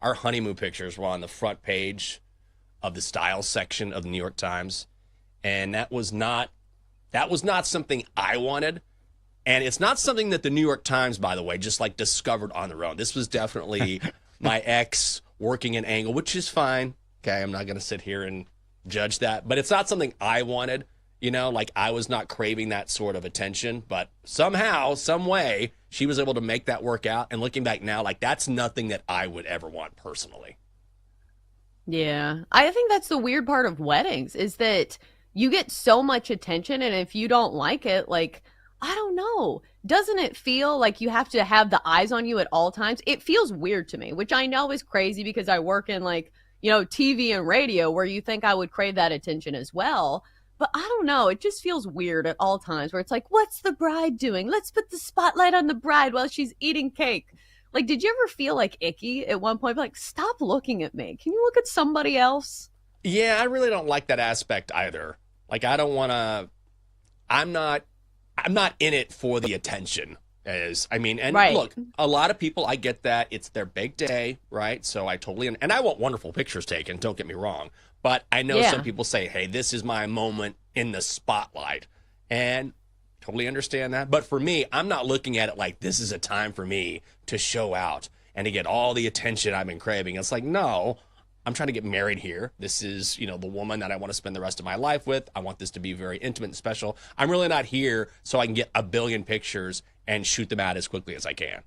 our honeymoon pictures were on the front page of the style section of the New York Times, and that was not something I wanted. And it's not something that the New York Times, by the way, just like discovered on their own. This was definitely my ex working an angle, which is fine. Okay, I'm not going to sit here and judge that. But it's not something I wanted. Like I was not craving that sort of attention. But somehow, some way, she was able to make that work out. And looking back now, like that's nothing that I would ever want personally. Yeah. I think that's the weird part of weddings is that you get so much attention, and if you don't like it, like, I don't know. Doesn't it feel like you have to have the eyes on you at all times? It feels weird to me, which I know is crazy because I work in like, TV and radio where you think I would crave that attention as well. But I don't know. It just feels weird at all times where it's like, what's the bride doing? Let's put the spotlight on the bride while she's eating cake. Like, did you ever feel like icky at one point? Like, stop looking at me. Can you look at somebody else? Yeah, I really don't like that aspect either. Like I don't want to. I'm not. I'm not in it for the attention. And Right. look, a lot of people, I get that it's their big day, right? So I totally, and I want wonderful pictures taken. Don't get me wrong, but I know some Yeah. people say, "Hey, this is my moment in the spotlight," and totally understand that. But for me, I'm not looking at it like this is a time for me to show out and to get all the attention I've been craving. It's like, no, I'm trying to get married here. This is, the woman that I want to spend the rest of my life with. I want this to be very intimate and special. I'm really not here so I can get a billion pictures and shoot them out as quickly as I can.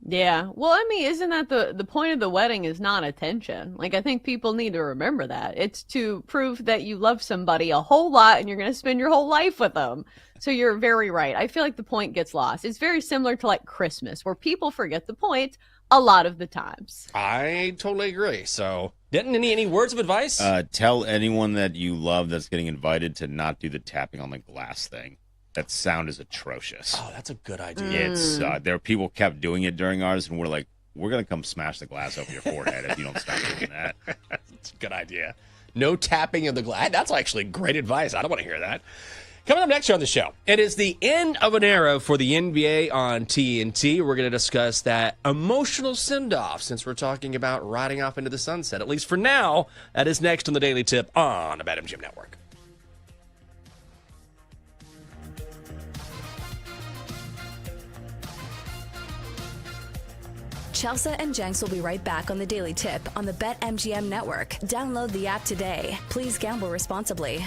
Yeah. Well, I mean, isn't that the point of the wedding is not attention? Like, I think people need to remember that. It's to prove that you love somebody a whole lot and you're going to spend your whole life with them. So you're very right. I feel like the point gets lost. It's very similar to like Christmas, where people forget the point a lot of the times. I totally agree. So, didn't any words of advice? Tell anyone that you love that's getting invited to not do the tapping on the glass thing. That sound is atrocious. Oh, that's a good idea. It's there. People kept doing it during ours, and we're like, we're gonna come smash the glass over your forehead if you don't stop doing that. That's a good idea. No tapping of the glass. That's actually great advice. I don't want to hear that. Coming up next on the show, it is the end of an era for the NBA on TNT. We're going to discuss that emotional send-off since we're talking about riding off into the sunset, at least for now. That is next on the Daily Tip on the BetMGM Network. Chelsea and Jenks will be right back on the Daily Tip on the BetMGM Network. Download the app today. Please gamble responsibly.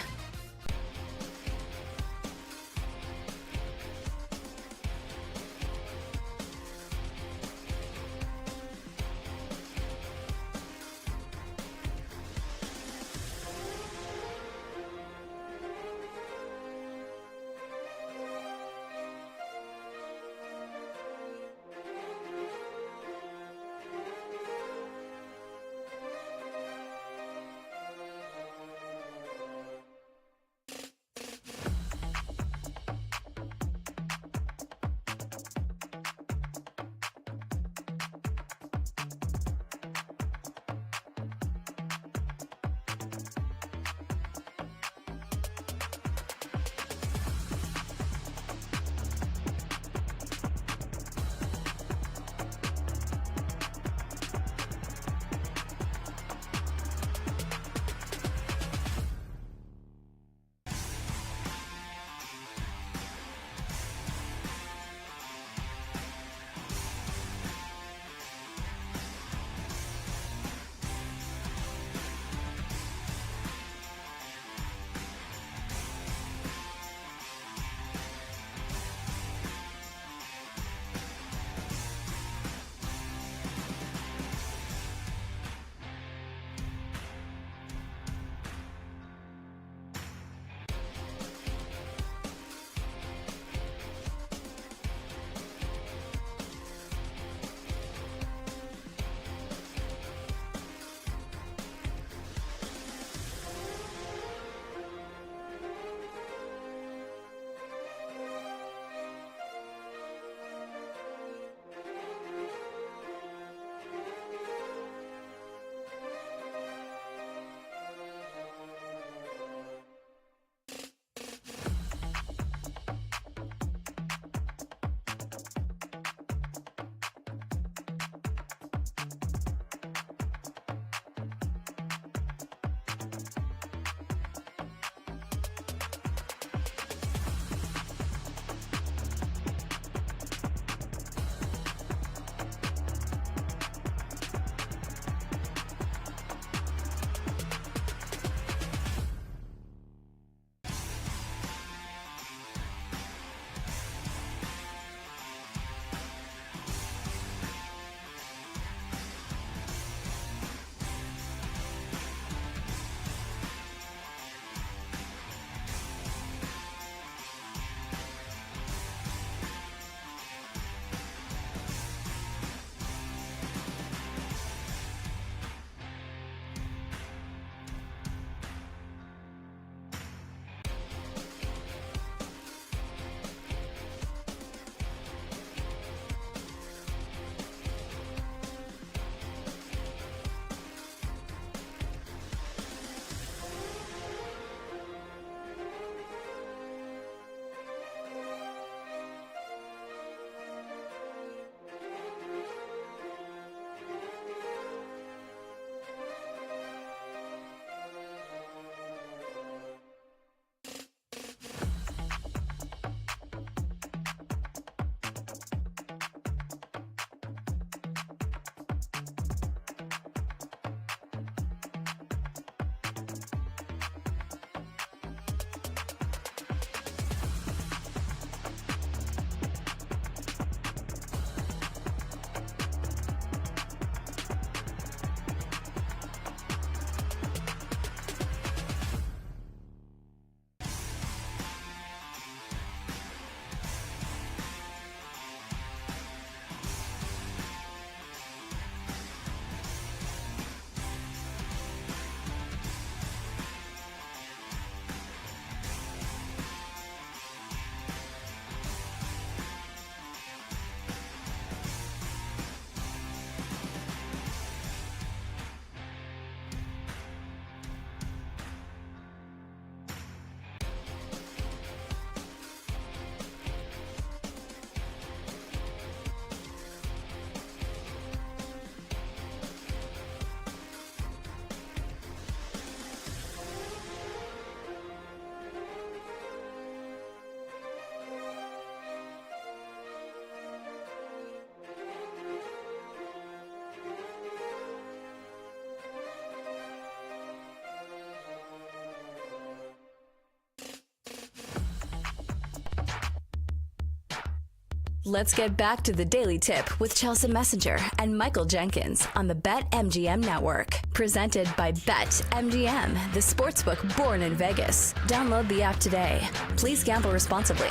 Let's get back to the Daily Tip with Chelsea Messenger and Michael Jenkins on the BetMGM Network. Presented by BetMGM, the sportsbook born in Vegas. Download the app today. Please gamble responsibly.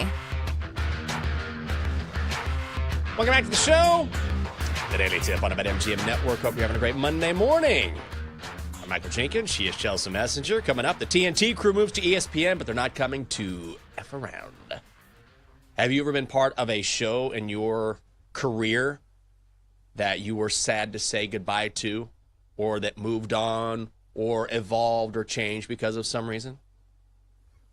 Welcome back to the show. The Daily Tip on the BetMGM Network. Hope you're having a great Monday morning. I'm Michael Jenkins. She is Chelsea Messenger. Coming up, the TNT crew moves to ESPN, but they're not coming to F around. Have you ever been part of a show in your career that you were sad to say goodbye to, or that moved on, or evolved or changed because of some reason?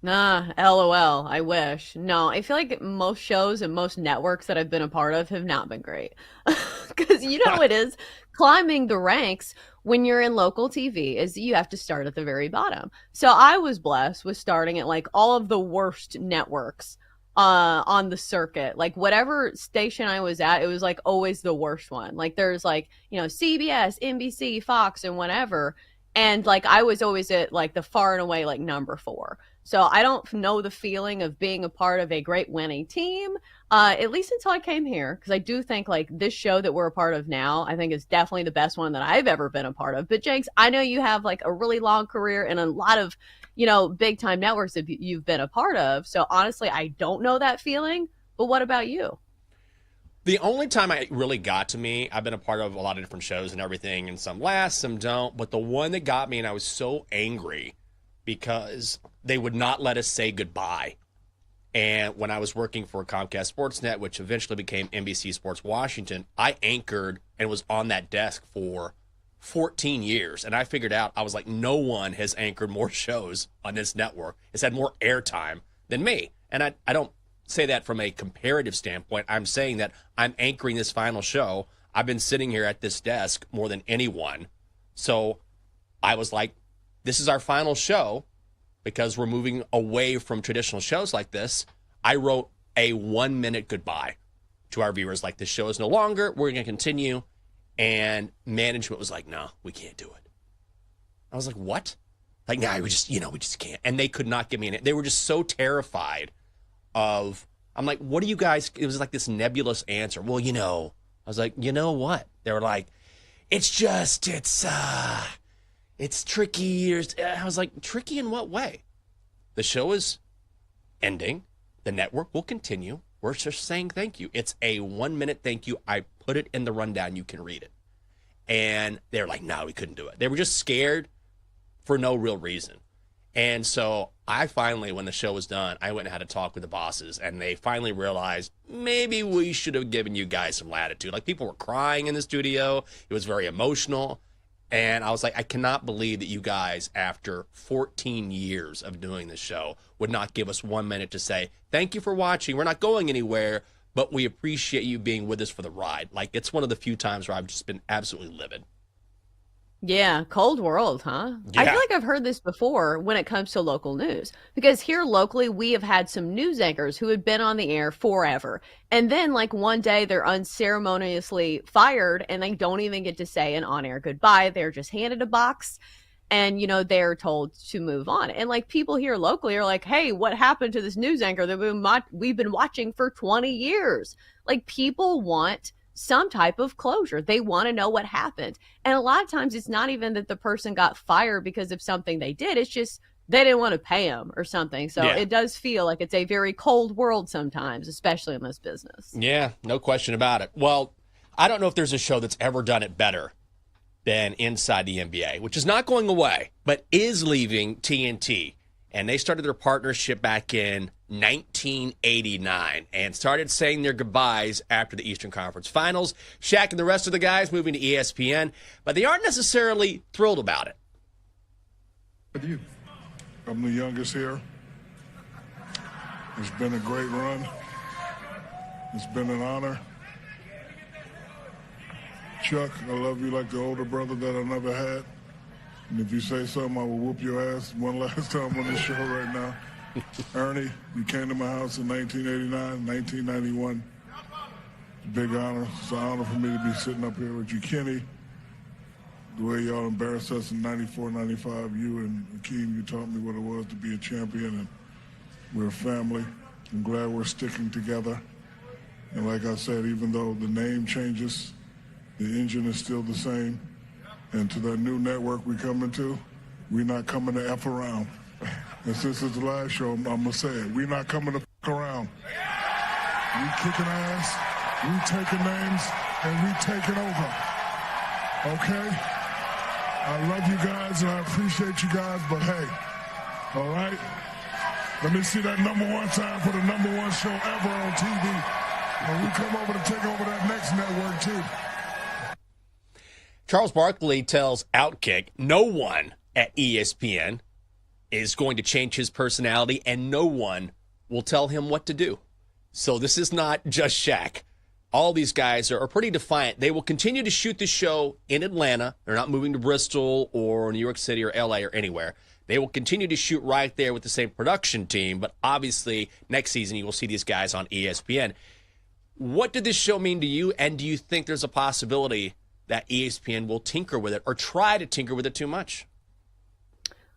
Nah, LOL. I wish. No, I feel like most shows and most networks that I've been a part of have not been great. Because you know how it is climbing the ranks when you're in local TV is you have to start at the very bottom. So I was blessed with starting at like all of the worst networks on the circuit. Like whatever station I was at, it was like always the worst one. Like there's like, CBS, NBC, Fox, and whatever. And like I was always at like the far and away like number 4. So I don't know the feeling of being a part of a great winning team, at least until I came here. Because I do think like this show that we're a part of now, I think is definitely the best one that I've ever been a part of. But Jenks, I know you have like a really long career and a lot of, big time networks that you've been a part of. So honestly, I don't know that feeling. But what about you? The only time it really got to me, I've been a part of a lot of different shows and everything, and some last, some don't. But the one that got me, and I was so angry because they would not let us say goodbye. And when I was working for Comcast Sportsnet, which eventually became NBC Sports Washington, I anchored and was on that desk for 14 years. And I figured out, I was like, no one has anchored more shows on this network. It's had more airtime than me. And I don't say that from a comparative standpoint. I'm saying that I'm anchoring this final show. I've been sitting here at this desk more than anyone. So I was like, this is our final show because we're moving away from traditional shows like this. I wrote a 1-minute goodbye to our viewers. Like, this show is no longer. We're going to continue. And management was like, no, we can't do it. I was like, what? Like, nah, we just can't. And they could not give me they were just so terrified of, I'm like, what do you guys, it was like this nebulous answer. Well, I was like, you know what? They were like, it's tricky. I was like, tricky in what way? The show is ending. The network will continue. We're just saying thank you. It's a 1-minute thank you. I put it in the rundown. You can read it. And they were like, no, we couldn't do it. They were just scared for no real reason. And so I finally, when the show was done, I went and had a talk with the bosses, and they finally realized maybe we should have given you guys some latitude. Like, people were crying in the studio. It was very emotional. And I was like, I cannot believe that you guys, after 14 years of doing this show, would not give us 1 minute to say, thank you for watching. We're not going anywhere, but we appreciate you being with us for the ride. Like, it's one of the few times where I've just been absolutely livid. Yeah, cold world, huh? Yeah. I feel like I've heard this before when it comes to local news, because here locally we have had some news anchors who had been on the air forever, and then like one day they're unceremoniously fired and they don't even get to say an on-air goodbye. They're just handed a box and they're told to move on. And like people here locally are like, hey, what happened to this news anchor that we've been watching for 20 years? Like, people want some type of closure. They want to know what happened. And a lot of times it's not even that the person got fired because of something they did. It's just they didn't want to pay them or something. So It does feel like it's a very cold world sometimes, especially in this business. Yeah, no question about it. Well, I don't know if there's a show that's ever done it better than Inside the NBA, which is not going away, but is leaving TNT. And they started their partnership back in 1989 and started saying their goodbyes after the Eastern Conference Finals. Shaq and the rest of the guys moving to ESPN, but they aren't necessarily thrilled about it. With you. I'm the youngest here. It's been a great run. It's been an honor. Chuck, I love you like the older brother that I never had. And if you say something, I will whoop your ass one last time on this show right now. Ernie, you came to my house in 1989, 1991. It's a big honor. It's an honor for me to be sitting up here with you. Kenny, the way y'all embarrassed us in 94, 95, you and Akeem, you taught me what it was to be a champion, and we're a family. I'm glad we're sticking together. And like I said, even though the name changes, the engine is still the same. And to that new network we coming to, we're not coming to F around. And since it's the last show, I'm going to say it. We're not coming to F around. We kicking ass, we taking names, and we taking over. Okay? I love you guys, and I appreciate you guys, but hey, all right? Let me see that #1 time for the #1 show ever on TV. And we come over to take over that next network, too. Charles Barkley tells Outkick no one at ESPN is going to change his personality, and no one will tell him what to do. So this is not just Shaq. All these guys are pretty defiant. They will continue to shoot the show in Atlanta. They're not moving to Bristol or New York City or LA or anywhere. They will continue to shoot right there with the same production team, but obviously next season you will see these guys on ESPN. What did this show mean to you, and do you think there's a possibility that ESPN will tinker with it or try to tinker with it too much?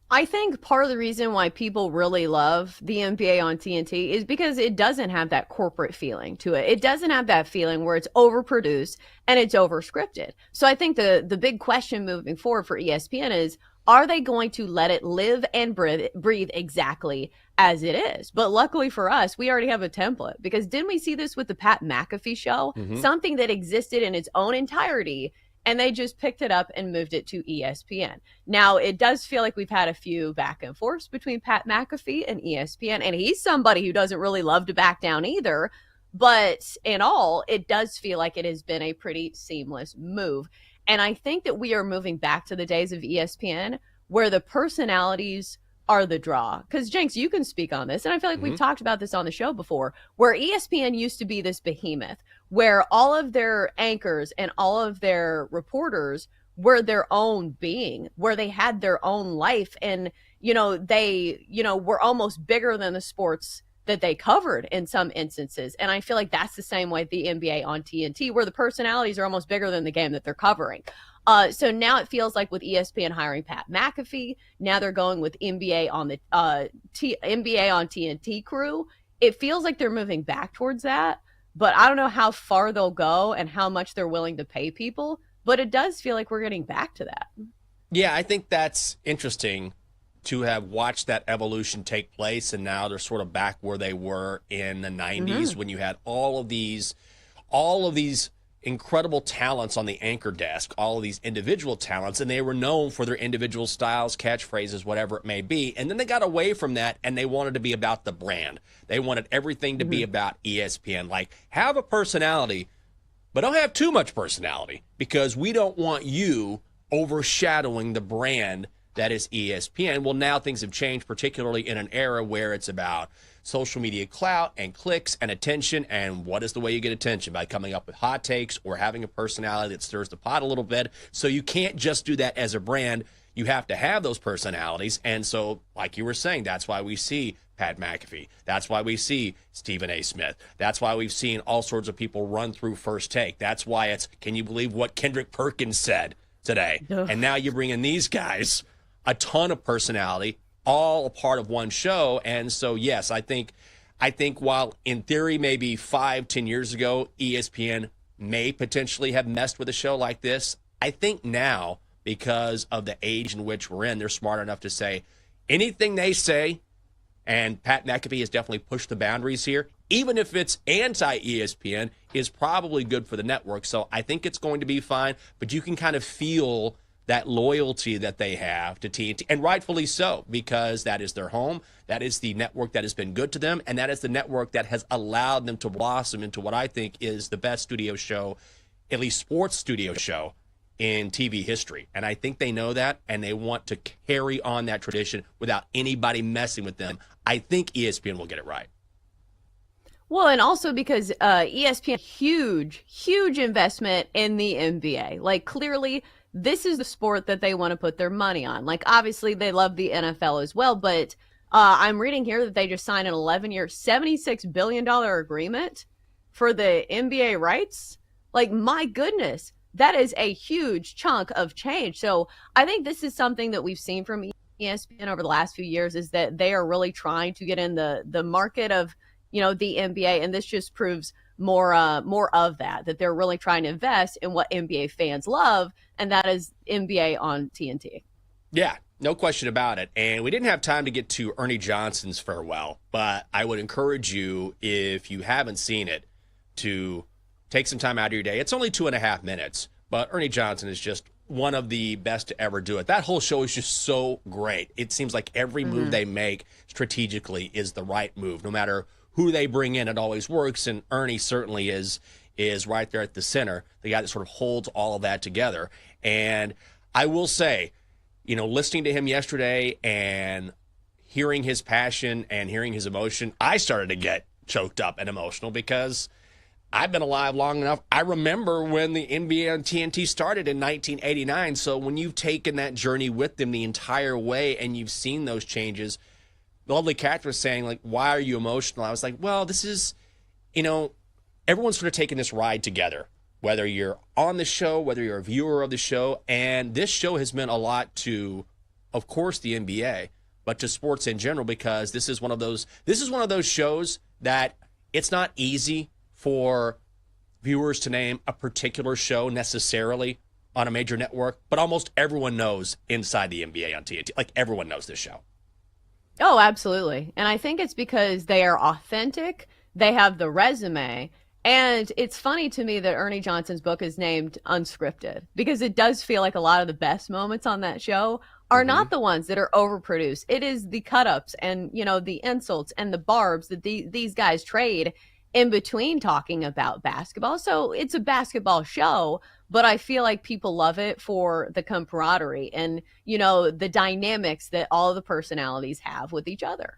I think part of the reason why people really love the NBA on TNT is because it doesn't have that corporate feeling to it. It doesn't have that feeling where it's overproduced and it's overscripted. So I think the big question moving forward for ESPN is, are they going to let it live and breathe exactly as it is? But luckily for us, we already have a template, because didn't we see this with the Pat McAfee show? Mm-hmm. Something that existed in its own entirety, and they just picked it up and moved it to ESPN. Now, it does feel like we've had a few back and forths between Pat McAfee and ESPN, and he's somebody who doesn't really love to back down either. But in all, it does feel like it has been a pretty seamless move. And I think that we are moving back to the days of ESPN where the personalities are the draw. Because, Jenks, you can speak on this, and I feel like we've talked about this on the show before, where ESPN used to be this behemoth, where all of their anchors and all of their reporters were their own being, where they had their own life, and, they, were almost bigger than the sports that they covered in some instances. And I feel like that's the same way the NBA on TNT, where the personalities are almost bigger than the game that they're covering. So now it feels like with ESPN hiring Pat McAfee, now they're going with NBA on the NBA on TNT crew. It feels like they're moving back towards that, but I don't know how far they'll go and how much they're willing to pay people. But it does feel like we're getting back to that. Yeah, I think that's interesting to have watched that evolution take place, and now they're sort of back where they were in the 90s when you had all of these incredible talents on the anchor desk, all of these individual talents, and they were known for their individual styles, catchphrases, whatever it may be. And then they got away from that, and they wanted to be about the brand. They wanted everything to be about ESPN. Like, have a personality, but don't have too much personality, because we don't want you overshadowing the brand that is ESPN. Well, now things have changed, particularly in an era where it's about social media clout and clicks and attention. And what is the way you get attention? By coming up with hot takes or having a personality that stirs the pot a little bit. So you can't just do that as a brand. You have to have those personalities. And so, like you were saying, that's why we see Pat McAfee. That's why we see Stephen A. Smith. That's why we've seen all sorts of people run through First Take. That's why it's, can you believe what Kendrick Perkins said today? Ugh. And now you bring in these guys, a ton of personality, all a part of one show. And so, yes, I think while in theory maybe 5-10 years ago ESPN may potentially have messed with a show like this, I think now, because of the age in which we're in, they're smart enough to say anything they say, and Pat McAfee has definitely pushed the boundaries here, even if it's anti-ESPN, is probably good for the network. So I think it's going to be fine, but you can kind of feel that loyalty that they have to TNT, and rightfully so, because that is their home, that is the network that has been good to them, and that is the network that has allowed them to blossom into what I think is the best studio show, at least sports studio show, in TV history. And I think they know that, and they want to carry on that tradition without anybody messing with them. I think ESPN will get it right. Well, and also because ESPN, huge investment in the NBA. Like, clearly, this is the sport that they want to put their money on. Like, obviously, they love the NFL as well, but I'm reading here that they just signed an 11-year, $76 billion agreement for the NBA rights. Like, my goodness, that is a huge chunk of change. So I think this is something that we've seen from ESPN over the last few years, is that they are really trying to get in the market of, the NBA, and this just proves more of that they're really trying to invest in what NBA fans love, and that is NBA on TNT. Yeah, no question about it. And we didn't have time to get to Ernie Johnson's farewell, but I would encourage you, if you haven't seen it, to take some time out of your day. It's only 2.5 minutes, but Ernie Johnson is just one of the best to ever do it. That whole show is just so great. It seems like every move they make strategically is the right move. No matter who they bring in, it always works, and Ernie certainly is right there at the center, the guy that sort of holds all of that together. And I will say, listening to him yesterday and hearing his passion and hearing his emotion, I started to get choked up and emotional because I've been alive long enough. I remember when the NBA on TNT started in 1989. So when you've taken that journey with them the entire way and you've seen those changes, the lovely Catherine was saying, like, why are you emotional? I was like, well, this is, everyone's sort of taking this ride together, whether you're on the show, whether you're a viewer of the show. And this show has meant a lot to, of course, the NBA, but to sports in general, because this is one of those shows that it's not easy for viewers to name a particular show necessarily on a major network, but almost everyone knows inside the NBA on TNT. Like, everyone knows this show. Oh, absolutely. And I think it's because they are authentic, they have the resume, and it's funny to me that Ernie Johnson's book is named Unscripted, because it does feel like a lot of the best moments on that show are not the ones that are overproduced. It is the cut-ups and, the insults and the barbs that these guys trade in between talking about basketball. So it's a basketball show, but I feel like people love it for the camaraderie and, the dynamics that all of the personalities have with each other.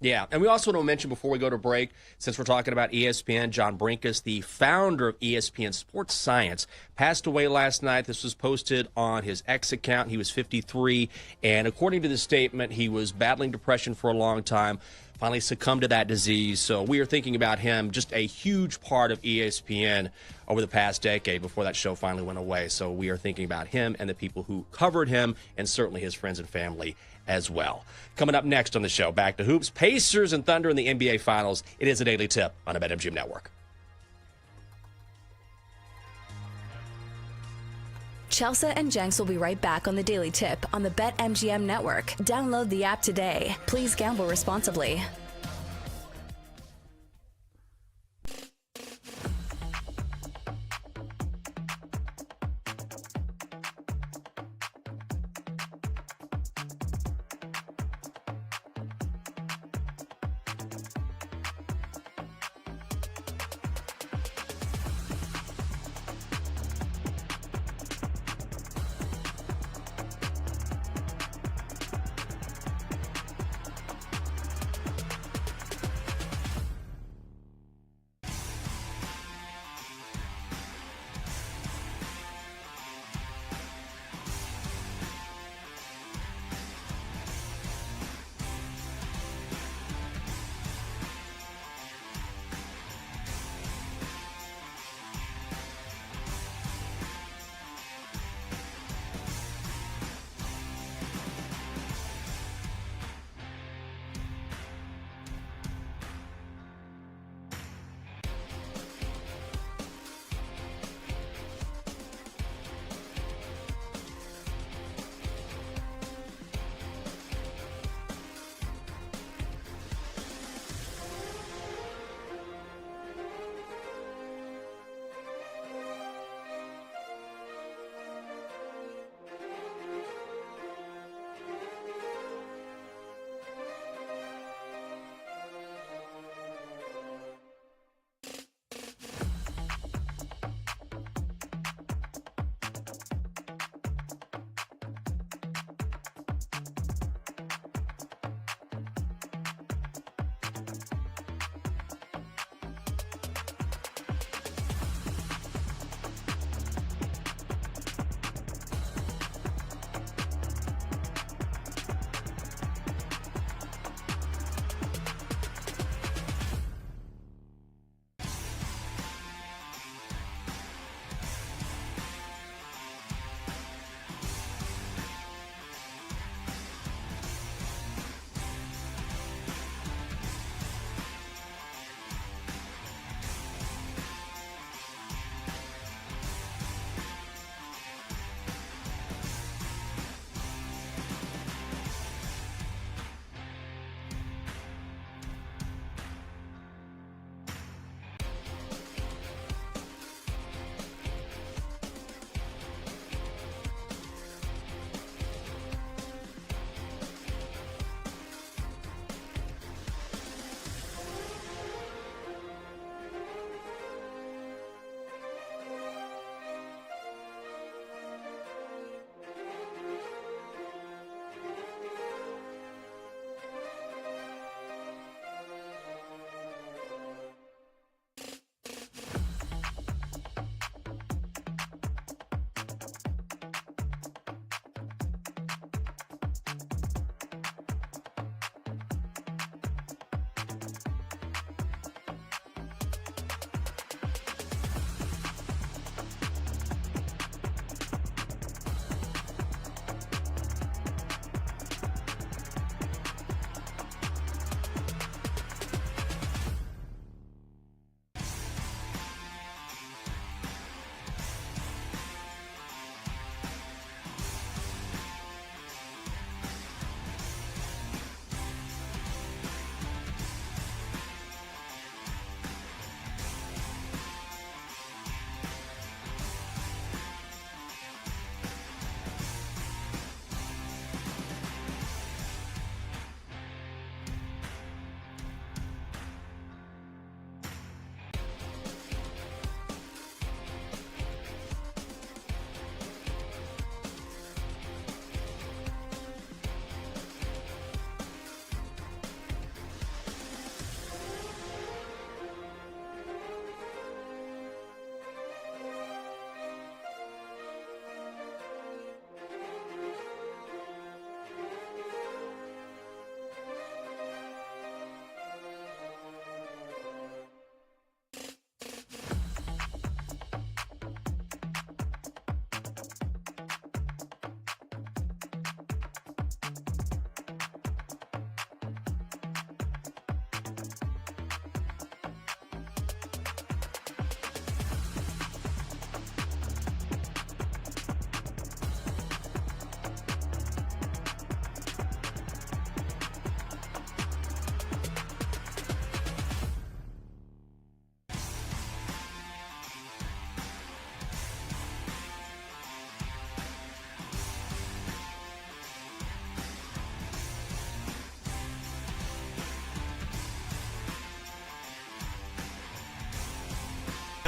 Yeah, and we also want to mention before we go to break, since we're talking about ESPN, John Brinkus, the founder of ESPN Sports Science, passed away last night. This was posted on his X account. He was 53, and according to the statement, he was battling depression for a long time, finally succumbed to that disease. So we are thinking about him, just a huge part of ESPN over the past decade before that show finally went away. So we are thinking about him and the people who covered him, and certainly his friends and family as well. Coming up next on the show, back to hoops, Pacers and Thunder in the NBA Finals. It is a Daily Tip on a BetMGM Network. Chelsea and Jenks will be right back on the Daily Tip on the BetMGM Network. Download the app today. Please gamble responsibly.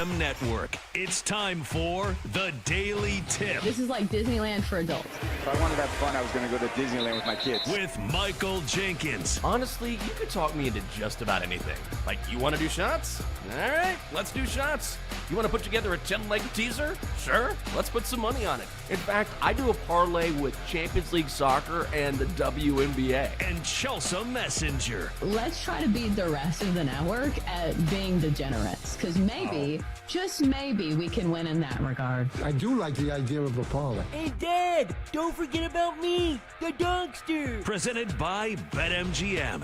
BetMGM Network. It's time for The Daily Tip This is like Disneyland for adults. If I wanted to have fun, I was going to go to Disneyland with my kids. with Michael Jenkins. Honestly, you could talk me into just about anything. Like, you want to do shots? All right, let's do shots. You want to put together a 10-leg teaser? Sure, let's put some money on it. In fact, I do a parlay with Champions League Soccer and the WNBA. And Chelsea Messenger. Let's try to beat the rest of the network at being degenerates, because maybe, just maybe, we can win in that regard. I do like the idea of a parlay. Hey, Dad, don't forget about me, the dogster. Presented by BetMGM.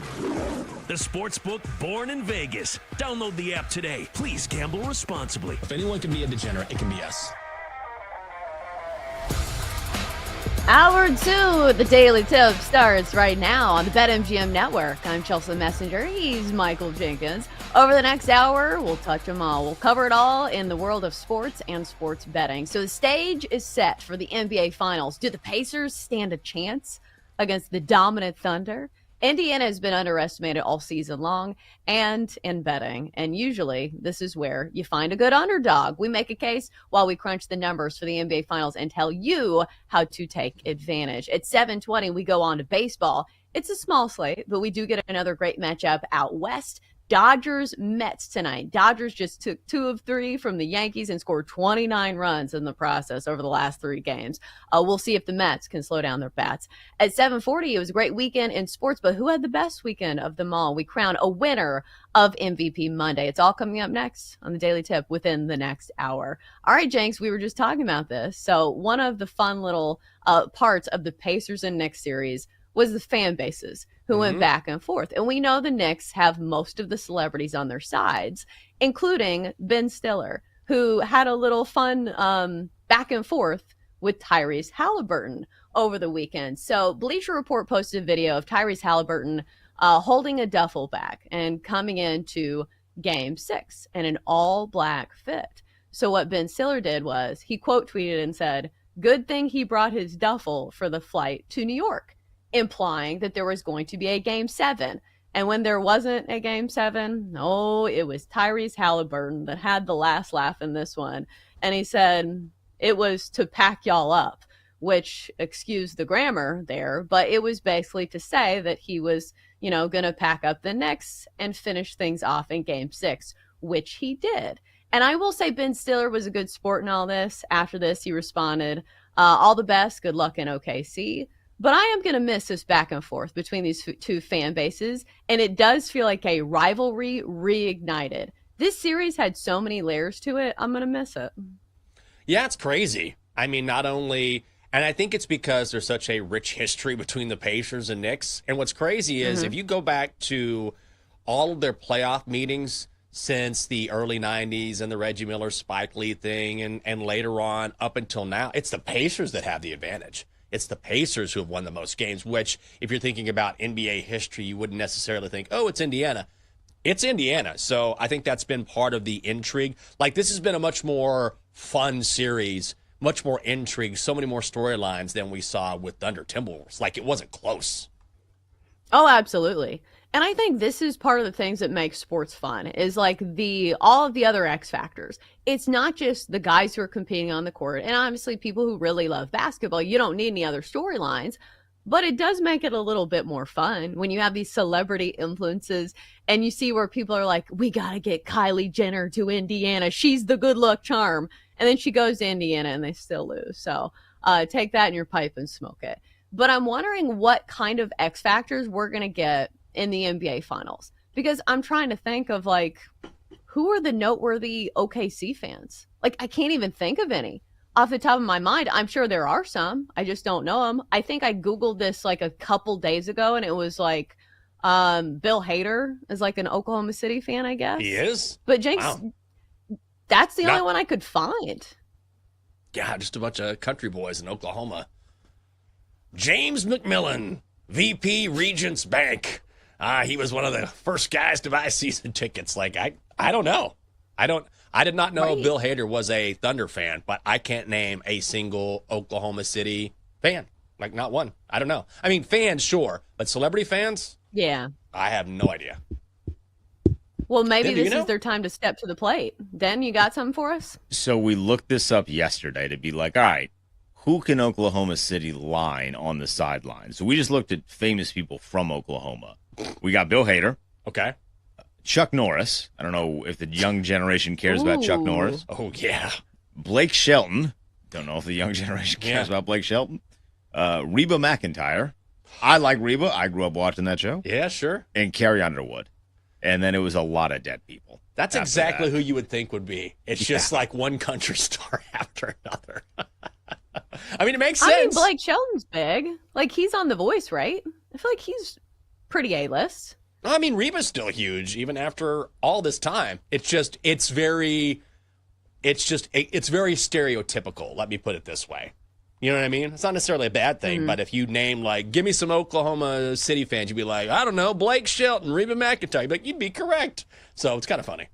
The sportsbook born in Vegas. Download the app today. Please gamble responsibly. If anyone can be a degenerate, it can be us. Hour 2, the Daily Tip starts right now on the BetMGM Network. I'm Chelsea Messenger. He's Michael Jenkins. Over the next hour, we'll touch them all. We'll cover it all in the world of sports and sports betting. So the stage is set for the NBA Finals. Do the Pacers stand a chance against the dominant Thunder? Indiana has been underestimated all season long and in betting. And usually this is where you find a good underdog. We make a case while we crunch the numbers for the NBA Finals and tell you how to take advantage. At 7:20, we go on to baseball. It's a small slate, but we do get another great matchup out west. Dodgers Mets tonight. Dodgers just took 2 of 3 from the Yankees and scored 29 runs in the process over the last 3 games. We'll see if the Mets can slow down their bats. At 7:40, it was a great weekend in sports, but who had the best weekend of them all? We crown a winner of MVP Monday. It's all coming up next on the Daily Tip within the next hour. All right, Jenks, we were just talking about this. So one of the fun little parts of the Pacers and Knicks series was the fan bases who went back and forth. And we know the Knicks have most of the celebrities on their sides, including Ben Stiller, who had a little fun back and forth with Tyrese Halliburton over the weekend. So Bleacher Report posted a video of Tyrese Halliburton holding a duffel bag and coming into Game 6 in an all-black fit. So what Ben Stiller did was he quote tweeted and said, "Good thing he brought his duffel for the flight to New York," implying that there was going to be a Game 7. And when there wasn't a Game 7, it was Tyrese Halliburton that had the last laugh in this one. And he said it was to pack y'all up, which, excuse the grammar there, but it was basically to say that he was, going to pack up the Knicks and finish things off in Game 6, which he did. And I will say Ben Stiller was a good sport in all this. After this, he responded, all the best, good luck in OKC. But I am going to miss this back and forth between these 2 fan bases, and it does feel like a rivalry reignited. This series had so many layers to it, I'm going to miss it. Yeah, it's crazy. I mean, not only, and I think it's because there's such a rich history between the Pacers and Knicks. And what's crazy is if you go back to all of their playoff meetings since the early 90s and the Reggie Miller Spike Lee thing and later on up until now, it's the Pacers that have the advantage. It's the Pacers who have won the most games, which if you're thinking about NBA history, you wouldn't necessarily think, it's Indiana. It's Indiana. So I think that's been part of the intrigue. Like, this has been a much more fun series, much more intrigue, so many more storylines than we saw with Thunder Timberwolves. Like, it wasn't close. Oh, absolutely. And I think this is part of the things that makes sports fun is like all of the other X factors. It's not just the guys who are competing on the court and obviously people who really love basketball. You don't need any other storylines, but it does make it a little bit more fun when you have these celebrity influences and you see where people are like, we got to get Kylie Jenner to Indiana. She's the good luck charm. And then she goes to Indiana and they still lose. So take that in your pipe and smoke it. But I'm wondering what kind of X factors we're going to get in the NBA Finals, because I'm trying to think of like, who are the noteworthy OKC fans? Like, I can't even think of any off the top of my mind. I'm sure there are some. I just don't know them. I think I Googled this like a couple days ago and it was like Bill Hader is like an Oklahoma City fan, I guess. He is? But Jenks, that's the only one I could find. Yeah, just a bunch of country boys in Oklahoma. James McMillan, VP Regents Bank. He was one of the first guys to buy season tickets. Like, I don't know. I did not know Bill Hader was a Thunder fan, but I can't name a single Oklahoma City fan. Like, not one. I don't know. I mean, fans, sure, but celebrity fans? Yeah. I have no idea. Well, maybe Den, do you this know? is their time to step to the plate. Den, you got something for us? So we looked this up yesterday to be like, all right, who can Oklahoma City line on the sideline? So we just looked at famous people from Oklahoma. We got Bill Hader. Okay. Chuck Norris. I don't know if the young generation cares about Chuck Norris. Oh, yeah. Blake Shelton. Don't know if the young generation cares about Blake Shelton. Reba McEntire. I like Reba. I grew up watching that show. Yeah, sure. And Carrie Underwood. And then it was a lot of dead people. That's exactly who you would think would be. It's just like one country star after another. I mean, it makes sense. I mean, Blake Shelton's big. Like, he's on The Voice, right? I feel like he's pretty A-list. I mean, Reba's still huge, even after all this time. It's very stereotypical, let me put it this way. You know what I mean? It's not necessarily a bad thing, but if you name, like, give me some Oklahoma City fans, you'd be like, I don't know, Blake Shelton, Reba McEntire. You'd be correct. So it's kind of funny.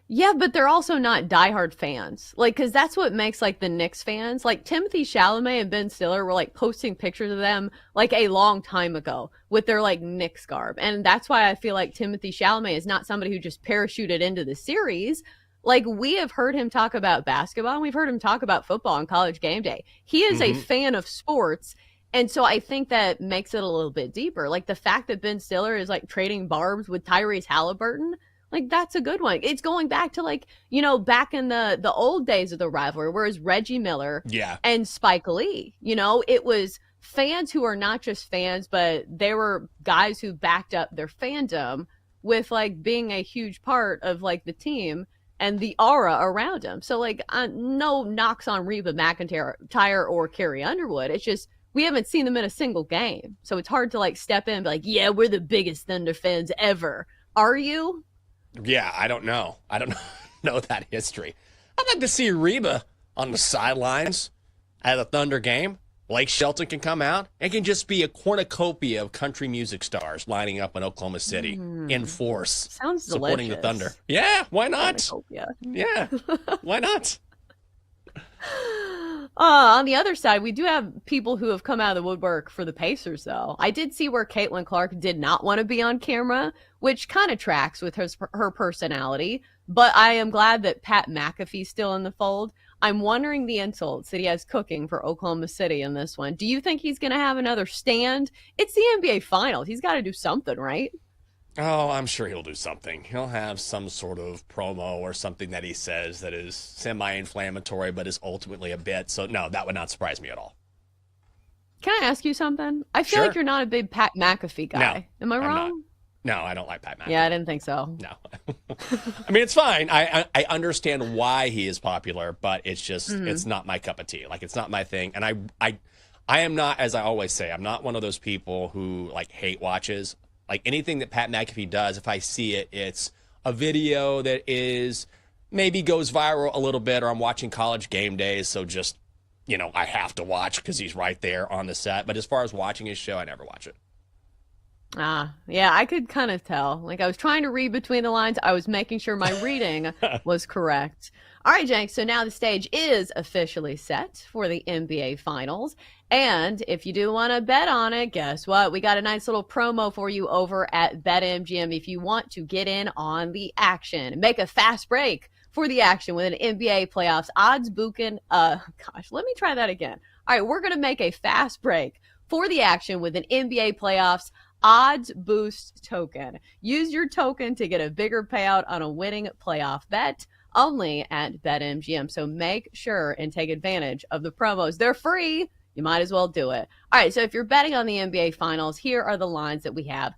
Yeah, but they're also not diehard fans. Like, because that's what makes, like, the Knicks fans. Like, Timothy Chalamet and Ben Stiller were, like, posting pictures of them, like, a long time ago with their, like, Knicks garb. And that's why I feel like Timothy Chalamet is not somebody who just parachuted into the series. Like, we have heard him talk about basketball, and we've heard him talk about football on College Game Day. He is a fan of sports, and so I think that makes it a little bit deeper. Like, the fact that Ben Stiller is, like, trading barbs with Tyrese Halliburton, like, that's a good one. It's going back to, like, you know, back in the old days of the rivalry, whereas Reggie Miller and Spike Lee, you know, it was fans who are not just fans, but they were guys who backed up their fandom with, like, being a huge part of, like, the team and the aura around him. So, like, no knocks on Reba McEntire or Carrie Underwood. It's just we haven't seen them in a single game. So it's hard to, like, step in and be like, yeah, we're the biggest Thunder fans ever. Are you? Yeah, I don't know. I don't know that history. I'd like to see Reba on the sidelines at a Thunder game. Blake Shelton can come out. It can just be a cornucopia of country music stars lining up in Oklahoma City in force. Sounds supporting delicious. the Thunder. Yeah, why not? Cornucopia. Yeah, why not? On the other side, we do have people who have come out of the woodwork for the Pacers, though. I did see where Caitlin Clark did not want to be on camera, which kind of tracks with her personality. But I am glad that Pat McAfee's still in the fold. I'm wondering the insults that he has cooking for Oklahoma City in this one. Do you think he's going to have another stand? It's the NBA Finals. He's got to do something, right? Oh, I'm sure he'll do something. He'll have some sort of promo or something that he says that is semi-inflammatory but is ultimately a bit. So, no, that would not surprise me at all. Can I ask you something? I feel like you're not a big Pat McAfee guy. No, Am I I'm wrong? not. No, I don't like Pat McAfee. Yeah, I didn't think so. No. I mean, it's fine. I understand why he is popular, but it's just, it's not my cup of tea. Like, it's not my thing. And I am not, as I always say, I'm not one of those people who, like, hate watches. Like, anything that Pat McAfee does, if I see it, it's a video that is maybe goes viral a little bit, or I'm watching College Game Days, so just, you know, I have to watch because he's right there on the set. But as far as watching his show, I never watch it. Yeah, I could kind of tell. Like, I was trying to read between the lines. I was making sure my reading was correct. All right, Jenks, so now the stage is officially set for the NBA Finals. And if you do want to bet on it, guess what? We got a nice little promo for you over at BetMGM if you want to get in on the action. Make a fast break for the action with an NBA playoffs odds booking. Let me try that again. All right, we're going to make a fast break for the action with an NBA playoffs odds boost token. Use your token to get a bigger payout on a winning playoff bet only at BetMGM. So make sure and take advantage of the promos. They're free. You might as well do it. All right, so if you're betting on the NBA Finals, here are the lines that we have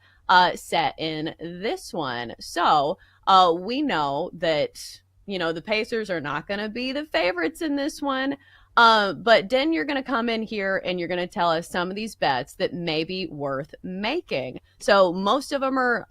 set in this one. So we know that, you know, the Pacers are not going to be the favorites in this one. But then you're going to come in here and you're going to tell us some of these bets that may be worth making. So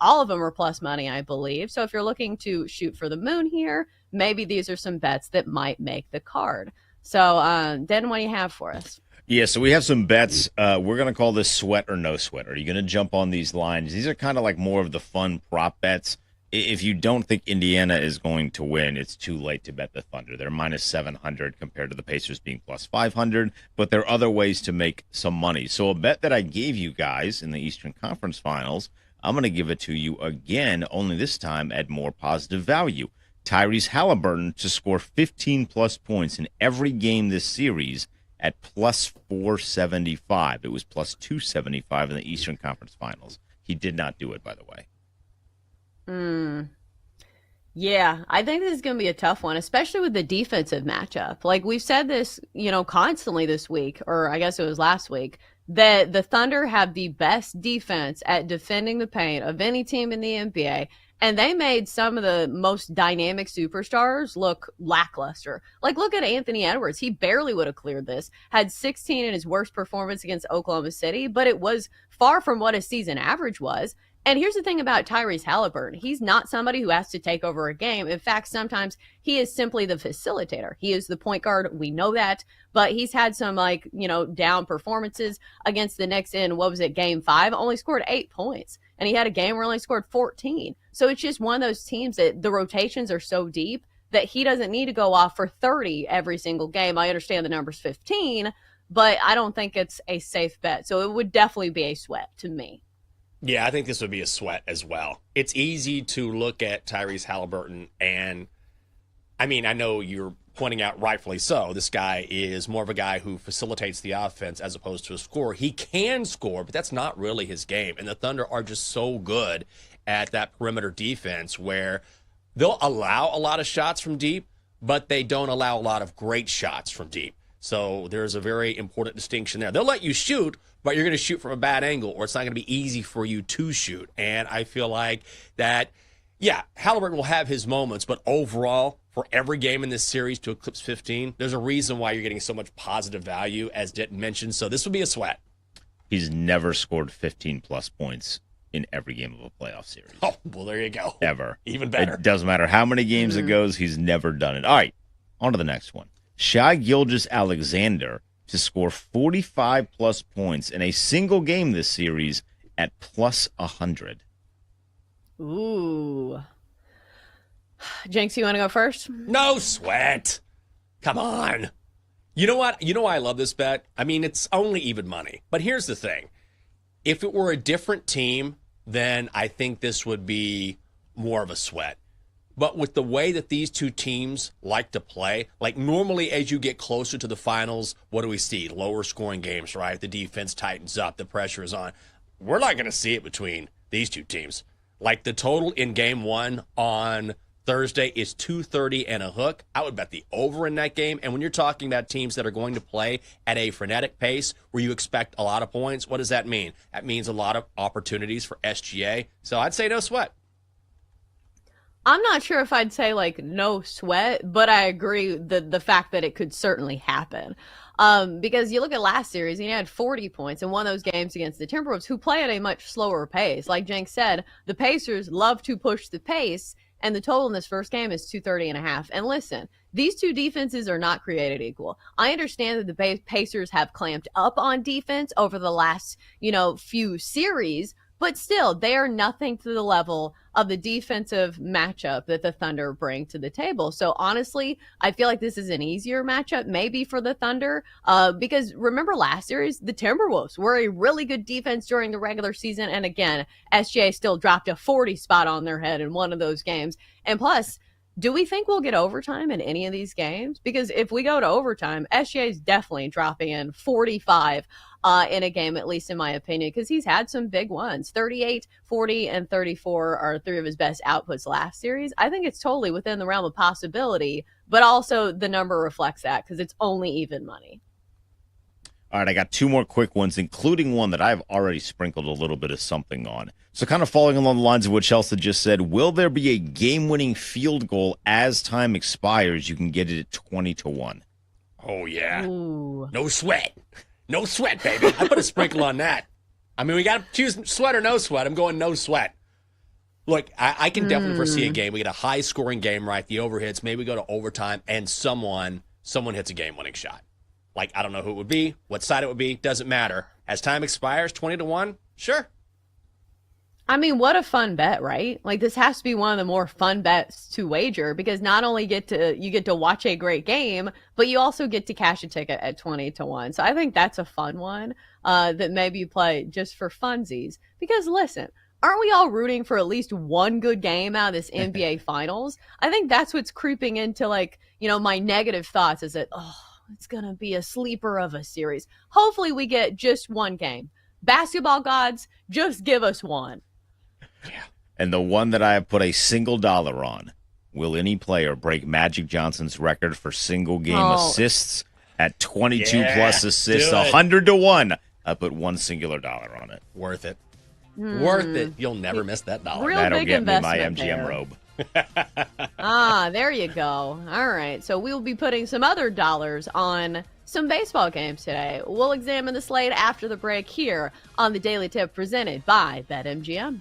all of them are plus money, I believe. So if you're looking to shoot for the moon here, maybe these are some bets that might make the card. So, Den, what do you have for us? Yeah, so we have some bets. We're going to call this sweat or no sweat. Are you going to jump on these lines? These are kind of like more of the fun prop bets. If you don't think Indiana is going to win, it's too late to bet the Thunder. They're minus 700 compared to the Pacers being plus 500, but there are other ways to make some money. So a bet that I gave you guys in the Eastern Conference Finals I'm going to give it to you again, only this time at more positive value. Tyrese Halliburton to score 15-plus points in every game this series at plus 475. It was plus 275 in the Eastern Conference Finals. He did not do it, by the way. Yeah, I think this is going to be a tough one, especially with the defensive matchup. Like we've said this, constantly this week, or I guess it was last week, that the Thunder have the best defense at defending the paint of any team in the NBA. And they made some of the most dynamic superstars look lackluster. Like, look at Anthony Edwards. He barely would have cleared this. Had 16 in his worst performance against Oklahoma City, but it was far from what his season average was. And here's the thing about Tyrese Halliburton. He's not somebody who has to take over a game. In fact, sometimes he is simply the facilitator. He is the point guard. We know that. But he's had some, down performances against the Knicks in, game 5? Only scored 8 points. And he had a game where he only scored 14. So it's just one of those teams that the rotations are so deep that he doesn't need to go off for 30 every single game. I understand the number's 15, but I don't think it's a safe bet. So it would definitely be a sweat to me. Yeah, I think this would be a sweat as well. It's easy to look at Tyrese Halliburton and, I know you're pointing out rightfully so, this guy is more of a guy who facilitates the offense as opposed to a scorer. He can score, but that's not really his game. And the Thunder are just so good at that perimeter defense where they'll allow a lot of shots from deep, but they don't allow a lot of great shots from deep. So there's a very important distinction there. They'll let you shoot, but you're going to shoot from a bad angle, or it's not going to be easy for you to shoot. And I feel like that, yeah, Halliburton will have his moments, but overall, for every game in this series to eclipse 15, there's a reason why you're getting so much positive value, as Denton mentioned. So this would be a sweat. He's never scored 15-plus points in every game of a playoff series. Oh, well, there you go. Ever. Even better. It doesn't matter how many games it goes, he's never done it. All right, on to the next one. Shai Gilgeous-Alexander to score 45-plus points in a single game this series at plus 100. Ooh. Jenks, you want to go first? No sweat. Come on. You know what? You know why I love this bet? It's only even money. But here's the thing. If it were a different team, then I think this would be more of a sweat. But with the way that these two teams like to play, like normally as you get closer to the finals, what do we see? Lower scoring games, right? The defense tightens up. The pressure is on. We're not going to see it between these two teams. Like the total in game 1 on Thursday is 230 and a hook. I would bet the over in that game. And when you're talking about teams that are going to play at a frenetic pace where you expect a lot of points, what does that mean? That means a lot of opportunities for SGA. So I'd say no sweat. I'm not sure if I'd say no sweat, but I agree the fact that it could certainly happen. Because you look at last series, he had 40 points in one of those games against the Timberwolves, who play at a much slower pace. Like Jenks said, the Pacers love to push the pace, and the total in this first game is 230 and a half. And listen, these two defenses are not created equal. I understand that the Pacers have clamped up on defense over the last, few series, but still, they are nothing to the level of the defensive matchup that the Thunder bring to the table. So honestly, I feel like this is an easier matchup maybe for the Thunder because remember last series, the Timberwolves were a really good defense during the regular season. And again, SGA still dropped a 40 spot on their head in one of those games. And plus, do we think we'll get overtime in any of these games? Because if we go to overtime, SGA is definitely dropping in 45 in a game, at least in my opinion, because he's had some big ones. 38, 40, and 34 are 3 of his best outputs last series. I think it's totally within the realm of possibility, but also the number reflects that because it's only even money. All right, I got 2 more quick ones, including one that I've already sprinkled a little bit of something on. So kind of following along the lines of what Chelsea just said, will there be a game-winning field goal as time expires? You can get it at 20-1. Oh, yeah. Ooh. No sweat. No sweat, baby. I put a sprinkle on that. We got to choose sweat or no sweat. I'm going no sweat. Look, I can definitely foresee a game. We get a high-scoring game, right? The overhits. Maybe we go to overtime, and someone hits a game-winning shot. I don't know who it would be, what side it would be, doesn't matter. As time expires, 20-1, sure. What a fun bet, right? This has to be one of the more fun bets to wager because not only you get to watch a great game, but you also get to cash a ticket at 20-1. So I think that's a fun one that maybe you play just for funsies. Because listen, aren't we all rooting for at least one good game out of this NBA Finals? I think that's what's creeping into, like, my negative thoughts is that, it's going to be a sleeper of a series. Hopefully we get just one game. Basketball gods, just give us one. Yeah. And the one that I have put a single dollar on, will any player break Magic Johnson's record for single game assists at 22 plus assists, 100 to 1? I put one singular dollar on it. Worth it. Worth it. You'll never miss that dollar. That'll big get me my investment MGM there. robe. There you go. All right. So we will be putting some other dollars on some baseball games today. We'll examine the slate after the break here on the Daily Tip presented by BetMGM.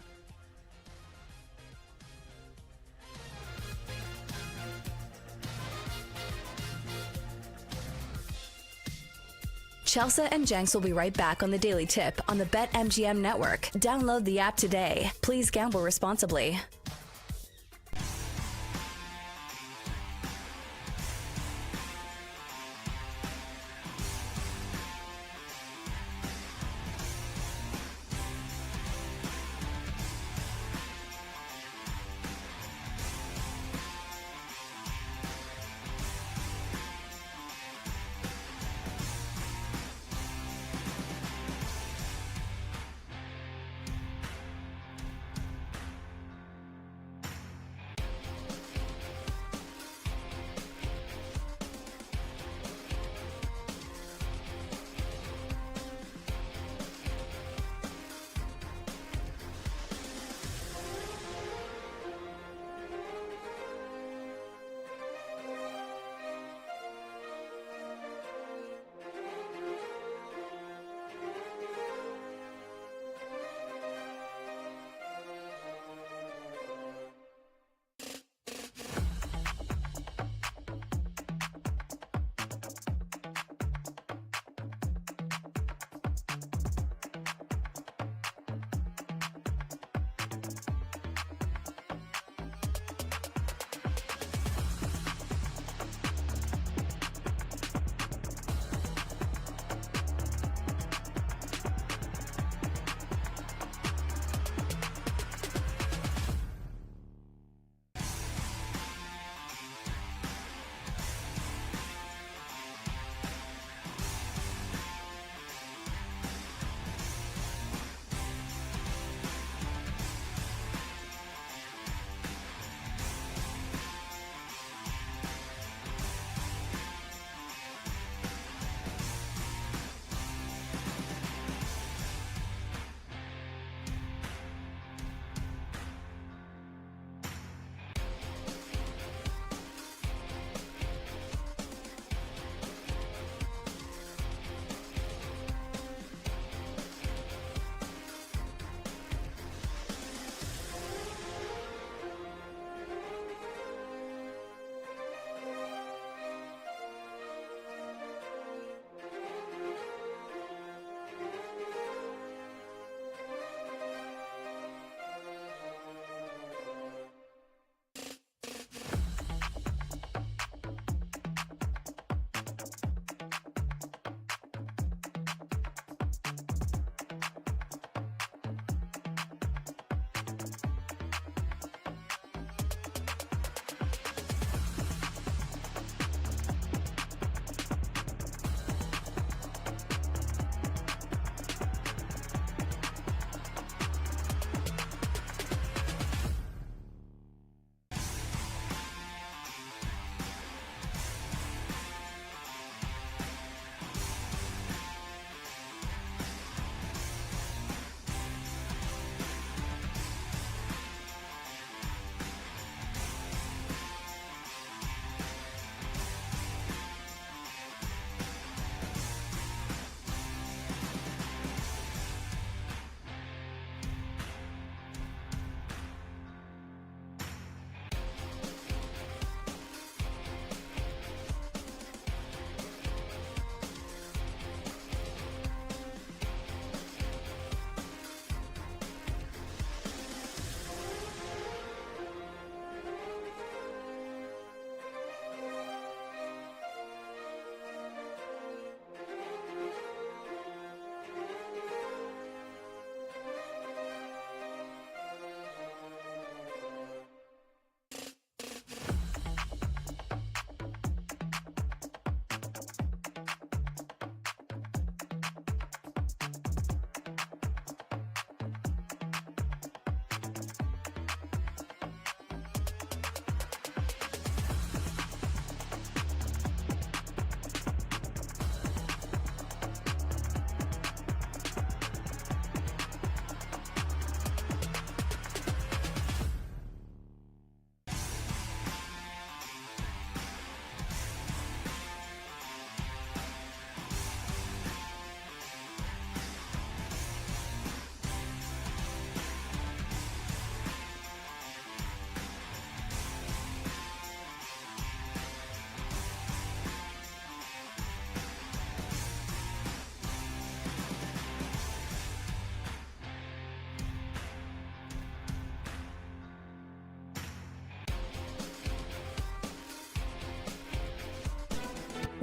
Chelsea and Jenks will be right back on the Daily Tip on the BetMGM network. Download the app today. Please gamble responsibly.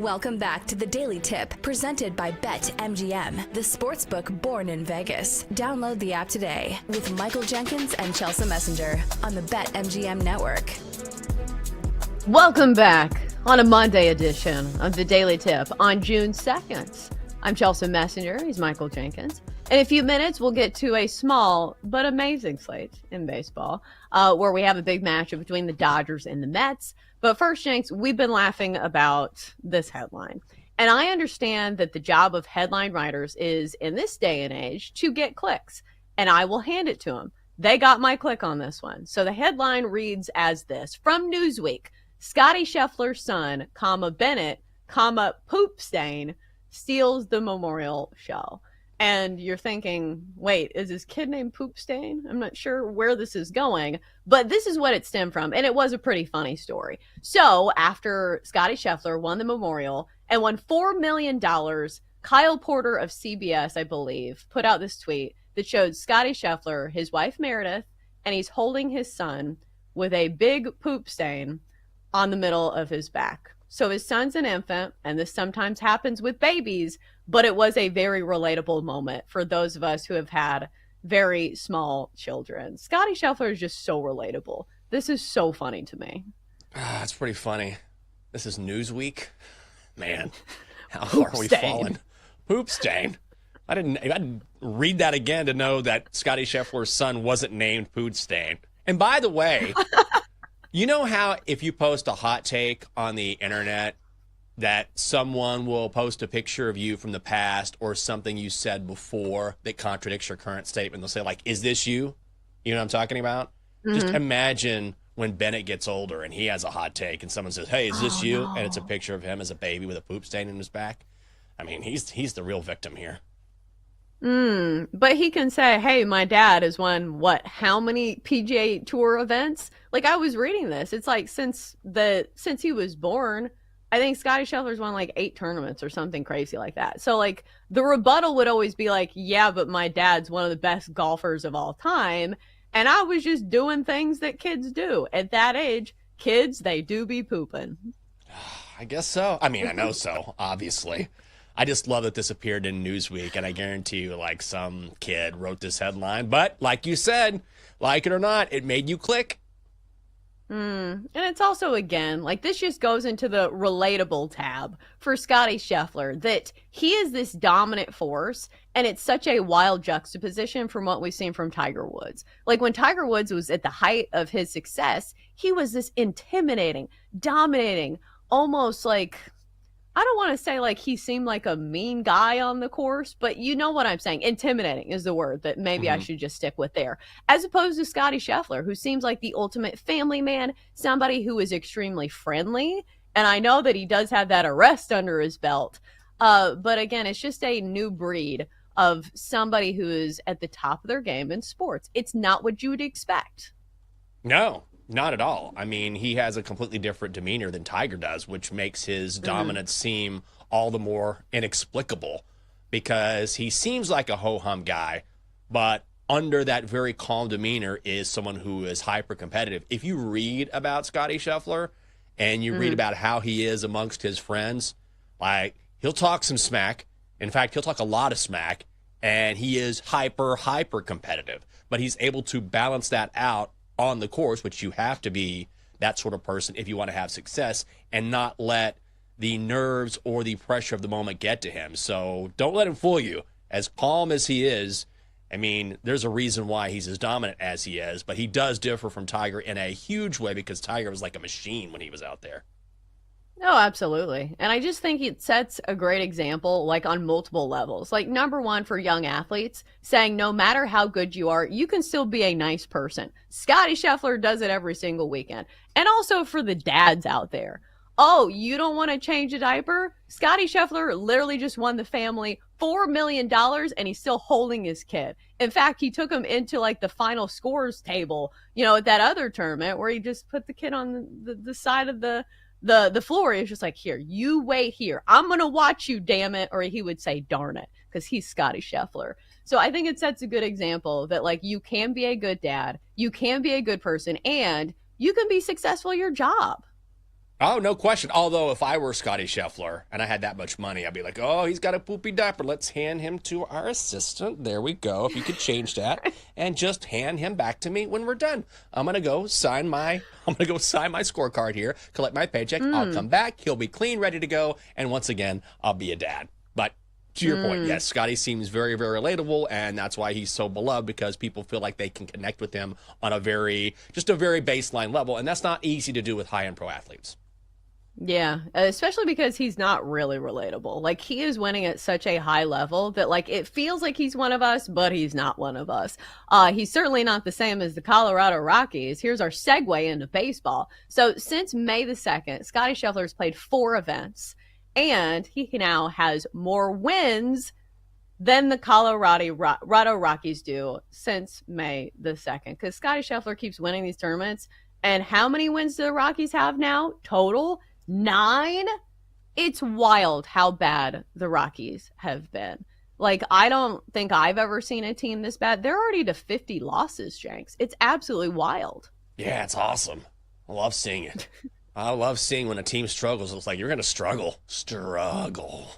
Welcome back to the Daily Tip, presented by BetMGM, the sportsbook born in Vegas. Download the app today with Michael Jenkins and Chelsea Messenger on the BetMGM network. Welcome back on a Monday edition of the Daily Tip on June 2nd. I'm Chelsea Messenger. He's Michael Jenkins. In a few minutes, we'll get to a small but amazing slate in baseball, where we have a big matchup between the Dodgers and the Mets. But first, Jenks, we've been laughing about this headline. And I understand that the job of headline writers is, in this day and age, to get clicks. And I will hand it to them. They got my click on this one. So the headline reads as this. From Newsweek, Scotty Scheffler's son, Bennett, poop stain, steals the memorial show. And you're thinking, wait, is his kid named Poop Stain? I'm not sure where this is going, but this is what it stemmed from. And it was a pretty funny story. So after Scotty Scheffler won the memorial and won $4 million, Kyle Porter of CBS, I believe, put out this tweet that showed Scotty Scheffler, his wife Meredith, and he's holding his son with a big poop stain on the middle of his back. So his son's an infant, and this sometimes happens with babies, but it was a very relatable moment for those of us who have had very small children. Scotty Scheffler is just so relatable. This is so funny to me. It's pretty funny. This is Newsweek. Man, how far are we falling? Poop stain. I didn't read that again to know that Scotty Scheffler's son wasn't named Poop Stain. And by the way, you know how if you post a hot take on the internet that someone will post a picture of you from the past or something you said before that contradicts your current statement? They'll say, like, is this you? You know what I'm talking about? Mm-hmm. Just imagine when Bennett gets older and he has a hot take and someone says, hey, is this you? No. And it's a picture of him as a baby with a poop stain in his back. I mean, he's the real victim here. But he can say, hey, my dad has won, how many PGA Tour events? Like, I was reading this. It's like since he was born, I think Scotty Scheffler's won like 8 tournaments or something crazy like that. So, like, the rebuttal would always be like, yeah, but my dad's one of the best golfers of all time. And I was just doing things that kids do. At that age, kids, they do be pooping. I guess so. I mean, I know so, obviously. I just love that this appeared in Newsweek, and I guarantee you, like, some kid wrote this headline. But like you said, like it or not, it made you click. And it's also, again, like, this just goes into the relatable tab for Scotty Scheffler, that he is this dominant force, and it's such a wild juxtaposition from what we've seen from Tiger Woods. Like, when Tiger Woods was at the height of his success, he was this intimidating, dominating, almost like, I don't want to say like he seemed like a mean guy on the course, but you know what I'm saying. Intimidating is the word that maybe I should just stick with there. As opposed to Scotty Scheffler, who seems like the ultimate family man, somebody who is extremely friendly. And I know that he does have that arrest under his belt. But again, it's just a new breed of somebody who is at the top of their game in sports. It's not what you would expect. No. Not at all. I mean, he has a completely different demeanor than Tiger does, which makes his dominance seem all the more inexplicable because he seems like a ho-hum guy, but under that very calm demeanor is someone who is hyper-competitive. If you read about Scotty Scheffler and you read about how he is amongst his friends, like, he'll talk some smack. In fact, he'll talk a lot of smack, and he is hyper-competitive, but he's able to balance that out on the course, which you have to be that sort of person if you want to have success and not let the nerves or the pressure of the moment get to him. So don't let him fool you. As calm as he is, I mean, there's a reason why he's as dominant as he is, but he does differ from Tiger in a huge way because Tiger was like a machine when he was out there. Oh, absolutely. And I just think it sets a great example, like on multiple levels. Like, number one, for young athletes, saying no matter how good you are, you can still be a nice person. Scotty Scheffler does it every single weekend. And also for the dads out there. Oh, you don't want to change a diaper? Scotty Scheffler literally just won the family $4 million and he's still holding his kid. In fact, he took him into like the final scores table, you know, at that other tournament where he just put the kid on the side of the floor. Is just like, here, you wait here. I'm going to watch you, damn it. Or he would say, darn it, because he's Scotty Scheffler. So I think it sets a good example that, like, you can be a good dad, you can be a good person, and you can be successful at your job. Oh, no question. Although if I were Scotty Scheffler and I had that much money, I'd be like, oh, he's got a poopy diaper. Let's hand him to our assistant. There we go. If you could change that and just hand him back to me when we're done. I'm gonna go sign my scorecard here, collect my paycheck. I'll come back. He'll be clean, ready to go. And once again, I'll be a dad. But to your point, yes, Scotty seems very, very relatable, and that's why he's so beloved, because people feel like they can connect with him on a very baseline level, and that's not easy to do with high-end pro athletes. Yeah, especially because he's not really relatable. Like, he is winning at such a high level that, like, it feels like he's one of us, but he's not one of us. He's certainly not the same as the Colorado Rockies. Here's our segue into baseball. So since May the 2nd, Scotty Scheffler has played 4 events, and he now has more wins than the Colorado Rockies do since May the 2nd. Because Scotty Scheffler keeps winning these tournaments. And how many wins do the Rockies have now total? 9. It's wild how bad the Rockies have been. Like, I don't think I've ever seen a team this bad. They're already to 50 losses, Jenks. It's absolutely wild. Yeah, it's awesome. I love seeing it. I love seeing when a team struggles. It's like, you're going to struggle. Struggle.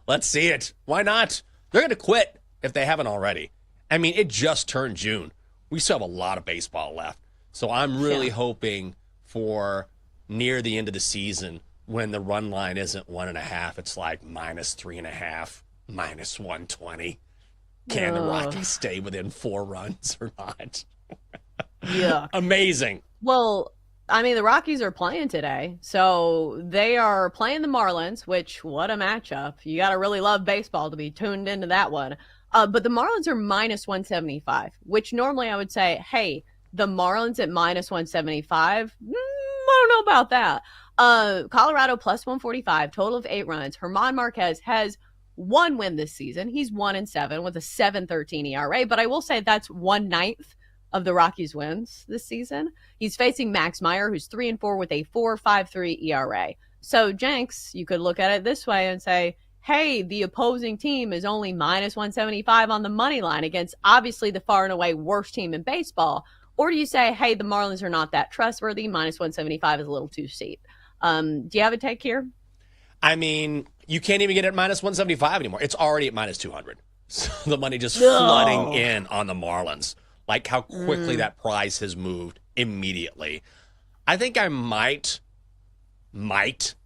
Let's see it. Why not? They're going to quit if they haven't already. I mean, it just turned June. We still have a lot of baseball left. So I'm really hoping for near the end of the season, when the run line isn't 1.5, it's like -3.5, -120. Can the Rockies stay within 4 runs or not? Yeah. Amazing. Well, I mean, the Rockies are playing today. So they are playing the Marlins, which, what a matchup. You got to really love baseball to be tuned into that one. But the Marlins are -175, which normally I would say, hey, the Marlins at -175, I don't know about that. Colorado +145, total of 8 runs. German Marquez has 1 win this season. He's 1-7 with a 7.13 ERA, but I will say that's 1/9 of the Rockies' wins this season. He's facing Max Meyer, who's 3-4 with a 4.53 ERA. So, Jenks, you could look at it this way and say, hey, the opposing team is only -175 on the money line against obviously the far and away worst team in baseball. Or do you say, hey, the Marlins are not that trustworthy, -175 is a little too steep? Do you have a take here? I mean, you can't even get it at -175 anymore. It's already at -200. So the money just flooding in on the Marlins. Like how quickly that price has moved immediately. I think I might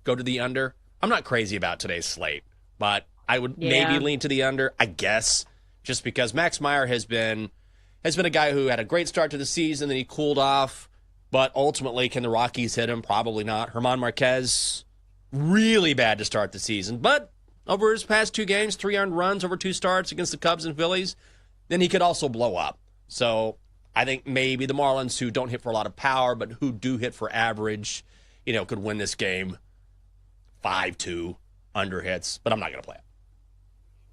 go to the under. I'm not crazy about today's slate, but I would maybe lean to the under, I guess, just because Max Meyer has been a guy who had a great start to the season, then he cooled off. But ultimately, can the Rockies hit him? Probably not. German Marquez, really bad to start the season. But over his past 2 games, 3 earned runs over 2 starts against the Cubs and Phillies, then he could also blow up. So I think maybe the Marlins, who don't hit for a lot of power, but who do hit for average, could win this game 5-2 under hits. But I'm not going to play it.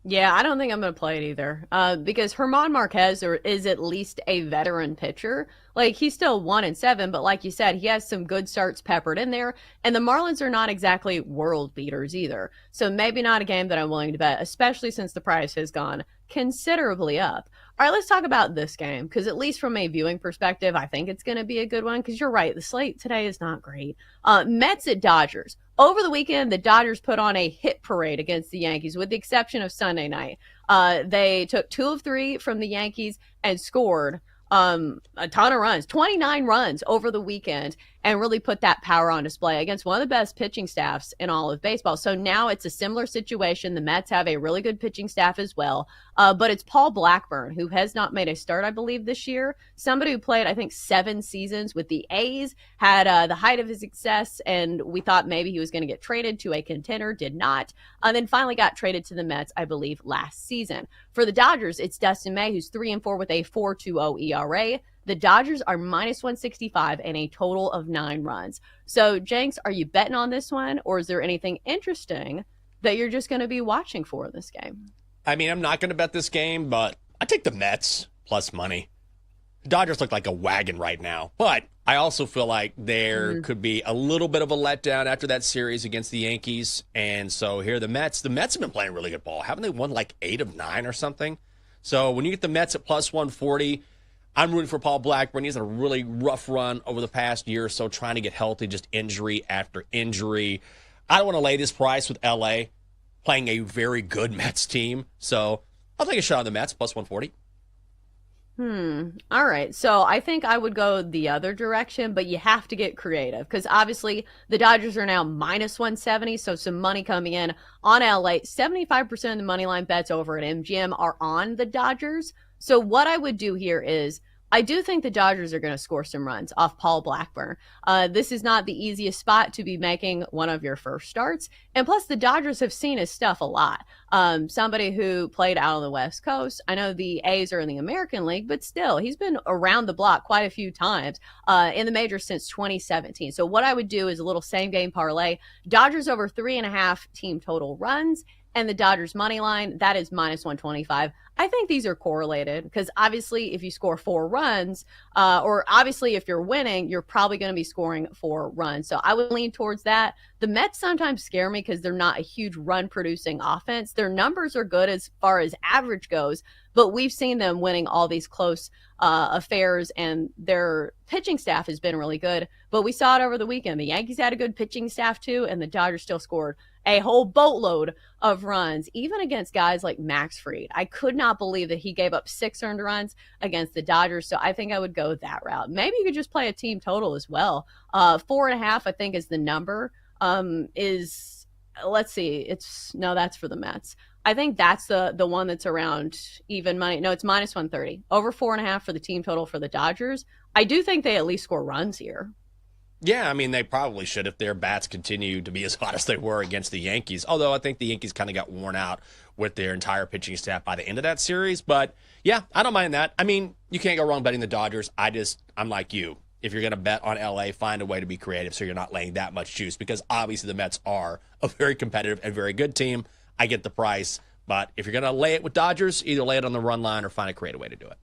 Yeah, I don't think I'm going to play it either. Because German Marquez is at least a veteran pitcher. Like, he's still 1-7, but like you said, he has some good starts peppered in there. And the Marlins are not exactly world beaters either. So maybe not a game that I'm willing to bet, especially since the price has gone considerably up. All right, let's talk about this game, because at least from a viewing perspective, I think it's going to be a good one, because you're right, the slate today is not great. Mets at Dodgers. Over the weekend, the Dodgers put on a hit parade against the Yankees, with the exception of Sunday night. They took 2 of 3 from the Yankees and scored a ton of runs, 29 runs over the weekend, and really put that power on display against one of the best pitching staffs in all of baseball. So now it's a similar situation. The Mets have a really good pitching staff as well, but it's Paul Blackburn, who has not made a start, I believe, this year. Somebody who played, I think, 7 seasons with the A's, had the height of his success, and we thought maybe he was going to get traded to a contender, did not, and then finally got traded to the Mets, I believe, last season. For the Dodgers, it's Dustin May, who's 3-4 with a 4.20 ERA. The Dodgers are -165 and a total of 9 runs. So, Jenks, are you betting on this one, or is there anything interesting that you're just going to be watching for in this game? I mean, I'm not going to bet this game, but I take the Mets plus money. The Dodgers look like a wagon right now, but I also feel like there could be a little bit of a letdown after that series against the Yankees. And so here the Mets have been playing really good ball. Haven't they won like 8 of 9 or something? So when you get the Mets at plus 140, I'm rooting for Paul Blackburn. He's had a really rough run over the past year or so, trying to get healthy, just injury after injury. I don't want to lay this price with L.A. playing a very good Mets team. So I'll take a shot on the Mets, plus 140. All right. So I think I would go the other direction, but you have to get creative because obviously the Dodgers are now minus 170. So some money coming in on LA. 75% of the money line bets over at MGM are on the Dodgers. So what I would do here is I do think the Dodgers are going to score some runs off Paul Blackburn. This is not the easiest spot to be making one of your first starts. And plus, the Dodgers have seen his stuff a lot. Somebody who played out on the West Coast. I know the A's are in the American League, but still, he's been around the block quite a few times in the majors since 2017. So what I would do is a little same game parlay. Dodgers over 3.5 team total runs. And the Dodgers money line, that is minus 125. I think these are correlated because obviously if you score 4 runs, or obviously if you're winning, you're probably going to be scoring 4 runs. So I would lean towards that. The Mets sometimes scare me because they're not a huge run producing offense. Their numbers are good as far as average goes, but we've seen them winning all these close affairs and their pitching staff has been really good. But we saw it over the weekend. The Yankees had a good pitching staff too, and the Dodgers still scored a whole boatload of runs, even against guys like Max Fried. I could not believe that he gave up 6 earned runs against the Dodgers. So I think I would go that route. Maybe you could just play a team total as well. 4.5, I think, is the number. Let's see. That's for the Mets. I think that's the one that's around even money. No, it's minus 130. Over 4.5 for the team total for the Dodgers. I do think they at least score runs here. Yeah, I mean, they probably should if their bats continue to be as hot as they were against the Yankees. Although I think the Yankees kind of got worn out with their entire pitching staff by the end of that series. But, yeah, I don't mind that. I mean, you can't go wrong betting the Dodgers. I'm like you. If you're going to bet on L.A., find a way to be creative so you're not laying that much juice because obviously the Mets are a very competitive and very good team. I get the price. But if you're going to lay it with Dodgers, either lay it on the run line or find a creative way to do it.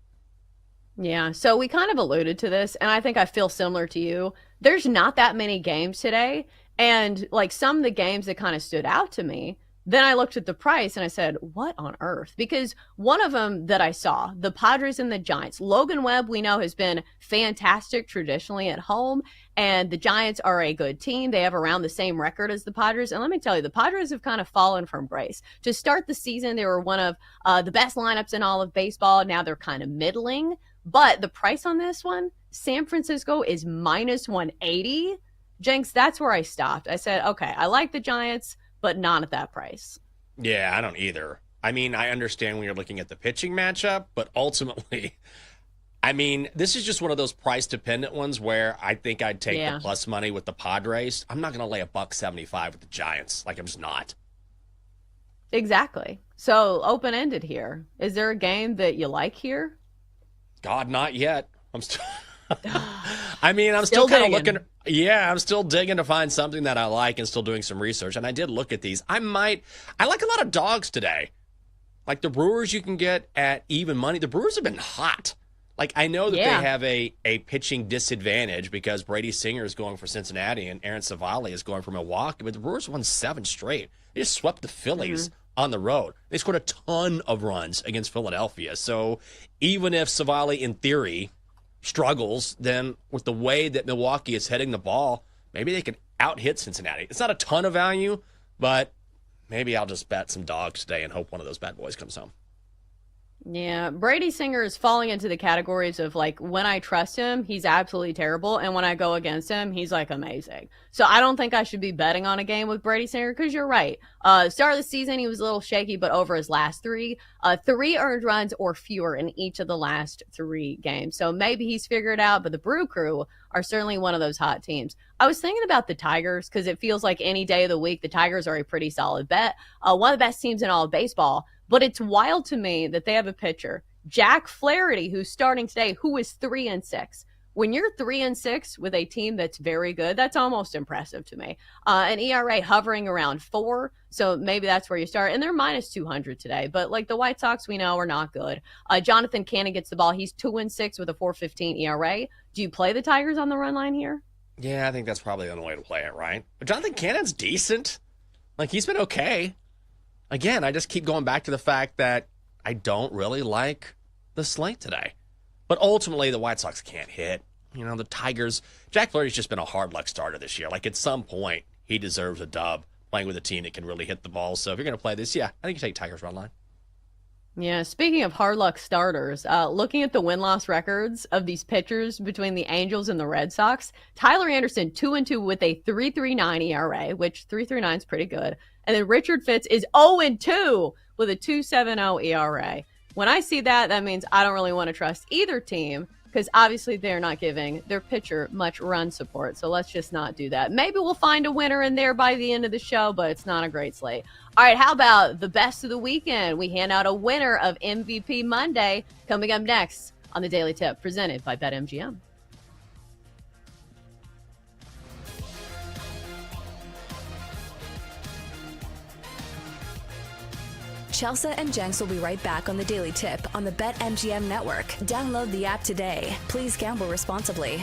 Yeah, so we kind of alluded to this, and I think I feel similar to you. There's not that many games today, and like some of the games that kind of stood out to me, then I looked at the price and I said, what on earth? Because one of them that I saw, the Padres and the Giants, Logan Webb, we know, has been fantastic traditionally at home, and the Giants are a good team. They have around the same record as the Padres. And let me tell you, the Padres have kind of fallen from grace. To start the season, they were one of the best lineups in all of baseball. Now they're kind of middling. But the price on this one, San Francisco is minus 180. Jenks, that's where I stopped. I said, okay, I like the Giants, but not at that price. Yeah, I don't either. I mean, I understand when you're looking at the pitching matchup, but ultimately, I mean, this is just one of those price-dependent ones where I think I'd take the plus money with the Padres. I'm not going to lay $1.75 with the Giants. Like, I'm just not. Exactly. So, open-ended here. Is there a game that you like here? God, not yet. I'm still I'm still kind of looking. Yeah, I'm still digging to find something that I like and still doing some research. And I did look at these. I like a lot of dogs today. Like the Brewers you can get at even money. The Brewers have been hot. Like I know that they have a pitching disadvantage because Brady Singer is going for Cincinnati and Aaron Savali is going for Milwaukee. But the Brewers won 7 straight. They just swept the Phillies on the road. They scored a ton of runs against Philadelphia. So even if Savali, in theory, struggles, then with the way that Milwaukee is heading the ball, maybe they can out-hit Cincinnati. It's not a ton of value, but maybe I'll just bet some dogs today and hope one of those bad boys comes home. Yeah, Brady Singer is falling into the categories of like when I trust him, he's absolutely terrible, and when I go against him, he's like amazing. So I don't think I should be betting on a game with Brady Singer because you're right. Start of the season, he was a little shaky, but over his last 3 earned runs or fewer in each of the last 3 games. So maybe he's figured it out, but the Brew Crew are certainly one of those hot teams. I was thinking about the Tigers because it feels like any day of the week, the Tigers are a pretty solid bet. One of the best teams in all of baseball. But it's wild to me that they have a pitcher, Jack Flaherty, who's starting today, who is 3-6. When you're 3-6 with a team that's very good, that's almost impressive to me. An ERA hovering around 4, so maybe that's where you start. And they're minus 200 today. But like the White Sox, we know are not good. Jonathan Cannon gets the ball. He's 2-6 with a 4.15 ERA. Do you play the Tigers on the run line here? Yeah, I think that's probably the only way to play it, right? But Jonathan Cannon's decent. Like he's been okay. Again, I just keep going back to the fact that I don't really like the slate today. But ultimately, the White Sox can't hit. You know, the Tigers, Jack Flaherty's just been a hard luck starter this year. Like, at some point, he deserves a dub playing with a team that can really hit the ball. So if you're going to play this, I think you take Tigers run line. Yeah, speaking of hard luck starters, looking at the win-loss records of these pitchers between the Angels and the Red Sox, Tyler Anderson 2-2 with a 3.39 ERA, which 3.39 is pretty good. And then Richard Fitz is 0-2 with a 2.70 ERA. When I see that, that means I don't really want to trust either team because obviously they're not giving their pitcher much run support. So let's just not do that. Maybe we'll find a winner in there by the end of the show, but it's not a great slate. All right, how about the best of the weekend? We hand out a winner of MVP Monday coming up next on the Daily Tip, presented by BetMGM. Chelsea and Jenks will be right back on the Daily Tip on the BetMGM network. Download the app today. Please gamble responsibly.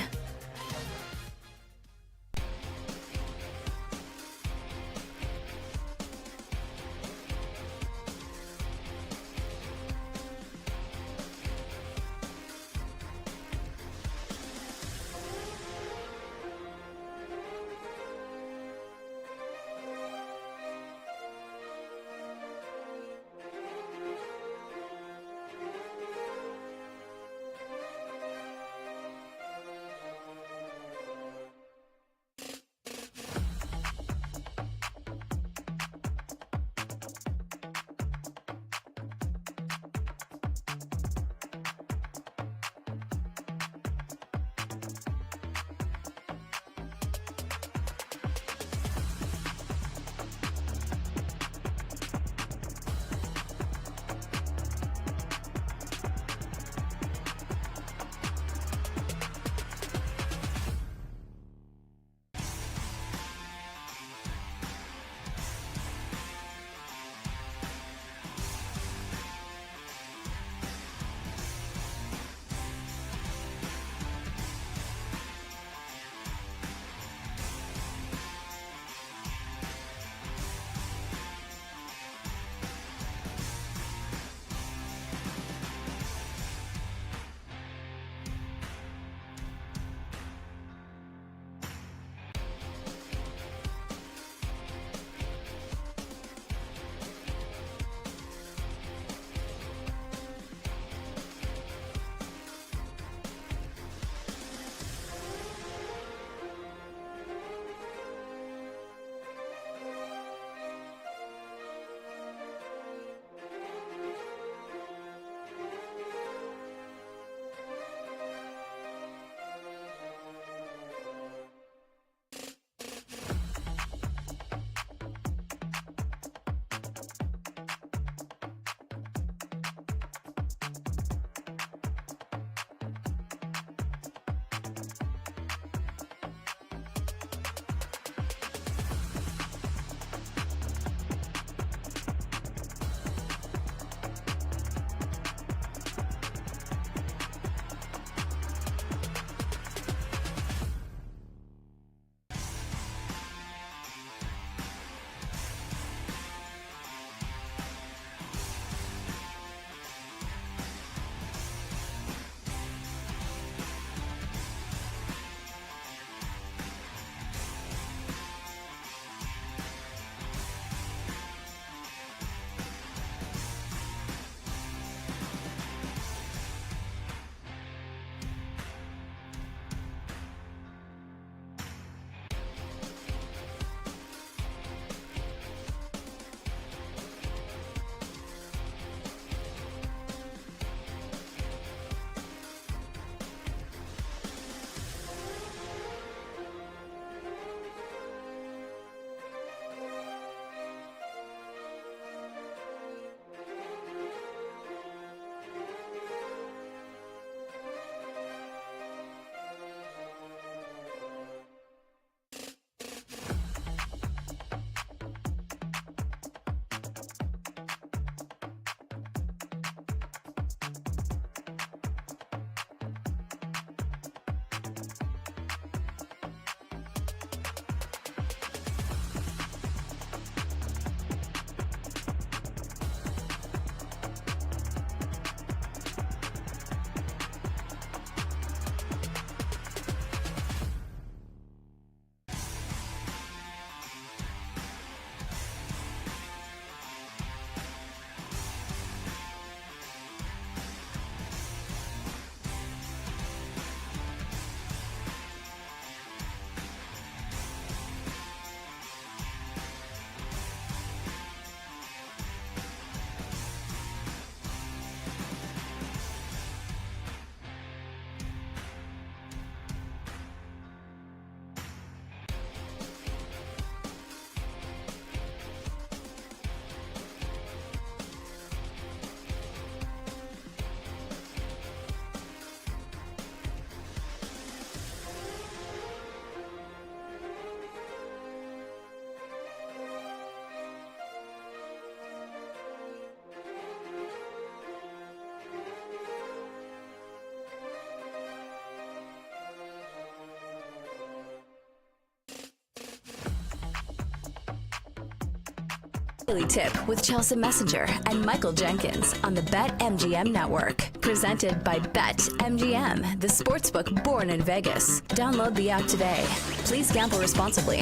Daily Tip with Chelsea Messenger and Michael Jenkins on the BetMGM Network. Presented by BetMGM, the sportsbook born in Vegas. Download the app today. Please gamble responsibly.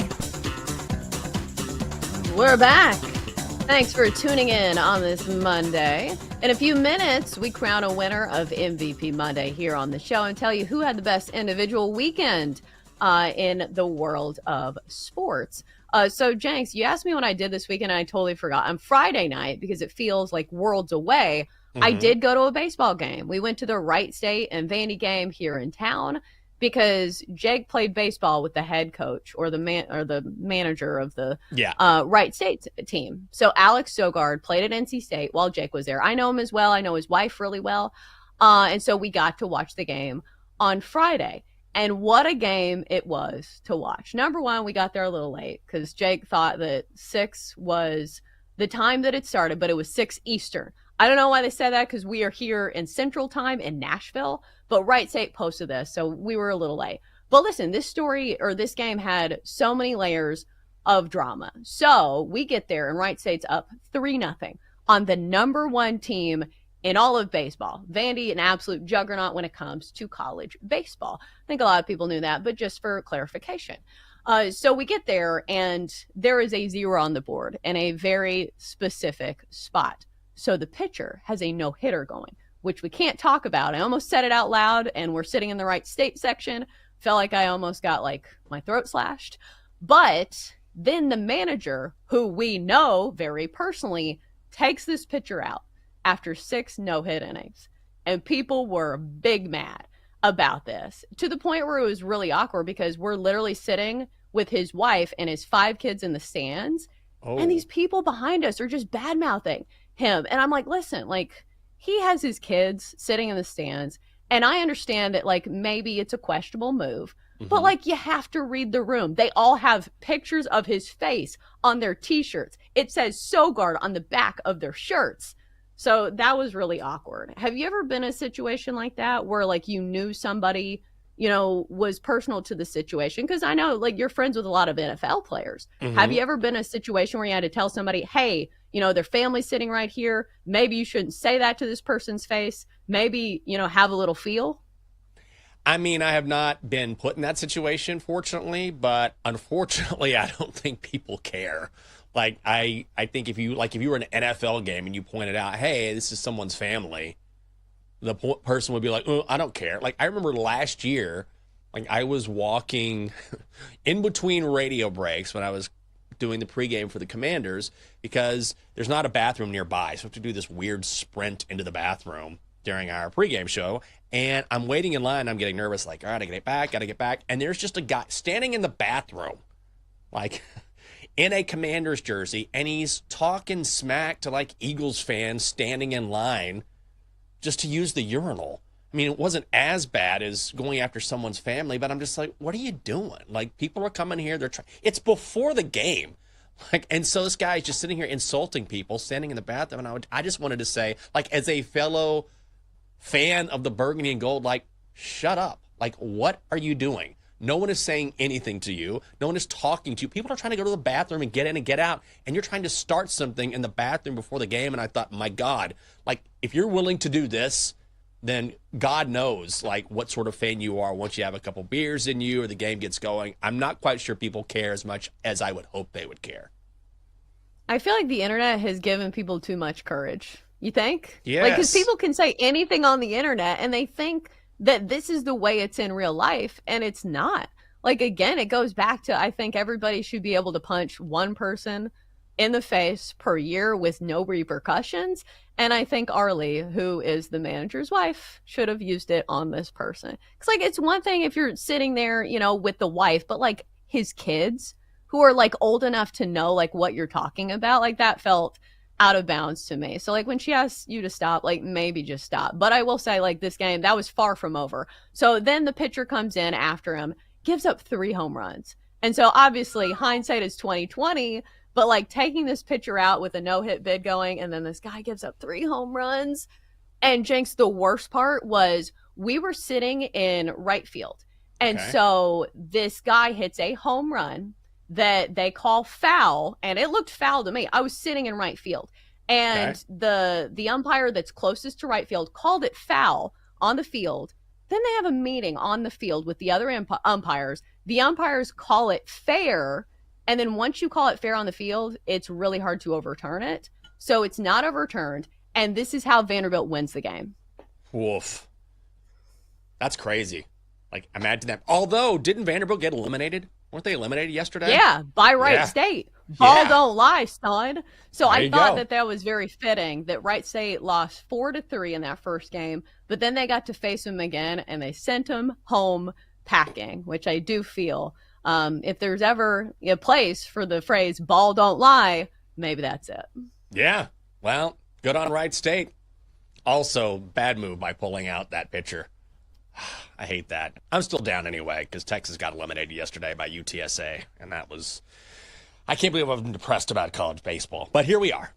We're back. Thanks for tuning in on this Monday. In a few minutes, we crown a winner of MVP Monday here on the show and tell you who had the best individual weekend in the world of sports. So, Jenks, you asked me what I did this weekend, and I totally forgot. On Friday night, because it feels like worlds away, I did go to a baseball game. We went to the Wright State and Vandy game here in town because Jake played baseball with the head coach or the manager of the Wright State team. So Alex Sogard played at NC State while Jake was there. I know him as well. I know his wife really well. And so we got to watch the game on Friday. And what a game it was to watch. Number one, we got there a little late because Jake thought that 6 was the time that it started, but it was 6 Eastern. I don't know why they said that because we are here in Central Time in Nashville, but Wright State posted this, so we were a little late. But listen, this game had so many layers of drama. So we get there and Wright State's up 3-0 on the number 1 team in all of baseball. Vandy, an absolute juggernaut when it comes to college baseball. I think a lot of people knew that, but just for clarification. So we get there, and there is a 0 on the board in a very specific spot. So the pitcher has a no-hitter going, which we can't talk about. I almost said it out loud, and we're sitting in the Wright State section. Felt like I almost got, my throat slashed. But then the manager, who we know very personally, takes this pitcher out after 6 no-hit innings. And people were big mad about this, to the point where it was really awkward because we're literally sitting with his wife and his 5 kids in the stands. And these people behind us are just bad-mouthing him. And I'm like, listen, he has his kids sitting in the stands. And I understand that, maybe it's a questionable move. But, you have to read the room. They all have pictures of his face on their T-shirts. It says Sogard on the back of their shirts. So that was really awkward. Have you ever been in a situation like that where you knew somebody, was personal to the situation? Because I know you're friends with a lot of NFL players. Have you ever been in a situation where you had to tell somebody, hey, their family's sitting right here. Maybe you shouldn't say that to this person's face. Maybe, have a little feel. I mean, I have not been put in that situation, fortunately, but unfortunately, I don't think people care. I think if you were in an NFL game and you pointed out, hey, this is someone's family, the person would be like, oh, I don't care. I remember last year, I was walking in between radio breaks when I was doing the pregame for the Commanders because there's not a bathroom nearby. So I have to do this weird sprint into the bathroom during our pregame show. And I'm waiting in line. I'm getting nervous. All right, I gotta get back. And there's just a guy standing in the bathroom, in a Commanders jersey, and he's talking smack to Eagles fans standing in line just to use the urinal. I mean, it wasn't as bad as going after someone's family, but I'm just what are you doing? People are coming here. It's before the game. And so this guy is just sitting here insulting people, standing in the bathroom. And I just wanted to say, as a fellow fan of the burgundy and gold, shut up. What are you doing? No one is saying anything to you. No one is talking to you. People are trying to go to the bathroom and get in and get out. And you're trying to start something in the bathroom before the game. And I thought, my God, if you're willing to do this, then God knows what sort of fan you are once you have a couple beers in you or the game gets going. I'm not quite sure people care as much as I would hope they would care. I feel like the internet has given people too much courage. You think? Yes. Because people can say anything on the internet and they think that this is the way it's in real life, and it's not. Again, it goes back to, I think everybody should be able to punch one person in the face per year with no repercussions. And I think Arlie, who is the manager's wife, should have used it on this person. Because it's one thing if you're sitting there, with the wife, but his kids who are old enough to know what you're talking about, that felt out of bounds to me. So when she asks you to stop, maybe just stop. But I will say this game, that was far from over. So then the pitcher comes in after him, gives up 3 home runs. And so obviously hindsight is 20/20, but taking this pitcher out with a no-hit bid going, and then this guy gives up 3 home runs. And Jenks, the worst part was we were sitting in right field. And so this guy hits a home run that they call foul, and it looked foul to me. I was sitting in right field, and the umpire that's closest to right field called it foul on the field. Then they have a meeting on the field with the other umpires. The umpires call it fair, and then once you call it fair on the field, it's really hard to overturn it. So it's not overturned, and this is how Vanderbilt wins the game. Woof. That's crazy. Like, imagine that. Although, didn't Vanderbilt get eliminated? Weren't they eliminated yesterday? Yeah, by Wright State. Ball don't lie, son. So There I thought that was very fitting that Wright State lost 4-3 in that first game, but then they got to face them again, and they sent them home packing, which I do feel. If there's ever a place for the phrase "ball don't lie," maybe that's it. Yeah. Well, good on Wright State. Also, bad move by pulling out that pitcher. I hate that. I'm still down anyway because Texas got eliminated yesterday by UTSA, and that was... I can't believe I'm depressed about college baseball, but here we are.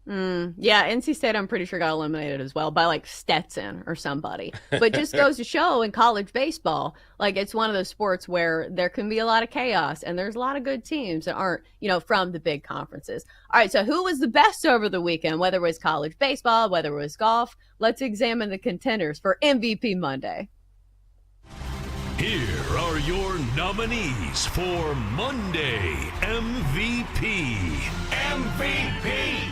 Yeah, NC State, I'm pretty sure, got eliminated as well by like Stetson or somebody. But just goes to show in college baseball, like it's one of those sports where there can be a lot of chaos and there's a lot of good teams that aren't, from the big conferences. All right, so who was the best over the weekend, whether it was college baseball, whether it was golf? Let's examine the contenders for MVP Monday. Here are your nominees for Monday MVP. MVP.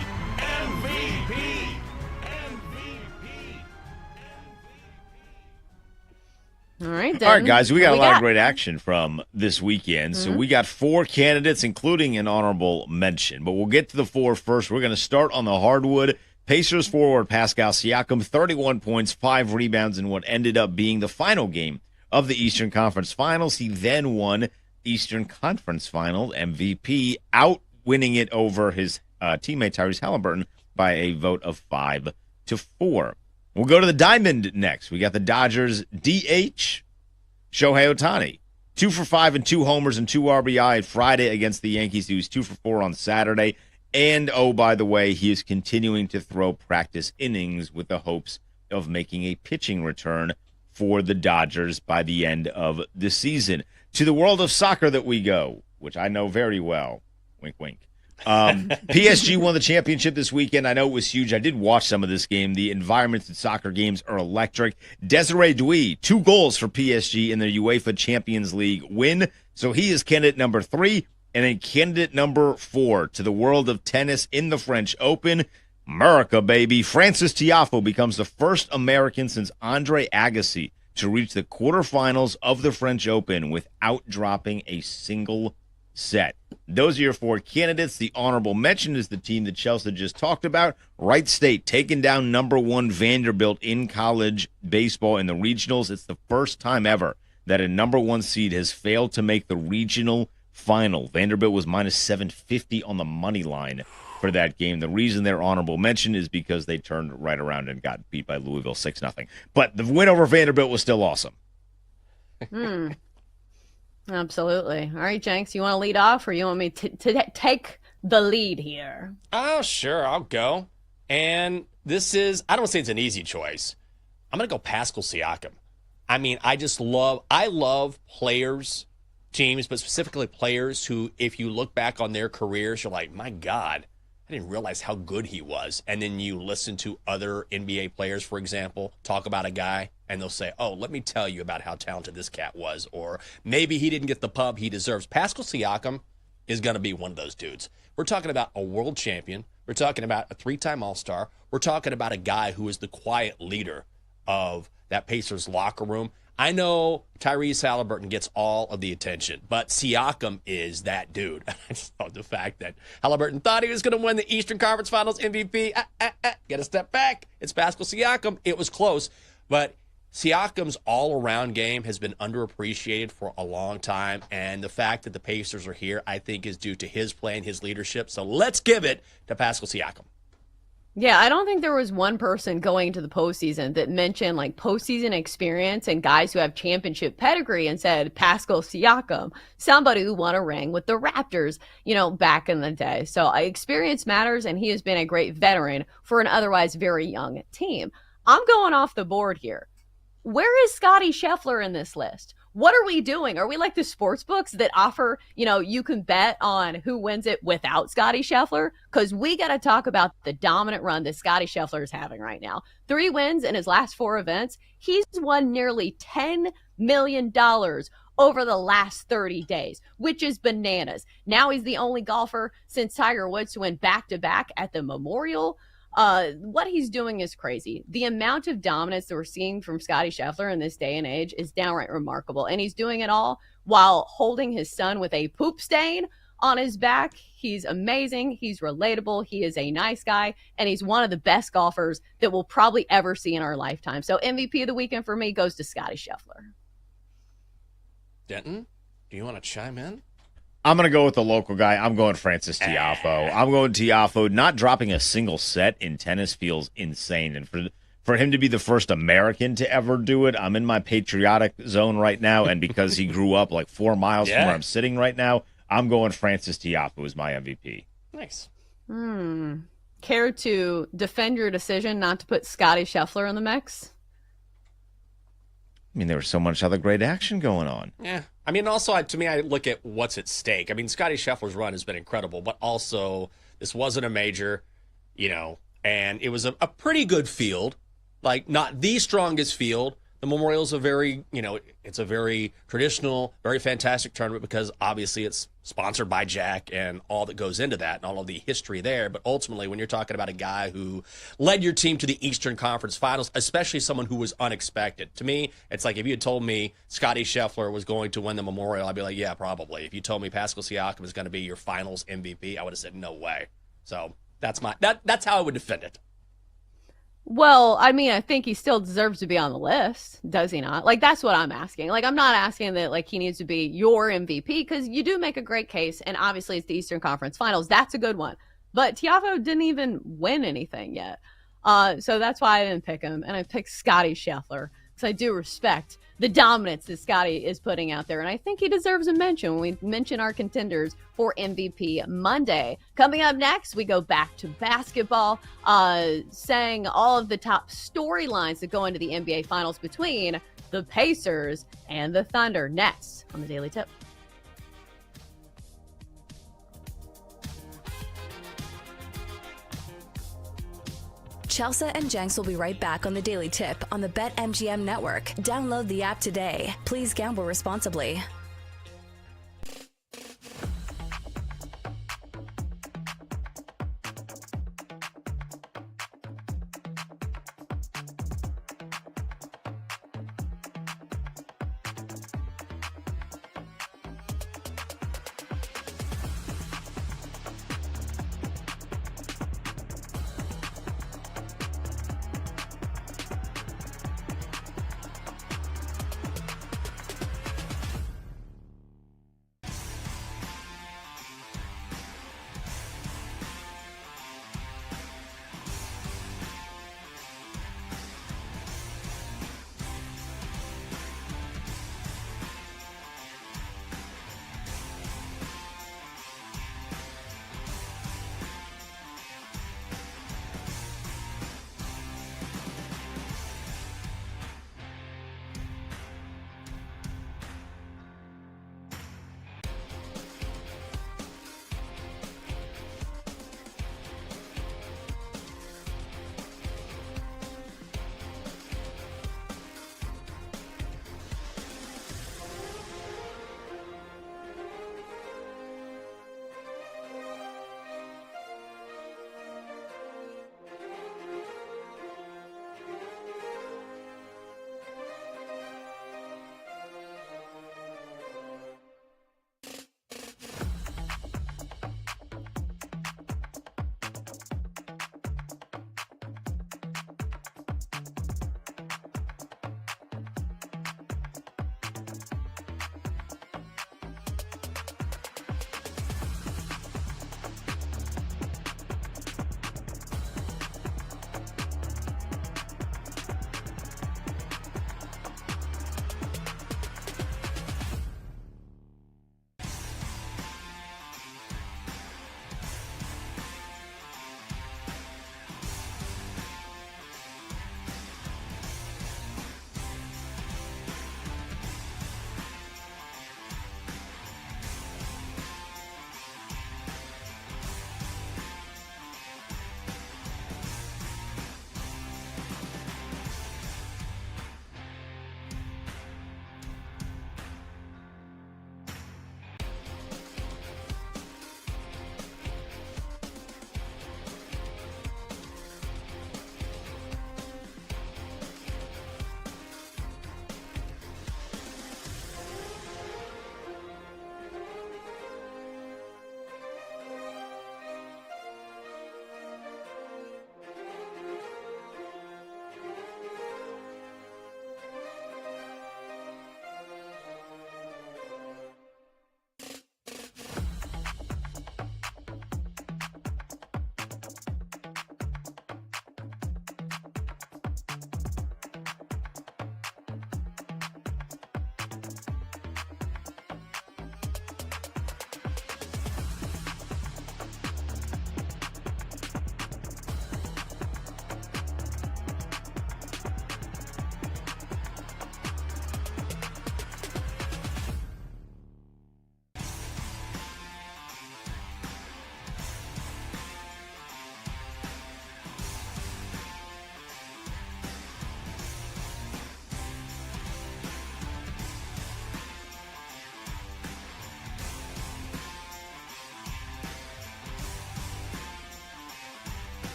All right, guys, we got a lot of great action from this weekend. So we got 4 candidates, including an honorable mention. But we'll get to the 4 first. We're going to start on the hardwood. Pacers forward Pascal Siakam, 31 points, 5 rebounds in what ended up being the final game of the Eastern Conference Finals. He then won Eastern Conference Final MVP, winning it over his teammate Tyrese Halliburton by a vote of 5-4. We'll go to the diamond next. We got the Dodgers DH, Shohei Ohtani. 2 for 5 and 2 homers and 2 RBI Friday against the Yankees. He was 2 for 4 on Saturday. And, oh, by the way, he is continuing to throw practice innings with the hopes of making a pitching return for the Dodgers by the end of the season. To the world of soccer that we go, which I know very well. Wink, wink. PSG won the championship this weekend. I know it was huge. I did watch some of this game. The environments at soccer games are electric. Desiree Douy, 2 goals for PSG in their UEFA Champions League win. So he is candidate number 3. And then candidate number 4 to the world of tennis in the French Open. America, baby. Francis Tiafoe becomes the first American since Andre Agassi to reach the quarterfinals of the French Open without dropping a single set. Those are your 4 candidates. The honorable mention is the team that Chelsea just talked about. Wright State taking down number 1 Vanderbilt in college baseball in the regionals. It's the first time ever that a number 1 seed has failed to make the regional final. Vanderbilt was minus 750 on the money line for that game. The reason they're honorable mention is because they turned right around and got beat by Louisville 6-0. But the win over Vanderbilt was still awesome. Absolutely. All right, Jenks, you want to lead off, or you want me to take the lead here? Oh, sure, I'll go. And this is, I don't say it's an easy choice. I'm going to go Pascal Siakam. I mean, I love players, teams, but specifically players who, if you look back on their careers, you're like, my God, I didn't realize how good he was. And then you listen to other NBA players, for example, talk about a guy, and they'll say, oh, let me tell you about how talented this cat was. Or maybe he didn't get the pub he deserves. Pascal Siakam is going to be one of those dudes. We're talking about a world champion. We're talking about a 3-time All-Star. We're talking about a guy who is the quiet leader of that Pacers locker room. I know Tyrese Halliburton gets all of the attention, but Siakam is that dude. I just love the fact that Halliburton thought he was going to win the Eastern Conference Finals MVP. Get a step back. It's Pascal Siakam. It was close, but Siakam's all-around game has been underappreciated for a long time, and the fact that the Pacers are here, I think, is due to his play and his leadership. So let's give it to Pascal Siakam. Yeah, I don't think there was one person going into the postseason that mentioned like postseason experience and guys who have championship pedigree and said Pascal Siakam, somebody who won a ring with the Raptors, back in the day. So experience matters, and he has been a great veteran for an otherwise very young team. I'm going off the board here. Where is Scottie Scheffler in this list? What are we doing? Are we like the sports books that offer, you can bet on who wins it without Scotty Scheffler? Because we got to talk about the dominant run that Scotty Scheffler is having right now. 3 wins in his last 4 events. He's won nearly $10 million over the last 30 days, which is bananas. Now he's the only golfer since Tiger Woods to win back-to-back at the Memorial. What he's doing is crazy. The amount of dominance that we're seeing from Scotty Scheffler in this day and age is downright remarkable. And he's doing it all while holding his son with a poop stain on his back. He's amazing. He's relatable. He is a nice guy. And he's one of the best golfers that we'll probably ever see in our lifetime. So MVP of the weekend for me goes to Scotty Scheffler. Denton, do you want to chime in? I'm going to go with the local guy. I'm going Francis Tiafoe. I'm going Tiafoe. Not dropping a single set in tennis feels insane. And for him to be the first American to ever do it, I'm in my patriotic zone right now. And because he grew up like 4 miles from where I'm sitting right now, I'm going Francis Tiafoe as my MVP. Nice. Care to defend your decision not to put Scotty Scheffler in the mix? I mean, there was so much other great action going on. Yeah. I mean, also, to me, I look at what's at stake. I mean, Scotty Scheffler's run has been incredible, but also this wasn't a major, and it was a pretty good field. Like, not the strongest field. The Memorial's a very, it's a very traditional, very fantastic tournament because obviously it's sponsored by Jack and all that goes into that and all of the history there. But ultimately, when you're talking about a guy who led your team to the Eastern Conference Finals, especially someone who was unexpected, to me, it's like if you had told me Scotty Scheffler was going to win the Memorial, I'd be like, yeah, probably. If you told me Pascal Siakam was going to be your Finals MVP, I would have said no way. So that's how I would defend it. Well, I mean, I think he still deserves to be on the list, does he not? Like, that's what I'm asking. Like, I'm not asking that, like, he needs to be your MVP, because you do make a great case, and obviously it's the Eastern Conference Finals. That's a good one. But Tiafoe didn't even win anything yet. So that's why I didn't pick him, and I picked Scotty Scheffler, because I do respect the dominance that Scotty is putting out there, and I think he deserves a mention when we mention our contenders for MVP Monday. Coming up next, we go back to basketball, saying all of the top storylines that go into the NBA Finals between the Pacers and the Thunder. Next on the Daily Tip. Chelsea and Jenks will be right back on the Daily Tip on the BetMGM network. Download the app today. Please gamble responsibly.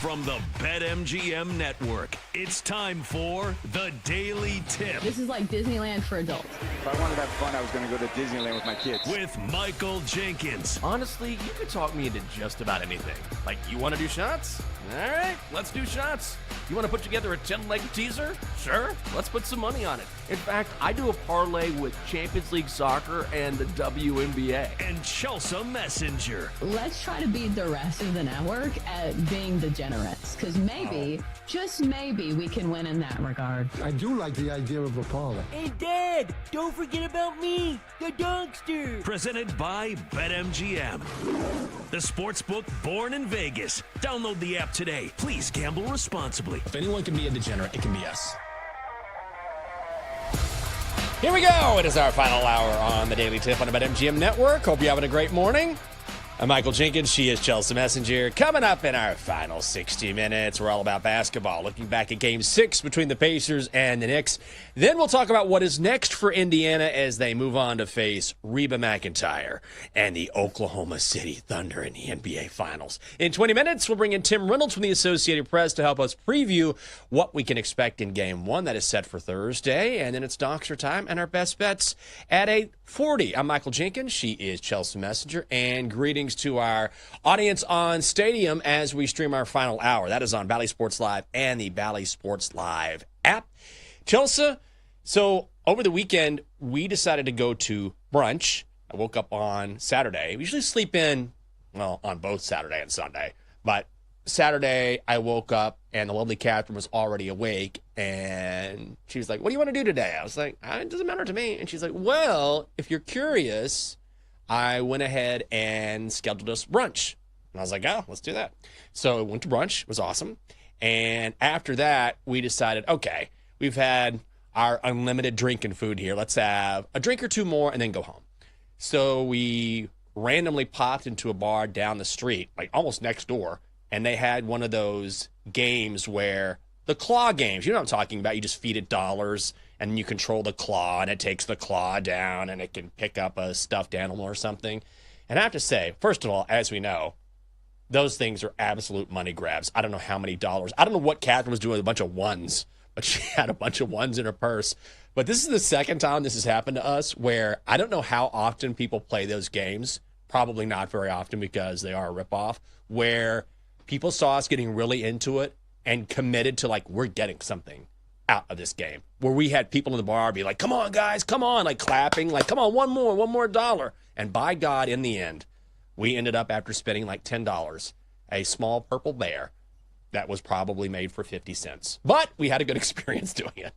From the BetMGM Network, it's time for the Daily Tip. This is like Disneyland for adults. If I wanted to have fun, I was going to go to Disneyland with my kids. With Michael Jenkins. Honestly, you could talk me into just about anything. Like, you want to do shots? All right, let's do shots. You want to put together a 10-leg teaser? Sure, let's put some money on it. In fact, I do a parlay with Champions League Soccer and the WNBA. And Chelsea Messenger. Let's try to beat the rest of the network at being degenerates, because maybe, just maybe, we can win in that regard. I do like the idea of a parlay. Hey, Dad, don't forget about me, the dogster. Presented by BetMGM. The sportsbook born in Vegas. Download the app today. Please gamble responsibly. If anyone can be a degenerate, it can be us. Here we go. It is our final hour on the Daily Tip on the BetMGM Network. Hope you're having a great morning. I'm Michael Jenkins. She is Chelsea Messenger. Coming up in our final 60 minutes, we're all about basketball. Looking back at Game 6 between the Pacers and the Knicks. Then we'll talk about what is next for Indiana as they move on to face Reba McEntire and the Oklahoma City Thunder in the NBA Finals. In 20 minutes, we'll bring in Tim Reynolds from the Associated Press to help us preview what we can expect in Game 1 that is set for Thursday. And then it's Doctor time and our best bets at 8:40. I'm Michael Jenkins. She is Chelsea Messenger. And greetings to our audience on Stadium as we stream our final hour. That is on Bally Sports Live and the Bally Sports Live app. Chelsea, so over the weekend, we decided to go to brunch. I woke up on Saturday. We usually sleep in, well, on both Saturday and Sunday. But Saturday, I woke up and the lovely Catherine was already awake. And she was like, what do you want to do today? I was like, it doesn't matter to me. And she's like, well, if you're curious, I went ahead and scheduled us brunch. And I was like, oh, let's do that. So I went to brunch. It was awesome. And after that, we decided, okay, we've had our unlimited drinking food here. Let's have a drink or two more and then go home. So we randomly popped into a bar down the street, like almost next door. And they had one of those games where the claw games, you know what I'm talking about? You just feed it dollars and you control the claw and it takes the claw down and it can pick up a stuffed animal or something. And I have to say, first of all, as we know, those things are absolute money grabs. I don't know how many dollars. I don't know what Catherine was doing with a bunch of ones, but she had a bunch of ones in her purse. But this is the second time this has happened to us where I don't know how often people play those games. Probably not very often because they are a ripoff, where people saw us getting really into it and committed to, like, we're getting something out of this game. Where we had people in the bar be like, come on, guys, come on, like clapping, like, come on, one more dollar. And by God, in the end, we ended up, after spending like $10, a small purple bear that was probably made for 50 cents. But we had a good experience doing it.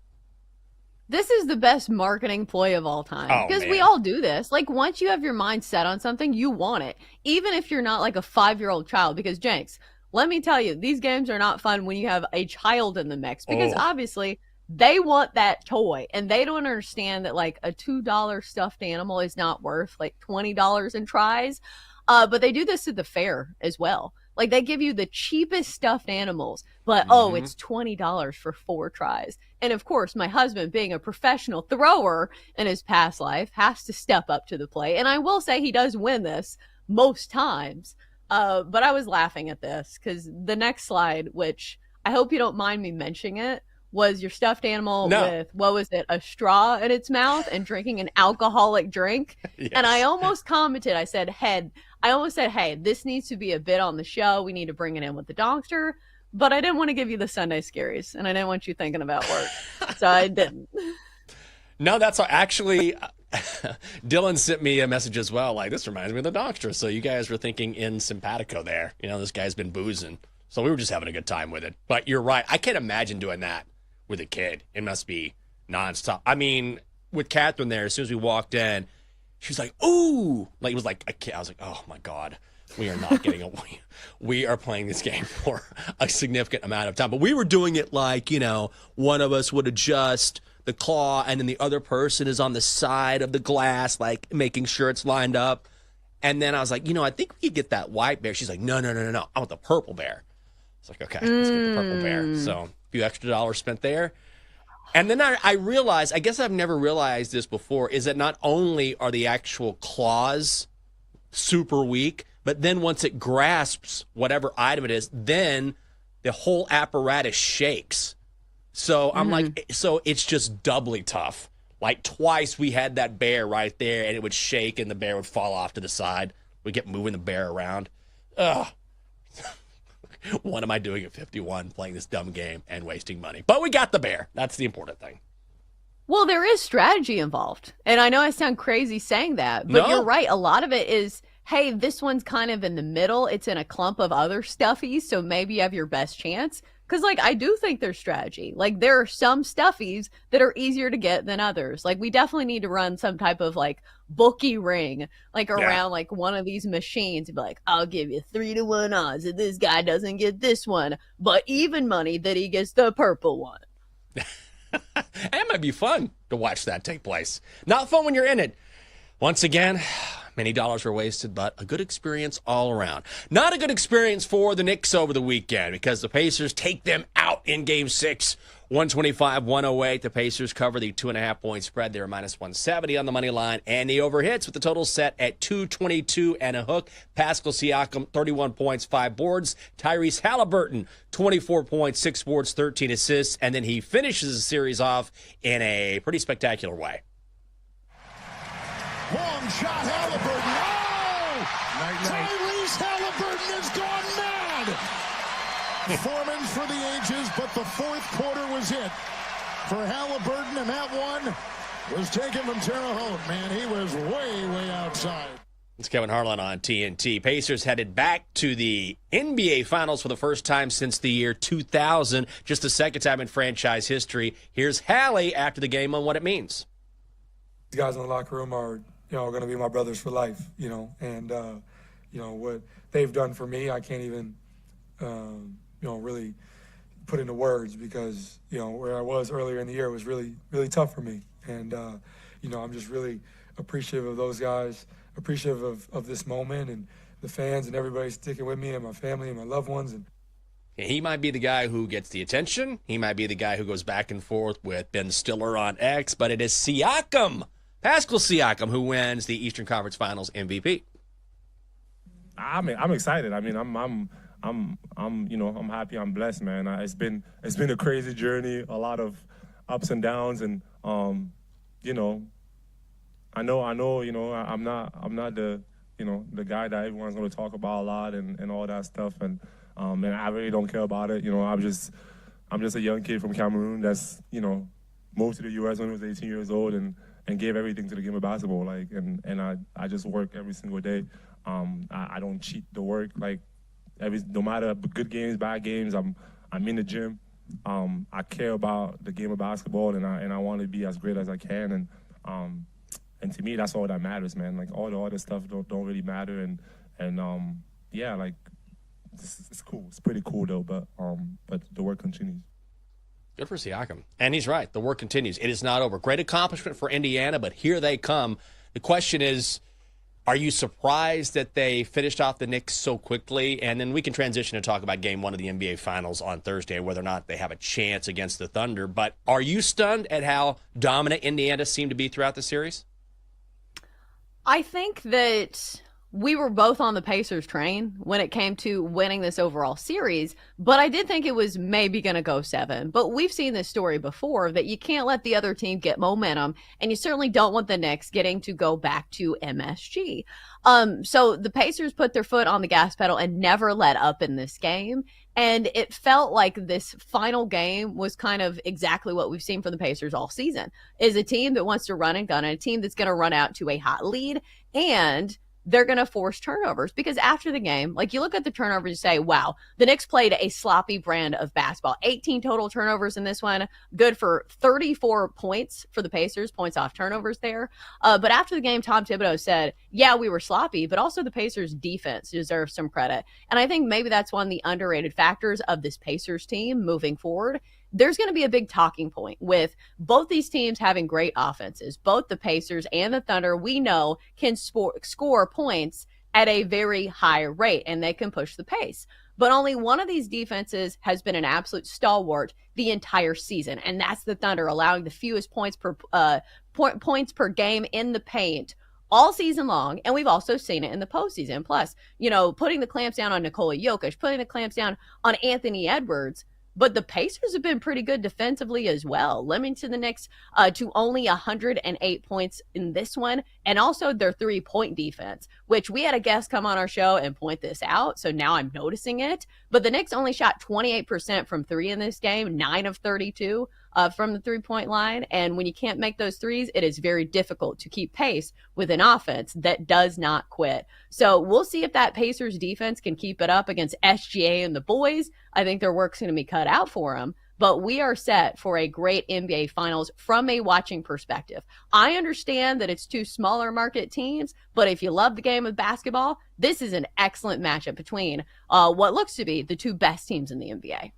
This is the best marketing ploy of all time. Oh, because man. we all do this. Like, once you have your mind set on something, you want it. Even if you're not like a 5-year-old child. Because, Jenks, let me tell you, these games are not fun when you have a child in the mix. Because obviously, they want that toy. And they don't understand that, like, a $2 stuffed animal is not worth, like, $20 in tries. But they do this at the fair as well. Like, they give you the cheapest stuffed animals, but, it's $20 for 4 tries. And, of course, my husband, being a professional thrower in his past life, has to step up to the plate. And I will say he does win this most times. But I was laughing at this because the next slide, which I hope you don't mind me mentioning it, was your stuffed animal with, what was it, a straw in its mouth and drinking an alcoholic drink. Yes. And I almost commented, I almost said, hey, this needs to be a bit on the show. We need to bring it in with the doctor. But I didn't want to give you the Sunday scaries, and I didn't want you thinking about work. So I didn't. No, that's actually, Dylan sent me a message as well. Like, this reminds me of the doctor. So you guys were thinking in simpatico there. You know, this guy's been boozing. So we were just having a good time with it. But you're right. I can't imagine doing that with a kid. It must be nonstop. I mean, with Catherine there, as soon as we walked in, she was like, ooh. Like, it was like a kid. I was like, oh, my God. We are not getting away. We are playing this game for a significant amount of time. But we were doing it like, you know, one of us would adjust the claw and then the other person is on the side of the glass, like making sure it's lined up. And then I was like, you know, I think we could get that white bear. She's like, no. I want the purple bear. It's like, okay, let's get the purple bear. So a few extra dollars spent there. And then I realized, I guess I've never realized this before, is that not only are the actual claws super weak, but then once it grasps whatever item it is, then the whole apparatus shakes. So I'm like, so it's just doubly tough. Like twice we had that bear right there, and it would shake, and the bear would fall off to the side. We get moving the bear around. Ugh. What am I doing at 51 playing this dumb game and wasting money? But we got the bear. That's the important thing. Well, there is strategy involved. And I know I sound crazy saying that, but you're right. A lot of it is, hey, this one's kind of in the middle. It's in a clump of other stuffies, so maybe you have your best chance. Because, like, I do think there's strategy. Like, there are some stuffies that are easier to get than others. Like, we definitely need to run some type of, like, bookie ring, like, around, like, one of these machines. And be like, I'll give you 3-1 odds that this guy doesn't get this one, but even money that he gets the purple one. It might be fun to watch that take place. Not fun when you're in it. Once again, many dollars were wasted, but a good experience all around. Not a good experience for the Knicks over the weekend because the Pacers take them out in Game 6, 125-108. The Pacers cover the 2.5-point spread. They're minus 170 on the money line, and the over hits with the total set at 222 and a hook. Pascal Siakam, 31 points, 5 boards. Tyrese Halliburton, 24 points, 6 boards, 13 assists, and then he finishes the series off in a pretty spectacular way. Long shot, Halliburton. Oh! Tyrese Halliburton has gone mad! Performance for the ages, but the fourth quarter was it for Halliburton, and that one was taken from Terre Haute. Man, he was way outside. It's Kevin Harlan on TNT. Pacers headed back to the NBA Finals for the first time since the year 2000, just the second time in franchise history. Here's Hallie after the game on what it means. These guys in the locker room are, going to be my brothers for life, and, what they've done for me, I can't even, really put into words because, where I was earlier in the year was really, really tough for me. And, I'm just really appreciative of those guys, appreciative of this moment and the fans and everybody sticking with me and my family and my loved ones. And he might be the guy who gets the attention. He might be the guy who goes back and forth with Ben Stiller on X, but it is Siakam, Pascal Siakam, who wins the Eastern Conference Finals MVP. I'm excited. I mean, I'm happy. I'm blessed, man. It's been a crazy journey, a lot of ups and downs, and I know, I'm not the the guy that everyone's going to talk about a lot and all that stuff, and I really don't care about it. I'm just a young kid from Cameroon that's moved to the U.S. when he was 18 years old and gave everything to the game of basketball. And I just work every single day. I don't cheat the work. No matter good games, bad games, I'm in the gym. I care about the game of basketball, and I want to be as great as I can. And to me, that's all that matters, man. Like all the other stuff don't really matter. And it's cool. It's pretty cool though. But the work continues. Good for Siakam. And he's right. The work continues. It is not over. Great accomplishment for Indiana, but here they come. The question is, are you surprised that they finished off the Knicks so quickly? And then we can transition to talk about Game 1 of the NBA Finals on Thursday and whether or not they have a chance against the Thunder. But are you stunned at how dominant Indiana seemed to be throughout the series? I think that we were both on the Pacers train when it came to winning this overall series, but I did think it was maybe going to go 7. But we've seen this story before that you can't let the other team get momentum, and you certainly don't want the Knicks getting to go back to MSG. So the Pacers put their foot on the gas pedal and never let up in this game. And it felt like this final game was kind of exactly what we've seen from the Pacers all season, is a team that wants to run and gun and a team that's going to run out to a hot lead, and they're going to force turnovers. Because after the game, like you look at the turnovers, you say, wow, the Knicks played a sloppy brand of basketball. 18 total turnovers in this one, good for 34 points for the Pacers, points off turnovers there. But after the game, Tom Thibodeau said, yeah, we were sloppy, but also the Pacers defense deserves some credit. And I think maybe that's one of the underrated factors of this Pacers team moving forward. There's going to be a big talking point with both these teams having great offenses. Both the Pacers and the Thunder, we know, can score points at a very high rate, and they can push the pace. But only one of these defenses has been an absolute stalwart the entire season, and that's the Thunder, allowing the fewest points per game in the paint all season long, and we've also seen it in the postseason. Plus, putting the clamps down on Nikola Jokic, putting the clamps down on Anthony Edwards. But the Pacers have been pretty good defensively as well, limiting the Knicks to only 108 points in this one, and also their 3-point defense, which we had a guest come on our show and point this out, so now I'm noticing it. But the Knicks only shot 28% from three in this game, 9 of 32 from the 3-point line, and when you can't make those threes, it is very difficult to keep pace with an offense that does not quit. So we'll see if that Pacers defense can keep it up against SGA and the boys. I think their work's going to be cut out for them, but we are set for a great NBA Finals from a watching perspective. I understand that it's two smaller market teams, but if you love the game of basketball, this is an excellent matchup between what looks to be the two best teams in the NBA.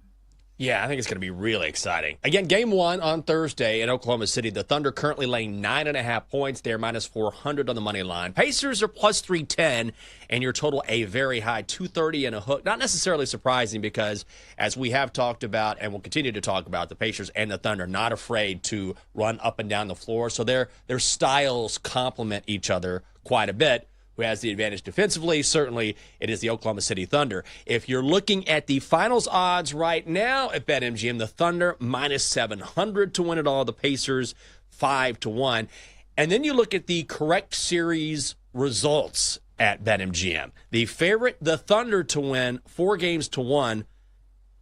Yeah, I think it's going to be really exciting. Again, game one on Thursday in Oklahoma City. The Thunder currently laying 9.5 points. They're minus 400 on the money line. Pacers are plus 310, and your total a very high 230 and a hook. Not necessarily surprising because, as we have talked about and will continue to talk about, the Pacers and the Thunder not afraid to run up and down the floor. So their styles complement each other quite a bit. Who has the advantage defensively? Certainly, it is the Oklahoma City Thunder. If you're looking at the finals odds right now at BetMGM, the Thunder minus 700 to win it all. The Pacers 5-1. And then you look at the correct series results at BetMGM. The favorite, the Thunder to win 4-1.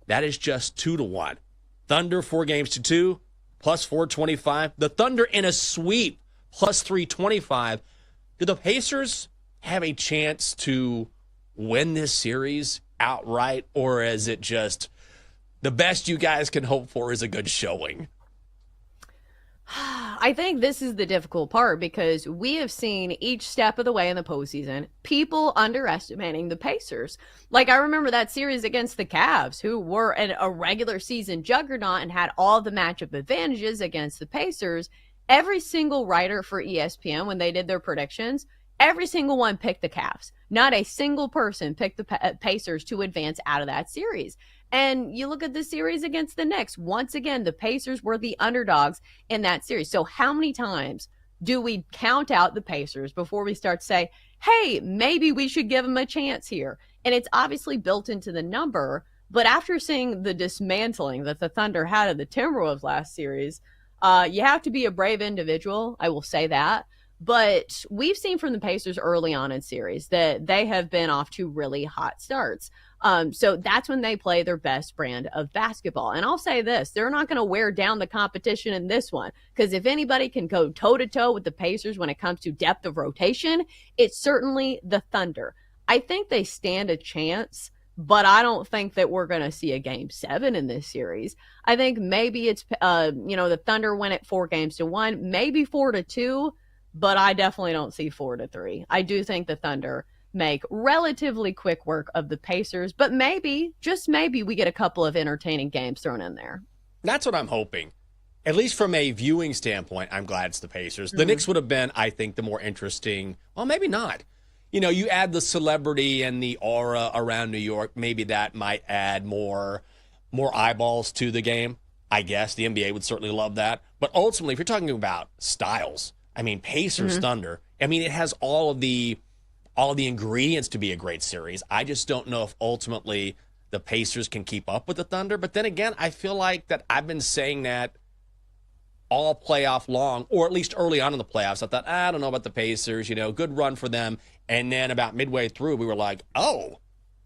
That is just 2-1. Thunder 4-2 plus 425. The Thunder in a sweep plus 325. Do the Pacers have a chance to win this series outright, or is it just the best you guys can hope for is a good showing? I think this is the difficult part because we have seen each step of the way in the postseason people underestimating the Pacers. Like, I remember that series against the Cavs, who were a regular season juggernaut and had all the matchup advantages against the Pacers. Every single writer for ESPN, when they did their predictions, every single one picked the Cavs. Not a single person picked the Pacers to advance out of that series. And you look at the series against the Knicks. Once again, the Pacers were the underdogs in that series. So how many times do we count out the Pacers before we start to say, hey, maybe we should give them a chance here? And it's obviously built into the number. But after seeing the dismantling that the Thunder had of the Timberwolves last series, you have to be a brave individual. I will say that. But we've seen from the Pacers early on in series that they have been off to really hot starts. So that's when they play their best brand of basketball. And I'll say this, they're not going to wear down the competition in this one, because if anybody can go toe-to-toe with the Pacers when it comes to depth of rotation, it's certainly the Thunder. I think they stand a chance, but I don't think that we're going to see a game 7 in this series. I think maybe it's, the Thunder win it 4-1, maybe 4-2, but I definitely don't see 4-3. I do think the Thunder make relatively quick work of the Pacers, but maybe, just maybe, we get a couple of entertaining games thrown in there. That's what I'm hoping. At least from a viewing standpoint, I'm glad it's the Pacers. The Knicks would have been, I think, the more interesting, well, maybe not. You add the celebrity and the aura around New York, maybe that might add more eyeballs to the game. I guess the NBA would certainly love that. But ultimately, if you're talking about styles, Pacers Thunder, it has all of the ingredients to be a great series. I just don't know if ultimately the Pacers can keep up with the Thunder. But then again, I feel like that I've been saying that all playoff long, or at least early on in the playoffs. I thought, I don't know about the Pacers, good run for them. And then about midway through, we were like, oh,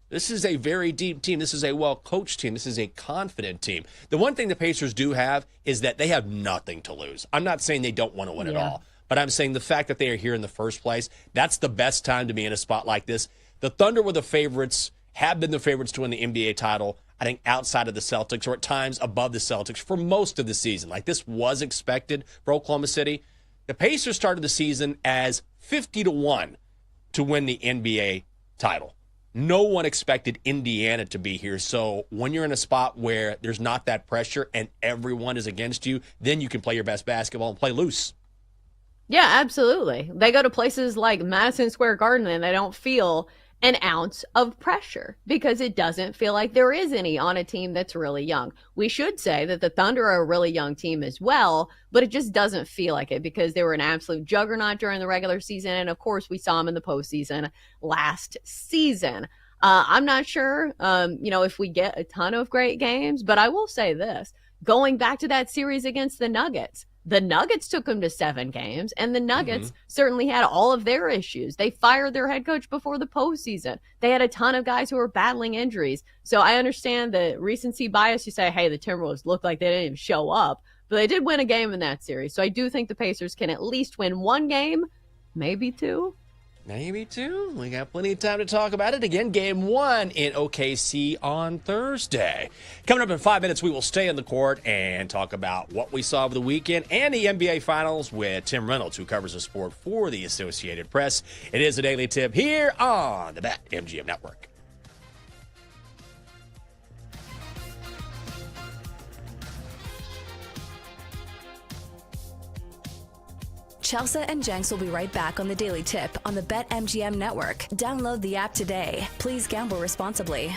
this is a very deep team. This is a well-coached team. This is a confident team. The one thing the Pacers do have is that they have nothing to lose. I'm not saying they don't want to win at all, but I'm saying the fact that they are here in the first place, that's the best time to be in a spot like this. The Thunder were the favorites, have been the favorites to win the NBA title, I think outside of the Celtics, or at times above the Celtics for most of the season. Like, this was expected for Oklahoma City. The Pacers started the season as 50-1 to win the NBA title. No one expected Indiana to be here. So when you're in a spot where there's not that pressure and everyone is against you, then you can play your best basketball and play loose. Yeah, absolutely. They go to places like Madison Square Garden and they don't feel an ounce of pressure because it doesn't feel like there is any on a team that's really young. We should say that the Thunder are a really young team as well, but it just doesn't feel like it because they were an absolute juggernaut during the regular season. And of course, we saw them in the postseason last season. I'm not sure, if we get a ton of great games, but I will say this. Going back to that series against the Nuggets took them to 7 games, and the Nuggets certainly had all of their issues. They fired their head coach before the postseason. They had a ton of guys who were battling injuries. So I understand the recency bias. You say, hey, the Timberwolves looked like they didn't even show up, but they did win a game in that series. So I do think the Pacers can at least win 1 game, maybe 2. Maybe 2. We got plenty of time to talk about it. Again, game 1 in OKC on Thursday. Coming up in 5 minutes, we will stay in the court and talk about what we saw over the weekend and the NBA Finals with Tim Reynolds, who covers the sport for the Associated Press. It is a Daily Tip here on the BetMGM Network. Chelsea and Jenks will be right back on the Daily Tip on the BetMGM Network. Download the app today. Please gamble responsibly.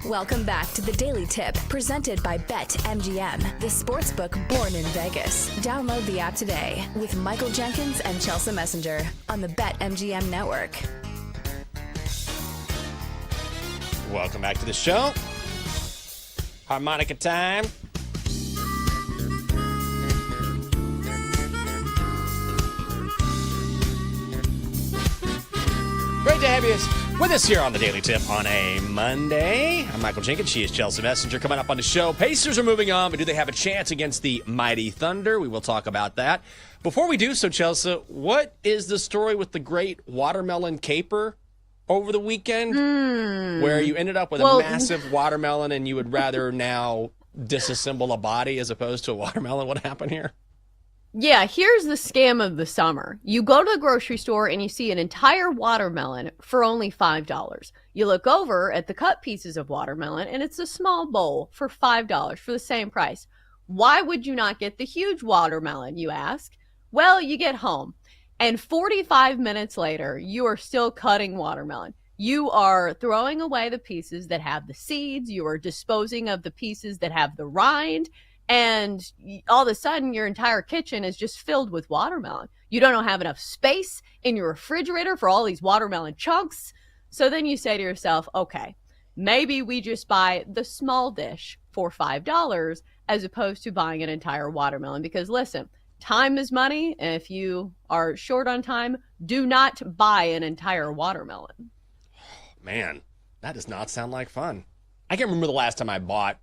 Welcome back to the Daily Tip, presented by BetMGM, the sportsbook born in Vegas. Download the app today with Michael Jenkins and Chelsea Messenger on the BetMGM network. Welcome back to the show. Harmonica time. Great to have you with us here on the Daily Tip on a Monday. I'm Michael Jenkins. She is Chelsea Messenger. Coming up on the show, Pacers are moving on, but do they have a chance against the mighty Thunder? We will talk about that. Before we do so, Chelsea, what is the story with the great watermelon caper over the weekend where you ended up with a massive watermelon and you would rather now disassemble a body as opposed to a watermelon? What happened here? Yeah, here's the scam of the summer. You go to the grocery store and you see an entire watermelon for only $5. You look over at the cut pieces of watermelon and it's a small bowl for $5 for the same price. Why would you not get the huge watermelon, you ask? Well, you get home and 45 minutes later, you are still cutting watermelon. You are throwing away the pieces that have the seeds. You are disposing of the pieces that have the rind. And all of a sudden, your entire kitchen is just filled with watermelon. You don't have enough space in your refrigerator for all these watermelon chunks. So then you say to yourself, okay, maybe we just buy the small dish for $5 as opposed to buying an entire watermelon. Because listen, time is money. And if you are short on time, do not buy an entire watermelon. Man, that does not sound like fun. I can't remember the last time I bought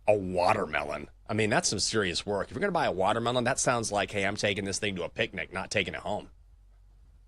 a watermelon. I mean, that's some serious work. If you're going to buy a watermelon, that sounds like, hey, I'm taking this thing to a picnic, not taking it home.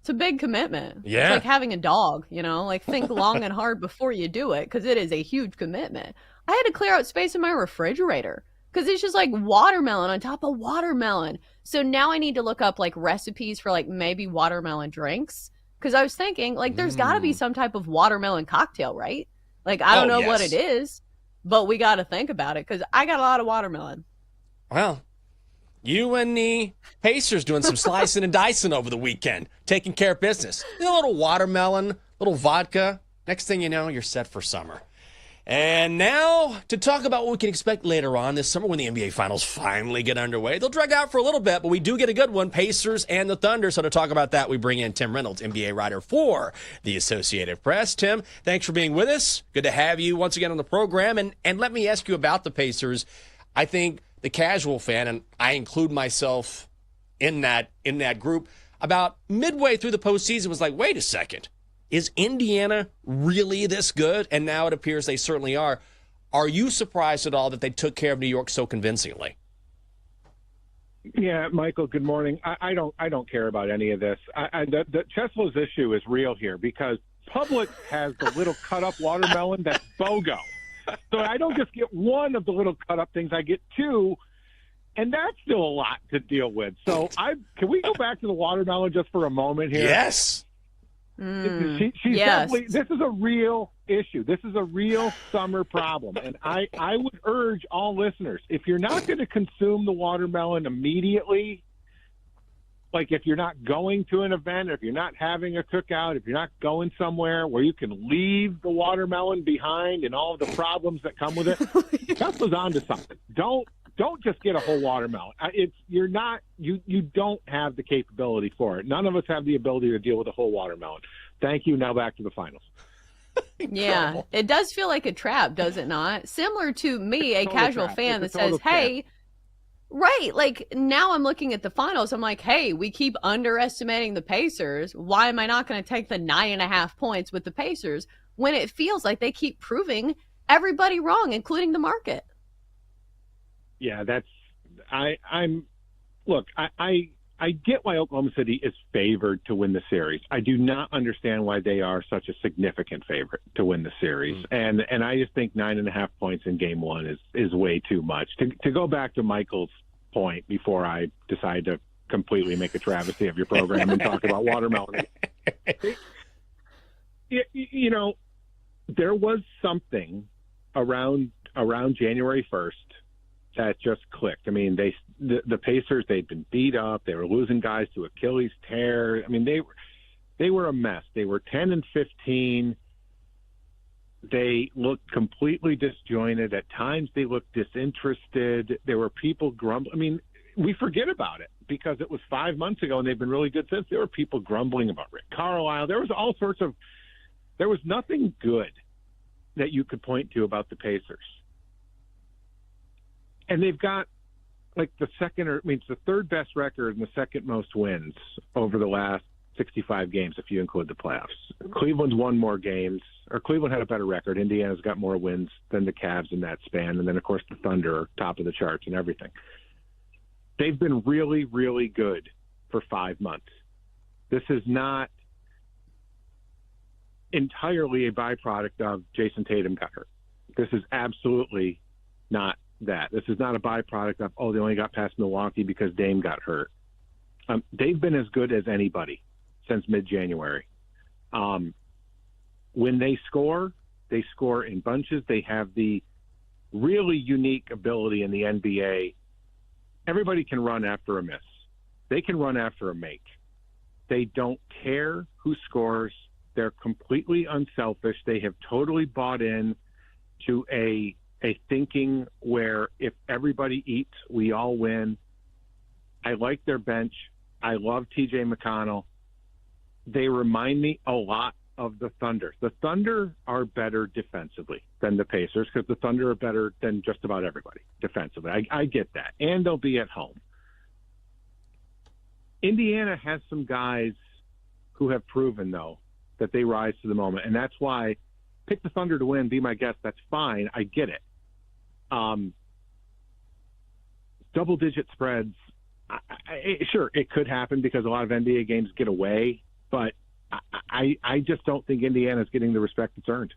It's a big commitment. Yeah. It's like having a dog, like think long and hard before you do it because it is a huge commitment. I had to clear out space in my refrigerator because it's just like watermelon on top of watermelon. So now I need to look up like recipes for like maybe watermelon drinks because I was thinking like there's got to be some type of watermelon cocktail, right? Like I don't know what it is. But we got to think about it because I got a lot of watermelon. Well, you and the Pacers doing some slicing and dicing over the weekend, taking care of business. A little watermelon, little vodka. Next thing you know, you're set for summer. And now to talk about what we can expect later on this summer when the NBA Finals finally get underway. They'll drag out for a little bit, but we do get a good one, Pacers and the Thunder. So to talk about that, we bring in Tim Reynolds, NBA writer for the Associated Press. Tim, thanks for being with us. Good to have you once again on the program. And let me ask you about the Pacers. I think the casual fan, and I include myself in that group, about midway through the postseason was like, wait a second. Is Indiana really this good? And now it appears they certainly are. Are you surprised at all that they took care of New York so convincingly? Yeah, Michael, good morning. I don't care about any of this. The Chesla's issue is real here because Publix has the little cut-up watermelon that's BOGO. So I don't just get one of the little cut-up things. I get two, and that's still a lot to deal with. So can we go back to the watermelon just for a moment here? Yes. She's definitely, this is a real issue. This is a real summer problem. And I would urge all listeners, if you're not going to consume the watermelon immediately, like if you're not going to an event, if you're not having a cookout, if you're not going somewhere where you can leave the watermelon behind and all of the problems that come with it, Tesla's onto something. Don't just get a whole watermelon. You don't have the capability for it. None of us have the ability to deal with a whole watermelon. Thank you. Now back to the finals. Yeah, it does feel like a trap, does it not? Similar to me, a casual fan that says, hey, right, like now I'm looking at the finals. I'm like, hey, we keep underestimating the Pacers. Why am I not going to take the 9.5 points with the Pacers when it feels like they keep proving everybody wrong, including the market? Yeah, I get why Oklahoma City is favored to win the series. I do not understand why they are such a significant favorite to win the series. And I just think 9.5 points in game one is way too much. To go back to Michael's point before I decide to completely make a travesty of your program and talk about watermelon. There was something around January 1st that just clicked. I mean, the Pacers, they'd been beat up. They were losing guys to Achilles tear. I mean, they were a mess. They were 10-15. They looked completely disjointed. At times they looked disinterested. There were people grumbling. I mean, we forget about it because it was 5 months ago and they've been really good since. There were people grumbling about Rick Carlisle. There was all sorts of – there was nothing good that you could point to about the Pacers. And they've got like the third best record and the second most wins over the last 65 games if you include the playoffs. Cleveland's won more games, or Cleveland had a better record. Indiana's got more wins than the Cavs in that span. And then, of course, the Thunder are top of the charts and everything. They've been really, really good for 5 months. This is not entirely a byproduct of Jason Tatum got hurt. This is absolutely not that. This is not a byproduct of, they only got past Milwaukee because Dame got hurt. They've been as good as anybody since mid-January. When they score in bunches. They have the really unique ability in the NBA. Everybody can run after a miss. They can run after a make. They don't care who scores. They're completely unselfish. They have totally bought in to a thinking where if everybody eats, we all win. I like their bench. I love TJ McConnell. They remind me a lot of the Thunder. The Thunder are better defensively than the Pacers because the Thunder are better than just about everybody defensively. I get that. And they'll be at home. Indiana has some guys who have proven, though, that they rise to the moment. And that's why pick the Thunder to win, be my guest. That's fine. I get it. Double-digit spreads, sure, it could happen because a lot of NBA games get away, but I just don't think Indiana's getting the respect it's earned.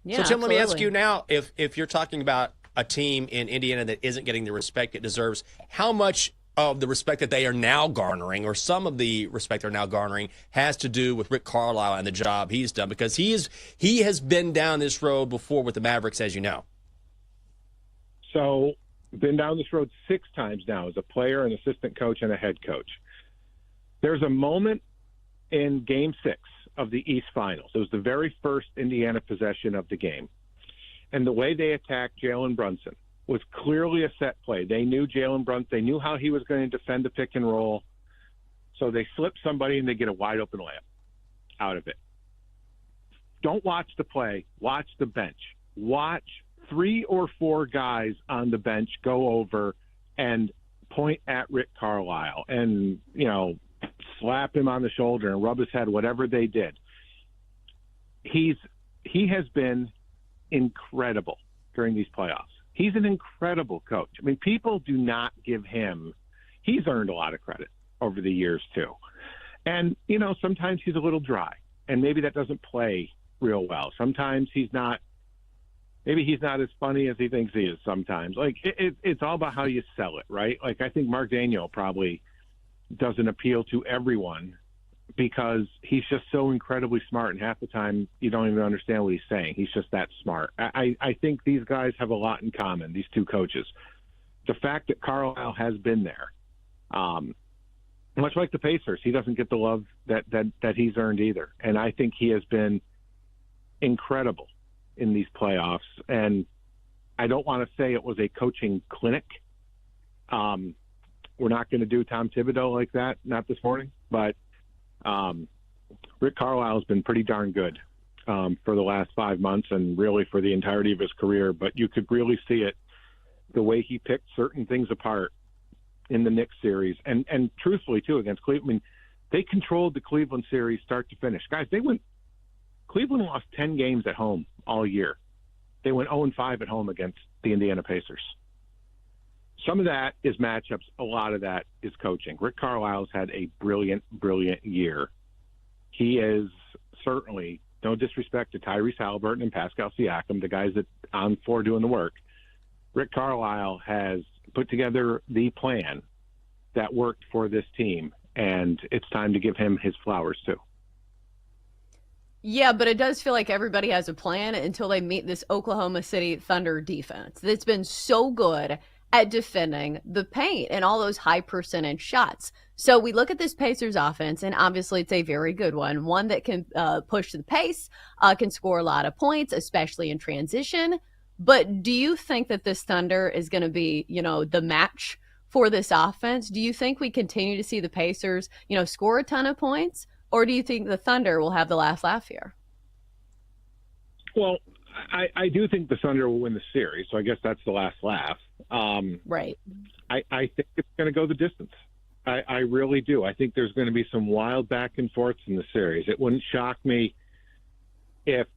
Yeah, so, Tim, absolutely. let me ask you now, if you're talking about a team in Indiana that isn't getting the respect it deserves, how much of the respect that they are now garnering, or some of the respect they're now garnering, has to do with Rick Carlisle and the job he's done? Because he has been down this road before with the Mavericks, as you know. So, been down this road 6 times now as a player, an assistant coach, and a head coach. There's a moment in Game 6 of the East Finals. It was the very first Indiana possession of the game. And the way they attacked Jalen Brunson was clearly a set play. They knew Jalen Brunson. They knew how he was going to defend the pick and roll. So they slip somebody and they get a wide open layup out of it. Don't watch the play. Watch the bench. Watch 3 or 4 guys on the bench go over and point at Rick Carlisle and, slap him on the shoulder and rub his head, whatever they did. He has been incredible during these playoffs. He's an incredible coach. I mean, people do not give him – he's earned a lot of credit over the years too. And, sometimes he's a little dry, and maybe that doesn't play real well. Sometimes maybe he's not as funny as he thinks he is sometimes. Like, it's all about how you sell it, right? Like, I think Mark Daniel probably doesn't appeal to everyone because he's just so incredibly smart, and half the time you don't even understand what he's saying. He's just that smart. I think these guys have a lot in common, these two coaches. The fact that Carlisle has been there, much like the Pacers, he doesn't get the love that he's earned either. And I think he has been incredible in these playoffs. And I don't want to say it was a coaching clinic. We're not going to do Tom Thibodeau like that, not this morning, but Rick Carlisle has been pretty darn good for the last 5 months and really for the entirety of his career. But you could really see it, the way he picked certain things apart in the Knicks series. And truthfully, too, against Cleveland, I mean, they controlled the Cleveland series start to finish. Guys, Cleveland lost 10 games at home all year. They went 0-5 at home against the Indiana Pacers. Some of that is matchups. A lot of that is coaching. Rick Carlisle's had a brilliant, brilliant year. He is certainly, no disrespect to Tyrese Halliburton and Pascal Siakam, the guys that on the floor doing the work. Rick Carlisle has put together the plan that worked for this team, and it's time to give him his flowers too. Yeah, but it does feel like everybody has a plan until they meet this Oklahoma City Thunder defense that's been so good. at defending the paint and all those high percentage shots. So we look at this Pacers offense, and obviously it's a very good one that can push the pace, can score a lot of points, especially in transition. But do you think that this Thunder is going to be, the match for this offense? Do you think we continue to see the Pacers, score a ton of points? Or do you think the Thunder will have the last laugh here? Well, I do think the Thunder will win the series, so I guess that's the last laugh. Right. I think it's going to go the distance. I really do. I think there's going to be some wild back and forths in the series. It wouldn't shock me if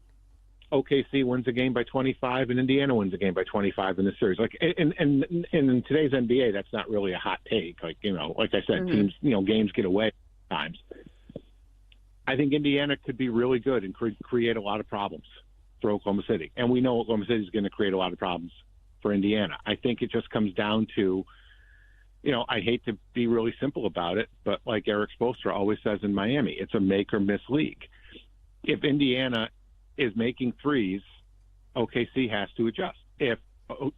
OKC wins a game by 25 and Indiana wins a game by 25 in the series. Like, and in today's NBA, that's not really a hot take. Like, like I said, teams, games get away at times. I think Indiana could be really good and create a lot of problems for Oklahoma City. And we know Oklahoma City is going to create a lot of problems for Indiana. I think it just comes down to, I hate to be really simple about it, but like Eric Spoelstra always says in Miami, it's a make or miss league. If Indiana is making threes, OKC has to adjust. If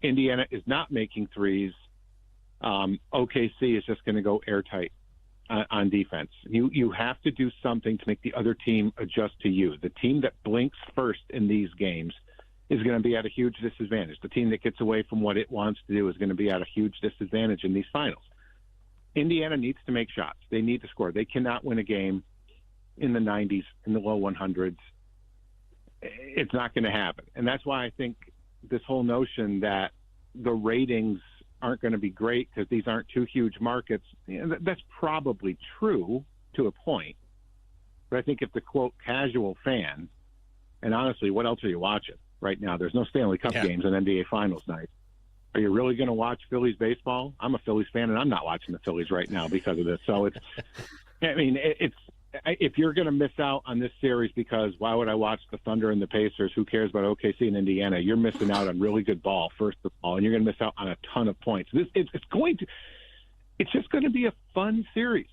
Indiana is not making threes, OKC is just going to go airtight on defense. You have to do something to make the other team adjust to you. The team that blinks first in these games is going to be at a huge disadvantage. The team that gets away from what it wants to do is going to be at a huge disadvantage in these finals. Indiana needs to make shots. They need to score. They cannot win a game in the 90s, in the low 100s. It's not going to happen. And that's why I think this whole notion that the ratings aren't going to be great because these aren't two huge markets, that's probably true to a point. But I think if the, quote, casual fan, and honestly, what else are you watching right now? There's no Stanley Cup games on NBA Finals night. Are you really going to watch Phillies baseball? I'm a Phillies fan, and I'm not watching the Phillies right now because of this. So it's if you're going to miss out on this series because why would I watch the Thunder and the Pacers? Who cares about OKC and Indiana? You're missing out on really good ball, first of all, and you're going to miss out on a ton of points. It's just going to be a fun series.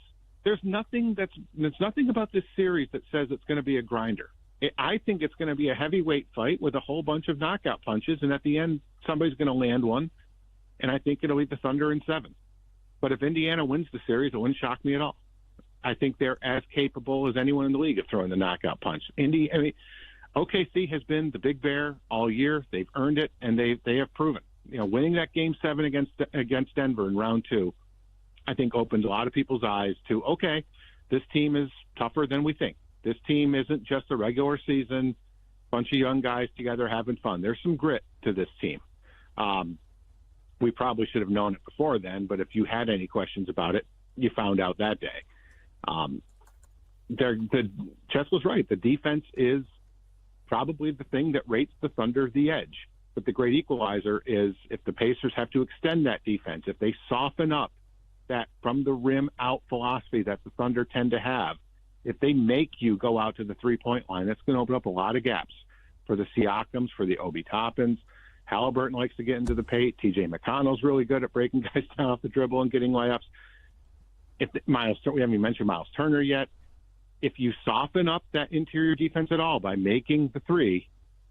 There's nothing about this series that says it's going to be a grinder. I think it's going to be a heavyweight fight with a whole bunch of knockout punches, and at the end, somebody's going to land one, and I think it'll be the Thunder in 7. But if Indiana wins the series, it wouldn't shock me at all. I think they're as capable as anyone in the league of throwing the knockout punch. OKC has been the big bear all year. They've earned it, and they have proven. Winning that Game 7 against Denver in round 2, I think opened a lot of people's eyes to, okay, this team is tougher than we think. This team isn't just a regular season, bunch of young guys together having fun. There's some grit to this team. We probably should have known it before then, but if you had any questions about it, you found out that day. Chess was right. The defense is probably the thing that rates the Thunder the edge. But the great equalizer is if the Pacers have to extend that defense, if they soften up that from the rim out philosophy that the Thunder tend to have, if they make you go out to the three-point line, that's going to open up a lot of gaps for the Siakams, for the Obi Toppins. Halliburton likes to get into the paint. TJ McConnell's really good at breaking guys down off the dribble and getting layups. We haven't even mentioned Miles Turner yet. If you soften up that interior defense at all by making the three,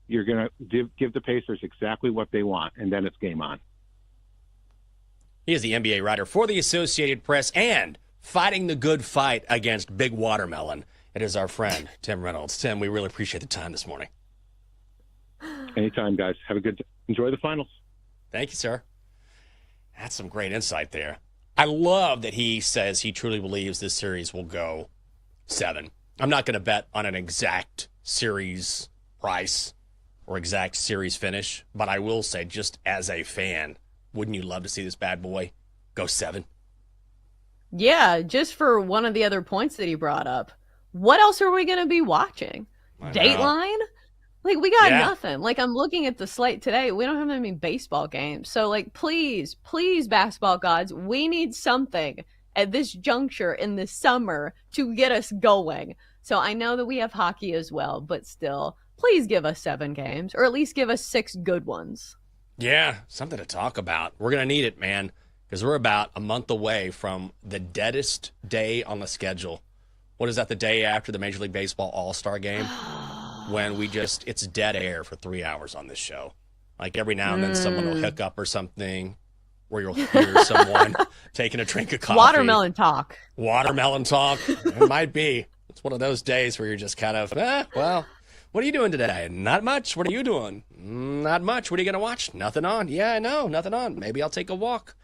you're going to give the Pacers exactly what they want, and then it's game on. He is the NBA writer for the Associated Press and fighting the good fight against Big Watermelon. It is our friend, Tim Reynolds. Tim, we really appreciate the time this morning. Anytime, guys. Have a good day. Enjoy the finals. Thank you, sir. That's some great insight there. I love that he says he truly believes this series will go 7. I'm not going to bet on an exact series price or exact series finish, but I will say, just as a fan, wouldn't you love to see this bad boy go 7? Yeah, just for one of the other points that he brought up. What else are we going to be watching? Dateline? Like, we got nothing. Like, I'm looking at the slate today. We don't have any baseball games. So, like, please, basketball gods, we need something at this juncture in the summer to get us going. So I know that we have hockey as well, but still, please give us 7 games, or at least give us 6 good ones. Yeah, something to talk about. We're going to need it, man, because we're about a month away from the deadest day on the schedule. What is that, the day after the Major League Baseball All-Star Game? When it's dead air for 3 hours on this show. Like every now and then someone will hook up or something. where you'll hear someone taking a drink of coffee. Watermelon talk. Watermelon talk. It might be. It's one of those days where you're just kind of, well, what are you doing today? Not much. What are you doing? Not much. What are you going to watch? Nothing on. Yeah, I know. Nothing on. Maybe I'll take a walk.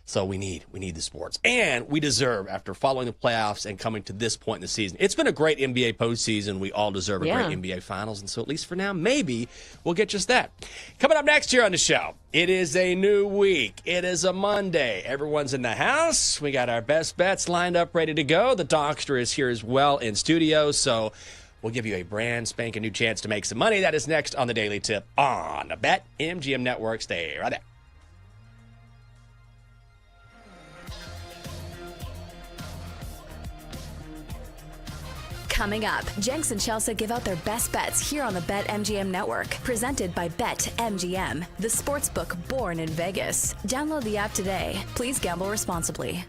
So we need the sports. And we deserve, after following the playoffs and coming to this point in the season, it's been a great NBA postseason. We all deserve a great NBA Finals. And so at least for now, maybe we'll get just that. Coming up next year on the show, it is a new week. It is a Monday. Everyone's in the house. We got our best bets lined up, ready to go. The Doctor is here as well in studio. So we'll give you a brand spanking new chance to make some money. That is next on the Daily Tip on the BetMGM Network. Stay right there. Coming up, Jenks and Chelsea give out their best bets here on the BetMGM Network. Presented by BetMGM, the sportsbook born in Vegas. Download the app today. Please gamble responsibly.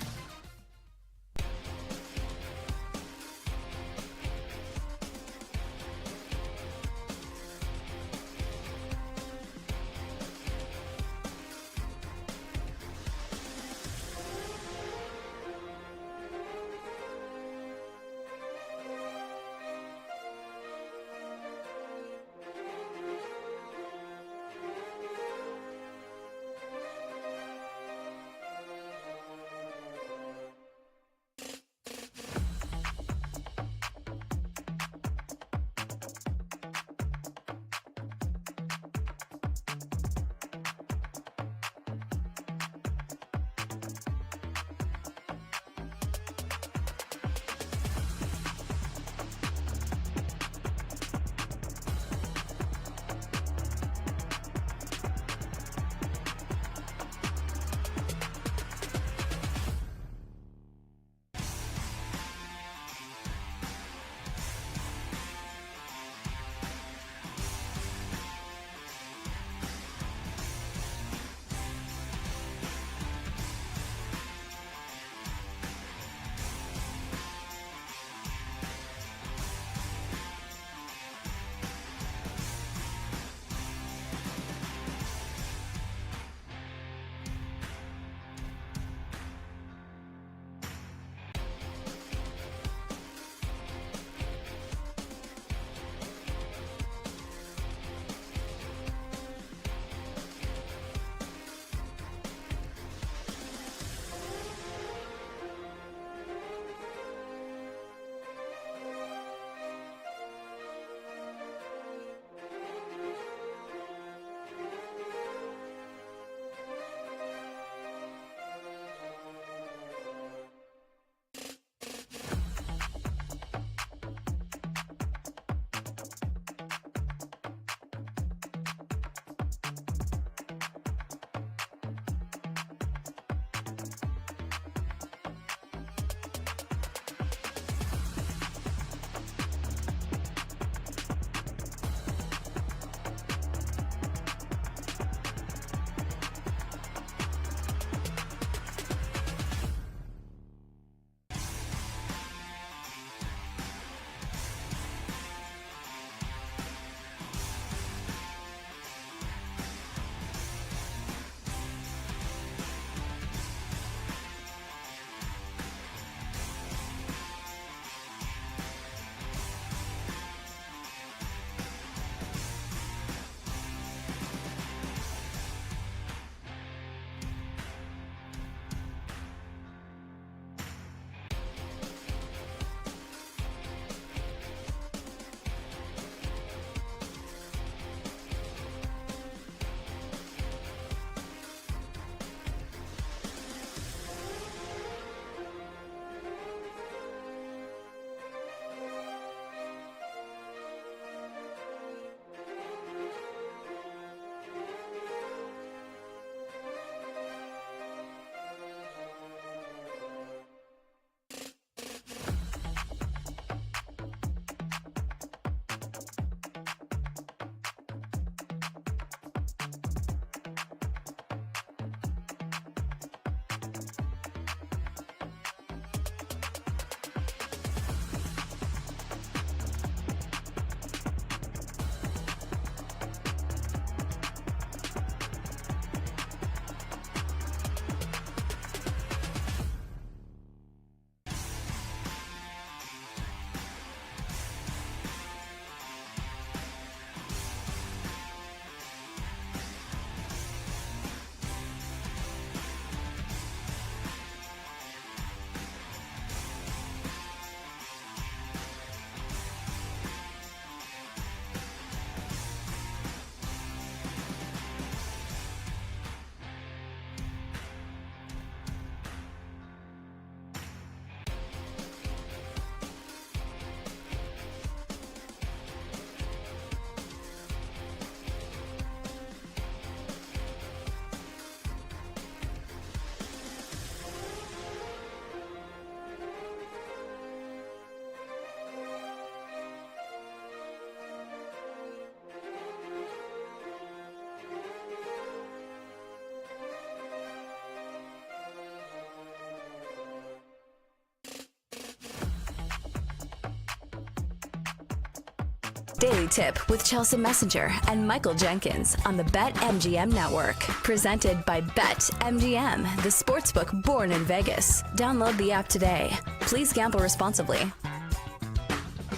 Daily Tip with Chelsea Messenger and Michael Jenkins on the BetMGM Network. Presented by BetMGM, the sportsbook born in Vegas. Download the app today. Please gamble responsibly.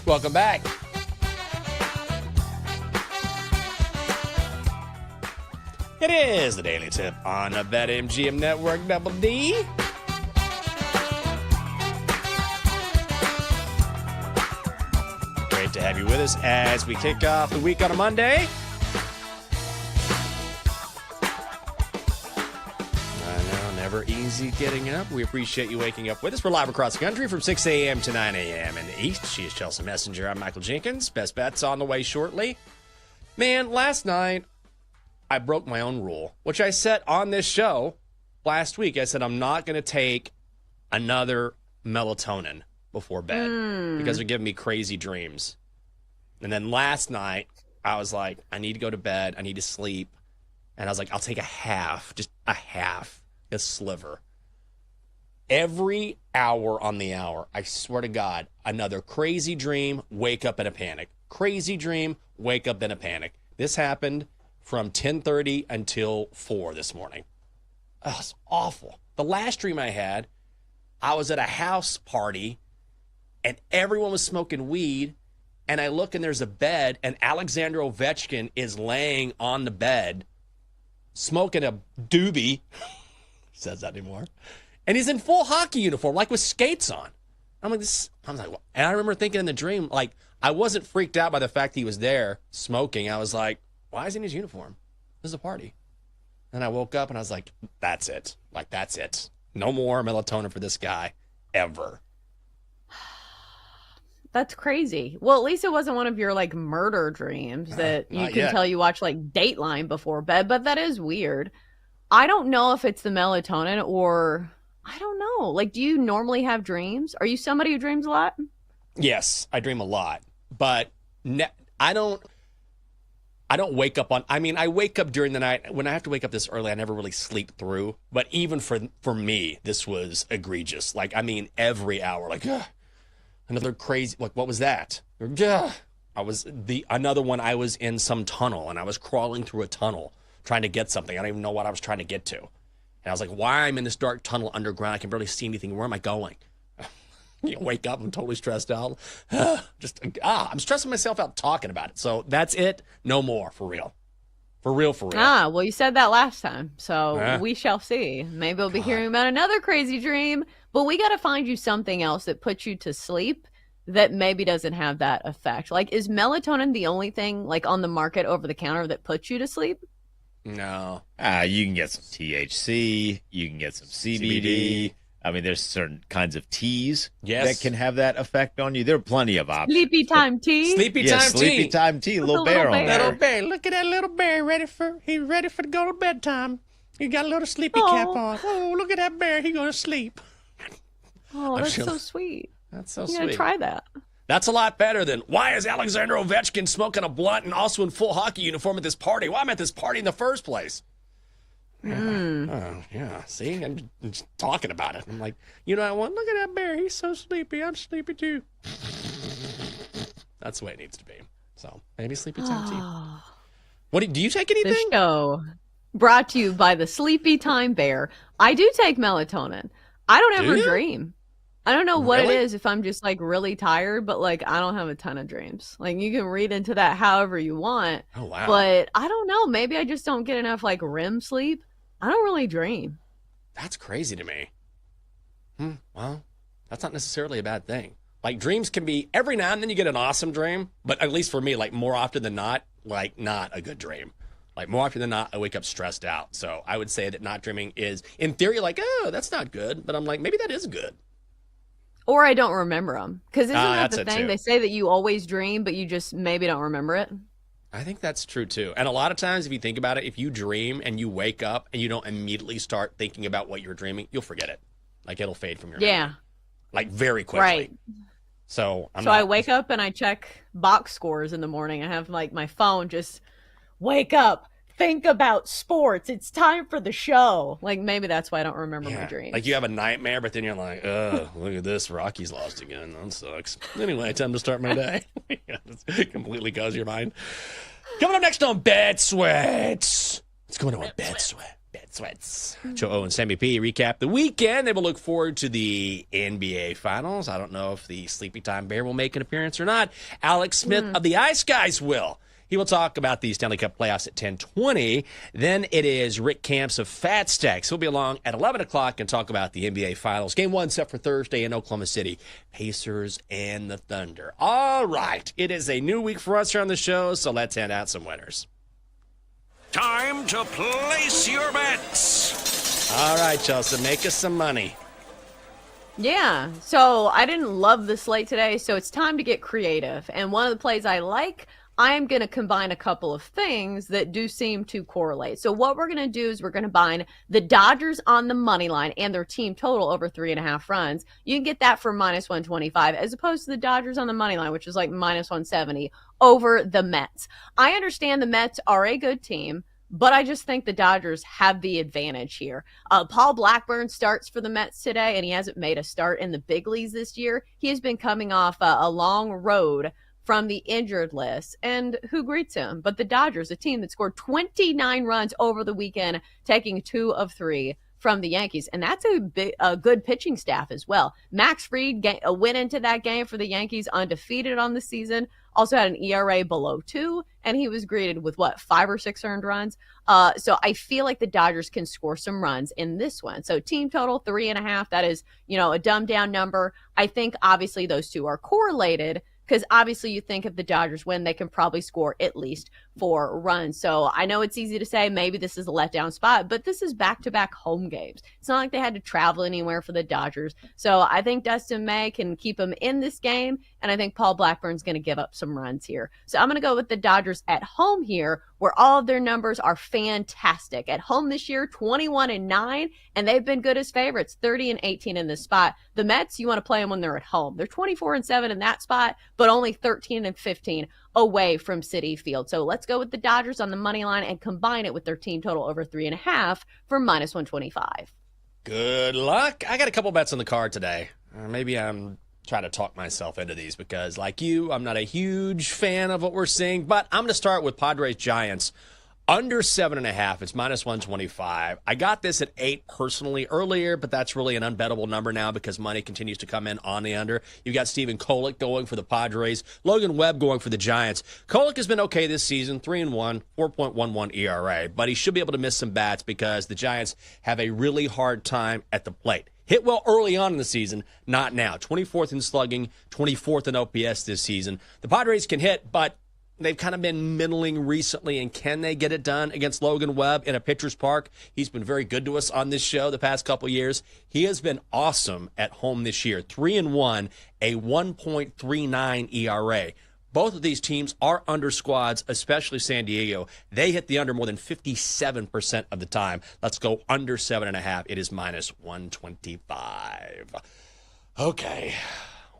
Welcome back. It is the Daily Tip on the BetMGM Network, Double D. Great to have you with us as we kick off the week on a Monday. I know, never easy getting up. We appreciate you waking up with us. We're live across the country from 6 a.m. to 9 a.m. in the East. She is Chelsea Messenger. I'm Michael Jenkins. Best Bets on the way shortly. Man, last night, I broke my own rule, which I set on this show last week. I said I'm not going to take another melatonin before bed because they're giving me crazy dreams. And then last night, I was like, I need to go to bed. I need to sleep. And I was like, I'll take a half, a sliver. Every hour on the hour, I swear to God, another crazy dream, wake up in a panic. Crazy dream, wake up in a panic. This happened from 10:30 until 4 this morning. Oh, it's awful. The last dream I had, I was at a house party, and everyone was smoking weed, and I look, and there's a bed, and Alexander Ovechkin is laying on the bed, smoking a doobie. Says that anymore. And he's in full hockey uniform, like with skates on. I'm like, well, and I remember thinking in the dream, like, I wasn't freaked out by the fact he was there smoking. I was like, why is he in his uniform? This is a party. And I woke up and I was like, that's it. Like, that's it. No more melatonin for this guy ever. That's crazy. Well, at least it wasn't one of your like murder dreams that you can tell you watch like Dateline before bed, but that is weird. I don't know if it's the melatonin or I don't know. Like, do you normally have dreams? Are you somebody who dreams a lot? Yes, I dream a lot, but I don't wake up I wake up during the night. When I have to wake up this early, I never really sleep through. But even for me, this was egregious. Like, I mean, every hour, like, another crazy, like, what was that? Another one, I was in some tunnel, and I was crawling through a tunnel trying to get something. I don't even know what I was trying to get to. And I was like, why I'm in this dark tunnel underground? I can barely see anything. Where am I going? You wake up, I'm totally stressed out. I'm stressing myself out talking about it. So that's it. No more, for real. For real. Well, you said that last time, so we shall see. Maybe we'll be hearing about another crazy dream, but we got to find you something else that puts you to sleep that maybe doesn't have that effect. Like, is melatonin the only thing like on the market over the counter that puts you to sleep? No. You can get some THC. You can get some CBD. I mean, there's certain kinds of teas that can have that effect on you. There are plenty of options. Sleepy time tea. Sleepy time tea. Little bear on there. Little bear. Look at that little bear. He's ready for to go to bedtime. He got a little sleepy cap on. Oh, look at that bear. He going to sleep. Oh, that's so sweet. That's so sweet. I'm going to try that. That's a lot better than, why is Alexander Ovechkin smoking a blunt and also in full hockey uniform at this party? Why am I at this party in the first place? Yeah. See, I'm just talking about it. I'm like, you know what? Look at that bear. He's so sleepy. I'm sleepy too. That's the way it needs to be. So maybe sleepy time tea. Do you take anything? The show brought to you by the Sleepy Time Bear. I do take melatonin. I don't ever dream. I don't know what it is if I'm just like really tired, but like I don't have a ton of dreams. Like, you can read into that however you want. Oh, wow. But I don't know. Maybe I just don't get enough like REM sleep. I don't really dream. That's crazy to me. Well, that's not necessarily a bad thing. Like, dreams can be, every now and then you get an awesome dream, but at least for me, like, more often than not, like, not a good dream. Like, more often than not, I wake up stressed out. So I would say that not dreaming is, in theory, like, oh, that's not good. But I'm like, maybe that is good. Or I don't remember them. Because isn't that the thing? Too. They say that you always dream, but you just maybe don't remember it. I think that's true, too. And a lot of times, if you think about it, if you dream and you wake up and you don't immediately start thinking about what you're dreaming, you'll forget it. Like, it'll fade from your memory. Like, very quickly. Right. So I wake up and I check box scores in the morning. I have, like, my phone just, wake up, think about sports. It's time for the show. Like, maybe that's why I don't remember my dreams. Like you have a nightmare, but then you're like, ugh, look at this. Rockies lost again. That sucks. Anyway, time to start my day. It completely goes your mind. Coming up next on Bed Sweats. Let's go into a Bed Sweat. Bed Sweats. Joe O and Sammy P recap the weekend. They will look forward to the NBA Finals. I don't know if the Sleepy Time Bear will make an appearance or not. Alex Smith of the Ice Guys will. He will talk about the Stanley Cup playoffs at 10:20. Then it is Rick Camps of Fat Stacks. He'll be along at 11 o'clock and talk about the NBA Finals. Game 1 set for Thursday in Oklahoma City. Pacers and the Thunder. All right. It is a new week for us here on the show, so let's hand out some winners. Time to place your bets. All right, Chelsea, make us some money. Yeah, so I didn't love the slate today, so it's time to get creative. And one of the plays I like, I'm going to combine a couple of things that do seem to correlate. So what we're going to do is we're going to combine the Dodgers on the money line and their team total over 3.5 runs. You can get that for minus 125 as opposed to the Dodgers on the money line, which is like minus 170 over the Mets. I understand the Mets are a good team, but I just think the Dodgers have the advantage here. Paul Blackburn starts for the Mets today, and he hasn't made a start in the big leagues this year. He has been coming off a long road from the injured list, and who greets him but the Dodgers, a team that scored 29 runs over the weekend, taking 2 of 3 from the Yankees, and that's a good pitching staff as well. Max Fried went into that game for the Yankees undefeated on the season, also had an ERA below 2, and he was greeted with 5 or 6 earned runs. So I feel like the Dodgers can score some runs in this one. So team total 3.5, that is, a dumbed down number. I think obviously those two are correlated, because obviously you think if the Dodgers win, they can probably score at least 4 runs. So I know it's easy to say maybe this is a letdown spot, but this is back-to-back home games. It's not like they had to travel anywhere for the Dodgers. So I think Dustin May can keep them in this game, and I think Paul Blackburn's going to give up some runs here. So I'm going to go with the Dodgers at home here, where all of their numbers are fantastic. At home this year, 21-9, and they've been good as favorites, 30-18 in this spot. The Mets, you want to play them when they're at home. They're 24-7 in that spot, but only 13-15 away from Citi Field. So let's go with the Dodgers on the money line and combine it with their team total over 3.5 for minus 125. Good luck. I got a couple bets on the card today. Maybe I'm trying to talk myself into these because, like you, I'm not a huge fan of what we're seeing, but I'm going to start with Padres Giants. Under 7.5, it's minus 125. I got this at 8 personally earlier, but that's really an unbettable number now because money continues to come in on the under. You've got Stephen Kolek going for the Padres, Logan Webb going for the Giants. Kolek has been okay this season, 3-1, 4.11 ERA, but he should be able to miss some bats because the Giants have a really hard time at the plate. Hit well early on in the season, not now. 24th in slugging, 24th in OPS this season. The Padres can hit, but they've kind of been middling recently, and can they get it done against Logan Webb in a pitcher's park? He's been very good to us on this show the past couple years. He has been awesome at home this year. 3-1, a 1.39 ERA. Both of these teams are under squads, especially San Diego. They hit the under more than 57% of the time. Let's go under 7.5. It is minus 125. Okay,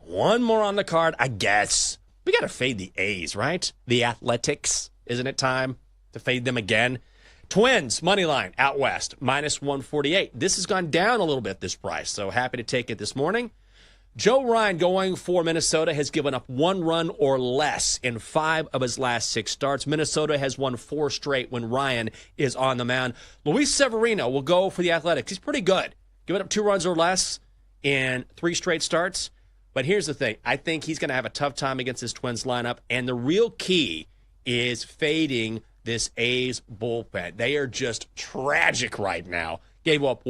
one more on the card, I guess. We got to fade the A's, right? The Athletics. Isn't it time to fade them again? Twins, money line, out west, minus 148. This has gone down a little bit, this price, so happy to take it this morning. Joe Ryan going for Minnesota has given up 1 run or less in 5 of his last 6 starts. Minnesota has won 4 straight when Ryan is on the mound. Luis Severino will go for the Athletics. He's pretty good. Giving up 2 runs or less in 3 straight starts. But here's the thing. I think he's going to have a tough time against this Twins lineup, and the real key is fading this A's bullpen. They are just tragic right now. Gave up,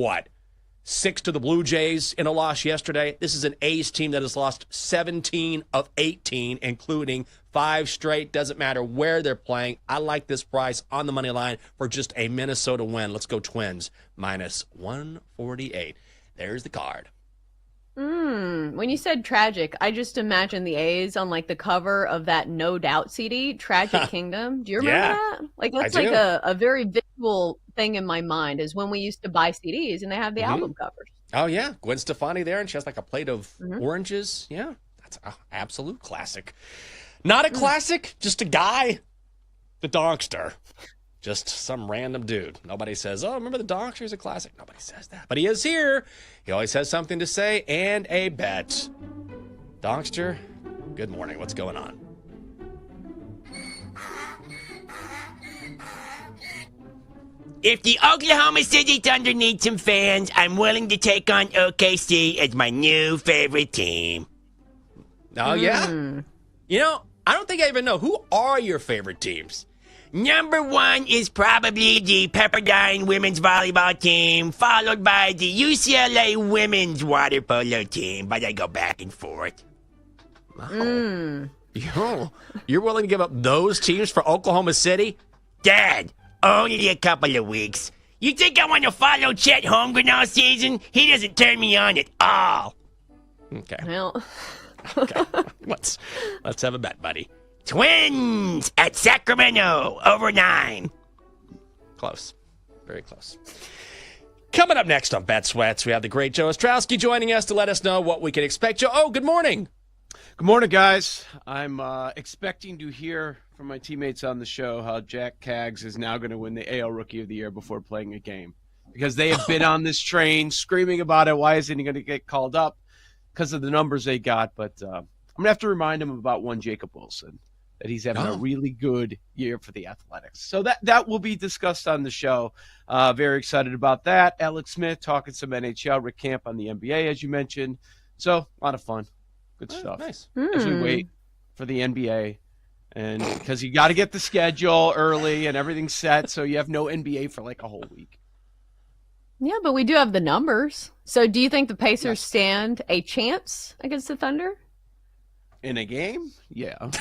6 to the Blue Jays in a loss yesterday. This is an A's team that has lost 17 of 18, including 5 straight. Doesn't matter where they're playing. I like this price on the money line for just a Minnesota win. Let's go Twins, minus 148. There's the card. When you said tragic, I just imagined the A's on like the cover of that No Doubt CD, Tragic Kingdom. Do you remember that? Like that's like a very visual thing in my mind is when we used to buy CDs and they have the album covers. Oh, yeah. Gwen Stefani there, and she has like a plate of oranges. Yeah, that's an absolute classic. Not a classic, just a guy. The Donkster. Just some random dude. Nobody says, oh, remember the Donkster's a classic? Nobody says that. But he is here. He always has something to say and a bet. Donkster, good morning. What's going on? If the Oklahoma City Thunder need some fans, I'm willing to take on OKC as my new favorite team. Oh, yeah? You know, I don't think I even know. Who are your favorite teams? Number one is probably the Pepperdine women's volleyball team, followed by the UCLA women's water polo team, but I go back and forth. Oh. You're willing to give up those teams for Oklahoma City? Dad, only a couple of weeks. You think I want to follow Chet Holmgren all season? He doesn't turn me on at all. Okay. Well. Okay. Let's have a bet, buddy. Twins at Sacramento, over 9. Close. Very close. Coming up next on Bet Sweats, we have the great Joe Ostrowski joining us to let us know what we can expect. Joe, good morning. Good morning, guys. I'm expecting to hear from my teammates on the show how Jack Kaggs is now going to win the AL Rookie of the Year before playing a game. Because they have been on this train screaming about it. Why isn't he going to get called up? Because of the numbers they got. But I'm going to have to remind him about one Jacob Wilson, that he's having a really good year for the Athletics. So that will be discussed on the show. Very excited about that. Alex Smith talking some NHL, Rick Camp on the NBA, as you mentioned. So a lot of fun. Good stuff. Nice. As we wait for the NBA. And because you got to get the schedule early and everything's set, so you have no NBA for like a whole week. Yeah, but we do have the numbers. So do you think the Pacers stand a chance against the Thunder? In a game? Yeah.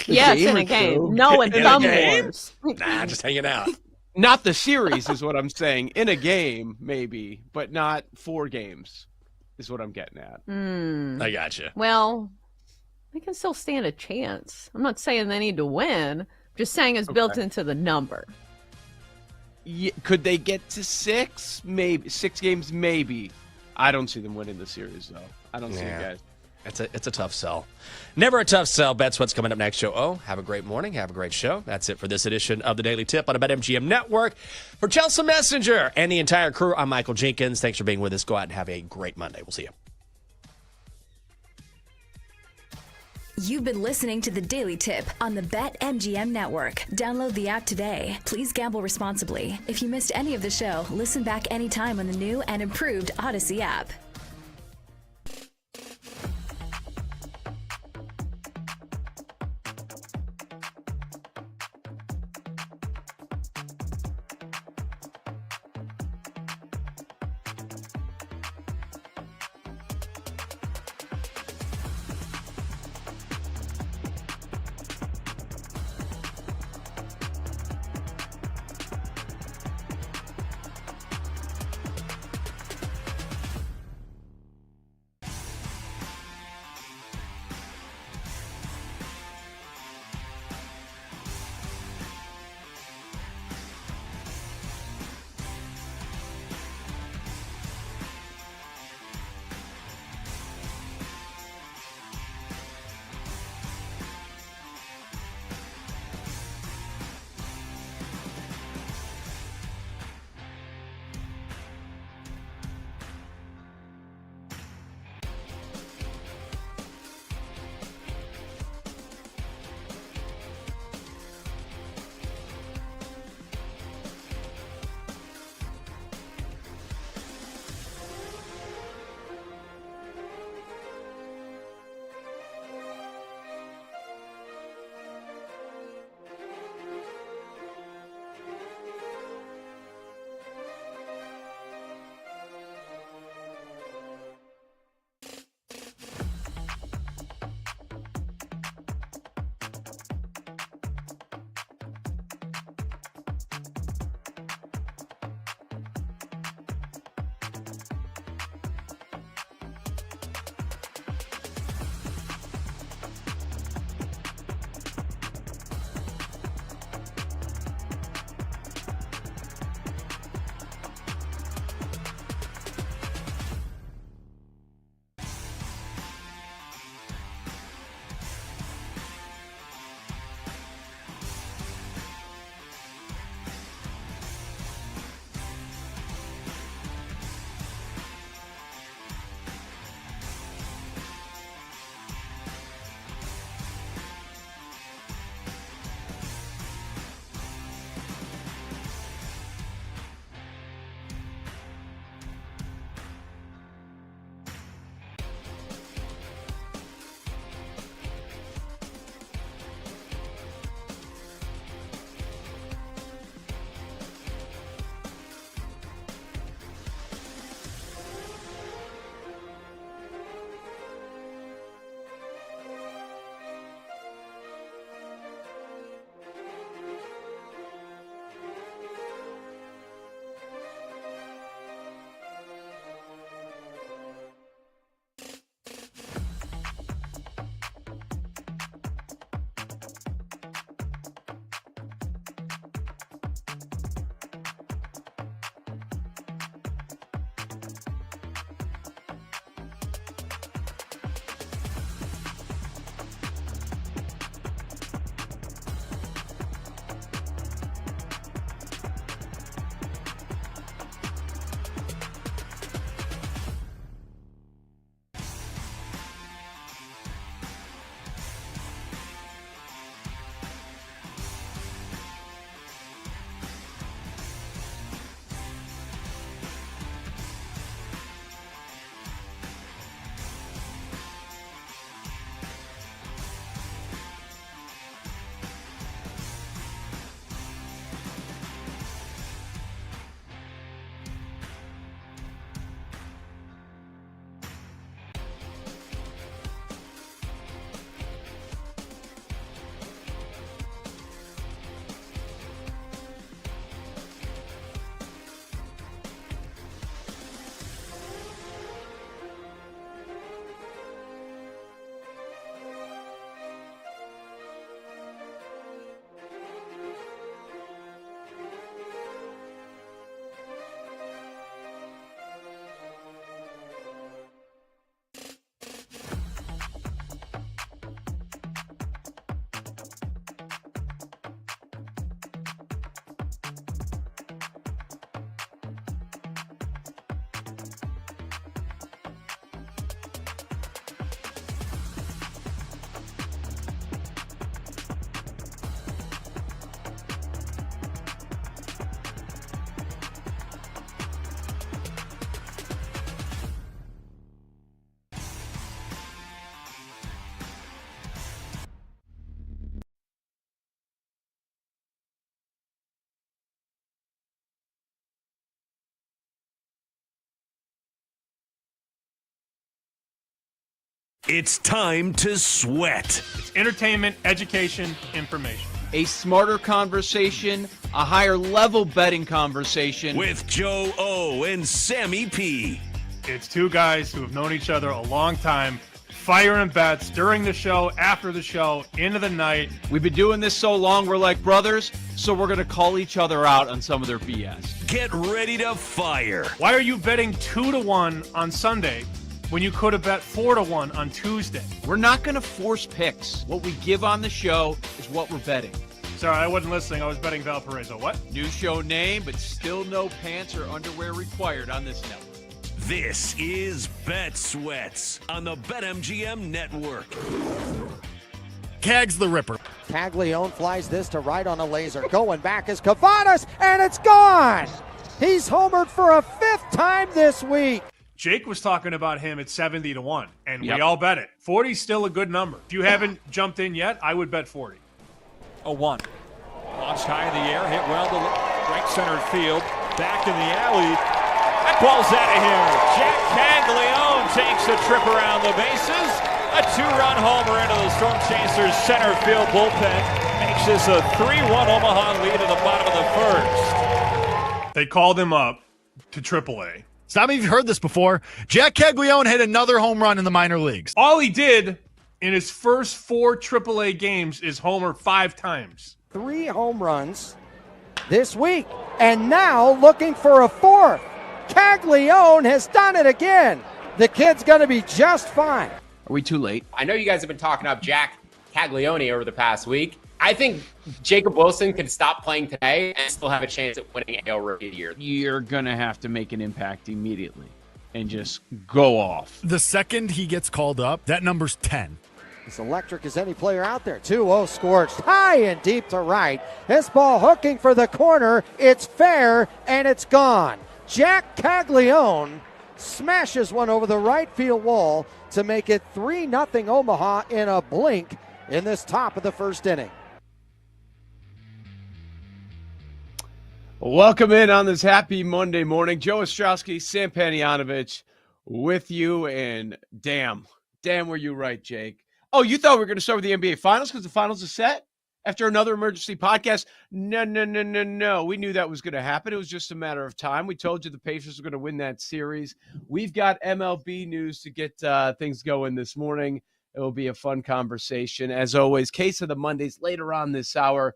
Yes, in a game. No, in Thumb Wars. Nah, just hanging out. Not the series is what I'm saying. In a game, maybe, but not 4 games is what I'm getting at. I gotcha. Well, they can still stand a chance. I'm not saying they need to win. I'm just saying it's built into the number. Yeah, could they get to 6? Maybe 6 games. Maybe. I don't see them winning the series though. I don't see it, guys. It's a tough sell. Never a tough sell. Bet's what's coming up next show. Oh, have a great morning. Have a great show. That's it for this edition of the Daily Tip on the BetMGM Network. For Chelsea Messenger and the entire crew, I'm Michael Jenkins. Thanks for being with us. Go out and have a great Monday. We'll see you. You've been listening to the Daily Tip on the BetMGM Network. Download the app today. Please gamble responsibly. If you missed any of the show, listen back anytime on the new and improved Odyssey app. It's time to sweat. It's entertainment, education, information. A smarter conversation, a higher level betting conversation. With Joe O and Sammy P. It's two guys who have known each other a long time, firing bets during the show, after the show, into the night. We've been doing this so long, we're like brothers, so we're going to call each other out on some of their BS. Get ready to fire. Why are you betting 2-1 on Sunday when you could have bet 4-1 on Tuesday? We're not going to force picks. What we give on the show is what we're betting. Sorry, I wasn't listening. I was betting Valparaiso. What? New show name, but still no pants or underwear required on this network. This is Bet Sweats on the BetMGM network. Cags the Ripper. Caglione flies this to right on a laser. Going back is Cavadas, and it's gone. He's homered for a 5th time this week. Jake was talking about him at 70-1, and we all bet it. 40's still a good number. If you haven't jumped in yet, I would bet 40. A 1. Launched high in the air, hit well to right center field. Back in the alley. That ball's out of here. Jack Caglione takes a trip around the bases. A 2-run homer into the Storm Chasers center field bullpen. Makes this a 3-1 Omaha lead at the bottom of the first. They called him up to AAA. Some of you have heard this before. Jack Caglione hit another home run in the minor leagues. All he did in his first 4 AAA games is homer 5 times. 3 home runs this week, and now looking for a 4th. Caglione has done it again. The kid's going to be just fine. Are we too late? I know you guys have been talking up Jack Caglione over the past week. I think Jacob Wilson could stop playing today and still have a chance at winning AL Rookie of the Year. You're going to have to make an impact immediately and just go off. The second he gets called up, that number's 10. As electric as any player out there. 2-0 scorched high and deep to right. This ball hooking for the corner. It's fair, and it's gone. Jack Caglione smashes one over the right field wall to make it 3-0 Omaha in a blink in this top of the first inning. Welcome in on this happy Monday morning. Joe Ostrowski, Sam Panayotovich with you, and damn were you right, Jake. Oh, you thought we were going to start with the NBA Finals because the Finals are set after another emergency podcast? No. We knew that was going to happen. It was just a matter of time. We told you the Pacers were going to win that series. We've got MLB news to get things going this morning. It will be a fun conversation. As always, Case of the Mondays later on this hour.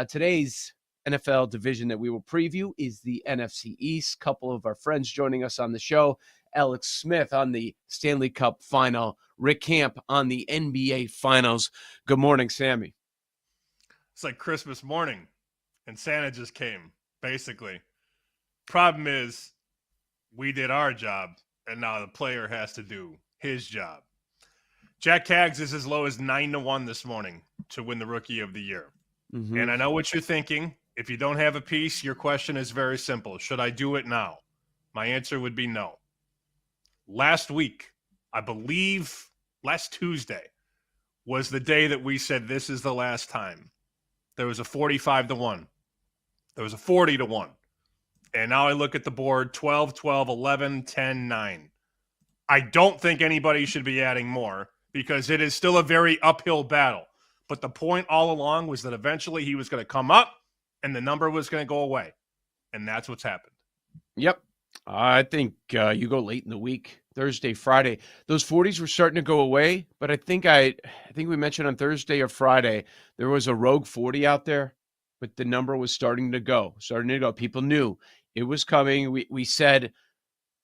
Today's NFL division that we will preview is the NFC East. Couple of our friends joining us on the show. Alex Smith on the Stanley Cup final. Rick Camp on the NBA Finals. Good morning, Sammy. It's like Christmas morning, and Santa just came, basically. Problem is, we did our job, and now the player has to do his job. Jack Cags is as low as 9-1 this morning to win the Rookie of the Year. Mm-hmm. And I know what you're thinking. If you don't have a piece, your question is very simple. Should I do it now? My answer would be no. Last week, I believe last Tuesday, was the day that we said this is the last time. There was a 45-1. There was a 40-1. And now I look at the board, 12, 12, 11, 10, 9. I don't think anybody should be adding more because it is still a very uphill battle. But the point all along was that eventually he was going to come up and the number was going to go away. And that's what's happened. Yep. I think you go late in the week, Thursday, Friday. Those 40s were starting to go away, but I think we mentioned on Thursday or Friday there was a rogue 40 out there, but the number was starting to go. People knew it was coming. We said,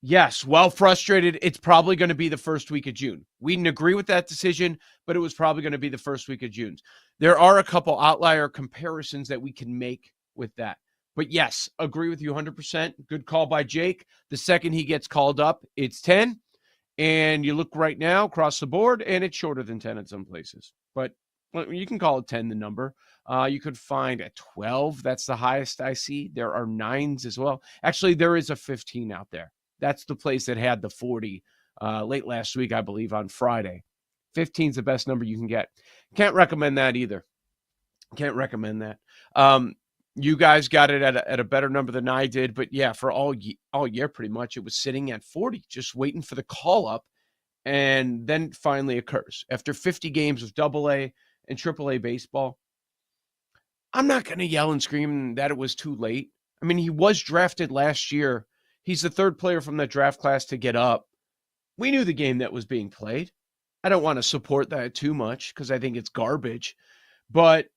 yes, while frustrated, it's probably going to be the first week of June. We didn't agree with that decision, but it was probably going to be the first week of June. There are a couple outlier comparisons that we can make with that. But yes, agree with you 100%. Good call by Jake. The second he gets called up, it's 10. And you look right now across the board, and it's shorter than 10 in some places. But you can call it 10 the number. You could find a 12. That's the highest I see. There are 9s as well. Actually, there is a 15 out there. That's the place that had the 40 late last week, I believe, on Friday. 15 is the best number you can get. Can't recommend that either. Can't recommend that. You guys got it at a better number than I did, but yeah, for all year pretty much, it was sitting at 40, just waiting for the call up. And then finally occurs after 50 games of AA and AAA baseball. I'm not going to yell and scream that it was too late. I mean, he was drafted last year. He's the third player from that draft class to get up. We knew the game that was being played. I don't want to support that too much because I think it's garbage, but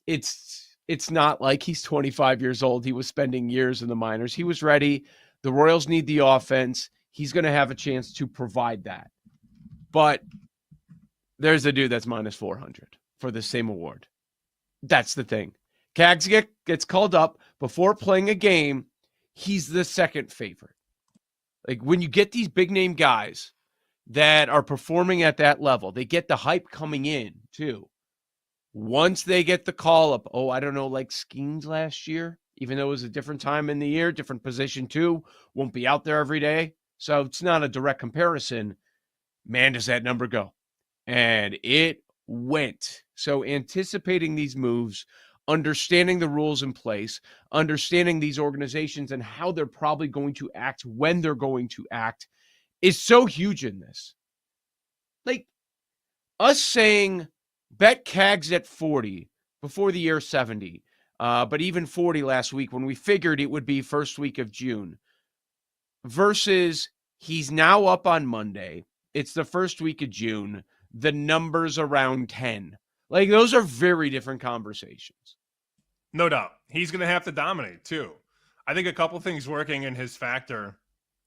it's not like he's 25 years old. He was spending years in the minors. He was ready. The Royals need the offense. He's going to have a chance to provide that. But there's a dude that's minus 400 for the same award. That's the thing. Cags gets called up before playing a game. He's the second favorite. Like when you get these big name guys that are performing at that level, they get the hype coming in too. Once they get the call up, I don't know, like Skeens last year, even though it was a different time in the year, different position too, won't be out there every day. So it's not a direct comparison. Man, does that number go? And it went. So anticipating these moves, understanding the rules in place, understanding these organizations and how they're probably going to act when they're going to act is so huge in this. Like us saying bet Cags at 40 before the year 70, but even 40 last week when we figured it would be first week of June versus he's now up on Monday. It's the first week of June. The number's around 10. Like, those are very different conversations. No doubt. He's going to have to dominate, too. I think a couple things working in his factor.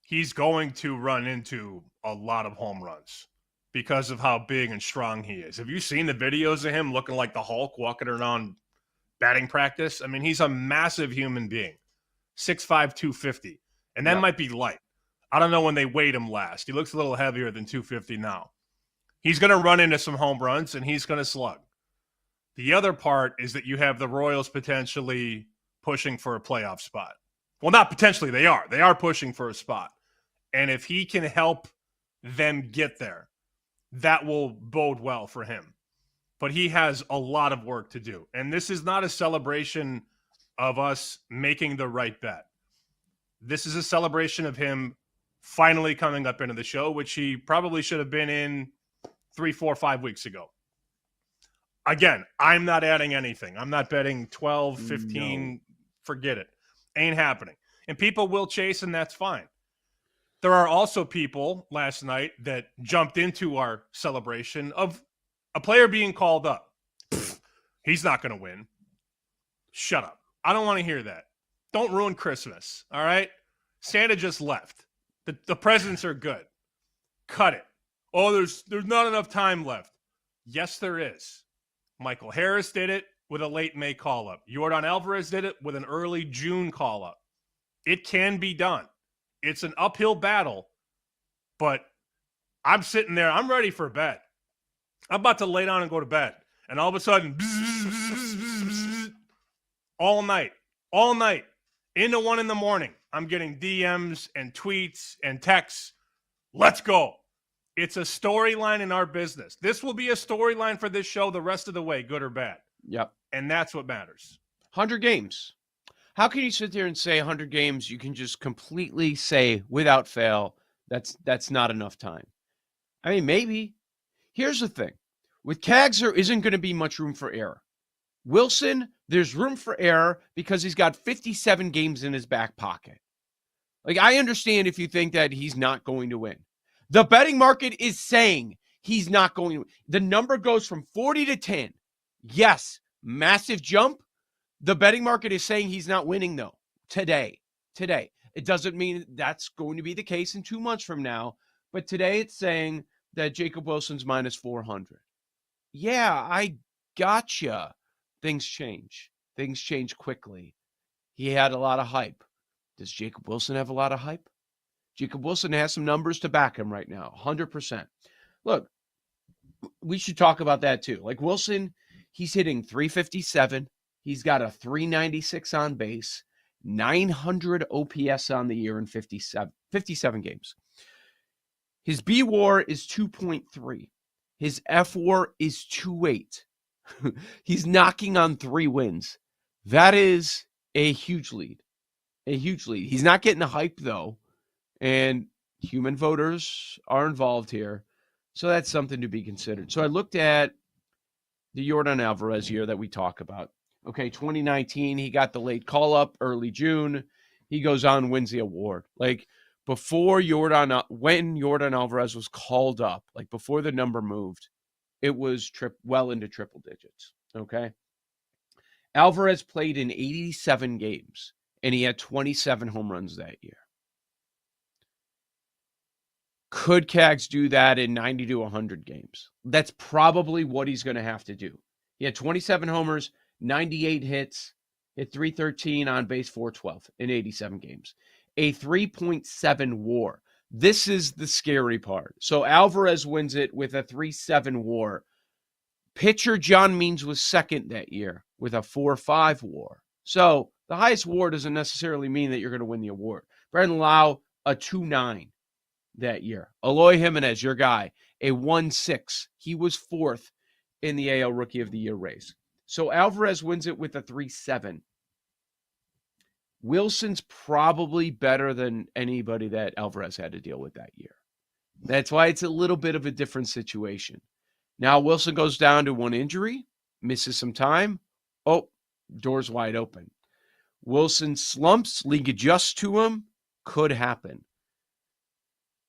He's going to run into a lot of home runs because of how big and strong he is. Have you seen the videos of him looking like the Hulk walking around batting practice? I mean, he's a massive human being. 6'5", 250. And that might be light. I don't know when they weighed him last. He looks a little heavier than 250 now. He's going to run into some home runs, and he's going to slug. The other part is that you have the Royals potentially pushing for a playoff spot. Well, not potentially. They are. They are pushing for a spot. And if he can help them get there, that will bode well for him. But he has a lot of work to do. And this is not a celebration of us making the right bet. This is a celebration of him finally coming up into the show, which he probably should have been in 3, 4, 5 weeks ago. Again, I'm not adding anything. I'm not betting 12, 15. No. Forget it. Ain't happening. And people will chase, and that's fine. There are also people last night that jumped into our celebration of a player being called up. He's not going to win. Shut up. I don't want to hear that. Don't ruin Christmas, all right? Santa just left. The presents are good. Cut it. Oh, there's not enough time left. Yes, there is. Michael Harris did it with a late May call-up. Yordan Alvarez did it with an early June call-up. It can be done. It's an uphill battle, but I'm sitting there. I'm ready for bed. I'm about to lay down and go to bed. And all of a sudden, all night, into 1 a.m, I'm getting DMs and tweets and texts. Let's go. It's a storyline in our business. This will be a storyline for this show the rest of the way, good or bad. Yep. And that's what matters. 100 games. How can you sit there and say 100 games? You can just completely say without fail, that's not enough time. I mean, maybe. Here's the thing. With Cags, there isn't going to be much room for error. Wilson, there's room for error because he's got 57 games in his back pocket. Like, I understand if you think that he's not going to win. The betting market is saying he's not going to win. The number goes from 40 to 10. Yes, massive jump. The betting market is saying he's not winning, though, today. It doesn't mean that's going to be the case in 2 months from now, but today it's saying that Jacob Wilson's minus 400. Yeah, I gotcha. Things change. Things change quickly. He had a lot of hype. Does Jacob Wilson have a lot of hype? Jacob Wilson has some numbers to back him right now, 100%. Look, we should talk about that too. Like Wilson, he's hitting 357. He's got a 396 on base, 900 OPS on the year in 57 games. His B WAR is 2.3. His F WAR is 2.8. He's knocking on 3 wins. That is a huge lead. A huge lead. He's not getting the hype, though. And human voters are involved here. So that's something to be considered. So I looked at the Yordan Alvarez year that we talk about. Okay, 2019, he got the late call-up, early June. He goes on, wins the award. Like, when Yordan Alvarez was called up, like before the number moved, it was well into triple digits, okay? Alvarez played in 87 games, and he had 27 home runs that year. Could Cags do that in 90 to 100 games? That's probably what he's going to have to do. He had 27 homers, 98 hits, hit 313 on base, 412 in 87 games. A 3.7 WAR. This is the scary part. So Alvarez wins it with a 3.7 WAR. Pitcher John Means was second that year with a 4.5 WAR. So the highest WAR doesn't necessarily mean that you're going to win the award. Brandon Lau, a 2.9 that year. Eloy Jimenez, your guy, a 1.6. He was fourth in the AL Rookie of the Year race. So Alvarez wins it with a 3.7. Wilson's probably better than anybody that Alvarez had to deal with that year. That's why it's a little bit of a different situation. Now Wilson goes down to one injury, misses some time. Oh, door's wide open. Wilson slumps, league adjusts to him. Could happen.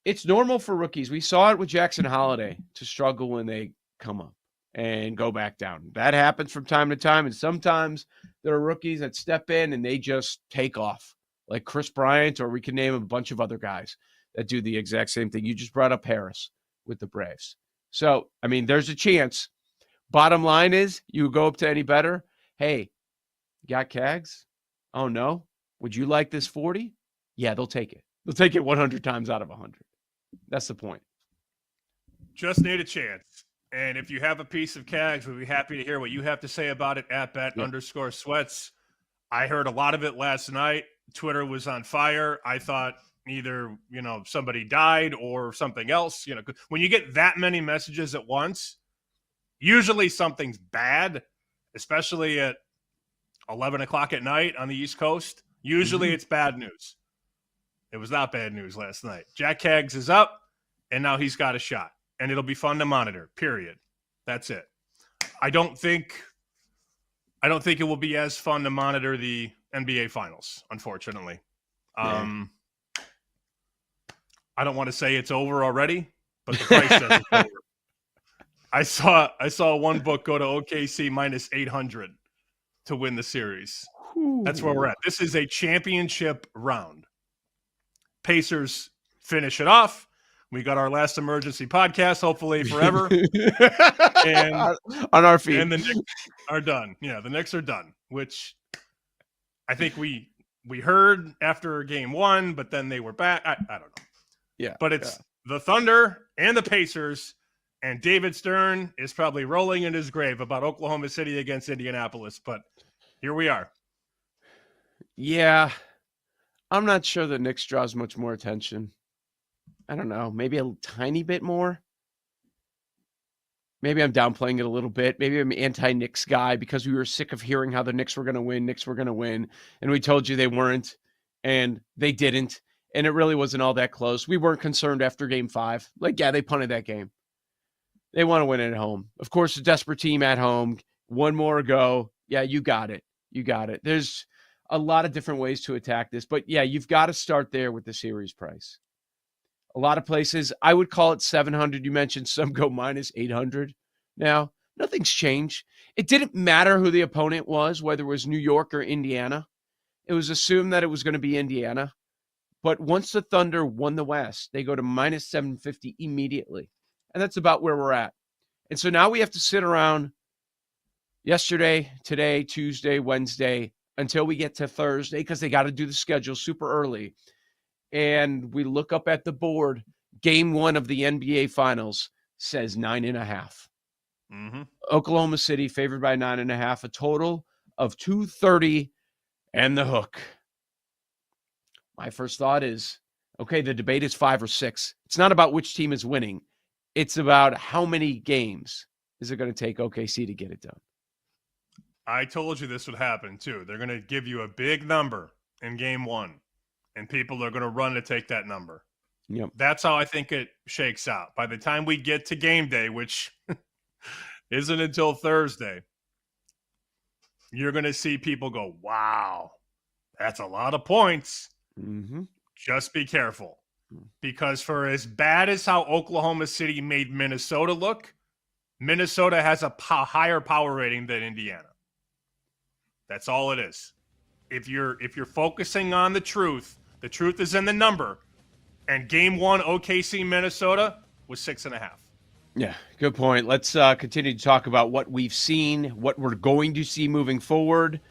It's normal for rookies. We saw it with Jackson Holiday to struggle when they come up and go back down. That happens from time to time, and sometimes there are rookies that step in and they just take off, like Chris Bryant, or we can name a bunch of other guys that do the exact same thing. You just brought up Harris with the Braves. So, I mean, there's a chance. Bottom line is, you go up to any better. Hey, got Cags? Oh, no? Would you like this 40? Yeah, they'll take it. They'll take it 100 times out of 100. That's the point. Just need a chance. And if you have a piece of Cags, we'll be happy to hear what you have to say about it at bet_sweats. I heard a lot of it last night. Twitter was on fire. I thought either, somebody died or something else. When you get that many messages at once, usually something's bad, especially at 11 o'clock at night on the East Coast. Usually it's bad news. It was not bad news last night. Jack Cags is up, and now he's got a shot. And it'll be fun to monitor, period. That's it. I don't think it will be as fun to monitor the NBA Finals, unfortunately. I don't want to say it's over already, but the price says it's over. I saw one book go to OKC minus 800 to win the series. That's where we're at. This is a championship round. Pacers finish it off. We got our last emergency podcast, hopefully forever. And on our feet. And the Knicks are done. Yeah, the Knicks are done, which I think we heard after game one, but then they were back. I don't know. Yeah. But it's the Thunder and the Pacers, and David Stern is probably rolling in his grave about Oklahoma City against Indianapolis, but here we are. Yeah. I'm not sure the Knicks draws much more attention. I don't know. Maybe a tiny bit more. Maybe I'm downplaying it a little bit. Maybe I'm an anti-Knicks guy because we were sick of hearing how the Knicks were going to win. And we told you they weren't, and they didn't. And it really wasn't all that close. We weren't concerned after game 5. They punted that game. They want to win it at home. Of course, a desperate team at home. One more ago. Yeah, you got it. There's a lot of different ways to attack this. But, yeah, you've got to start there with the series price. A lot of places, I would call it 700. You mentioned some go minus 800 now. Nothing's changed. It didn't matter who the opponent was, whether it was New York or Indiana. It was assumed that it was going to be Indiana. But once the Thunder won the West, they go to minus 750 immediately. And that's about where we're at. And so now we have to sit around yesterday, today, Tuesday, Wednesday, until we get to Thursday, because they got to do the schedule super early. And we look up at the board. Game 1 of the NBA Finals says 9.5. Oklahoma City favored by 9.5. A total of 230 and the hook. My first thought is, okay, the debate is 5 or 6. It's not about which team is winning. It's about how many games is it going to take OKC to get it done. I told you this would happen, too. They're going to give you a big number in game 1, and people are going to run to take that number. Yep. That's how I think it shakes out. By the time we get to game day, which isn't until Thursday, you're going to see people go, wow, that's a lot of points. Mm-hmm. Just be careful. Because for as bad as how Oklahoma City made Minnesota look, Minnesota has a higher power rating than Indiana. That's all it is. If you're focusing on the truth is in the number. And game 1, OKC Minnesota was 6.5. Yeah, good point. Let's continue to talk about what we've seen, what we're going to see moving forward,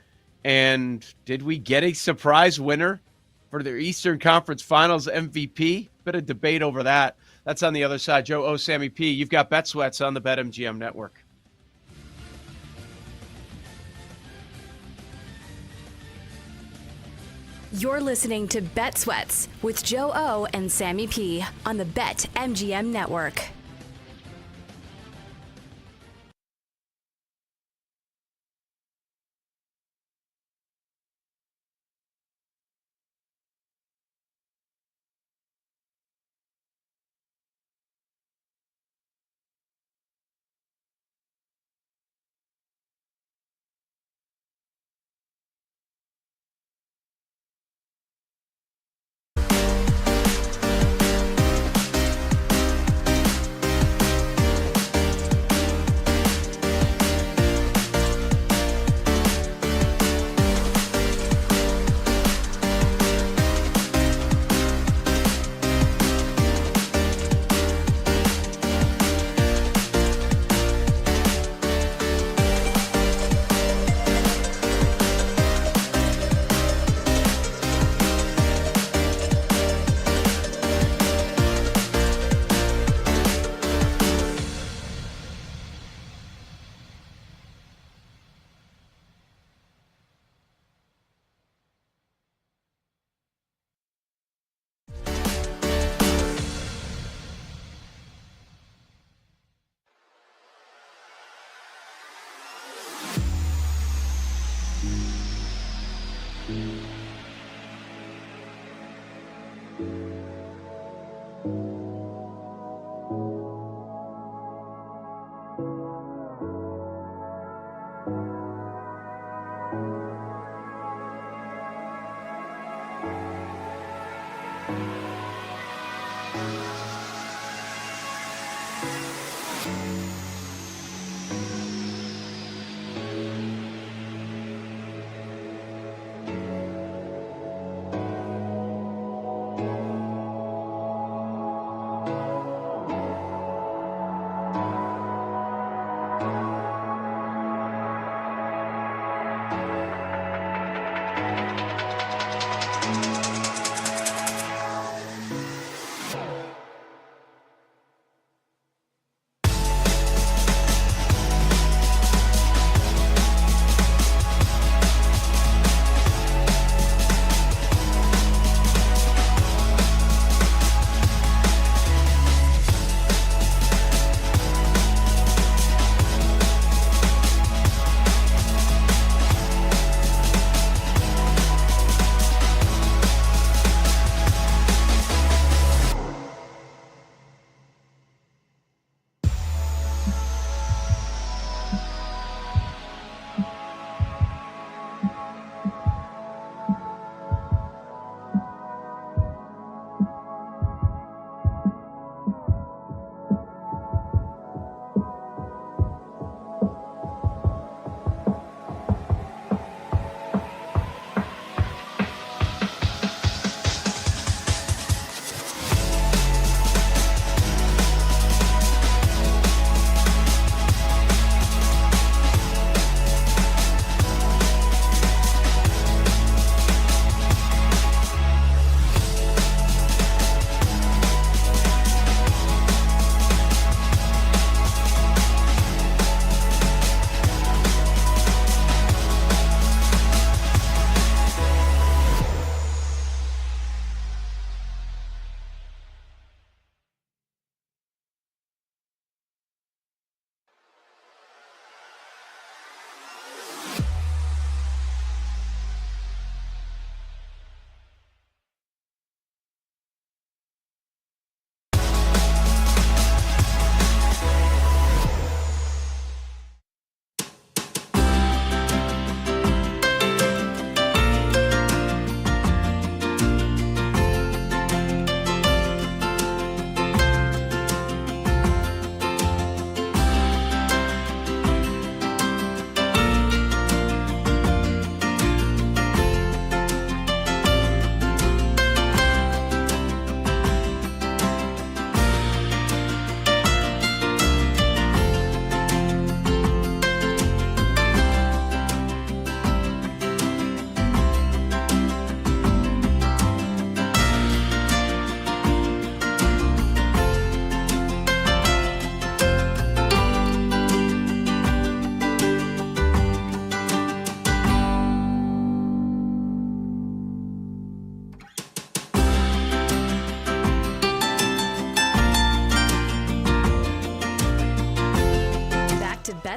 and did we get a surprise winner for the Eastern Conference Finals MVP? Bit of debate over that. That's on the other side. Joe O, Sammy P. You've got Bet Sweats on the BetMGM network. You're listening to Bet Sweats with Joe O and Sammy P on the BetMGM network.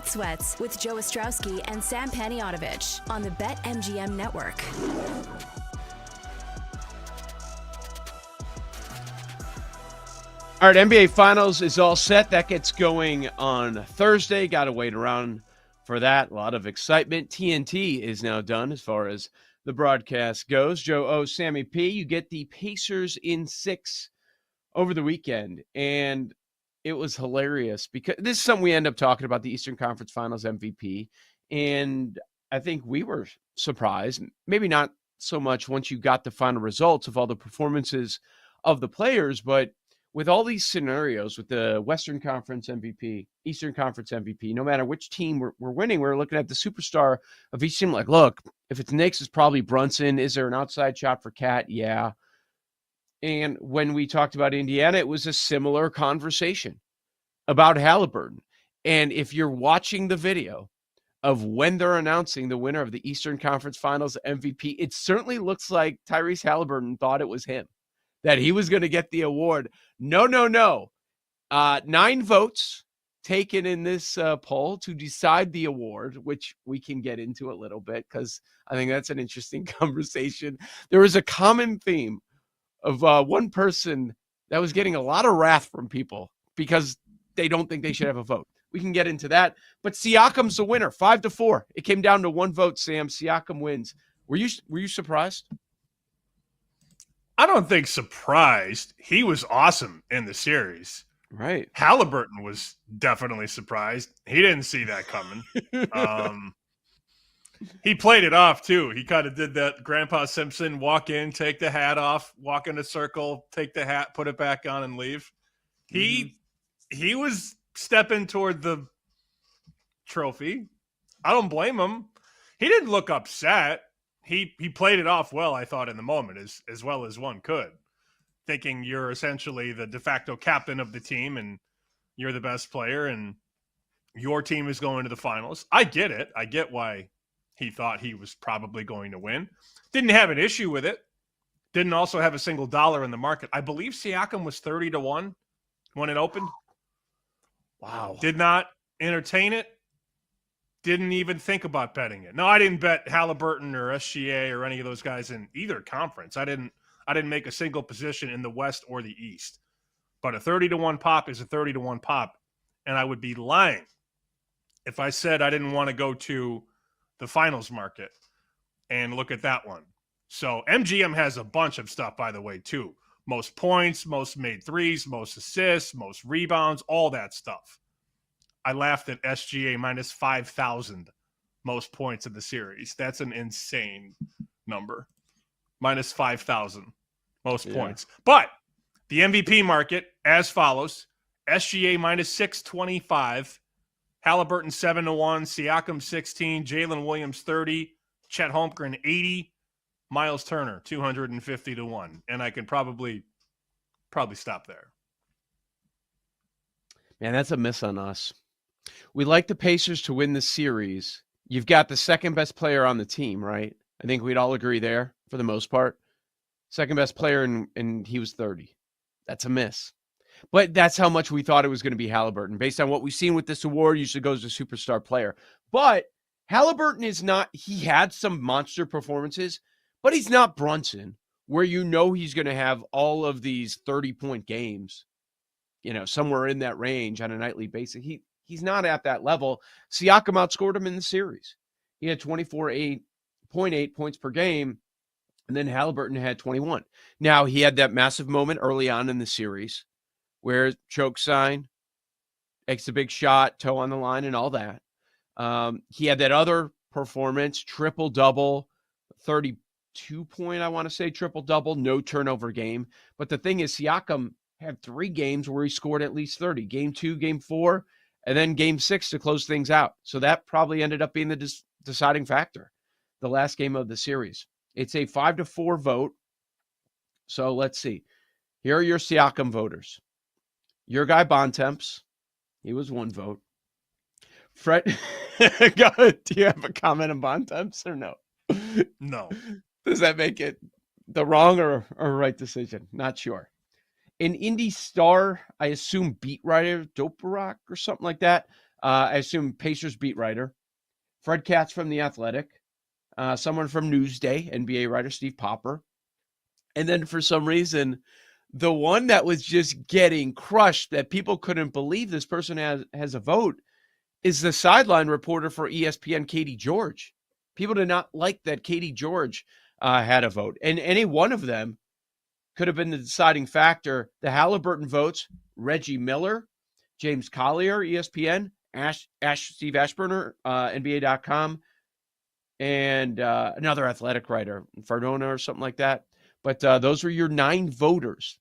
Bet Sweats with Joe Ostrowski and Sam Paniotovich on the BetMGM Network. All right, NBA Finals is all set. That gets going on Thursday. Got to wait around for that. A lot of excitement. TNT is now done as far as the broadcast goes. Joe O, Sammy P, you get the Pacers in 6 over the weekend. And it was hilarious because this is something we end up talking about, the Eastern Conference Finals MVP. And I think we were surprised, maybe not so much once you got the final results of all the performances of the players, but with all these scenarios, with the Western Conference MVP, Eastern Conference MVP, no matter which team we're winning, we're looking at the superstar of each team. Like, look, if it's Knicks, it's probably Brunson. Is there an outside shot for Cat? Yeah. And when we talked about Indiana, it was a similar conversation about Halliburton. And if you're watching the video of when they're announcing the winner of the Eastern Conference Finals MVP, it certainly looks like Tyrese Halliburton thought it was him, that he was going to get the award. No. 9 votes taken in this poll to decide the award, which we can get into a little bit because I think that's an interesting conversation. There was a common theme of one person that was getting a lot of wrath from people because they don't think they should have a vote. We can get into that. But Siakam's the winner, 5-4. It came down to 1 vote, Sam. Siakam wins. Were you surprised? I don't think surprised. He was awesome in the series. Right. Halliburton was definitely surprised. He didn't see that coming. He played it off, too. He kind of did that Grandpa Simpson, walk in, take the hat off, walk in a circle, take the hat, put it back on, and leave. He was stepping toward the trophy. I don't blame him. He didn't look upset. He played it off well, I thought, in the moment, as well as one could, thinking you're essentially the de facto captain of the team and you're the best player and your team is going to the finals. I get it. I get why he thought he was probably going to win. Didn't have an issue with it. Didn't also have a single dollar in the market. I believe Siakam was 30-1 when it opened. Wow. Did not entertain it. Didn't even think about betting it. No, I didn't bet Halliburton or SGA or any of those guys in either conference. I didn't make a single position in the West or the East. But a 30-1 pop is a 30-1 pop. And I would be lying if I said I didn't want to go to the finals market and look at that one. So MGM has a bunch of stuff, by the way, too. Most points, most made threes, most assists, most rebounds, all that stuff. I laughed at SGA minus 5,000 most points in the series. That's an insane number. Minus 5,000 most points. But the MVP market as follows: SGA minus 625, Halliburton 7-1, Siakam 16, Jalen Williams 30, Chet Holmgren 80, Miles Turner 250-1. And I can probably stop there. Man, that's a miss on us. We like the Pacers to win the series. You've got the second best player on the team, right? I think we'd all agree there for the most part. Second best player, and he was 30. That's a miss. But that's how much we thought it was going to be Halliburton. Based on what we've seen with this award, usually goes to superstar player. But Halliburton is not, he had some monster performances, but he's not Brunson, where you know he's going to have all of these 30-point games, somewhere in that range on a nightly basis. He's not at that level. Siakam outscored him in the series. He had 24.8 points per game, and then Halliburton had 21. Now, he had that massive moment early on in the series where choke sign, takes a big shot, toe on the line, and all that. He had that other performance, triple-double, 32-point, I want to say, triple-double, no turnover game. But the thing is, Siakam had 3 games where he scored at least 30. Game 2, Game 4, and then Game 6 to close things out. So that probably ended up being the deciding factor, the last game of the series. It's a 5-4 vote. So let's see. Here are your Siakam voters. Your guy Bontemps, he was 1 vote. Fred, go ahead. Do you have a comment on Bontemps or no? No. Does that make it the wrong or right decision? Not sure. An Indy Star, I assume beat writer, Doperak or something like that. I assume Pacers beat writer, Fred Katz from The Athletic, someone from Newsday, NBA writer Steve Popper. And then for some reason, the one that was just getting crushed that people couldn't believe this person has a vote is the sideline reporter for ESPN, Katie George. People did not like that Katie George had a vote. And any one of them could have been the deciding factor. The Halliburton votes, Reggie Miller, James Collier, ESPN, Steve Ashburner, NBA.com, and another Athletic writer, Fardona or something like that. But those were your 9 voters.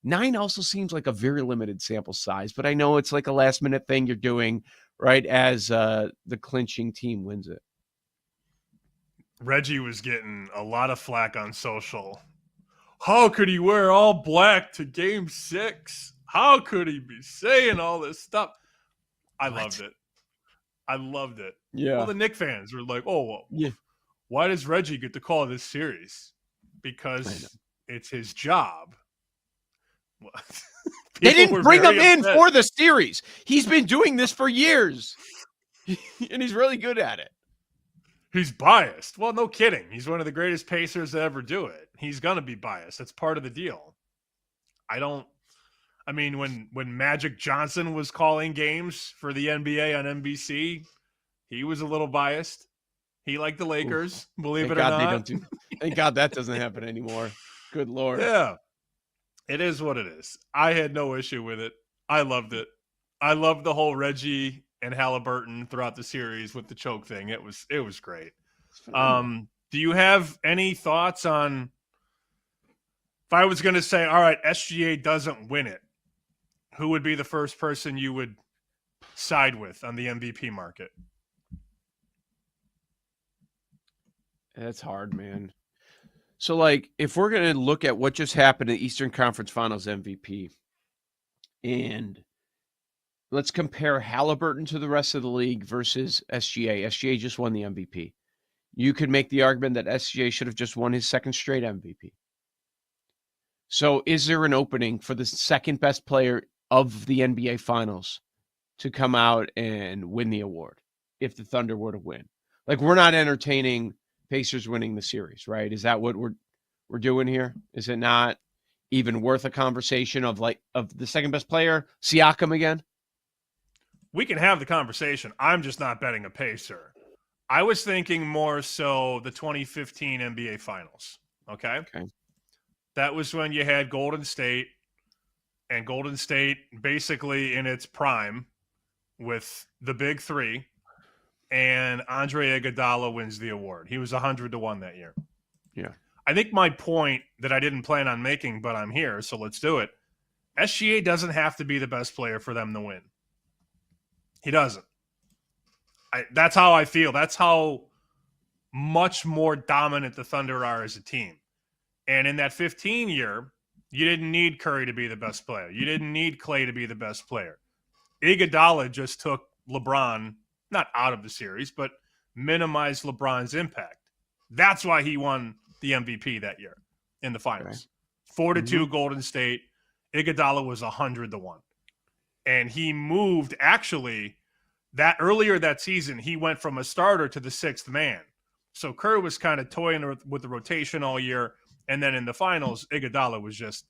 9 also seems like a very limited sample size, but I know it's like a last-minute thing you're doing right as the clinching team wins it. Reggie was getting a lot of flack on social. How could he wear all black to Game 6? How could he be saying all this stuff? I loved it. Yeah. Well, the Knicks fans were like, oh, well, yeah. Why does Reggie get to call this series? Because it's his job. They didn't bring him in for the series. He's been doing this for years. And he's really good at it. He's biased. Well, no kidding. He's one of the greatest Pacers to ever do it. He's going to be biased. That's part of the deal. When Magic Johnson was calling games for the NBA on NBC, he was a little biased. He liked the Lakers, believe it or not. Thank God that doesn't happen anymore. Good Lord. Yeah. It is what it is. I had no issue with it. I loved it. I loved the whole Reggie and Halliburton throughout the series with the choke thing. It was great. Do you have any thoughts on, if I was going to say, all right, SGA doesn't win it, who would be the first person you would side with on the MVP market? That's hard, man. So, like, if we're going to look at what just happened in the Eastern Conference Finals MVP, and let's compare Halliburton to the rest of the league versus SGA. SGA just won the MVP. You could make the argument that SGA should have just won his second straight MVP. So is there an opening for the second best player of the NBA Finals to come out and win the award if the Thunder were to win? Like, we're not entertaining Pacers winning the series, right? Is that what we're doing here? Is it not even worth a conversation of the second best player, Siakam again? We can have the conversation. I'm just not betting a Pacer. I was thinking more so the 2015 NBA Finals. Okay. That was when you had Golden State, and Golden State basically in its prime with the big three, and Andre Iguodala wins the award. He was 100-1 that year. Yeah. I think my point that I didn't plan on making, but I'm here, so let's do it. SGA doesn't have to be the best player for them to win. He doesn't. That's how I feel. That's how much more dominant the Thunder are as a team. And in that 15 year, you didn't need Curry to be the best player. You didn't need Clay to be the best player. Iguodala just took LeBron, not out of the series, but minimized LeBron's impact. That's why he won the MVP that year in the finals. 4-2 Golden State. Iguodala was 100-1. And he moved, actually, that earlier that season, he went from a starter to the sixth man. So Curry was kind of toying with the rotation all year. And then in the finals, Iguodala was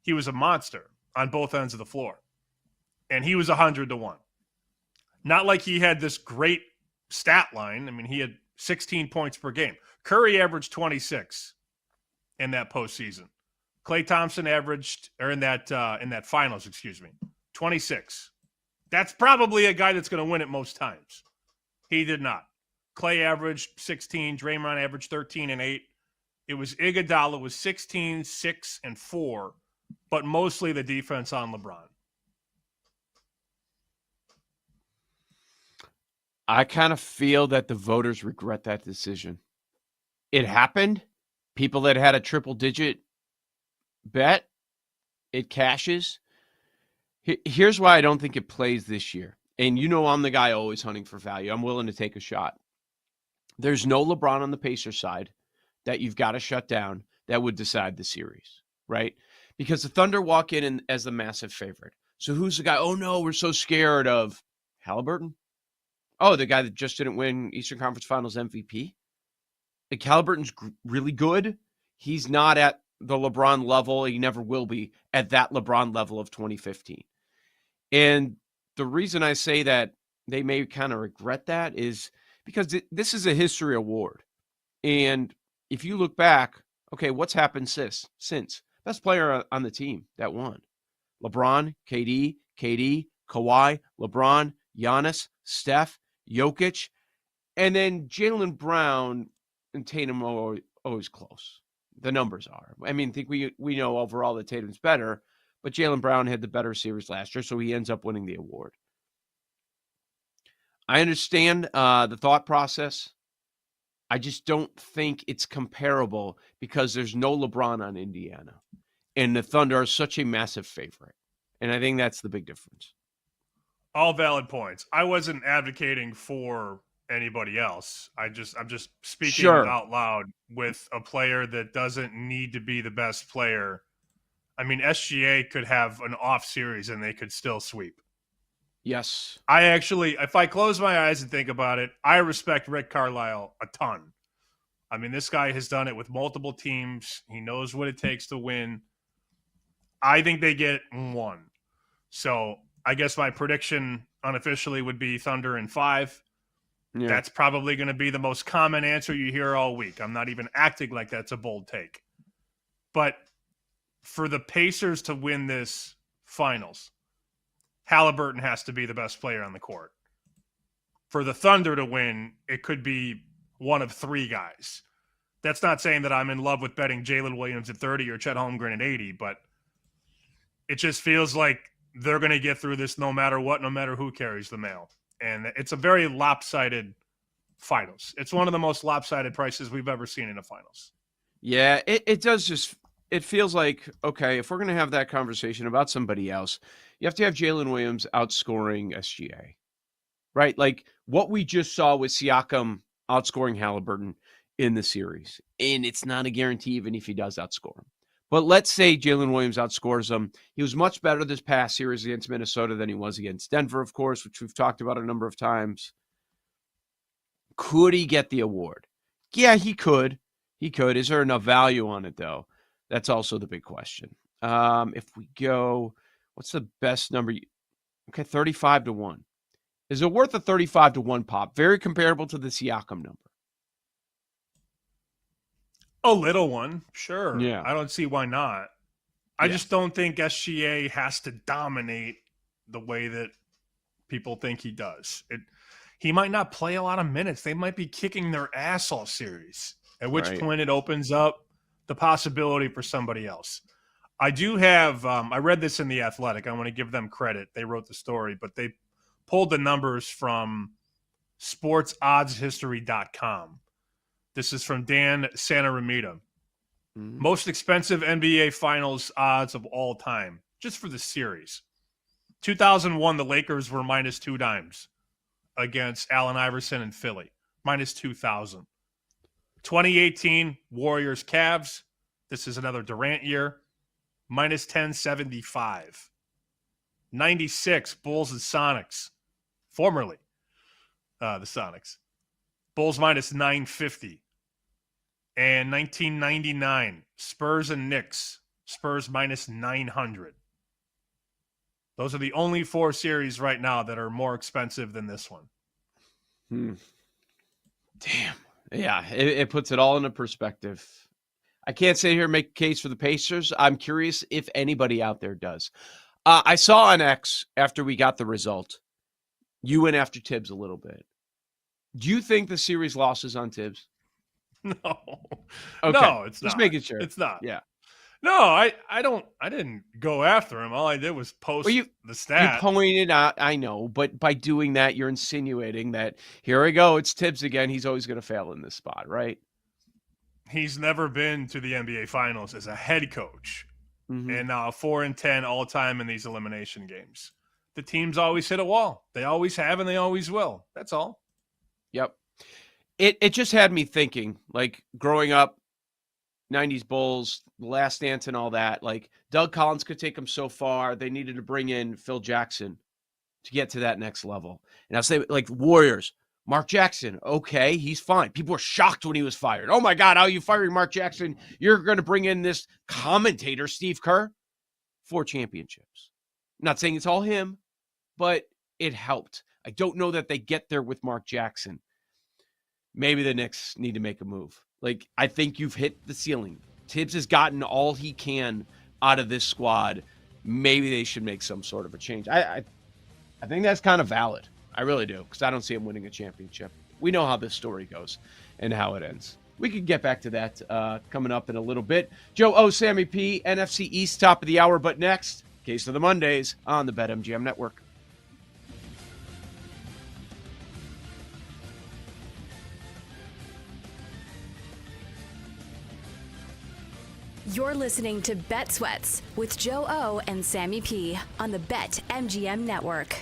he was a monster on both ends of the floor. And he was 100-1. Not like he had this great stat line. I mean, he had 16 points per game. Curry averaged 26 in that postseason. Klay Thompson averaged, or in that finals, 26. That's probably a guy that's going to win it most times. He did not. Klay averaged 16. Draymond averaged 13 and 8. It was Iguodala was 16, 6, and 4, but mostly the defense on LeBron. I kind of feel that the voters regret that decision. It happened. People that had a triple-digit bet, it cashes. Here's why I don't think it plays this year. And you know I'm the guy always hunting for value. I'm willing to take a shot. There's no LeBron on the Pacers side that you've got to shut down that would decide the series, right? Because the Thunder walk in as the massive favorite. So who's the guy? Oh, no, we're so scared of Halliburton? Oh, the guy that just didn't win Eastern Conference Finals MVP? Like, Halliburton's really good. He's not at the LeBron level. He never will be at that LeBron level of 2015. And the reason I say that they may kind of regret that is because this is a history award. And if you look back, okay, what's happened since? Best player on the team that won. LeBron, KD, Kawhi, LeBron, Giannis, Steph, Jokic, and then Jaylen Brown and Tatum are always close. The numbers are. I mean, I think we know overall that Tatum's better, but Jaylen Brown had the better series last year, so he ends up winning the award. I understand the thought process. I just don't think it's comparable because there's no LeBron on Indiana, and the Thunder are such a massive favorite, and I think that's the big difference. All valid points. I wasn't advocating for anybody else. I'm just speaking out loud with a player that doesn't need to be the best player. I mean, SGA could have an off series and they could still sweep. Yes. I actually, if I close my eyes and think about it, I respect Rick Carlisle a ton. I mean, this guy has done it with multiple teams. He knows what it takes to win. I think they get one. So I guess my prediction unofficially would be Thunder in 5. Yeah. That's probably going to be the most common answer you hear all week. I'm not even acting like that's a bold take. But for the Pacers to win this finals, Halliburton has to be the best player on the court. For the Thunder to win, it could be one of 3 guys. That's not saying that I'm in love with betting Jalen Williams at 30 or Chet Holmgren at 80, but it just feels like they're going to get through this no matter what, no matter who carries the mail. And it's a very lopsided finals. It's one of the most lopsided prices we've ever seen in a finals. Yeah, it does just – it feels like, okay, if we're going to have that conversation about somebody else, you have to have Jalen Williams outscoring SGA, right? Like what we just saw with Siakam outscoring Halliburton in the series. And it's not a guarantee even if he does outscore him. But let's say Jalen Williams outscores him. He was much better this past series against Minnesota than he was against Denver, of course, which we've talked about a number of times. Could he get the award? Yeah, he could. He could. Is there enough value on it, though? That's also the big question. If we go, what's the best number? Okay, 35-1. Is it worth a 35-1 pop? Very comparable to the Siakam number. A little one, sure. Yeah. I don't see why not. I just don't think SGA has to dominate the way that people think he does. He might not play a lot of minutes. They might be kicking their ass all series, at which point it opens up the possibility for somebody else. I do have I read this in The Athletic. I want to give them credit. They wrote the story, but they pulled the numbers from sportsodddshistory.com. This is from Dan Santaramita. Most expensive NBA Finals odds of all time, just for the series. 2001, the Lakers were minus 2 dimes against Allen Iverson and Philly, minus 2,000. 2018, Warriors Cavs. This is another Durant year, minus 1075. 96, Bulls and Sonics, formerly the Sonics. Bulls minus 950. And 1999, Spurs and Knicks. Spurs minus 900. Those are the only 4 series right now that are more expensive than this one. Damn. Yeah, it puts it all into perspective. I can't sit here and make a case for the Pacers. I'm curious if anybody out there does. I saw on X after we got the result, you went after Tibbs a little bit. Do you think the series loss is on Tibbs? No. Okay. No, it's not. Just making sure. It's not. Yeah. No, I didn't go after him. All I did was post the stat. You pointed out, I know, but by doing that, you're insinuating that, here we go, it's Tibbs again. He's always going to fail in this spot, right? He's never been to the NBA Finals as a head coach. And now 4-10 all time in these elimination games. The teams always hit a wall. They always have and they always will. That's all. Yep. It just had me thinking, like growing up, 90s Bulls, The Last Dance and all that. Like Doug Collins could take them so far. They needed to bring in Phil Jackson to get to that next level. And I'll say, like, Warriors, Mark Jackson, okay, he's fine. People were shocked when he was fired. Oh, my God, how are you firing Mark Jackson? You're going to bring in this commentator, Steve Kerr. 4 championships. I'm not saying it's all him, but it helped. I don't know that they get there with Mark Jackson. Maybe the Knicks need to make a move. Like, I think you've hit the ceiling. Tibbs has gotten all he can out of this squad. Maybe they should make some sort of a change. I think that's kind of valid. I really do, because I don't see him winning a championship. We know how this story goes and how it ends. We could get back to that coming up in a little bit. Joe O, Sammy P, NFC East, top of the hour. But next, Case of the Mondays on the BetMGM Network. You're listening to Bet Sweats with Joe O and Sammy P on the BetMGM Network.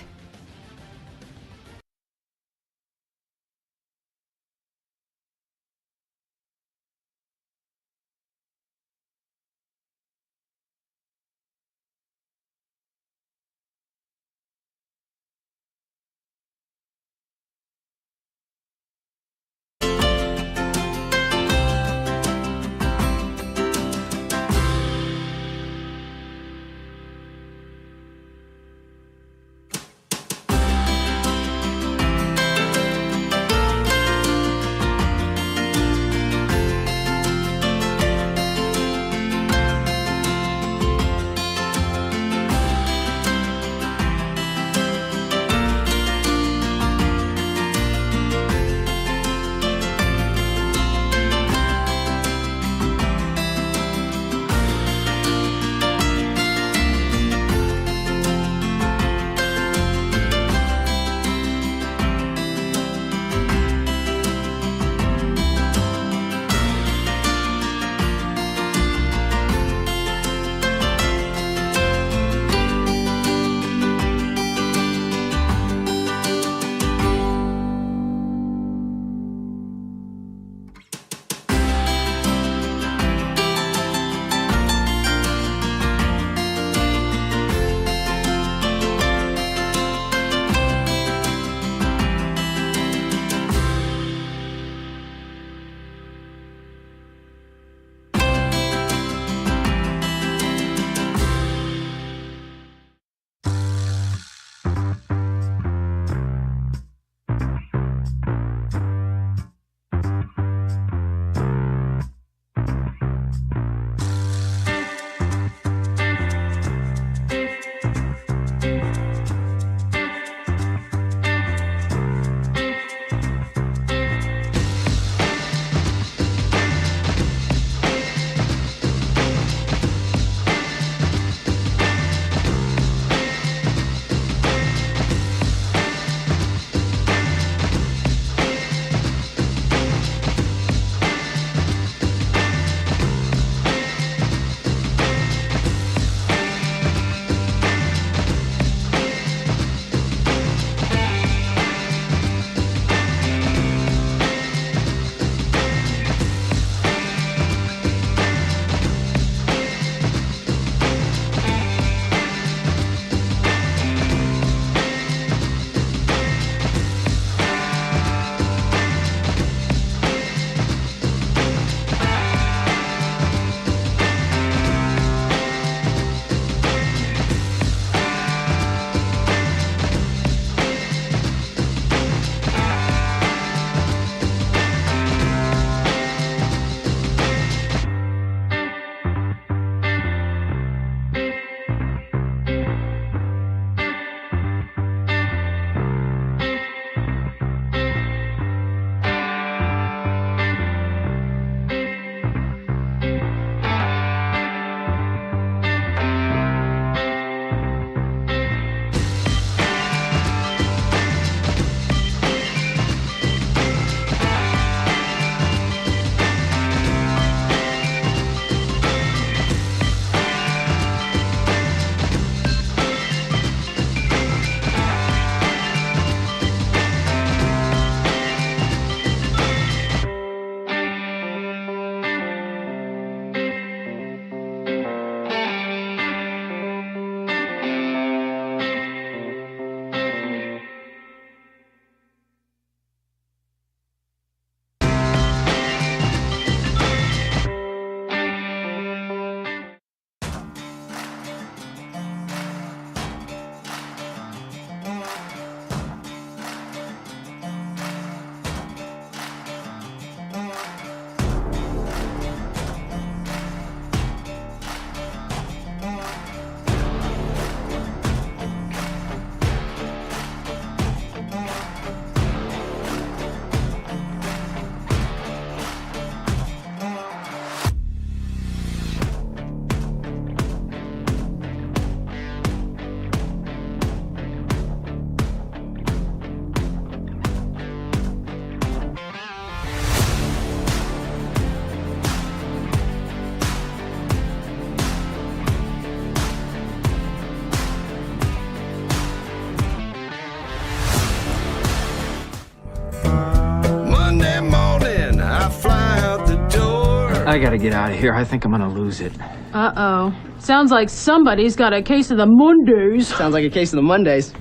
I gotta get out of here. I think I'm gonna lose it. Uh-oh. Sounds like somebody's got a case of the Mondays. Sounds like a case of the Mondays.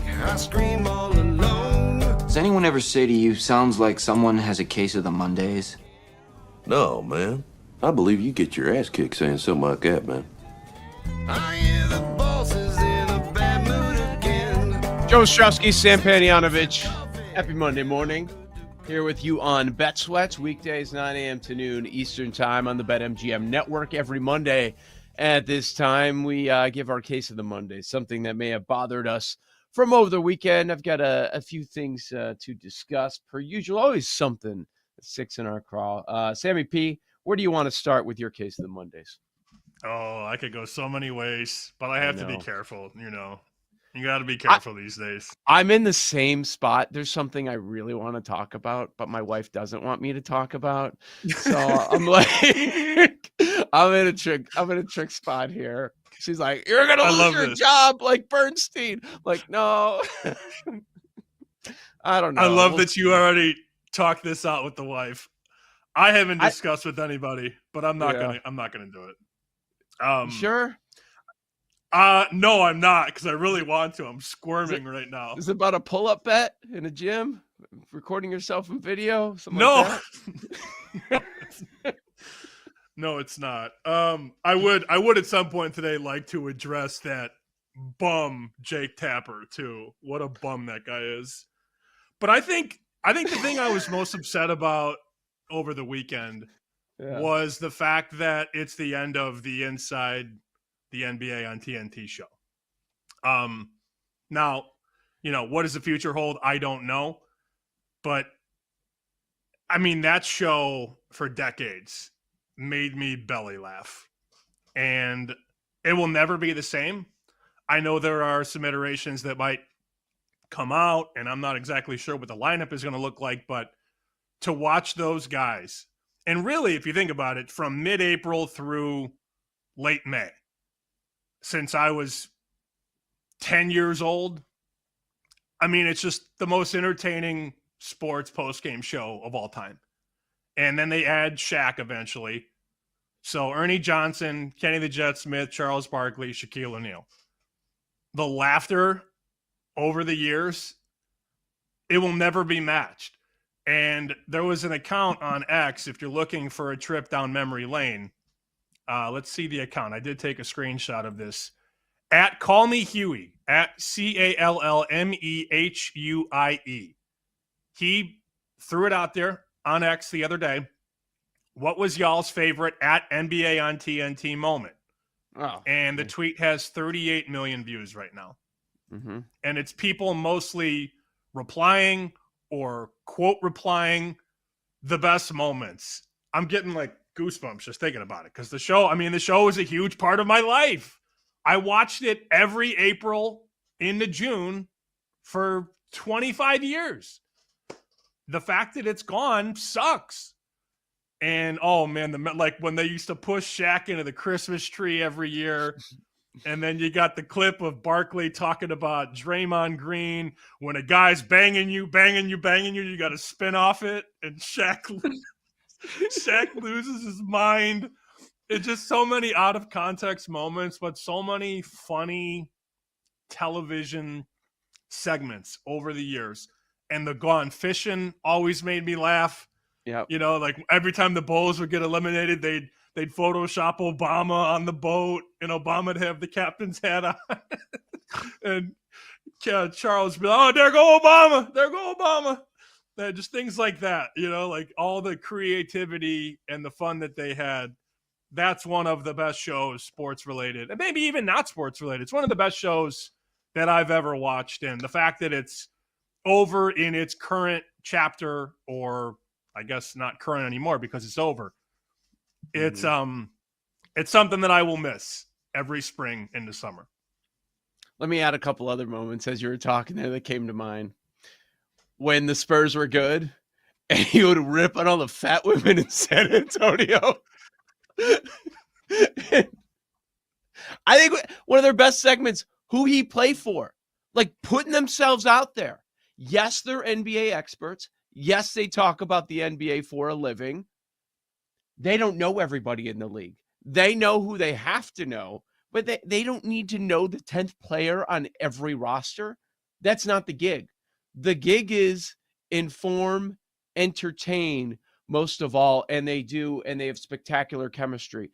Does anyone ever say to you, sounds like someone has a case of the Mondays? No, man. I believe you get your ass kicked saying something like that, man. Joe Ostrowski, Sam Panayonovich. Happy Monday morning. Here with you on Bet Sweats, weekdays 9 a.m. to noon Eastern time on the BetMGM network. Every Monday at this time, we give our case of the Monday, something that may have bothered us from over the weekend. I've got a few things to discuss. Per usual, always something that sticks in our craw. Sammy P., where do you want to start with your case of the Mondays? Oh, I could go so many ways, but I have to be careful, You got to be careful these days. I'm in the same spot. There's something I really want to talk about, but my wife doesn't want me to talk about. So I'm like, I'm in a trick spot here. She's like, you're going to lose your job like Bernstein. Like, no, I don't know. I love that you already talked this out with the wife. I haven't discussed with anybody, but I'm not going to do it. Sure. No, I'm not, because I really want to. I'm squirming right now. Is it about a pull-up bet in a gym? Recording yourself in video? No. Like that? No, it's not. I would at some point today like to address that bum Jake Tapper too. What a bum that guy is. But I think the thing I was most upset about over the weekend was the fact that it's the end of the Inside the NBA on TNT show. Now, what does the future hold? I don't know. But, I mean, that show for decades made me belly laugh. And it will never be the same. I know there are some iterations that might come out, and I'm not exactly sure what the lineup is going to look like, but to watch those guys, and really, if you think about it, from mid-April through late May, since I was 10 years old, I mean, it's just the most entertaining sports post-game show of all time. And then they add Shaq eventually. So Ernie Johnson, Kenny the Jet Smith, Charles Barkley, Shaquille O'Neal. The laughter over the years, it will never be matched. And there was an account on X, if you're looking for a trip down memory lane. Let's see the account. I did take a screenshot of this. At Call Me Huey, at CALLMEHUIE. He threw it out there on X the other day. What was y'all's favorite at NBA on TNT moment? Oh, and the tweet has 38 million views right now. Mm-hmm. And it's people mostly replying or quote replying the best moments. I'm getting like goosebumps just thinking about it, because the show is a huge part of my life. I watched it every April into June for 25 years. The fact that it's gone sucks. And oh man, like when they used to push Shaq into the Christmas tree every year, and then you got the clip of Barkley talking about Draymond Green, when a guy's banging you, you got to spin off it, and Shaq loses his mind. It's just so many out of context moments, but so many funny television segments over the years. And the gone fishing always made me laugh. Yeah, like every time the Bulls would get eliminated, they'd Photoshop Obama on the boat, and Obama would have the captain's hat on. And Charles would be like, oh, there go Obama. Just things like that, like all the creativity and the fun that they had. That's one of the best shows, sports related, and maybe even not sports related. It's one of the best shows that I've ever watched. And the fact that it's over in its current chapter, or I guess not current anymore because it's over. It's something that I will miss every spring into summer. Let me add a couple other moments as you were talking there that came to mind. When the Spurs were good, and he would rip on all the fat women in San Antonio. I think one of their best segments, who he play for, like putting themselves out there. Yes, they're NBA experts. Yes, they talk about the NBA for a living. They don't know everybody in the league. They know who they have to know, but they don't need to know the 10th player on every roster. That's not the gig. The gig is inform, entertain most of all, and they have spectacular chemistry.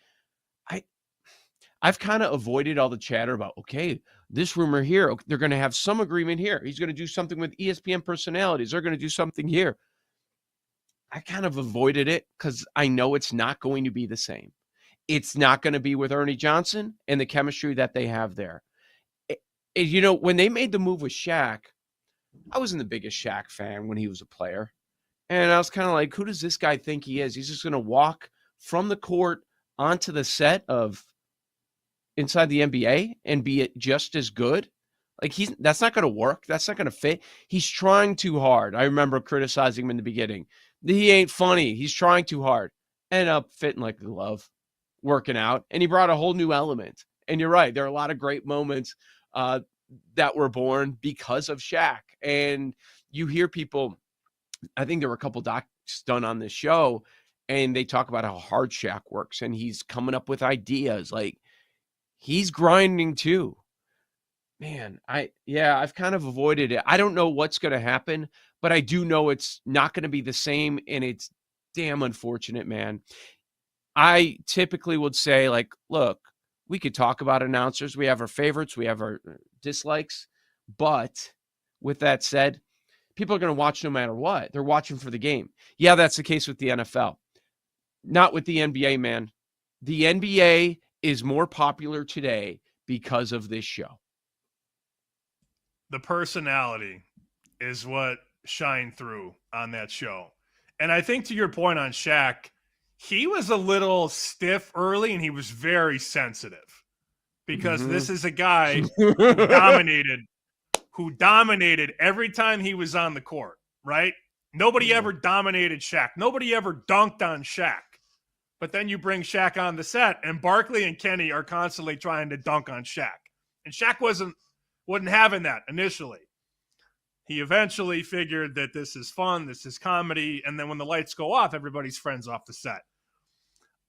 I've kind of avoided all the chatter about, okay, this rumor here, they're going to have some agreement here. He's going to do something with ESPN personalities. They're going to do something here. I kind of avoided it because I know it's not going to be the same. It's not going to be with Ernie Johnson and the chemistry that they have there. When they made the move with Shaq, I wasn't the biggest Shaq fan when he was a player. And I was kind of like, who does this guy think he is? He's just going to walk from the court onto the set of inside the NBA and be just as good. Like that's not going to work. That's not going to fit. He's trying too hard. I remember criticizing him in the beginning. He ain't funny. He's trying too hard. Ended up fitting like a glove, working out, and he brought a whole new element. And you're right. There are a lot of great moments that were born because of Shaq. And you hear people, I think there were a couple docs done on this show, and they talk about how hard Shaq works, and he's coming up with ideas. Like, he's grinding too. Man, I've kind of avoided it. I don't know what's going to happen, but I do know it's not going to be the same, and it's damn unfortunate, man. I typically would say, like, look, we could talk about announcers. We have our favorites. We have our dislikes. But with that said, people are going to watch no matter what. They're watching for the game. Yeah, that's the case with the NFL. Not with the NBA, man. The NBA is more popular today because of this show. The personality is what shined through on that show. And I think to your point on Shaq, he was a little stiff early and he was very sensitive because this is a guy who dominated every time he was on the court, right? Nobody ever dominated Shaq. Nobody ever dunked on Shaq. But then you bring Shaq on the set, and Barkley and Kenny are constantly trying to dunk on Shaq. And Shaq wasn't having that initially. He eventually figured that this is fun, this is comedy, and then when the lights go off, everybody's friends off the set.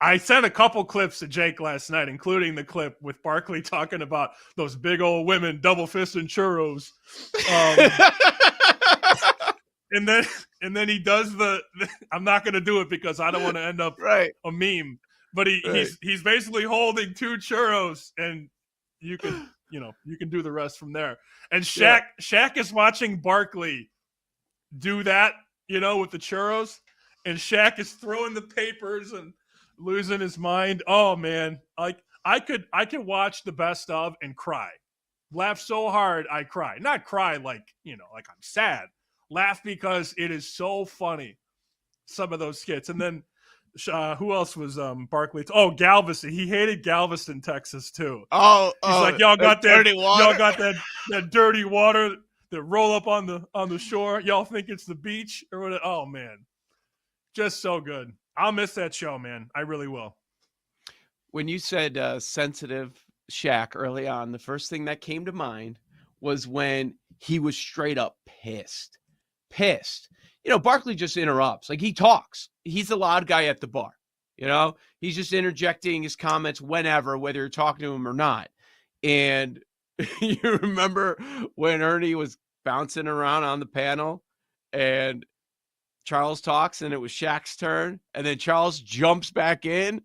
I sent a couple clips to Jake last night, including the clip with Barkley talking about those big old women double-fisting churros. And then he does I'm not going to do it because I don't want to end up a meme. But he's basically holding two churros, and you can do the rest from there. And Shaq is watching Barkley do that, with the churros, and Shaq is throwing the papers and losing his mind. Oh man, like I could watch the best of and cry, laugh so hard I cry. Not cry like like I'm sad. Laugh because it is so funny. Some of those skits, and then who else was Barkley? Oh, Galveston. He hated Galveston, Texas too. He's like, y'all got that dirty water. Y'all got that dirty water that roll up on the shore. Y'all think it's the beach or what? Oh man, just so good. I'll miss that show, man. I really will. When you said sensitive Shaq early on, the first thing that came to mind was when he was straight up pissed. Barkley just interrupts. Like, he talks. He's the loud guy at the bar. He's just interjecting his comments whenever, whether you're talking to him or not. And you remember when Ernie was bouncing around on the panel and Charles talks and it was Shaq's turn. And then Charles jumps back in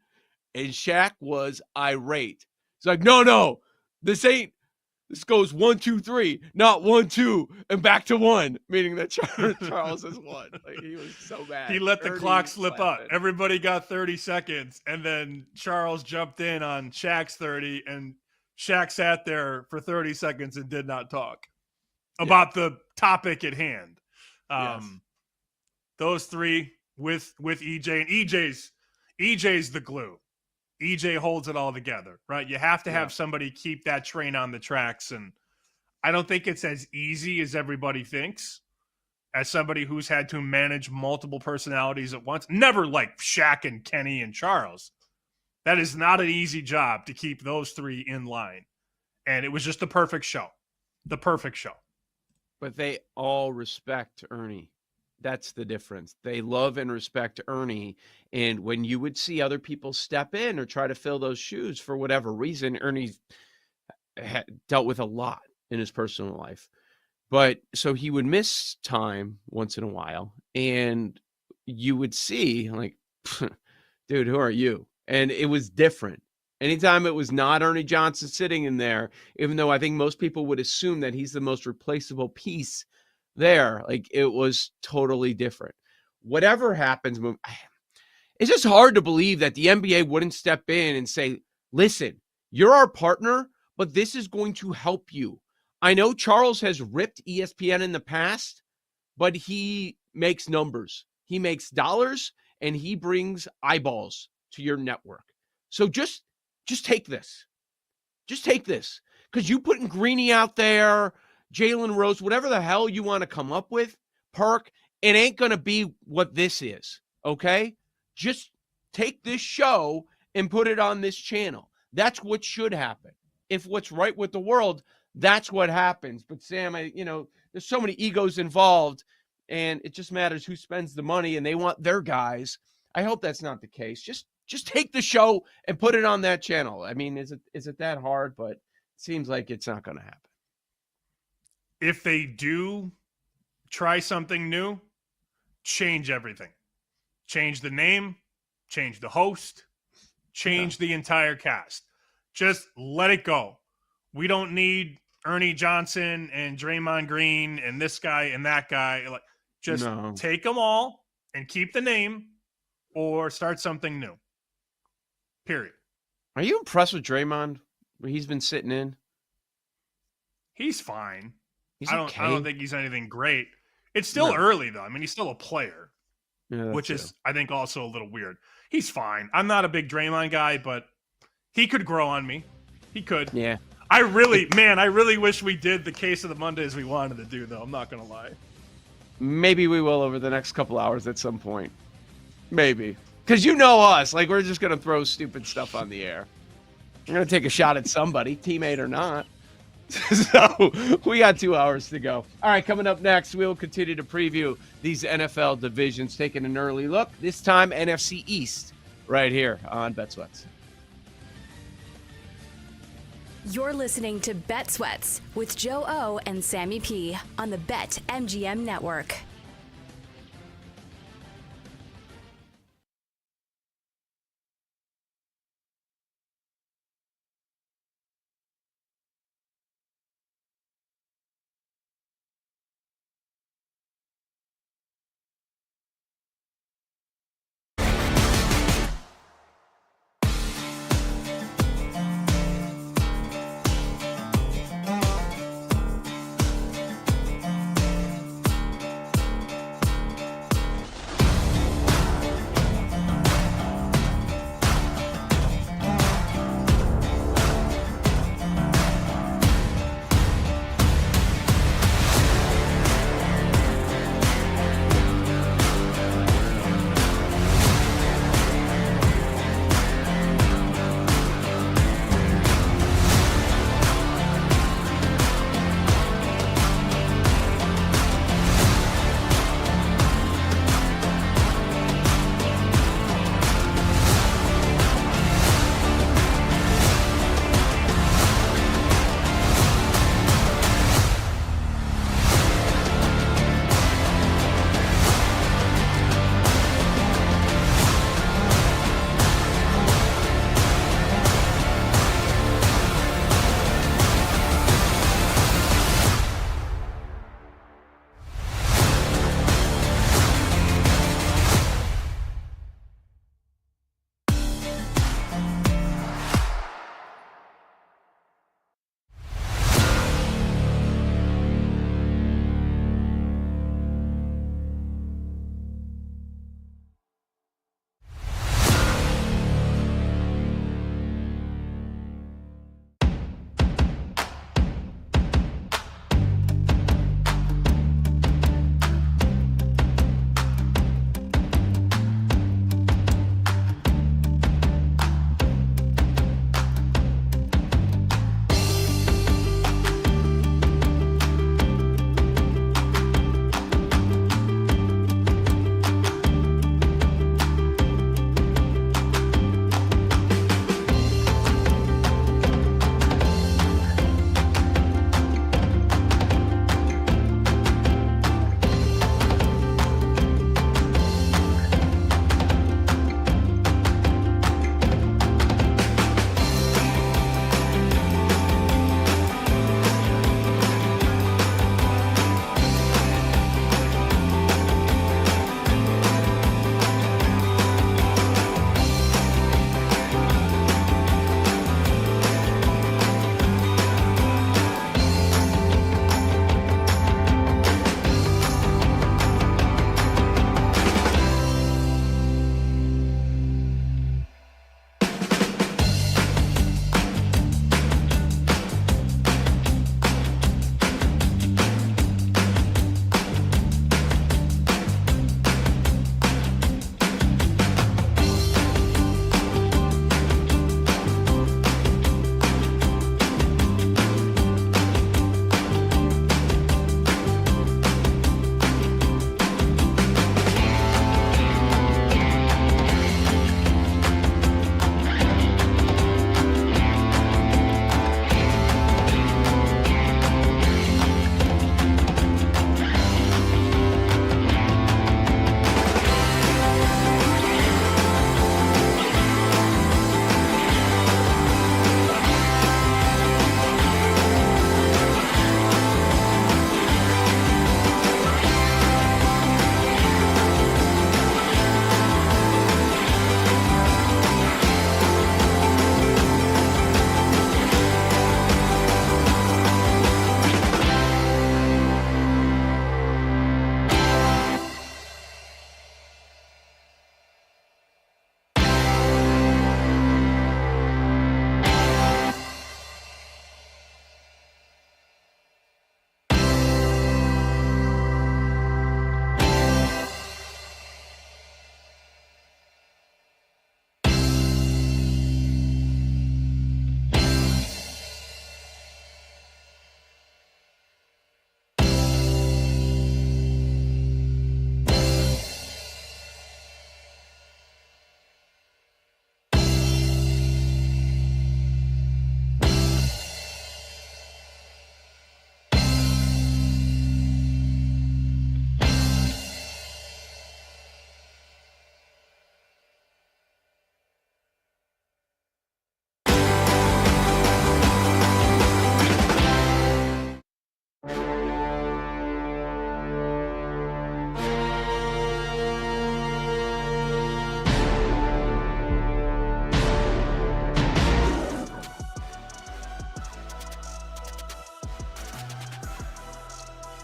and Shaq was irate. He's like, no, this goes 1, 2, 3, not 1, 2, and back to 1, meaning that Charles has won. Like, he was so mad. He let the clock slip up. Everybody got 30 seconds, and then Charles jumped in on Shaq's 30, and Shaq sat there for 30 seconds and did not talk about the topic at hand. Those three with EJ, and EJ's the glue. EJ holds it all together, right? You have to have somebody keep that train on the tracks. And I don't think it's as easy as everybody thinks. As somebody who's had to manage multiple personalities at once, never like Shaq and Kenny and Charles. That is not an easy job to keep those three in line. And it was just the perfect show. The perfect show. But they all respect Ernie. That's the difference. They love and respect Ernie. And when you would see other people step in or try to fill those shoes for whatever reason, Ernie dealt with a lot in his personal life. But so he would miss time once in a while. And you would see, like, dude, who are you? And it was different. Anytime it was not Ernie Johnson sitting in there, even though I think most people would assume that he's the most replaceable piece there, like, it was totally different. Whatever happens, it's just hard to believe that the NBA wouldn't step in and say, listen, you're our partner, but this is going to help you. I know Charles has ripped ESPN in the past, but he makes numbers. He makes dollars, and he brings eyeballs to your network. So just take this. Just take this. Because you putting Greeny out there, Jalen Rose, whatever the hell you want to come up with, Perk, it ain't going to be what this is, okay? Just take this show and put it on this channel. That's what should happen. If what's right with the world, that's what happens. But Sam, there's so many egos involved, and it just matters who spends the money, and they want their guys. I hope that's not the case. Just take the show and put it on that channel. I mean, is it that hard? But it seems like it's not going to happen. If they do try something new, change everything. Change the name, change the host, change the entire cast. Just let it go. We don't need Ernie Johnson and Draymond Green and this guy and that guy. Like, just take them all and keep the name, or start something new. Period. Are you impressed with Draymond, where he's been sitting in? He's fine. He's I okay. don't think he's anything great. It's still early, though. I mean, he's still a player, which is, I think, also a little weird. He's fine. I'm not a big Draymond guy, but he could grow on me. He could. Yeah. I really wish we did the case of the Mondays we wanted to do, though. I'm not going to lie. Maybe we will over the next couple hours at some point. Maybe. Because you know us. Like, we're just going to throw stupid stuff on the air. We're going to take a shot at somebody, teammate or not. So we got 2 hours to go. All right, coming up next, we will continue to preview these NFL divisions, taking an early look. This time, NFC East, right here on Bet Sweats. You're listening to Bet Sweats with Joe O and Sammy P on the BetMGM Network.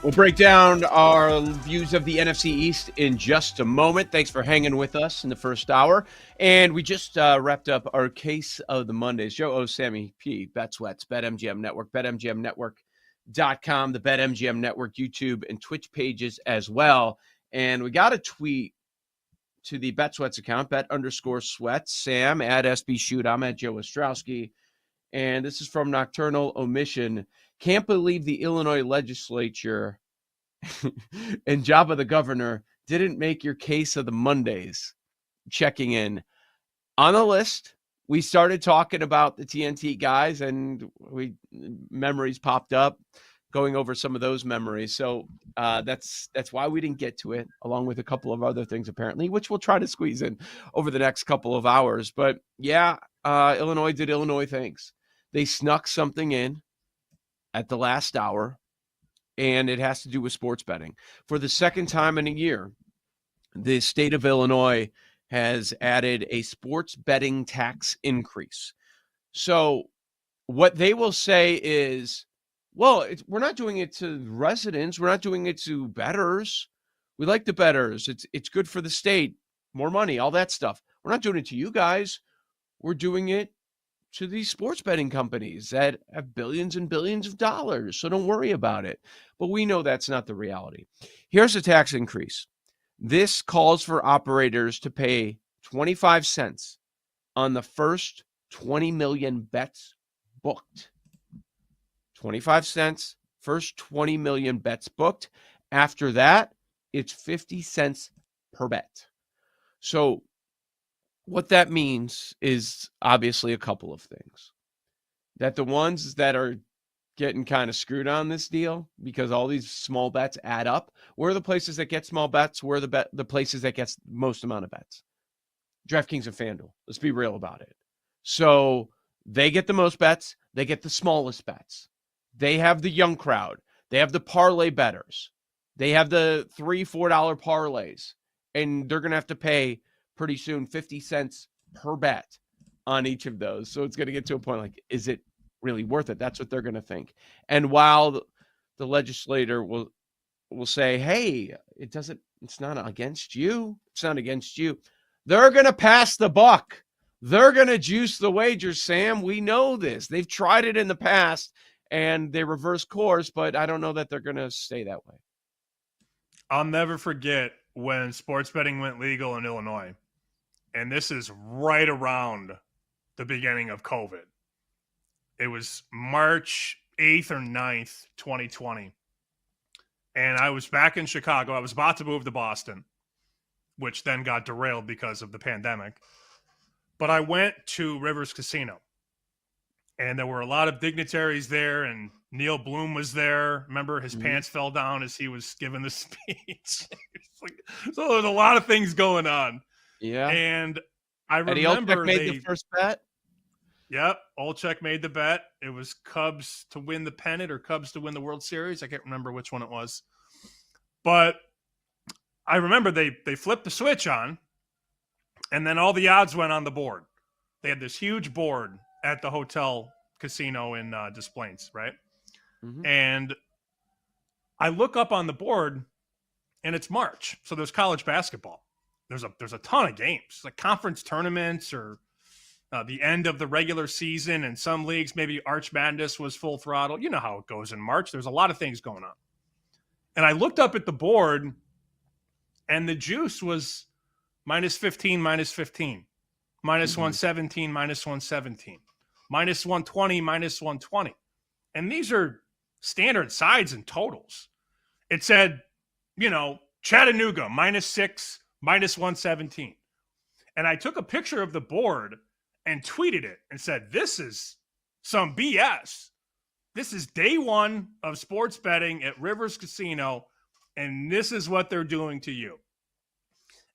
We'll break down our views of the NFC East in just a moment. Thanks for hanging with us in the first hour. And we just wrapped up our case of the Mondays. Joe O, Sammy P, Bet Sweats, BetMGM Network, BetMGMNetwork.com, the BetMGM Network YouTube and Twitch pages as well. And we got a tweet to the Bet Sweats account, Bet_Sweats, Sam at SB Shoot. I'm at Joe Ostrowski. And this is from Nocturnal Omission. Can't believe the Illinois legislature and Jabba the governor didn't make your case of the Mondays. Checking in on the list. We started talking about the TNT guys, and memories popped up, going over some of those memories. So that's why we didn't get to it, along with a couple of other things apparently, which we'll try to squeeze in over the next couple of hours. But yeah, Illinois did Illinois things. They snuck something in at the last hour, and it has to do with sports betting. For the second time in a year, the state of Illinois has added a sports betting tax increase. So what they will say is, well, we're not doing it to residents. We're not doing it to bettors. We like the bettors. It's good for the state, more money, all that stuff. We're not doing it to you guys. We're doing it to these sports betting companies that have billions and billions of dollars. So don't worry about it. But we know that's not the reality. Here's a tax increase. This calls for operators to pay 25 cents on the first 20 million bets booked. 25 cents, first 20 million bets booked. After that, it's 50 cents per bet. So what that means is obviously a couple of things. That the ones that are getting kind of screwed on this deal, because all these small bets add up, where are the places that get small bets? Where are the places that get most amount of bets? DraftKings and FanDuel. Let's be real about it. So they get the most bets. They get the smallest bets. They have the young crowd. They have the parlay bettors. They have the $3, $4 parlays. And they're going to have to pay pretty soon 50 cents per bet on each of those. So it's going to get to a point like, is it really worth it? That's what they're going to think. And while the legislator will say, hey, it's not against you. It's not against you. They're going to pass the buck. They're going to juice the wagers, Sam. We know this. They've tried it in the past and they reverse course, but I don't know that they're going to stay that way. I'll never forget when sports betting went legal in Illinois. And this is right around the beginning of COVID. It was March 8th or 9th, 2020. And I was back in Chicago. I was about to move to Boston, which then got derailed because of the pandemic. But I went to Rivers Casino. And there were a lot of dignitaries there, and Neil Bloom was there. Remember, his pants fell down as he was giving the speech. So there was a lot of things going on. Yeah. And I Eddie remember Olczyk made the first bet. Yep. Olczyk made the bet. It was Cubs to win the pennant or Cubs to win the World Series. I can't remember which one it was. But I remember they flipped the switch on, and then all the odds went on the board. They had this huge board at the hotel casino in Des Plaines, right? Mm-hmm. And I look up on the board, and it's March. So there's college basketball. There's a ton of games, like conference tournaments or the end of the regular season. In some leagues, maybe Arch Madness was full throttle. You know how it goes in March. There's a lot of things going on. And I looked up at the board, and the juice was minus 15, minus 15, minus 117, minus 117, minus 120, minus 120. And these are standard sides and totals. It said, Chattanooga, minus 6, minus 117. And I took a picture of the board and tweeted it and said, this is some BS. This is day one of sports betting at Rivers Casino, and this is what they're doing to you.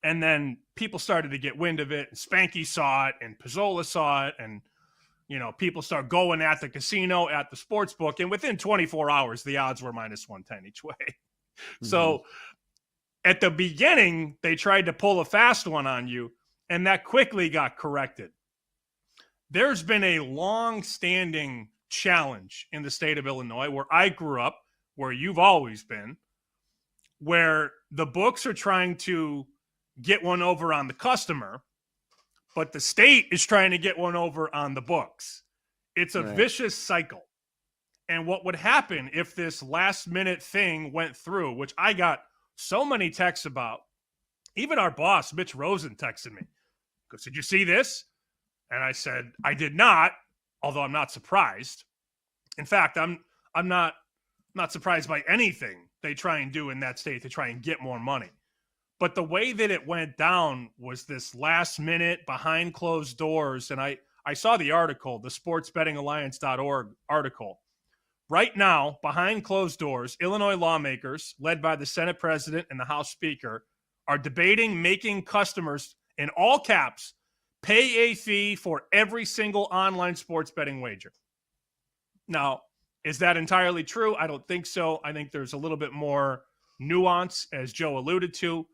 And then people started to get wind of it, and Spanky saw it, and Pizzola saw it, and people start going at the casino, at the sports book, and within 24 hours, the odds were minus 110 each way. Mm-hmm. So at the beginning, they tried to pull a fast one on you, and that quickly got corrected. There's been a long-standing challenge in the state of Illinois, where I grew up, where you've always been, where the books are trying to get one over on the customer, but the state is trying to get one over on the books. It's a vicious cycle. And what would happen if this last minute thing went through, which I got so many texts about, even our boss, Mitch Rosen, texted me. He goes, "Did you see this?" And I said, "I did not, although I'm not surprised. In fact, I'm not surprised by anything they try and do in that state to try and get more money. But the way that it went down was this last minute behind closed doors. And I saw the article, the sportsbettingalliance.org article. Right now, behind closed doors, Illinois lawmakers, led by the Senate president and the House Speaker, are debating making customers, in all caps, pay a fee for every single online sports betting wager. Now, is that entirely true? I don't think so. I think there's a little bit more nuance, as Joe alluded to.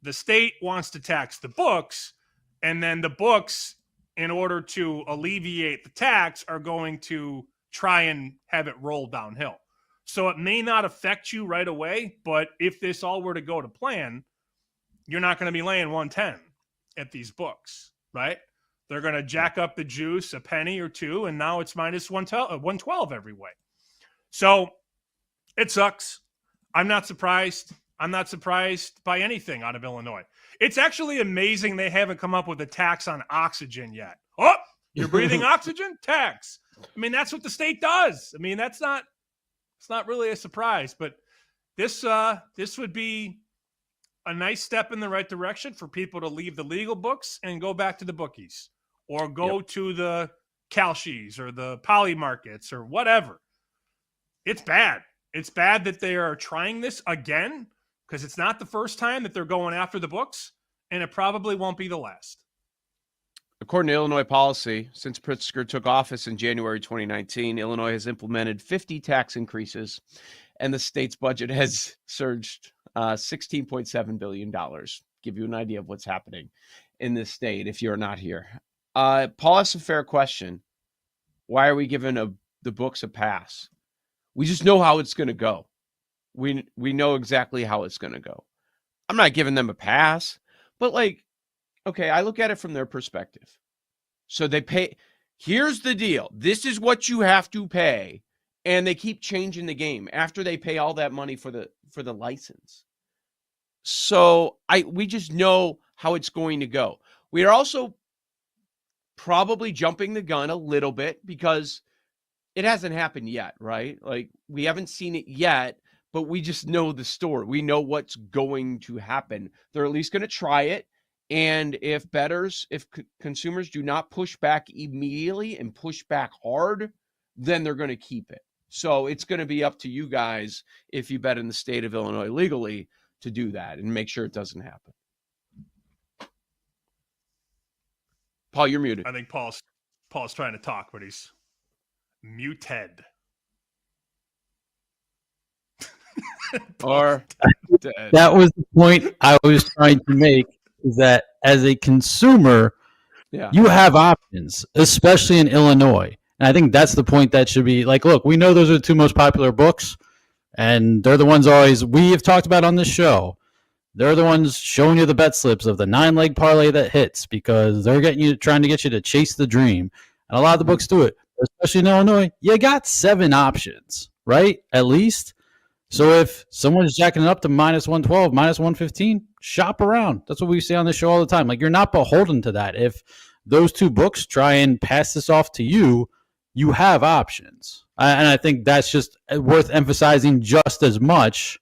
The state wants to tax the books, and then the books, in order to alleviate the tax, are going to try and have it roll downhill. So it may not affect you right away, but if this all were to go to plan, you're not going to be laying 110 at these books, right? They're going to jack up the juice a penny or two, and now it's minus 112 every way. So it sucks. I'm not surprised. I'm not surprised by anything out of Illinois. It's actually amazing they haven't come up with a tax on oxygen yet. Oh, you're breathing oxygen? Tax. I mean, that's what the state does. I mean, it's not really a surprise, but this would be a nice step in the right direction for people to leave the legal books and go back to the bookies, or go to the Kalshis or the Poly Markets or whatever. It's bad. It's bad that they are trying this again, because it's not the first time that they're going after the books, and it probably won't be the last. According to Illinois policy, since Pritzker took office in January 2019, Illinois has implemented 50 tax increases, and the state's budget has surged $16.7 billion. Give you an idea of what's happening in this state if you're not here. Paul asks a fair question. Why are we giving the books a pass? We just know how it's going to go. We know exactly how it's going to go. I'm not giving them a pass, but okay, I look at it from their perspective. So they pay. Here's the deal. This is what you have to pay. And they keep changing the game after they pay all that money for the license. So we just know how it's going to go. We are also probably jumping the gun a little bit because it hasn't happened yet, right? Like, we haven't seen it yet, but we just know the story. We know what's going to happen. They're at least going to try it. And if consumers do not push back immediately and push back hard, then they're going to keep it. So it's going to be up to you guys, if you bet in the state of Illinois legally, to do that and make sure it doesn't happen. Paul, you're muted. I think Paul's trying to talk, but he's muted. Or that was the point I was trying to make, is that as a consumer, you have options, especially in Illinois. And I think that's the point that should be like, look, we know those are the two most popular books, and they're the ones we have talked about on this show. They're the ones showing you the bet slips of the 9-leg parlay that hits, because they're trying to get you to chase the dream. And a lot of the books do it, especially in Illinois. You got 7 options, right? At least. So if someone's jacking it up to minus 112, minus 115, shop around. That's what we say on the show all the time. Like, you're not beholden to that. If those two books try and pass this off to you, you have options. And I think that's just worth emphasizing just as much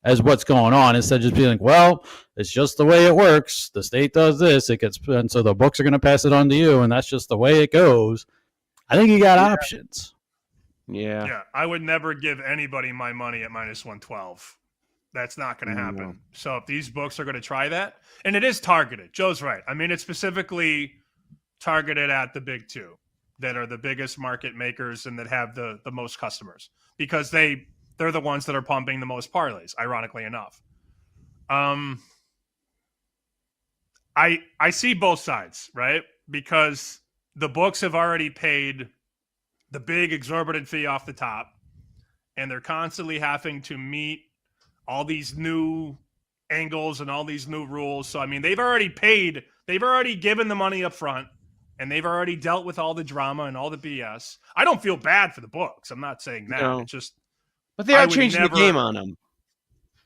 as what's going on, instead of just being like, well, it's just the way it works. The state does this, and so the books are going to pass it on to you, and that's just the way it goes. I think you got options. Yeah, I would never give anybody my money at minus 112. That's not going to happen. So if these books are going to try that, and it is targeted, Joe's right. I mean, it's specifically targeted at the big two that are the biggest market makers and that have the most customers, because they're the ones that are pumping the most parlays, ironically enough. I see both sides, right? Because the books have already paid the big exorbitant fee off the top, and they're constantly having to meet all these new angles and all these new rules. So, I mean, they've already given the money up front, and they've already dealt with all the drama and all the BS. I don't feel bad for the books. I'm not saying that. No. It's just, but they are changing the game on them.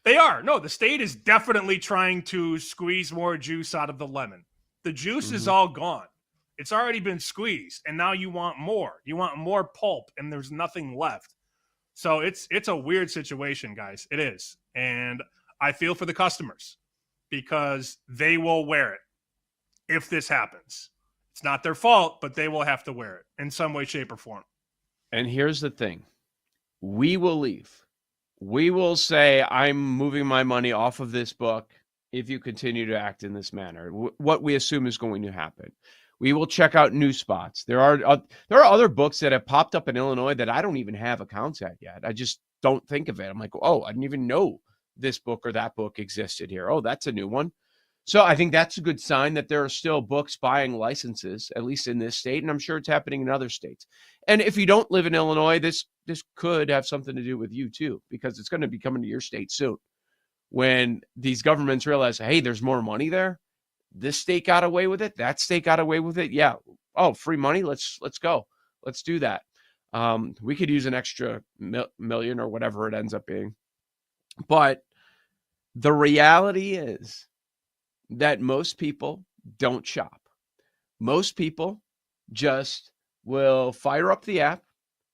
They are. No, the state is definitely trying to squeeze more juice out of the lemon. The juice is all gone. It's already been squeezed, and now you want more. You want more pulp, and there's nothing left. So it's a weird situation, guys. It is. And I feel for the customers because they will wear it if this happens. It's not their fault, but they will have to wear it in some way, shape, or form. And here's the thing. We will leave. We will say, I'm moving my money off of this book if you continue to act in this manner. What we assume is going to happen. We will check out new spots. There are other books that have popped up in Illinois that I don't even have accounts at yet. I just don't think of it. I'm like, oh, I didn't even know this book or that book existed here. Oh, that's a new one. So I think that's a good sign that there are still books buying licenses, at least in this state, and I'm sure it's happening in other states. And if you don't live in Illinois, this could have something to do with you too, because it's going to be coming to your state soon. When these governments realize, hey, there's more money there. This state got away with it. That state got away with it. Yeah. Oh, free money. Let's go. Let's do that. We could use an extra million or whatever it ends up being. But the reality is that most people don't shop. Most people just will fire up the app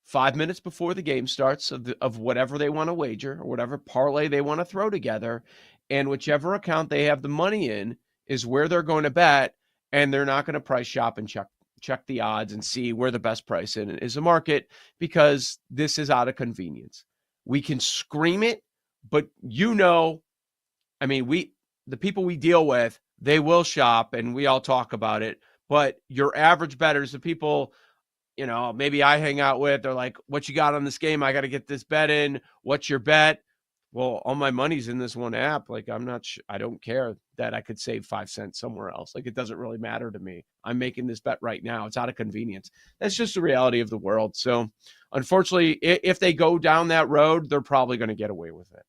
5 minutes before the game starts of whatever they want to wager or whatever parlay they want to throw together. And whichever account they have the money in is where they're going to bet. And they're not going to price shop and check the odds and see where the best price in is a market, because this is out of convenience. We can scream it, but the people we deal with, they will shop and we all talk about it. But your average bettors, the people, maybe I hang out with, they're like, what you got on this game? I got to get this bet in. What's your bet? Well, all my money's in this one app. Like, I don't care that I could save 5 cents somewhere else. Like, it doesn't really matter to me. I'm making this bet right now. It's out of convenience. That's just the reality of the world. So unfortunately, if they go down that road, they're probably going to get away with it.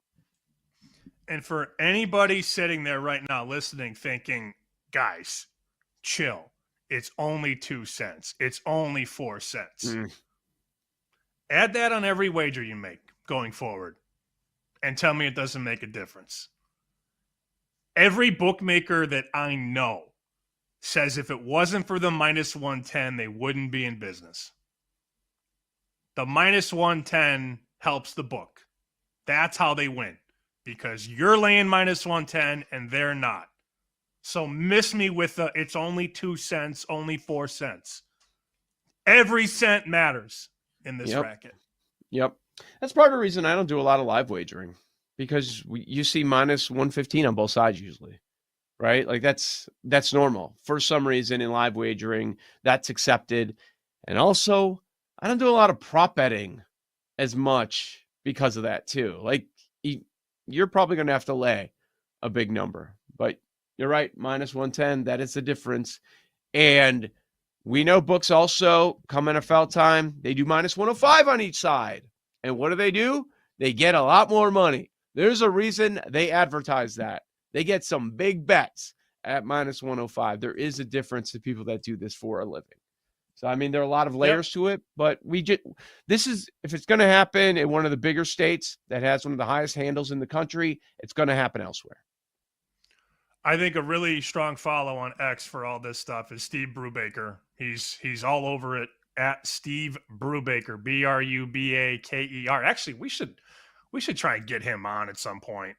And for anybody sitting there right now listening, thinking, guys, chill. It's only 2 cents. It's only 4 cents. Add that on every wager you make going forward and tell me it doesn't make a difference. Every bookmaker that I know says if it wasn't for the minus 110, they wouldn't be in business. The minus 110 helps the book. That's how they win. Because you're laying minus 110 and they're not. So miss me with it's only 2 cents, only 4 cents. Every cent matters in this racket. Yep. That's part of the reason I don't do a lot of live wagering, because you see minus 115 on both sides usually, right? Like that's normal. For some reason in live wagering, that's accepted. And also, I don't do a lot of prop betting as much because of that too. Like, you're probably going to have to lay a big number, but you're right. Minus 110, that is the difference. And we know books also come NFL time. They do minus 105 on each side. And what do? They get a lot more money. There's a reason they advertise that. They get some big bets at minus 105. There is a difference to people that do this for a living. So, I mean, there are a lot of layers to it, but if it's going to happen in one of the bigger states that has one of the highest handles in the country, it's going to happen elsewhere. I think a really strong follow on X for all this stuff is Steve Brubaker. He's all over it at Steve Brubaker, Brubaker. Actually, we should try and get him on at some point.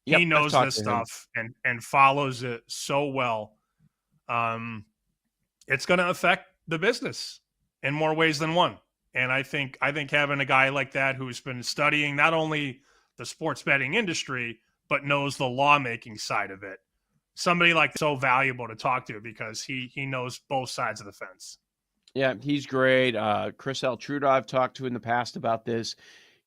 Yep, he knows this stuff and follows it so well. It's going to affect the business in more ways than one. And I think having a guy like that who's been studying not only the sports betting industry, but knows the lawmaking side of it, somebody like so valuable to talk to because he knows both sides of the fence. Yeah, he's great. Chris L. Trudeau, I've talked to in the past about this.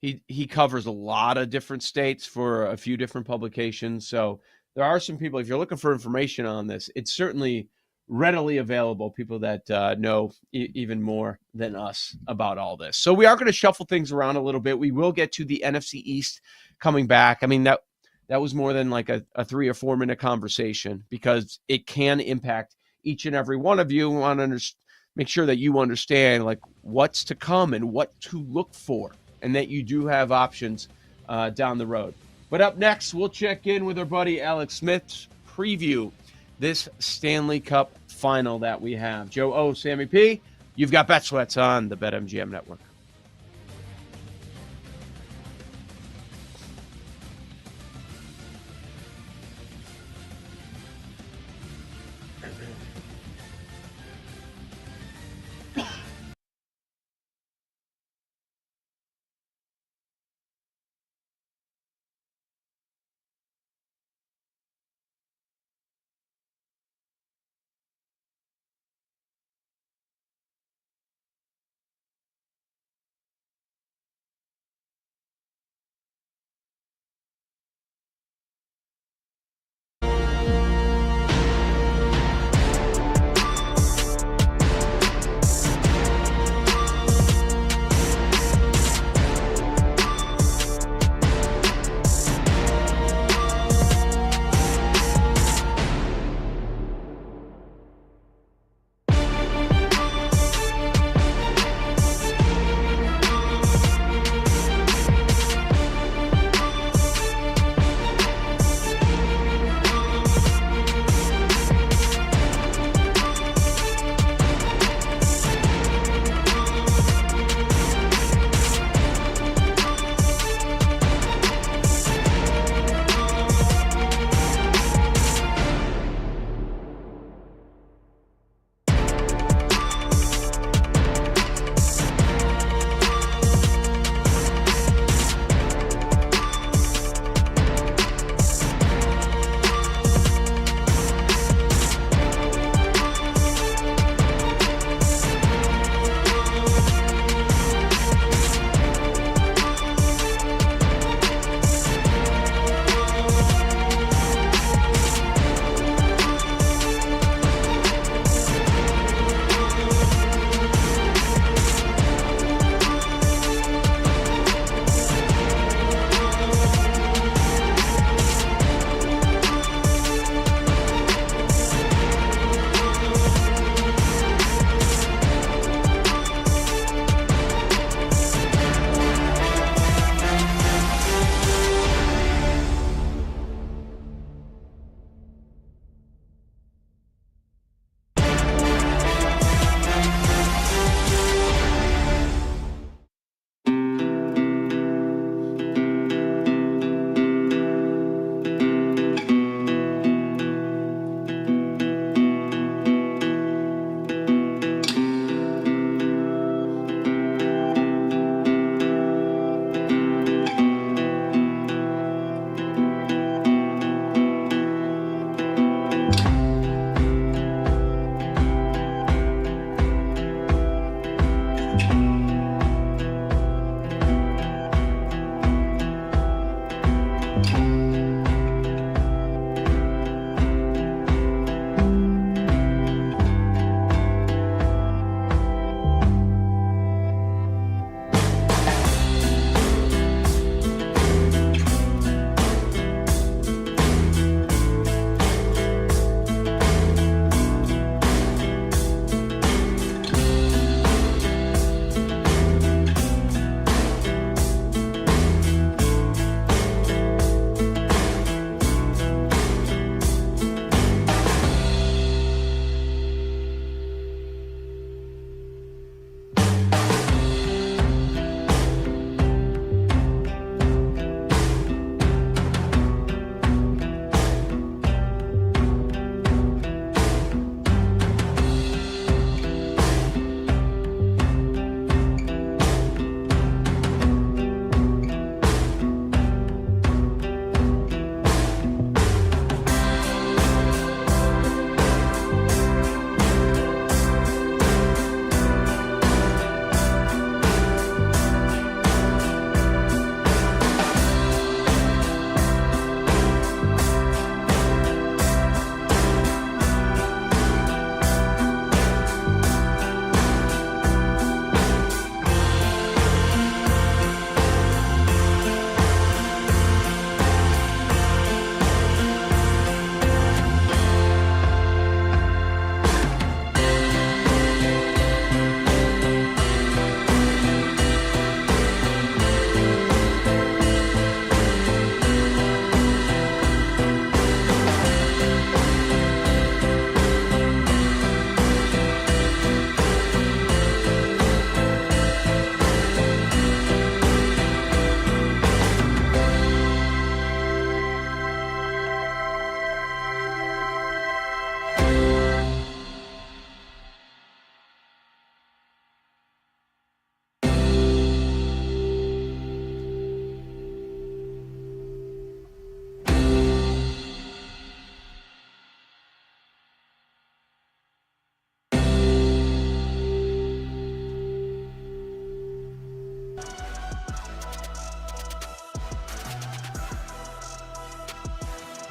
He covers a lot of different states for a few different publications. So there are some people, if you're looking for information on this, it's certainly readily available, people that know even more than us about all this. So we are going to shuffle things around a little bit. We will get to the NFC East coming back. I mean, that was more than like a 3 or 4 minute conversation, because it can impact each and every one of you. We want to make sure that you understand like what's to come and what to look for, and that you do have options down the road. But up next, we'll check in with our buddy Alex Smith to preview this Stanley Cup final that we have. Joe O, Sammy P, you've got Bet Sweats on the BetMGM Network.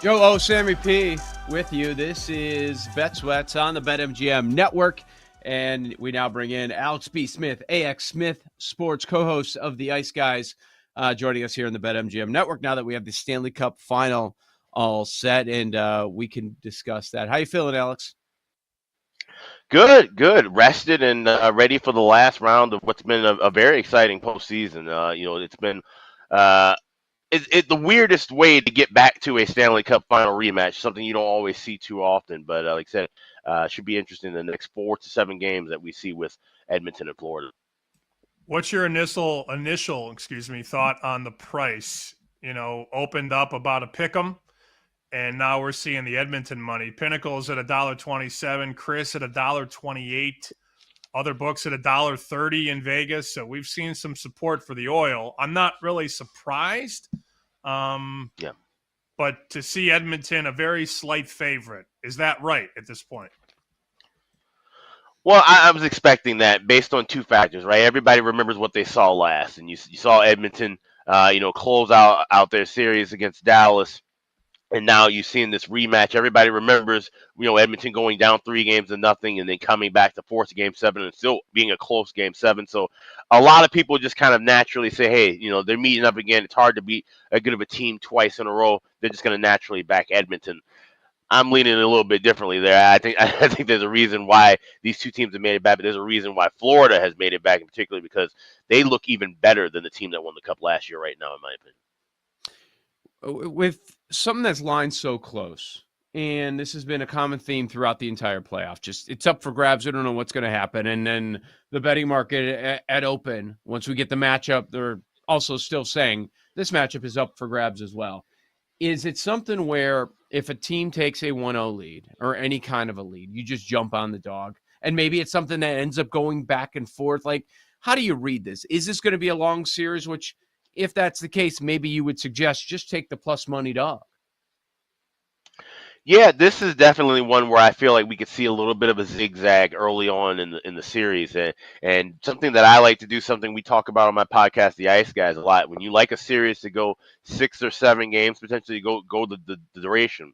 Joe O, Sammy P with you. This is Bet Sweats on the BetMGM network. And we now bring in Alex B. Smith, AX Smith, sports co-host of the Ice Guys, joining us here on the BetMGM network now that we have the Stanley Cup final all set, and we can discuss that. How you feeling, Alex? Good. Rested and ready for the last round of what's been a very exciting postseason. It's been the weirdest way to get back to a Stanley Cup final rematch, something you don't always see too often. But like I said, should be interesting in the next 4 to 7 games that we see with Edmonton and Florida. What's your initial thought on the price? Opened up about a pick 'em, and now we're seeing the Edmonton money. Pinnacle's at $1.27, Chris at $1.28. Other books at $1.30 in Vegas. So we've seen some support for the oil. I'm not really surprised. But to see Edmonton a very slight favorite, is that right at this point? Well, I was expecting that based on 2 factors, right? Everybody remembers what they saw last, and you saw Edmonton, close out their series against Dallas. And now you've seen this rematch. Everybody remembers, Edmonton going down 3-0 and then coming back to force Game 7 and still being a close Game 7. So a lot of people just kind of naturally say, hey, they're meeting up again. It's hard to beat a good of a team twice in a row. They're just going to naturally back Edmonton. I'm leaning a little bit differently there. I think there's a reason why these 2 teams have made it back, but there's a reason why Florida has made it back, in particular because they look even better than the team that won the Cup last year right now, in my opinion. With something that's lined so close, and this has been a common theme throughout the entire playoff, just it's up for grabs. We don't know what's going to happen. And then the betting market at open, once we get the matchup, they're also still saying this matchup is up for grabs as well. Is it something where if a team takes a 1-0 lead or any kind of a lead, you just jump on the dog? And maybe it's something that ends up going back and forth. Like, how do you read this? Is this going to be a long series, which if that's the case, maybe you would suggest just take the plus money dog? Yeah, this is definitely one where I feel like we could see a little bit of a zigzag early on in the series, and something that I like to do, something we talk about on my podcast, The Ice Guys, a lot. When you like a series to go 6 or 7 games, potentially go the duration,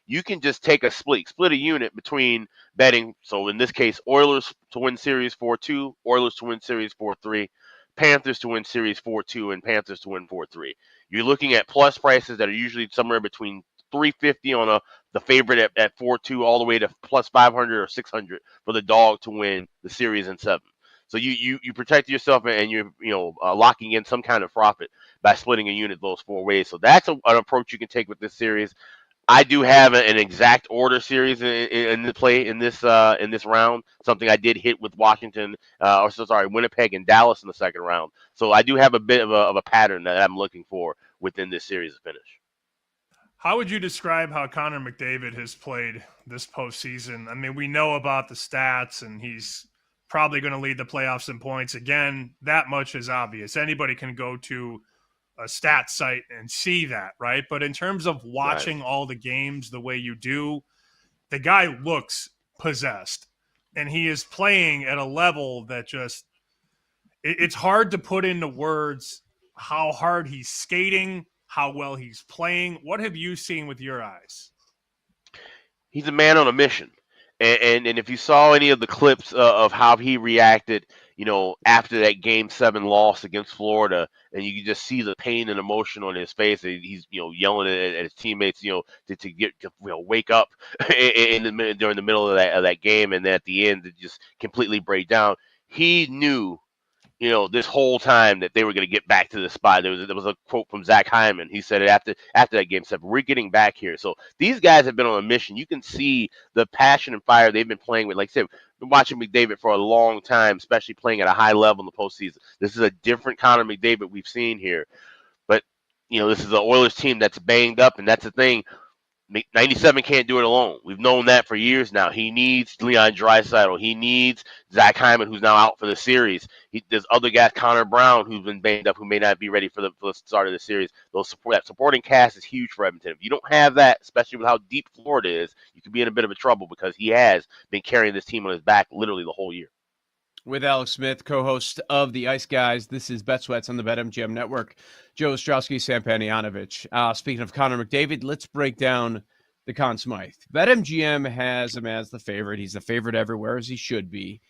you can just take a split a unit between betting. So in this case, Oilers to win series 4-2, Oilers to win series 4-3, Panthers to win series 4-2, and Panthers to win 4-3. You're looking at plus prices that are usually somewhere between $350 on the favorite at 4-2 all the way to plus 500 or 600 for the dog to win the series in 7. So you protect yourself, and you're locking in some kind of profit by splitting a unit those 4 ways. So that's an approach you can take with this series. I do have an exact order series in the play in this round. Something I did hit with Winnipeg and Dallas in the second round. So I do have a bit of a pattern that I'm looking for within this series to finish. How would you describe how Connor McDavid has played this postseason? I mean, we know about the stats, and he's probably going to lead the playoffs in points. Again, that much is obvious. Anybody can go to a stat site and see that, right? But in terms of watching all the games the way you do, the guy looks possessed, and he is playing at a level that just it's hard to put into words how hard he's skating, how well he's playing. What have you seen with your eyes? He's a man on a mission. And if you saw any of the clips of how he reacted, after that Game 7 loss against Florida, and you can just see the pain and emotion on his face. He's yelling at his teammates, to wake up during the middle of that game, and then at the end to just completely break down. He knew, this whole time that they were going to get back to the spot. There was a quote from Zach Hyman. He said it after that Game 7, we're getting back here. So these guys have been on a mission. You can see the passion and fire they've been playing with. Like I said, been watching McDavid for a long time, especially playing at a high level in the postseason. This is a different Connor McDavid we've seen here. But, this is an Oilers team that's banged up, and that's the thing. 97 can't do it alone. We've known that for years now. He needs Leon Draisaitl. He needs Zach Hyman, who's now out for the series. There's other guys, Connor Brown, who's been banged up, who may not be ready for the start of the series. That supporting cast is huge for Edmonton. If you don't have that, especially with how deep Florida is, you could be in a bit of a trouble, because he has been carrying this team on his back literally the whole year. with Alex Smith, co-host of the Ice Guys. This is Bet Sweats on the BetMGM Network. Joe Ostrowski, Sam Panayotovich. Speaking of Connor McDavid, let's break down the Conn Smythe. BetMGM has him as the favorite. He's the favorite everywhere, as he should be.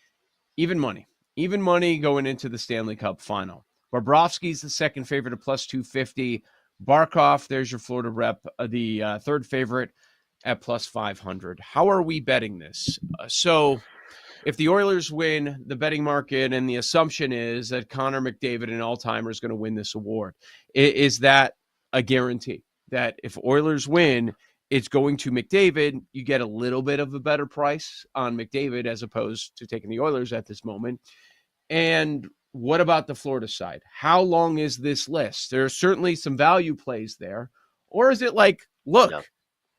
Even money going into the Stanley Cup final. Bobrovsky's the second favorite at plus 250. Barkov, there's your Florida rep, the third favorite at plus 500. How are we betting this? So if the Oilers win the betting market, and the assumption is that Connor McDavid, an all-timer, is going to win this award, is that a guarantee that if Oilers win, it's going to McDavid? You get a little bit of a better price on McDavid as opposed to taking the Oilers at this moment. And what about the Florida side? How long is this list? There are certainly some value plays there. Or is it like, look,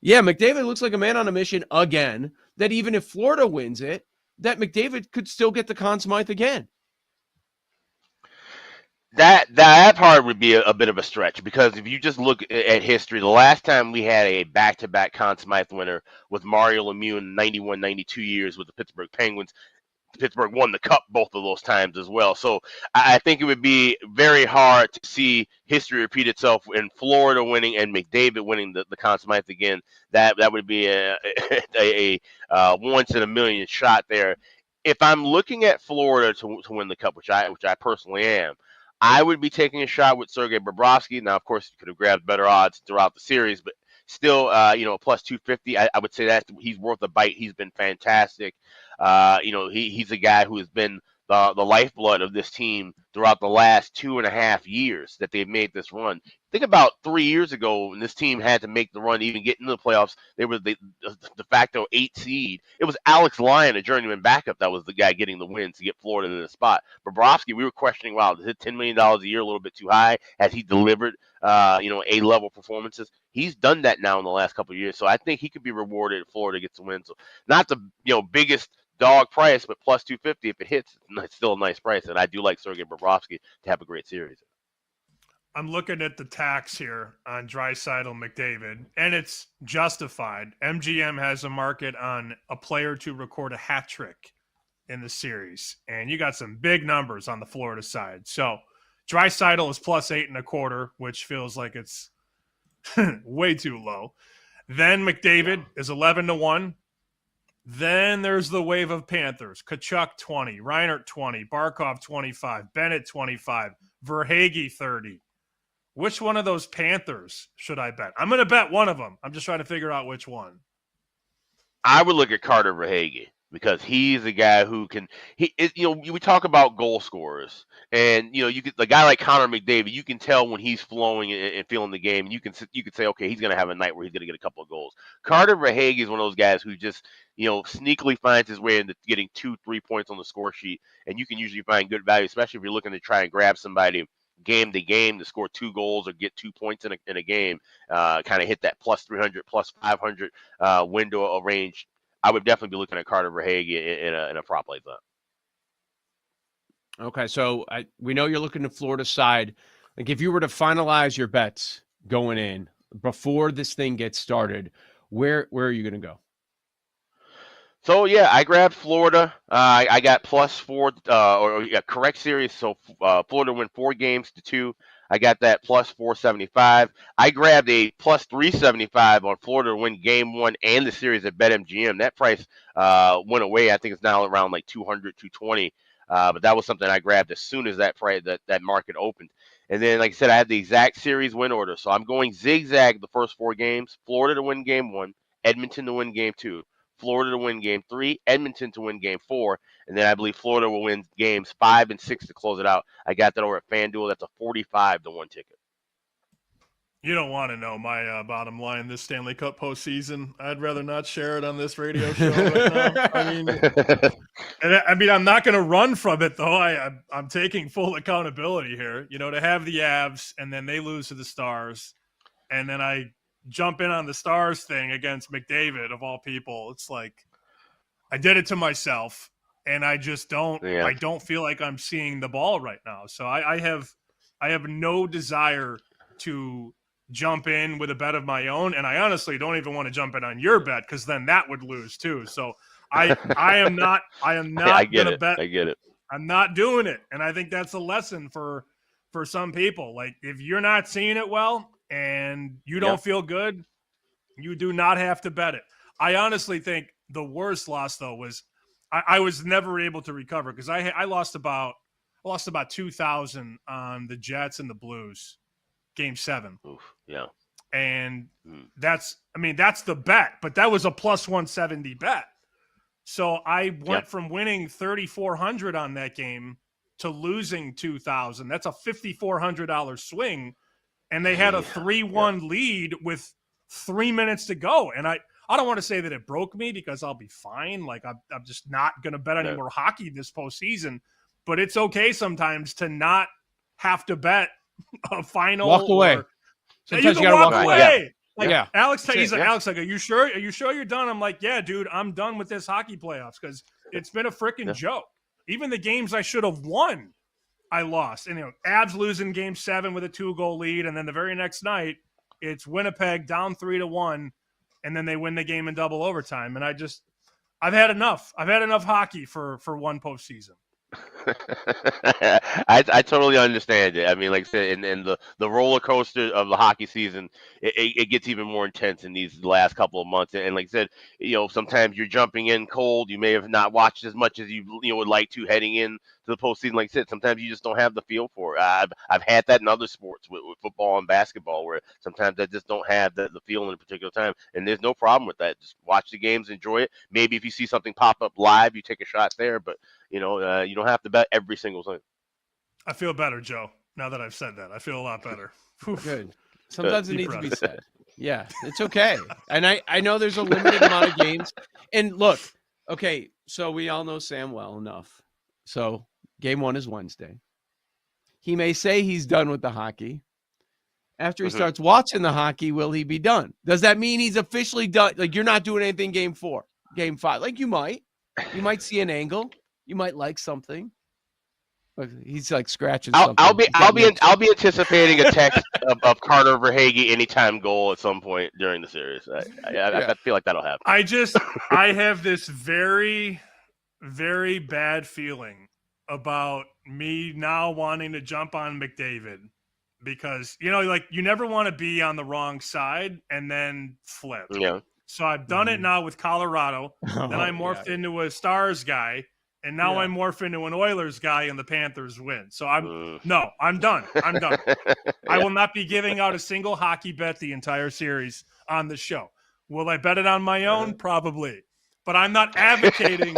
yeah, McDavid looks like a man on a mission again, that even if Florida wins it, that McDavid could still get the Conn Smythe again? That part would be a bit of a stretch, because if you just look at history, the last time we had a back-to-back Conn Smythe winner with Mario Lemieux in 91-92 years with the Pittsburgh Penguins. Pittsburgh won the cup both of those times as well. So I think it would be very hard to see history repeat itself in Florida winning and McDavid winning the Conn Smythe again. That would be a once in a million shot there. If I'm looking at Florida to win the cup, which I personally am, I would be taking a shot with Sergei Bobrovsky. Now, of course, you could have grabbed better odds throughout the series, but still, plus 250, I would say that he's worth a bite. He's been fantastic. He's a guy who has been the lifeblood of this team throughout the last 2.5 years that they've made this run. Think about 3 years ago when this team had to make the run to even get into the playoffs. They were the de facto 8 seed. It was Alex Lyon, a journeyman backup, that was the guy getting the wins to get Florida in the spot. Bobrovsky, we were questioning, wow, is it $10 million a year a little bit too high? Has he delivered, A-level performances? He's done that now in the last couple of years. So I think he could be rewarded if Florida gets a win. So not the biggest dog price, but plus 250 if it hits, it's still a nice price. And I do like Sergei Bobrovsky to have a great series. I'm looking at the tax here on Draisaitl McDavid, and it's justified. MGM has a market on a player to record a hat trick in the series, and you got some big numbers on the Florida side. So Draisaitl is plus 8.25, which feels like it's way too low. Then McDavid is 11-1. Then there's the wave of Panthers. Tkachuk 20, Reinert 20, Barkov 25, Bennett 25, Verhaeghe 30. Which one of those Panthers should I bet? I'm going to bet one of them. I'm just trying to figure out which one. I would look at Carter Verhaeghe, because he's a guy who can. We talk about goal scorers, and you get the guy like Connor McDavid. You can tell when he's flowing and feeling the game. And you can say, okay, he's going to have a night where he's going to get a couple of goals. Carter Verhaeghe is one of those guys who just sneakily finds his way into getting 2-3 points on the score sheet, and you can usually find good value, especially if you're looking to try and grab somebody game to game to score 2 goals or get 2 points in a game, kind of hit that plus 300, plus 500 window of range. I would definitely be looking at Carter Verhaeghe in a prop like that. Okay, so we know you're looking to Florida side. Like, if you were to finalize your bets going in before this thing gets started, where are you going to go? So, yeah, I grabbed Florida. I got plus 4, correct series. So, Florida win 4 games to 2. I got that plus 475. I grabbed a plus 375 on Florida to win game 1 and the series at BetMGM. That price went away. I think it's now around like 200, 220. But that was something I grabbed as soon as that market opened. And then, like I said, I had the exact series win order. So I'm going zigzag the first 4 games. Florida to win game 1, Edmonton to win game 2. Florida to win game 3, Edmonton to win game 4, and then I believe Florida will win games 5 and 6 to close it out. I got that over at FanDuel. That's a 45-1 ticket. You don't want to know my bottom line this Stanley Cup postseason. I'd rather not share it on this radio show right now. I'm not going to run from it, though. I'm taking full accountability here. To have the Avs, and then they lose to the Stars, and then I jump in on the Stars thing against McDavid, of all people. It's like I did it to myself, and I just don't. Yeah. I don't feel like I'm seeing the ball right now. So I have no desire to jump in with a bet of my own, and I honestly don't even want to jump in on your bet, because then that would lose too. So I am not. I am not going to bet. I get it. I'm not doing it. And I think that's a lesson for some people. Like, if you're not seeing it well and you don't feel good, you do not have to bet it. I honestly think the worst loss, though, was I was never able to recover because I lost about 2,000 on the Jets and the Blues, Game 7. Oof, yeah. And that's the bet, but that was a plus 170 bet. So I went from winning 3,400 on that game to losing 2,000. That's a $5,400 swing. And they had a 3-1 lead with 3 minutes to go. And I don't want to say that it broke me because I'll be fine. Like, I'm just not going to bet any more hockey this postseason. But it's okay sometimes to not have to bet a final. Walk away. Sometimes you gotta walk walk away. Like, Alex, he's like, Alex, like, are you sure you're done? I'm like, yeah, dude, I'm done with this hockey playoffs because it's been a freaking joke. Even the games I should have won, I lost. And, Avs losing Game 7 with a 2-goal lead, and then the very next night, it's Winnipeg down 3-1, and then they win the game in double overtime. And I've had enough. I've had enough hockey for one postseason. I totally understand it. I mean, like I said, and the roller coaster of the hockey season, it gets even more intense in these last couple of months. And like I said, sometimes you're jumping in cold. You may have not watched as much as you would like to heading in to the postseason. Like I said, sometimes you just don't have the feel for it. I've had that in other sports with football and basketball, where sometimes I just don't have the feel in a particular time. And there's no problem with that. Just watch the games, enjoy it. Maybe if you see something pop up live, you take a shot there. But you don't have to bet every single thing. I feel better, Joe. Now that I've said that, I feel a lot better. Good. Sometimes it needs to be said. Yeah, it's okay. And I know there's a limited amount of games. And look, okay, so we all know Sam well enough. So Game 1 is Wednesday. He may say he's done with the hockey. After he starts watching the hockey, will he be done? Does that mean he's officially done? Like, you're not doing anything Game 4, Game 5. Like, you might see an angle. You might like something. He's like scratching something. I'll be anticipating a text of Carter Verhaeghe anytime goal at some point during the series. I feel like that'll happen. I have this very, very bad feeling about me now wanting to jump on McDavid because you never want to be on the wrong side and then flip. Yeah. So I've done it now with Colorado. Then I morphed into a Stars guy. And now I morph into an Oilers guy and the Panthers win. So I'm done. I'm done. I will not be giving out a single hockey bet the entire series on the show. Will I bet it on my own? Probably. But I'm not advocating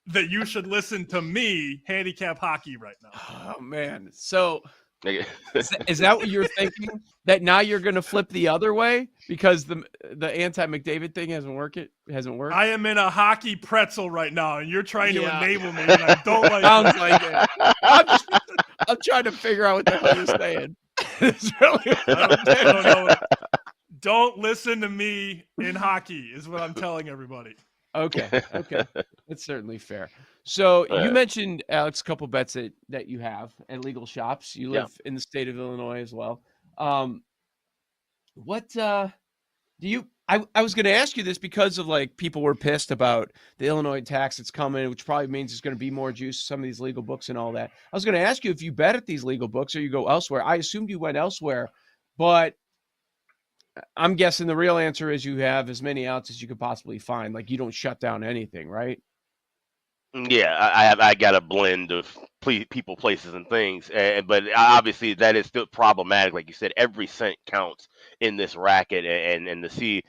that you should listen to me handicap hockey right now. Oh, man. So is that what you're thinking? That now you're going to flip the other way because the anti-McDavid thing hasn't worked? I am in a hockey pretzel right now, and you're trying to enable me, and I don't like Sounds like it. I'm trying to figure out what the hell you're saying. It's really I don't know. Don't listen to me in hockey is what I'm telling everybody. Okay. That's certainly fair. So you mentioned, Alex, a couple bets that you have at legal shops. You live in the state of Illinois as well. What do you – I was going to ask you this because of, like, people were pissed about the Illinois tax that's coming, which probably means there's going to be more juice to some of these legal books and all that. I was going to ask you if you bet at these legal books or you go elsewhere. I assumed you went elsewhere, but I'm guessing the real answer is you have as many outs as you could possibly find. Like, you don't shut down anything, right? Yeah, I got a blend of people, places, and things, but obviously that is still problematic. Like you said, every cent counts in this racket, and to see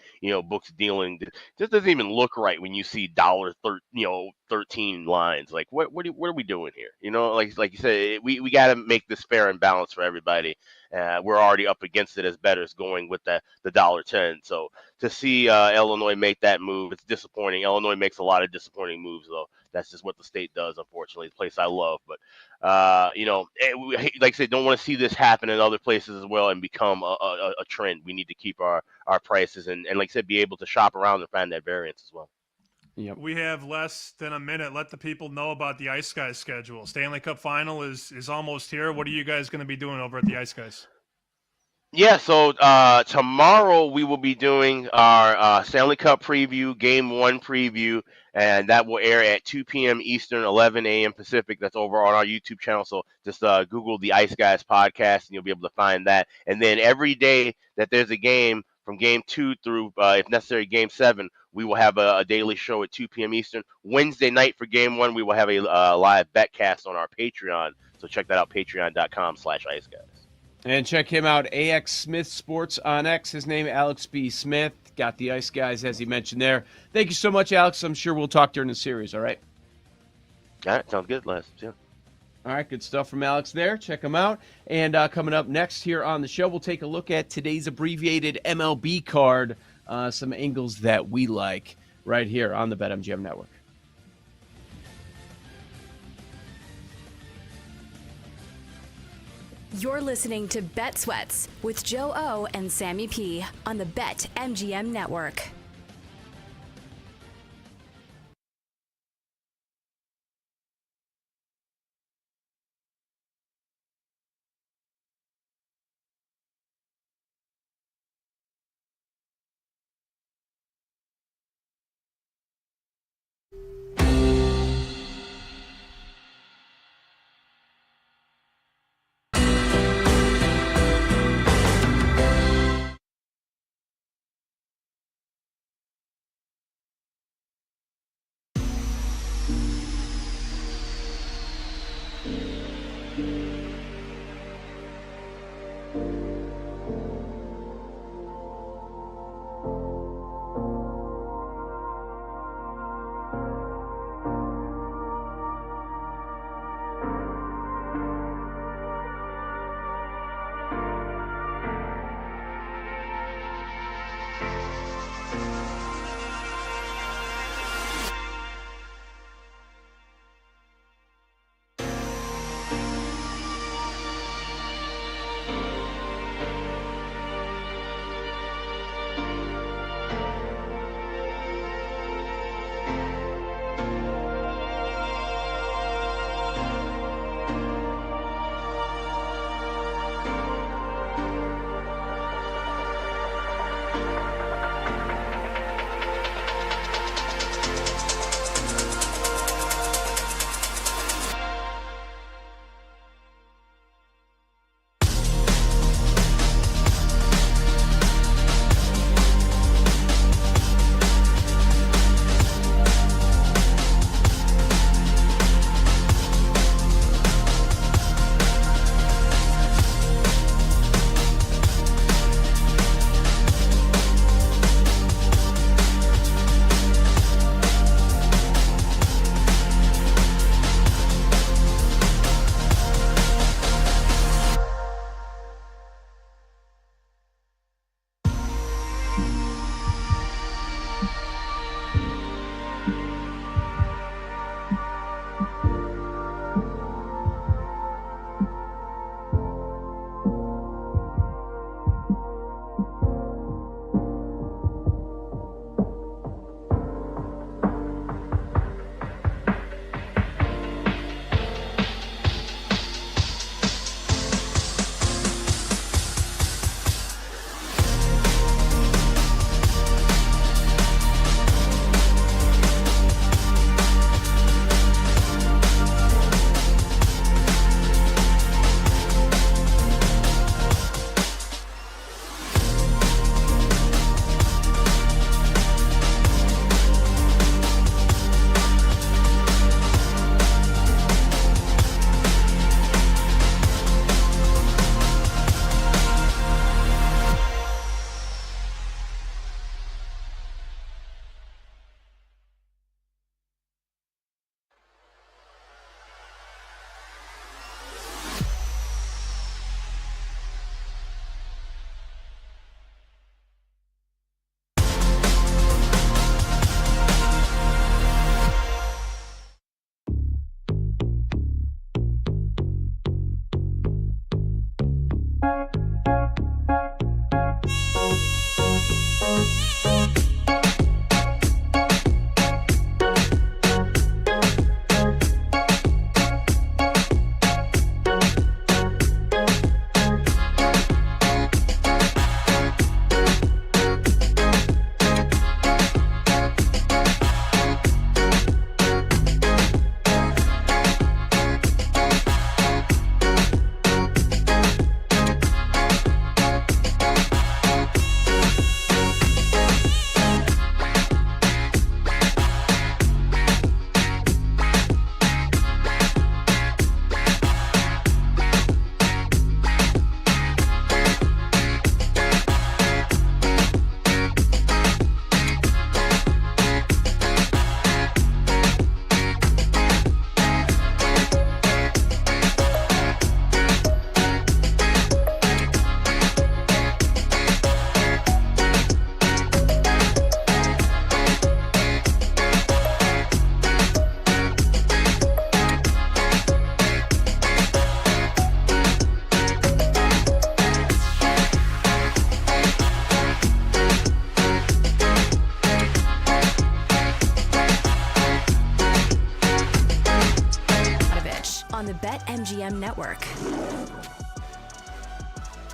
books dealing just doesn't even look right when you see $13 lines. Like what are we doing here? Like you said, we got to make this fair and balanced for everybody. We're already up against it as bettors going with the $1.10. So to see Illinois make that move, it's disappointing. Illinois makes a lot of disappointing moves, though. That's just what the state does, unfortunately. It's a place I love. But, like I said, don't want to see this happen in other places as well and become a trend. We need to keep our prices and, like I said, be able to shop around and find that variance as well. Yep. We have less than a minute. Let the people know about the Ice Guys schedule. Stanley Cup Final is almost here. What are you guys going to be doing over at the Ice Guys? Yeah, so tomorrow we will be doing our Stanley Cup preview, Game 1 preview, and that will air at 2 p.m. Eastern, 11 a.m. Pacific. That's over on our YouTube channel. So just Google the Ice Guys podcast, and you'll be able to find that. And then every day that there's a game from game 2 through, if necessary, game 7, we will have a daily show at 2 p.m. Eastern. Wednesday night for game 1, we will have a live betcast on our Patreon. So check that out, patreon.com/iceguys. And check him out, AX Smith Sports on X. His name, Alex B. Smith. Got the Ice Guys, as he mentioned there. Thank you so much, Alex. I'm sure we'll talk during the series, all right? All right, sounds good, Les. Yeah. All right, good stuff from Alex there. Check him out. And coming up next here on the show, we'll take a look at today's abbreviated MLB card, some angles that we like right here on the BetMGM Network. You're listening to Bet Sweats with Joe O and Sammy P on the BetMGM Network.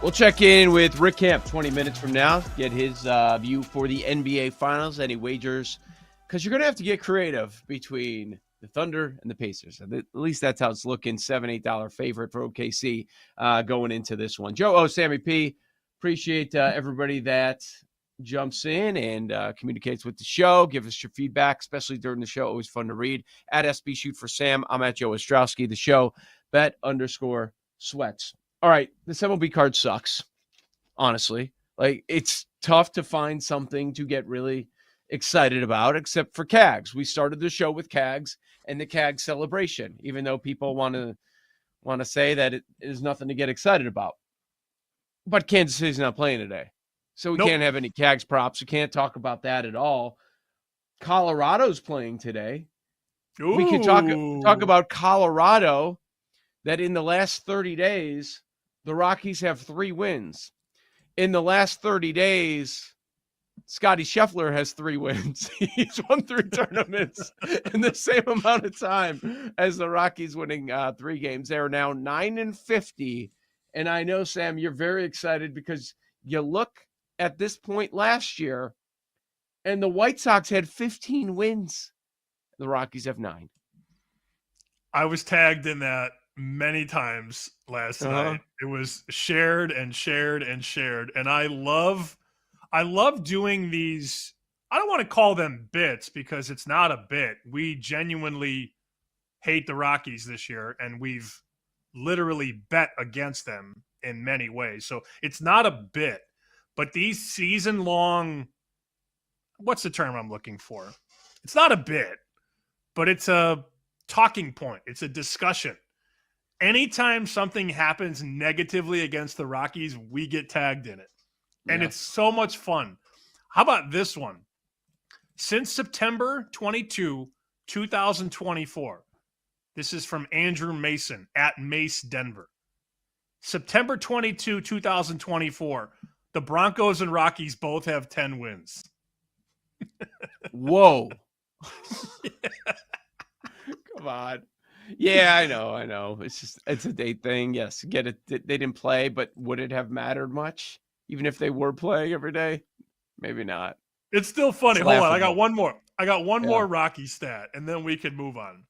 We'll check in with Rick Camp 20 minutes from now, get his view for the NBA Finals, any wagers, because you're going to have to get creative between the Thunder and the Pacers. At least that's how it's looking. $7, $8 favorite for OKC going into this one. Joe Sammy P, appreciate everybody that jumps in and communicates with the show. Give us your feedback, especially during the show. Always fun to read. At SB Shoot for Sam, I'm at Joe Ostrowski. The show, bet_sweats. All right, this MLB card sucks, honestly. Like, it's tough to find something to get really excited about, except for CAGs. We started the show with CAGs and the CAG celebration, even though people want to say that it is nothing to get excited about. But Kansas City's not playing today, so we can't have any CAGs props. We can't talk about that at all. Colorado's playing today. Ooh. We could talk about Colorado, that in the last 30 days, the Rockies have 3 wins. In the last 30 days, Scotty Scheffler has 3 wins. He's won 3 tournaments in the same amount of time as the Rockies winning 3 games. They are now 9-50. And I know, Sam, you're very excited because you look at this point last year, and the White Sox had 15 wins. The Rockies have 9. I was tagged in that many times last night. It was shared and shared and shared. And I love doing these. I don't want to call them bits because it's not a bit. We genuinely hate the Rockies this year, and we've literally bet against them in many ways. So it's not a bit, but these season-long, what's the term I'm looking for? It's not a bit, but it's a talking point. It's a discussion. Anytime something happens negatively against the Rockies, we get tagged in it. And it's so much fun. How about this one? Since September 22, 2024, this is from Andrew Mason at Mace Denver. September 22, 2024, the Broncos and Rockies both have 10 wins. Whoa. Come on. Yeah, I know. It's a date thing. Yes, get it. They didn't play, but would it have mattered much? Even if they were playing every day? Maybe not. It's still funny. It's Hold on. laughable. I got one more Rocky stat, and then we can move on.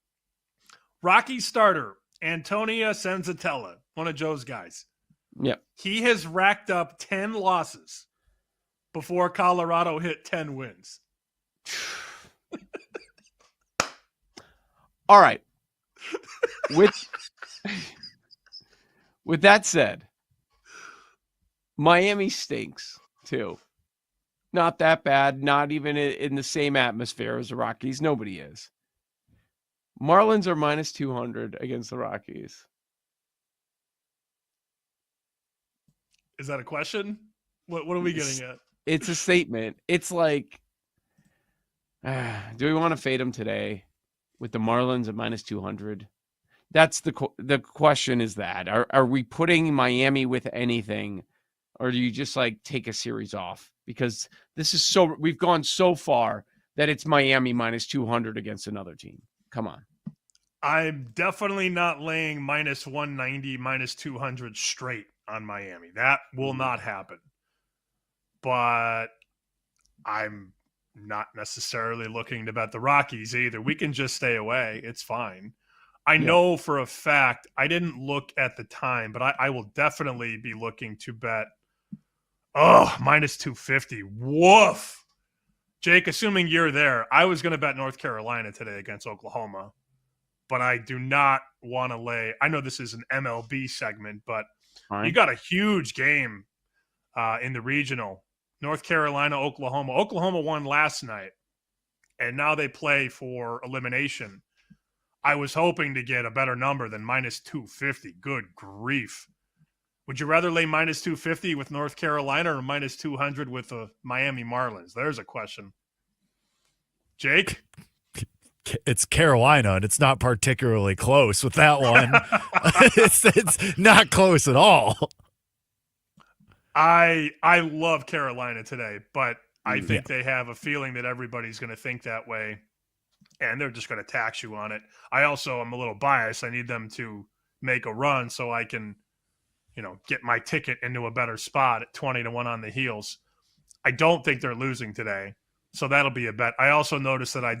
Rocky starter, Antonia Senzatella, one of Joe's guys. Yeah. He has racked up 10 losses before Colorado hit 10 wins. All right. With that said, Miami stinks too. Not that bad. Not even in the same atmosphere as the Rockies. Nobody is. Marlins are minus 200 against the Rockies. Is that a question? What are we getting at? It's a statement. It's like, do we want to fade them today with the Marlins at minus 200? That's the question. Is that are we putting Miami with anything, or do you just like take a series off? Because this is we've gone so far that it's Miami minus 200 against another team. Come on. I'm definitely not laying minus 190, minus 200 straight on Miami. That will not happen. But I'm not necessarily looking to bet the Rockies either. We can just stay away. It's fine. I know for a fact, I didn't look at the time, but I will definitely be looking to bet. Minus 250. Woof. Jake, assuming you're there, I was going to bet North Carolina today against Oklahoma, but I do not want to lay. I know this is an MLB segment, but you got a huge game in the regional. North Carolina, Oklahoma. Oklahoma won last night, and now they play for elimination. I was hoping to get a better number than minus 250. Good grief. Would you rather lay minus 250 with North Carolina or minus 200 with the Miami Marlins? There's a question. Jake? It's Carolina, and it's not particularly close with that one. it's not close at all. I love Carolina today, but I think they have a feeling that everybody's going to think that way, and they're just going to tax you on it. I also am a little biased. I need them to make a run so I can get my ticket into a better spot at 20-1 on the heels. I don't think they're losing today. So that'll be a bet. I also noticed that I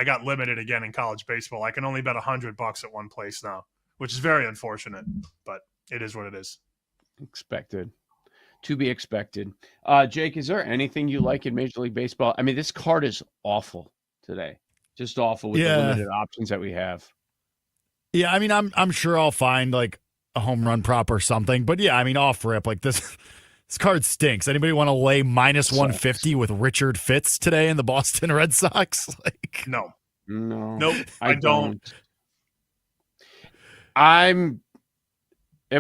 got limited again in college baseball. I can only bet $100 at one place now, which is very unfortunate, but it is what it is. Expected. To be expected. Jake, is there anything you like in Major League Baseball? I mean, this card is awful today. Just awful with the limited options that we have. Yeah, I mean, I'm sure I'll find like a home run prop or something. But yeah, I mean, off rip, like this card stinks. Anybody want to lay minus 150 with Richard Fitz today in the Boston Red Sox? Like, no, nope, I don't. Am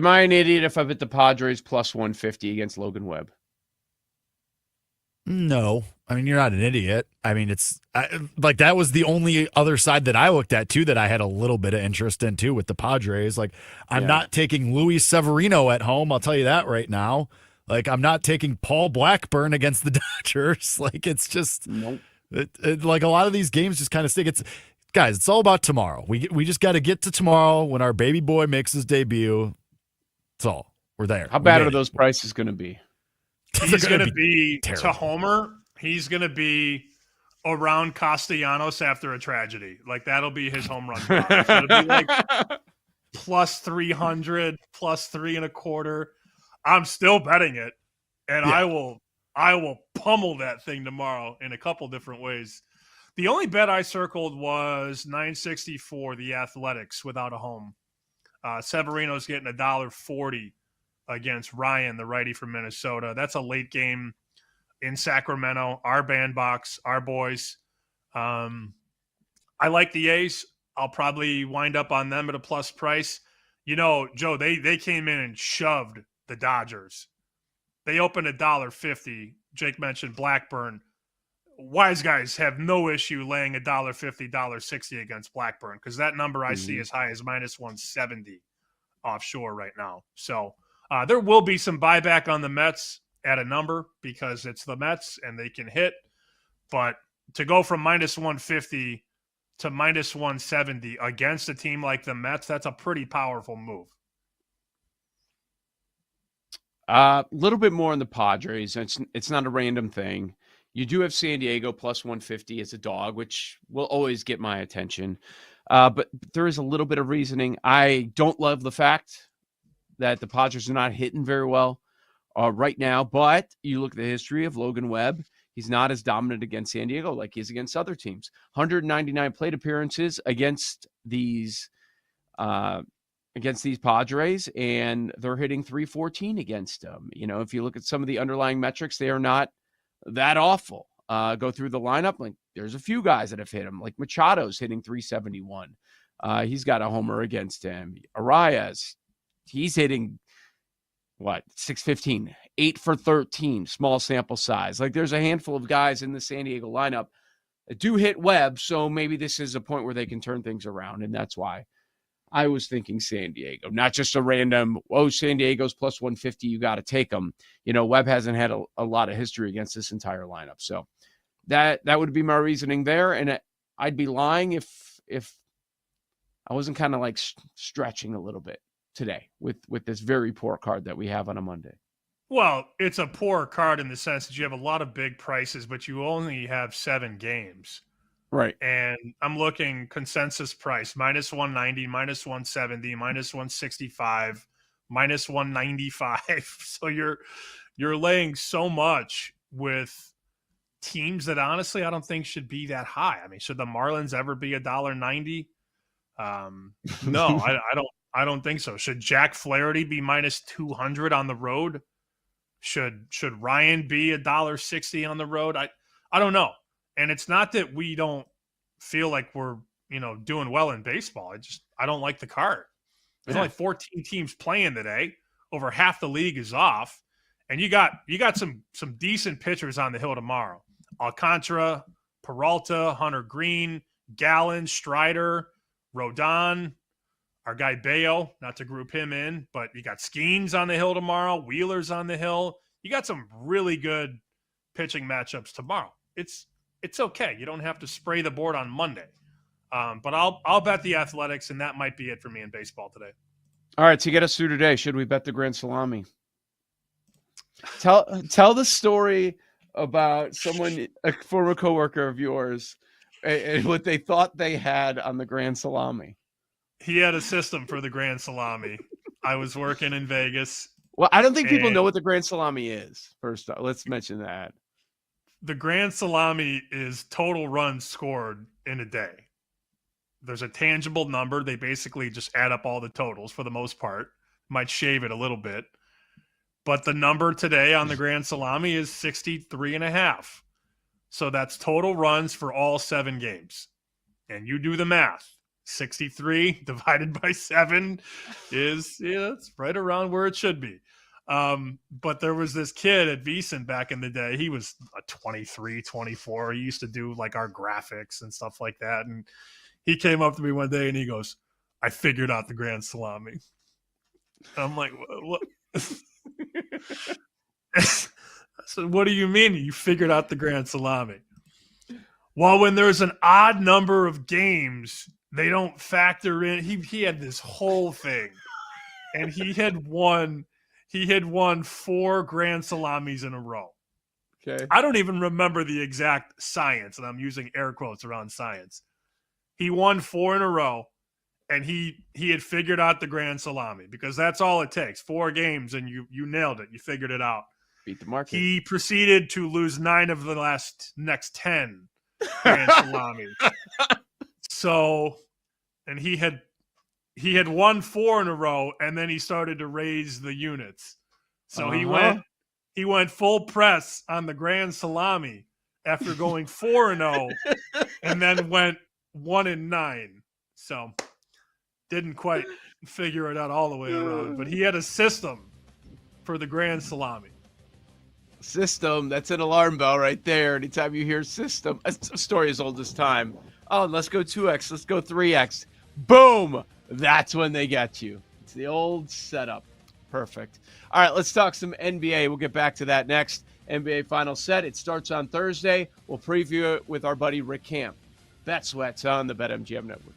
I an idiot if I bet the Padres plus 150 against Logan Webb? No. I mean, you're not an idiot. I mean, like that was the only other side that I looked at, too, that I had a little bit of interest in, too, with the Padres. Like, I'm not taking Luis Severino at home. I'll tell you that right now. Like, I'm not taking Paul Blackburn against the Dodgers. Like, it's just like a lot of these games just kind of stick. Guys, it's all about tomorrow. We just got to get to tomorrow when our baby boy makes his debut. That's all. We're there. How bad are those prices going to be? He's going to be to Homer. He's going to be around Castellanos after a tragedy. Like that'll be his home run. It'll be like plus 300, plus 3.25. I'm still betting it, and I will pummel that thing tomorrow in a couple different ways. The only bet I circled was 964, the Athletics without a home. Severino's getting $1.40 against Ryan, the righty from Minnesota. That's a late game in Sacramento. Our bandbox, our boys. I like the A's. I'll probably wind up on them at a plus price. Joe, they came in and shoved the Dodgers. They opened $1.50. Jake mentioned Blackburn. Wise guys have no issue laying $1.50, $1.60 against Blackburn because that number I see as high as minus 170 offshore right now. So there will be some buyback on the Mets at a number because it's the Mets and they can hit. But to go from minus 150 to minus 170 against a team like the Mets, that's a pretty powerful move. A little bit more on the Padres. It's not a random thing. You do have San Diego plus 150 as a dog, which will always get my attention. But there is a little bit of reasoning. I don't love the fact that the Padres are not hitting very well right now. But you look at the history of Logan Webb. He's not as dominant against San Diego like he is against other teams. 199 plate appearances against these Padres, and they're hitting 314 against them. If you look at some of the underlying metrics, they are not that awful. Go through the lineup. Like there's a few guys that have hit him. Like Machado's hitting 371. He's got a homer against him. Arias, he's hitting 615, 8 for 13, small sample size. Like there's a handful of guys in the San Diego lineup that do hit Webb. So maybe this is a point where they can turn things around. And that's why I was thinking San Diego, not just a random, San Diego's plus 150, you got to take them. Webb hasn't had a lot of history against this entire lineup. So that would be my reasoning there. And I'd be lying if I wasn't kind of like stretching a little bit today with this very poor card that we have on a Monday. Well, it's a poor card in the sense that you have a lot of big prices, but you only have 7 games. Right. And I'm looking consensus price, minus 190, minus 170, minus 165, minus 195. So you're laying so much with teams that honestly I don't think should be that high. I mean, should the Marlins ever be $1.90? No, I don't think so. Should Jack Flaherty be minus 200 on the road? Should Ryan be $1.60 on the road? I don't know. And it's not that we don't feel like we're, doing well in baseball. I don't like the card. There's only 14 teams playing today. Over half the league is off. And you got some decent pitchers on the hill tomorrow. Alcantara, Peralta, Hunter Green, Gallen, Strider, Rodon, our guy Bayo, not to group him in, but you got Skeens on the hill tomorrow, Wheeler's on the hill. You got some really good pitching matchups tomorrow. It's okay. You don't have to spray the board on Monday. But I'll bet the Athletics, and that might be it for me in baseball today. All right, to get us through today, should we bet the Grand Salami? Tell the story about someone, a former coworker of yours, and what they thought they had on the Grand Salami. He had a system for the Grand Salami. I was working in Vegas. Well, I don't think people know what the Grand Salami is. First off, let's mention that. The Grand Salami is total runs scored in a day. There's a tangible number. They basically just add up all the totals for the most part. Might shave it a little bit. But the number today on the Grand Salami is 63.5. So that's total runs for all 7 games. And you do the math. 63 divided by 7 is, it's right around where it should be. But there was this kid at VEASAN back in the day. He was a 23, 24. He used to do like our graphics and stuff like that. And he came up to me one day and he goes, I figured out the Grand Salami. I'm like, what? I said, what do you mean you figured out the Grand Salami? Well, when there's an odd number of games, they don't factor in. He had this whole thing, and he had won 4 Grand Salamis in a row. Okay. I don't even remember the exact science, and I'm using air quotes around science. He won 4 in a row, and he had figured out the Grand Salami because that's all it takes. 4 games, and you nailed it. You figured it out. Beat the market. He proceeded to lose 9 of the next 10 Grand Salami. So, and he had won 4 in a row, and then he started to raise the units. So he went full press on the Grand Salami after going 4-0, and then went 1-9. So didn't quite figure it out all the way around, but he had a system for the Grand Salami. System, that's an alarm bell right there. Anytime you hear system, a story as old as time. Oh, let's go 2x, let's go 3x. Boom! That's when they get you. It's the old setup. Perfect. All right, let's talk some NBA. We'll get back to that next. NBA final set. It starts on Thursday. We'll preview it with our buddy Rick Camp. Bet Sweats on the BetMGM Network.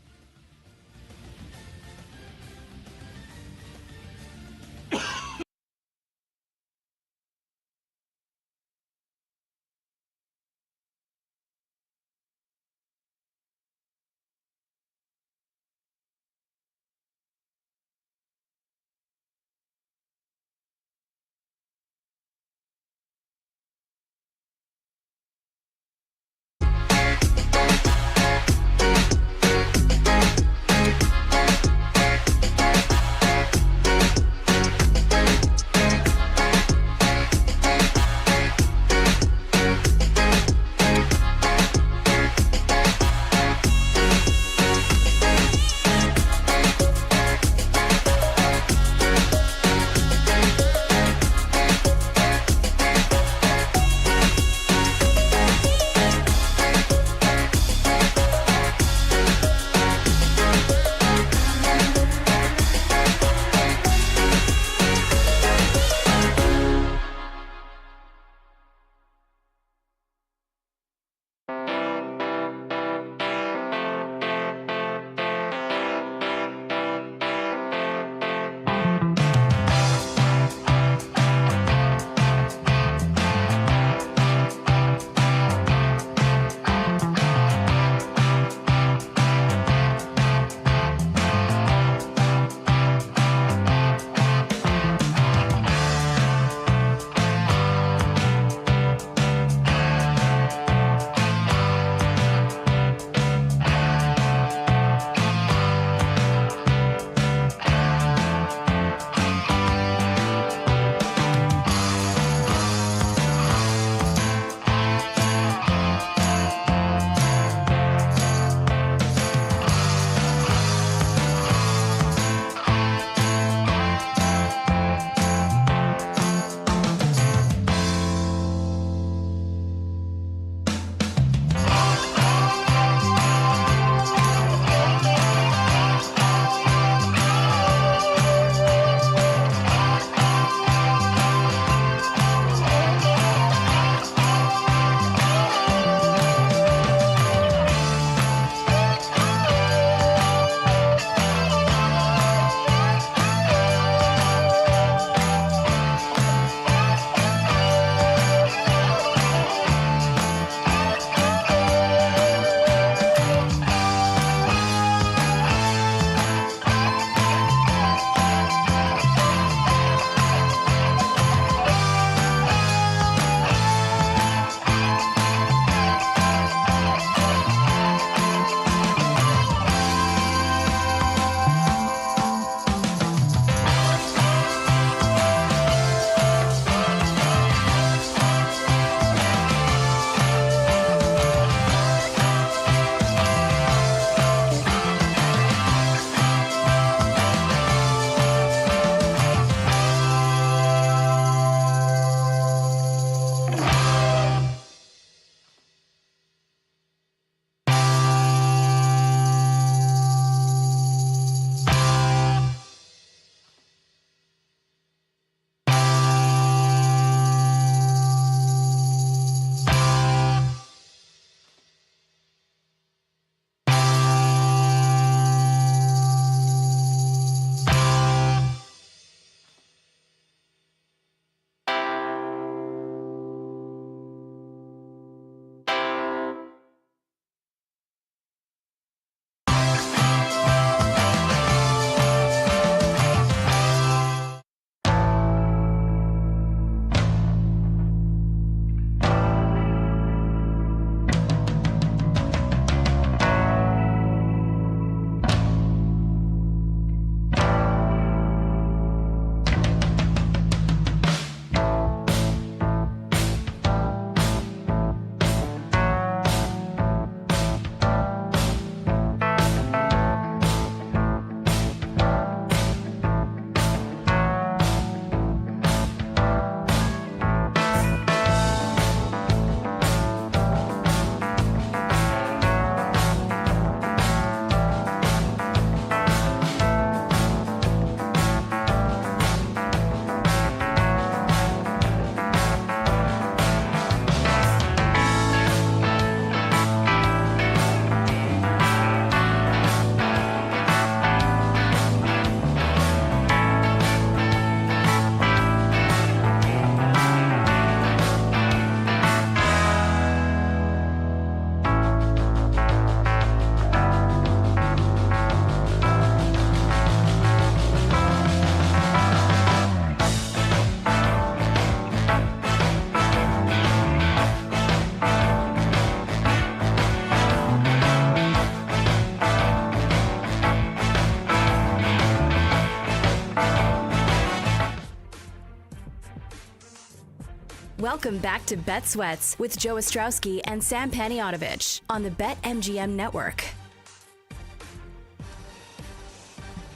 Welcome back to Bet Sweats with Joe Ostrowski and Sam Paniotovich on the BetMGM Network.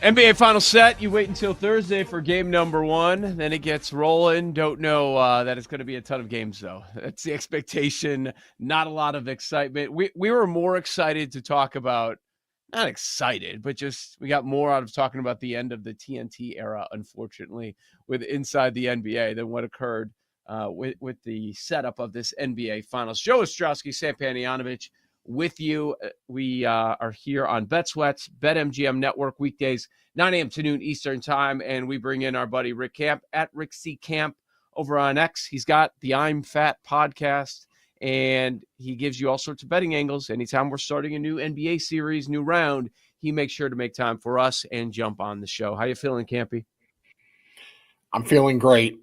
NBA final set. You wait until Thursday for game number 1. Then it gets rolling. Don't know that it's going to be a ton of games, though. That's the expectation. Not a lot of excitement. We were more excited to talk about, not excited, but just we got more out of talking about the end of the TNT era, unfortunately, with Inside the NBA than what occurred with the setup of this NBA Finals. Joe Ostrowski, Sam Paniotovich, with you. We are here on Bet Sweats, BetMGM Network, weekdays, 9 a.m. to noon Eastern time, and we bring in our buddy Rick Camp at Rick C. Camp over on X. He's got the I'm Fat podcast, and he gives you all sorts of betting angles. Anytime we're starting a new NBA series, new round, he makes sure to make time for us and jump on the show. How you feeling, Campy? I'm feeling great.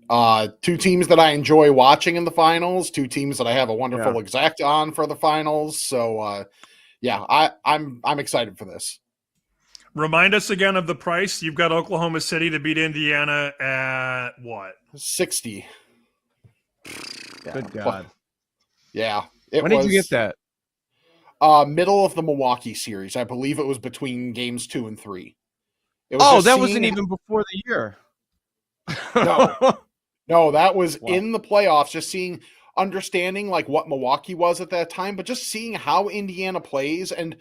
Two teams that I enjoy watching in the finals, two teams that I have a wonderful exact on for the finals. So, I'm excited for this. Remind us again of the price. You've got Oklahoma City to beat Indiana at what? 60. Good God. Yeah. When did you get that? Middle of the Milwaukee series. I believe it was between games 2 and 3. That wasn't even before the year. No, that was in the playoffs, just understanding like what Milwaukee was at that time, but just seeing how Indiana plays and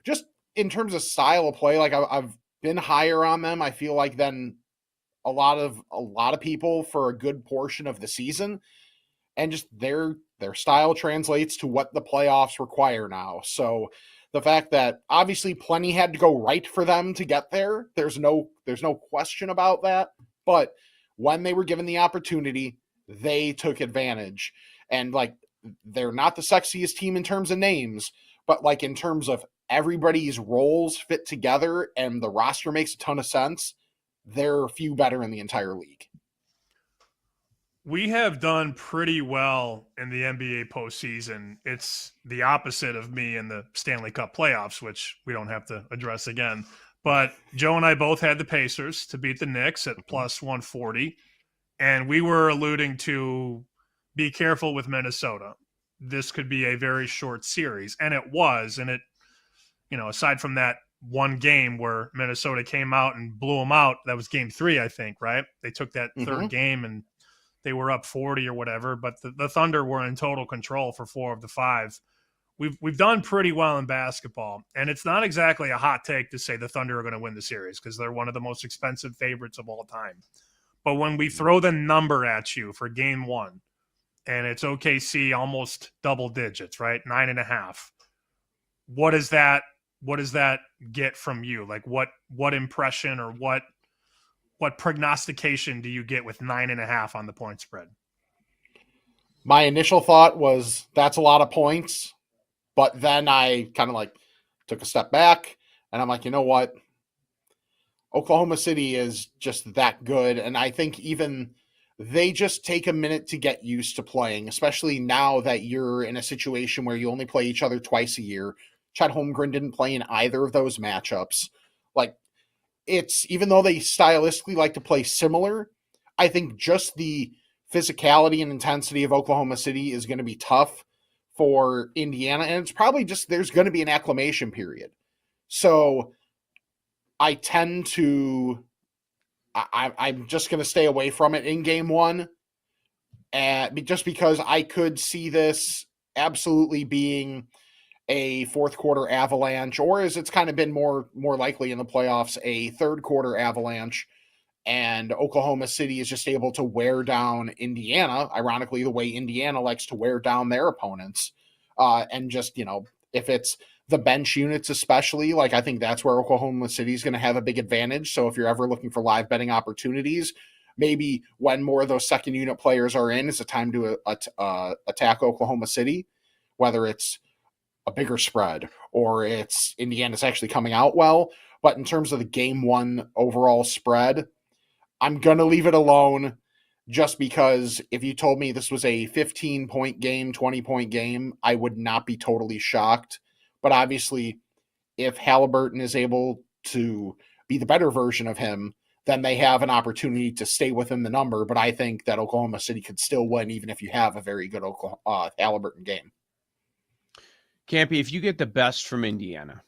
just in terms of style of play, like I've been higher on them, I feel like, than a lot of people for a good portion of the season, and just their style translates to what the playoffs require now. So the fact that obviously plenty had to go right for them to get there, there's no question about that. But when they were given the opportunity, they took advantage. And like, they're not the sexiest team in terms of names, but like in terms of everybody's roles fit together and the roster makes a ton of sense, they're a few better in the entire league. We have done pretty well in the NBA postseason. It's the opposite of me in the Stanley Cup playoffs, which we don't have to address again. But Joe and I both had the Pacers to beat the Knicks at plus 140. And we were alluding to be careful with Minnesota. This could be a very short series. And it was. And it, aside from that one game where Minnesota came out and blew them out, that was game 3, I think, right? They took that third game and they were up 40 or whatever. But the Thunder were in total control for 4 of the 5. We've done pretty well in basketball, and it's not exactly a hot take to say the Thunder are going to win the series because they're one of the most expensive favorites of all time. But when we throw the number at you for game 1, and it's OKC almost double digits, right? 9.5. What does that get from you? Like what impression or what prognostication do you get with 9.5 on the point spread? My initial thought was that's a lot of points. But then I kind of like took a step back and I'm like, you know what? Oklahoma City is just that good. And I think even they just take a minute to get used to playing, especially now that you're in a situation where you only play each other twice a year. Chet Holmgren didn't play in either of those matchups. Like, it's, even though they stylistically like to play similar, I think just the physicality and intensity of Oklahoma City is going to be tough for Indiana, and it's probably just there's going to be an acclimation period. So I tend to I'm just going to stay away from it in game 1, just because I could see this absolutely being a fourth quarter avalanche, or as it's kind of been more likely in the playoffs, a third quarter avalanche. And Oklahoma City is just able to wear down Indiana, ironically, the way Indiana likes to wear down their opponents. And just, if it's the bench units especially, like I think that's where Oklahoma City is going to have a big advantage. So if you're ever looking for live betting opportunities, maybe when more of those second unit players are in, it's a time to attack Oklahoma City, whether it's a bigger spread or it's Indiana's actually coming out well. But in terms of the game 1 overall spread, I'm going to leave it alone just because if you told me this was a 15-point game, 20-point game, I would not be totally shocked. But obviously, if Halliburton is able to be the better version of him, then they have an opportunity to stay within the number. But I think that Oklahoma City could still win even if you have a very good Halliburton game. Campy, if you get the best from Indiana,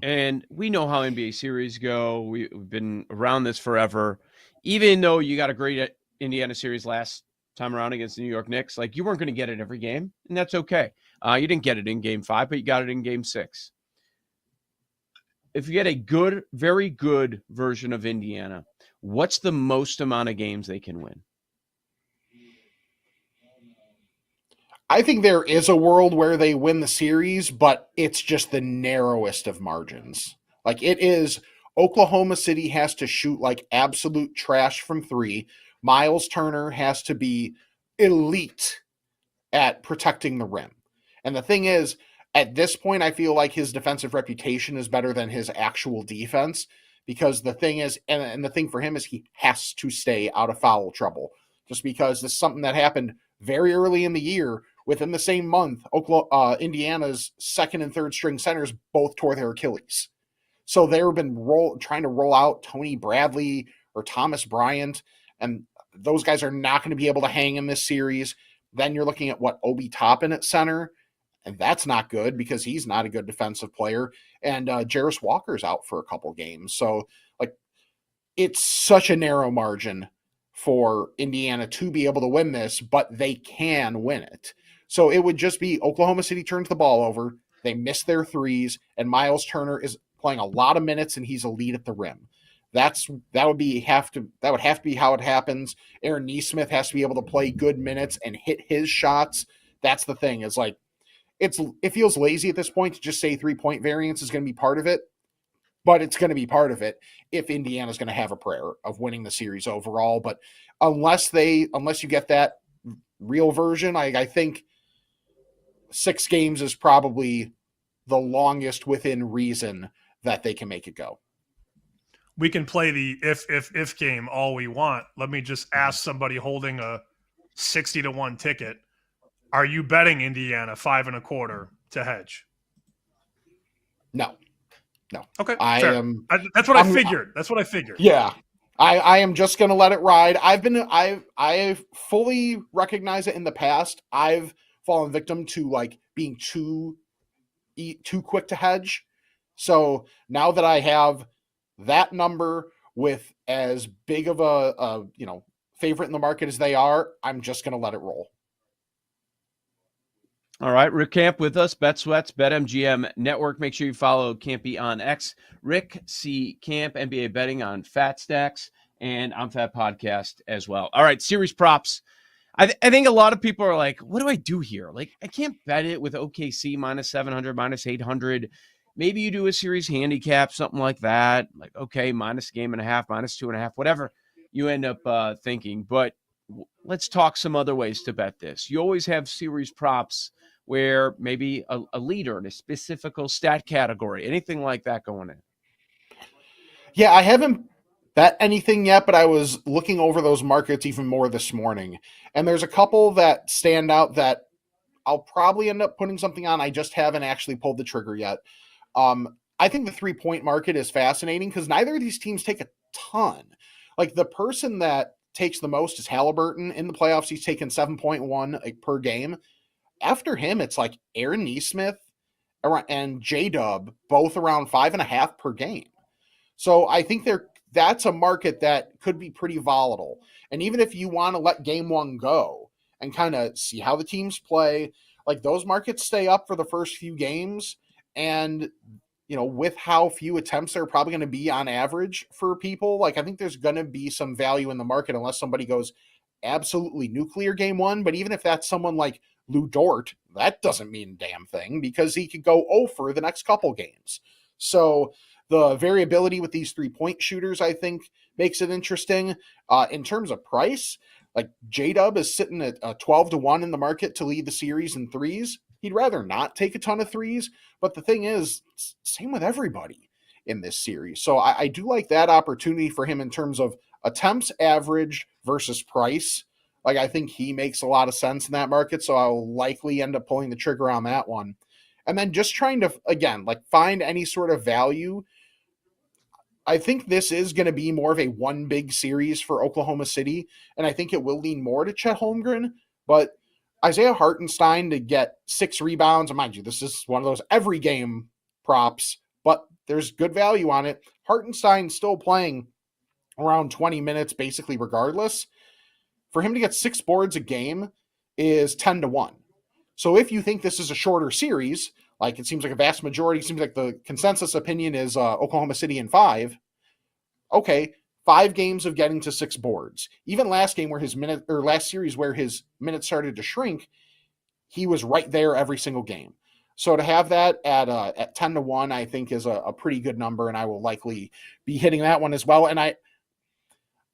and we know how NBA series go, we've been around this forever. Even though you got a great Indiana series last time around against the New York Knicks, like you weren't going to get it every game, and that's okay. You didn't get it in Game 5, but you got it in Game 6. If you get a good, very good version of Indiana, what's the most amount of games they can win? I think there is a world where they win the series, but it's just the narrowest of margins. Like it is, Oklahoma City has to shoot like absolute trash from 3. Miles Turner has to be elite at protecting the rim. And the thing is, at this point, I feel like his defensive reputation is better than his actual defense, because the thing is, and the thing for him is he has to stay out of foul trouble, just because this is something that happened very early in the year. Within the same month, Indiana's second and third string centers both tore their Achilles. So they've been trying to roll out Tony Bradley or Thomas Bryant, and those guys are not going to be able to hang in this series. Then you're looking at Obi Toppin at center, and that's not good because he's not a good defensive player. And Jarris Walker's out for a couple games. So, it's such a narrow margin for Indiana to be able to win this, but they can win it. So it would just be Oklahoma City turns the ball over, they miss their threes, and Miles Turner is playing a lot of minutes and he's elite at the rim. That would have to be how it happens. Aaron Nesmith has to be able to play good minutes and hit his shots. That's the thing. It's like it feels lazy at this point to just say 3-point variance is going to be part of it, but it's going to be part of it if Indiana's going to have a prayer of winning the series overall. But unless you get that real version, I think 6 games is probably the longest within reason that they can make it go. We can play the if game all we want. Let me just ask somebody holding a 60-1 ticket: are you betting Indiana 5.25 to hedge? No. Okay, that's what I figured. That's what I figured. Yeah, I am just going to let it ride. I fully recognize it in the past. I've fallen victim to being too quick to hedge. So now that I have that number with as big of a favorite in the market as they are, I'm just going to let it roll. All right, Rick Camp with us, Bet Sweats, BetMGM Network. Make sure you follow Campy on X, Rick C. Camp, NBA Betting on Fat Stacks, and on Fat Podcast as well. All right, series props. I think a lot of people are like, what do I do here? Like, I can't bet it with OKC minus 700, minus 800. Maybe you do a series handicap, something like that. Like, okay, minus a game and a half, minus 2.5, whatever you end up thinking. But let's talk some other ways to bet this. You always have series props where maybe a leader in a specific stat category, anything like that going in. Yeah, I haven't bet anything yet, but I was looking over those markets even more this morning. And there's a couple that stand out that I'll probably end up putting something on. I just haven't actually pulled the trigger yet. I think the 3-point market is fascinating because neither of these teams take a ton. Like the person that takes the most is Halliburton. In the playoffs, he's taken 7.1 per game. After him, it's like Aaron Nesmith and J-Dub, both around 5.5 per game. So I think that's a market that could be pretty volatile. And even if you want to let game 1 go and kind of see how the teams play, like those markets stay up for the first few games. And, with how few attempts there are probably going to be on average for people, like I think there's going to be some value in the market unless somebody goes absolutely nuclear game 1. But even if that's someone like Lou Dort, that doesn't mean a damn thing because he could go 0 for the next couple games. So the variability with these 3-point shooters, I think, makes it interesting. In terms of price, like J-Dub is sitting at 12-1 in the market to lead the series in threes. He'd rather not take a ton of threes, but the thing is, same with everybody in this series. So I do like that opportunity for him in terms of attempts average versus price. Like I think he makes a lot of sense in that market, so I'll likely end up pulling the trigger on that one. And then just trying to, again, find any sort of value. I think this is going to be more of a one big series for Oklahoma City, and I think it will lean more to Chet Holmgren, but Isaiah Hartenstein to get 6 rebounds, and mind you, this is one of those every game props, but there's good value on it. Hartenstein still playing around 20 minutes basically regardless. For him to get 6 boards a game is 10-1. So if you think this is a shorter series, like it seems like a vast majority, seems like the consensus opinion is Oklahoma City in 5. Okay, 5 games of getting to 6 boards. Even last game last series where his minutes started to shrink, he was right there every single game. So to have that at 10-1, I think is a pretty good number, and I will likely be hitting that one as well. And I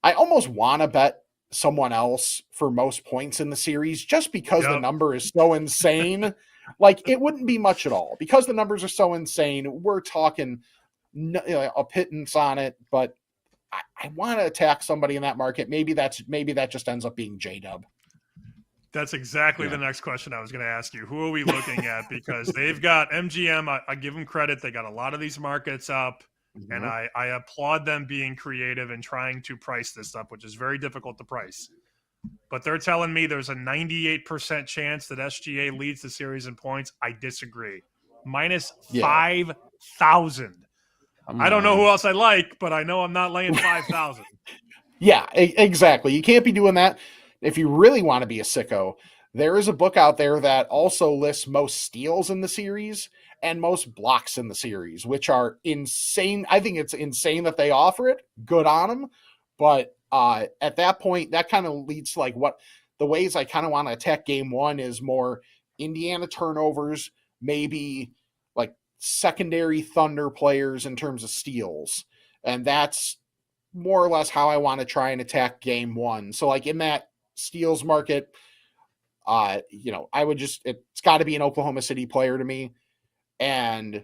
almost want to bet someone else for most points in the series just because the number is so insane. Like, it wouldn't be much at all. Because the numbers are so insane, we're talking a pittance on it, but I want to attack somebody in that market. Maybe that just ends up being J-Dub. That's exactly the next question I was going to ask you. Who are we looking at? Because they've got MGM. I give them credit. They got a lot of these markets up, and I applaud them being creative and trying to price this up, which is very difficult to price. But they're telling me there's a 98% chance that SGA leads the series in points. I disagree. Minus 5,000. I don't know who else I like, but I know I'm not laying 5,000. Yeah, exactly. You can't be doing that. If you really want to be a sicko, there is a book out there that also lists most steals in the series and most blocks in the series, which are insane. I think it's insane that they offer it. Good on them. But at that point, that kind of leads to like what the ways I kind of want to attack game one is more Indiana turnovers, maybe like secondary Thunder players in terms of steals. And that's more or less how I want to try and attack game one. So like in that steals market, I would just, it's got to be an Oklahoma City player to me. And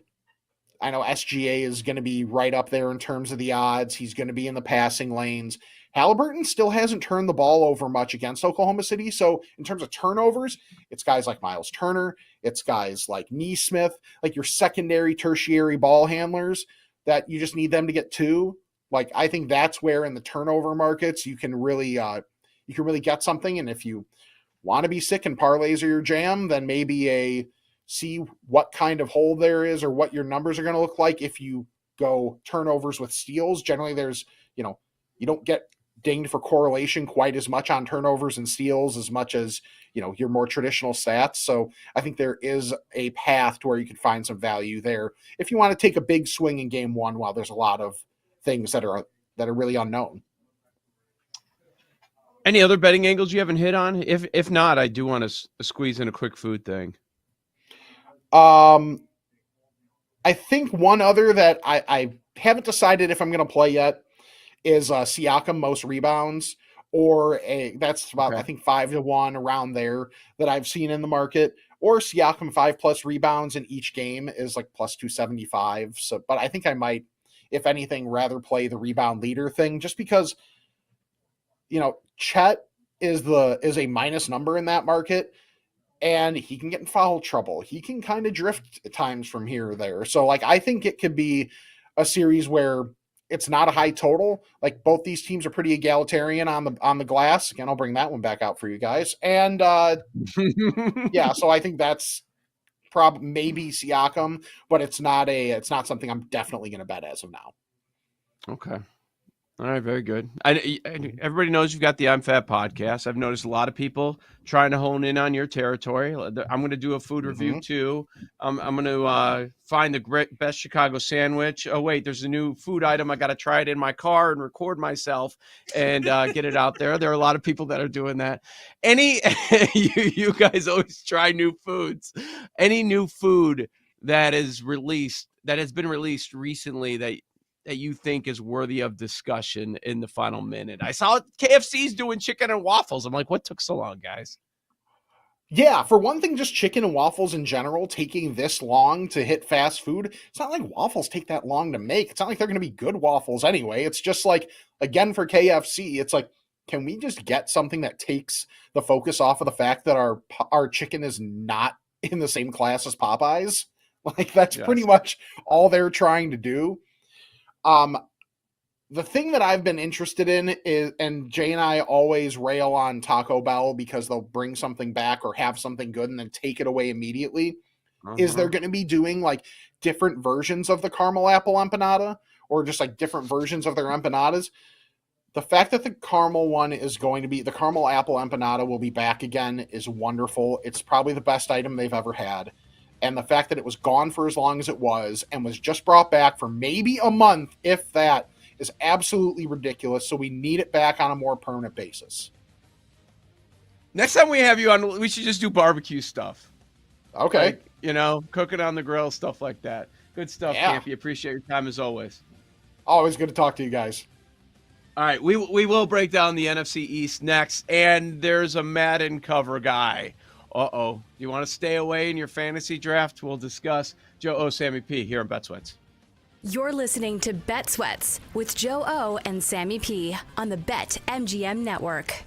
I know SGA is going to be right up there in terms of the odds. He's going to be in the passing lanes. Halliburton still hasn't turned the ball over much against Oklahoma City. So in terms of turnovers, it's guys like Miles Turner. It's guys like Neesmith, like your secondary, tertiary ball handlers that you just need them to get 2. Like, I think that's where in the turnover markets you can really get something. And if you want to be sick and parlays are your jam, then maybe see what kind of hole there is or what your numbers are going to look like if you go turnovers with steals. Generally, there's, you don't get dinged for correlation quite as much on turnovers and steals as much as, your more traditional stats. So I think there is a path to where you can find some value there if you want to take a big swing in game one while there's a lot of things that are really unknown. Any other betting angles you haven't hit on? If not, I do want to squeeze in a quick food thing. I think one other that I haven't decided if I'm going to play yet is Siakam most rebounds, or that's about, I think 5-1 around there that I've seen in the market, or Siakam 5+ rebounds in each game is like plus 275. So, but I think I might, if anything, rather play the rebound leader thing just because, Chet is a minus number in that market. And he can get in foul trouble. He can kind of drift at times from here or there. So, like, I think it could be a series where it's not a high total. Like, both these teams are pretty egalitarian on the glass. Again, I'll bring that one back out for you guys. And yeah, so I think that's maybe Siakam, but it's not something I'm definitely going to bet as of now. Okay. All right, very good. Everybody knows you've got the I'm Fat podcast. I've noticed a lot of people trying to hone in on your territory. I'm going to do a food review too. I'm going to find the best Chicago sandwich. Oh, wait, there's a new food item. I got to try it in my car and record myself and get it out there. There are a lot of people that are doing that. You guys always try new foods. Any new food that has been released recently that you think is worthy of discussion in the final minute? I saw KFC's doing chicken and waffles. I'm like, what took so long, guys? Yeah, for one thing, just chicken and waffles in general taking this long to hit fast food. It's not like waffles take that long to make. It's not like they're going to be good waffles anyway. It's just like, again, for KFC, it's like, can we just get something that takes the focus off of the fact that our chicken is not in the same class as Popeyes? Like, that's pretty much all they're trying to do. The thing that I've been interested in is, and Jay and I always rail on Taco Bell because they'll bring something back or have something good and then take it away immediately, is they're going to be doing like different versions of the caramel apple empanada or just like different versions of their empanadas. The fact that the caramel one is going to be, the caramel apple empanada will be back again is wonderful. It's probably the best item they've ever had. And the fact that it was gone for as long as it was and was just brought back for maybe a month, if that, is absolutely ridiculous. So we need it back on a more permanent basis. Next time we have you on, we should just do barbecue stuff. Okay. Like, cooking on the grill, stuff like that. Good stuff, Campy. Appreciate your time as always. Always good to talk to you guys. All right, we will break down the NFC East next, and there's a Madden cover guy. Uh-oh. You want to stay away in your fantasy draft? We'll discuss. Joe O, Sammy P here on Bet Sweats. You're listening to Bet Sweats with Joe O and Sammy P on the BetMGM Network.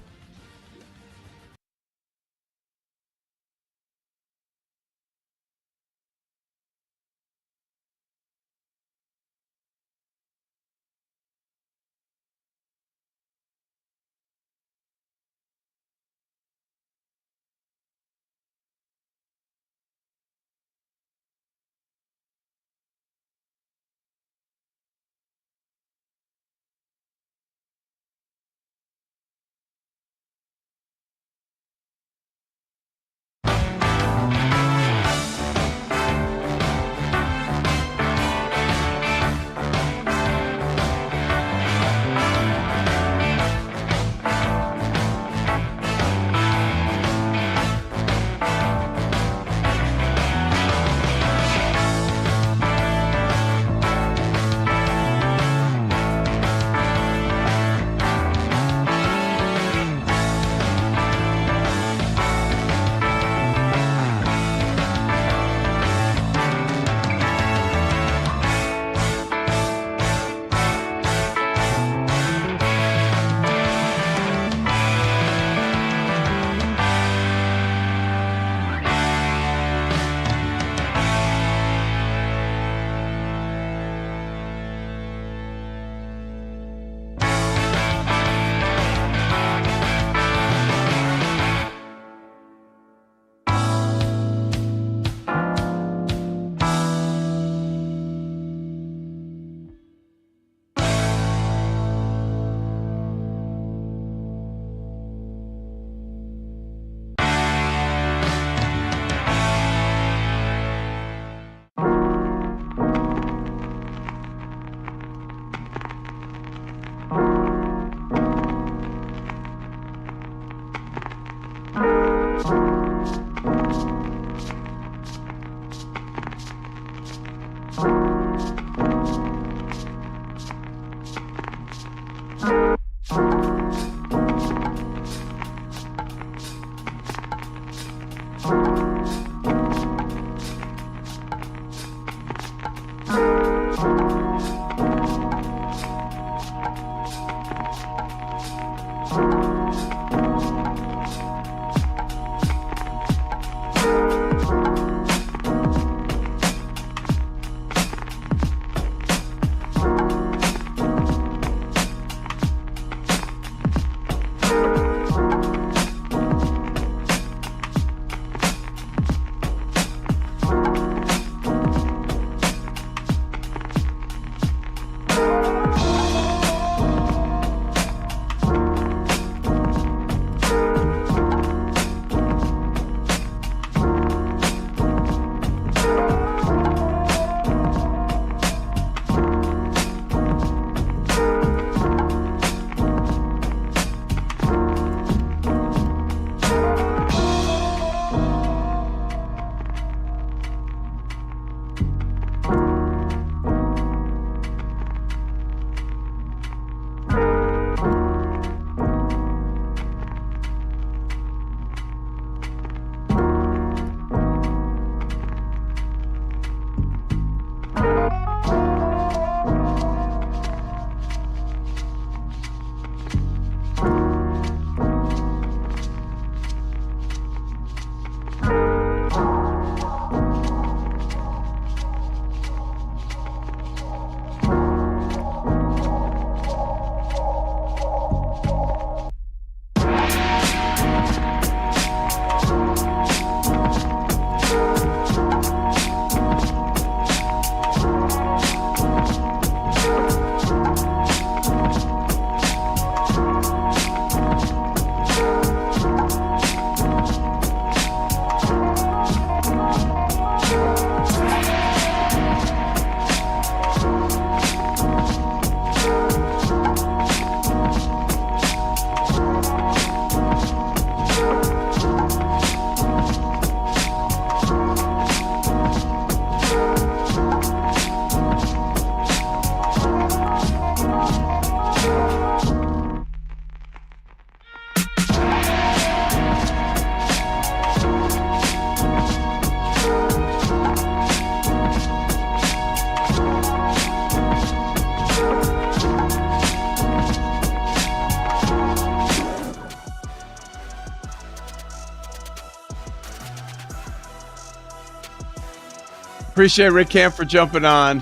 Appreciate Rick Camp for jumping on.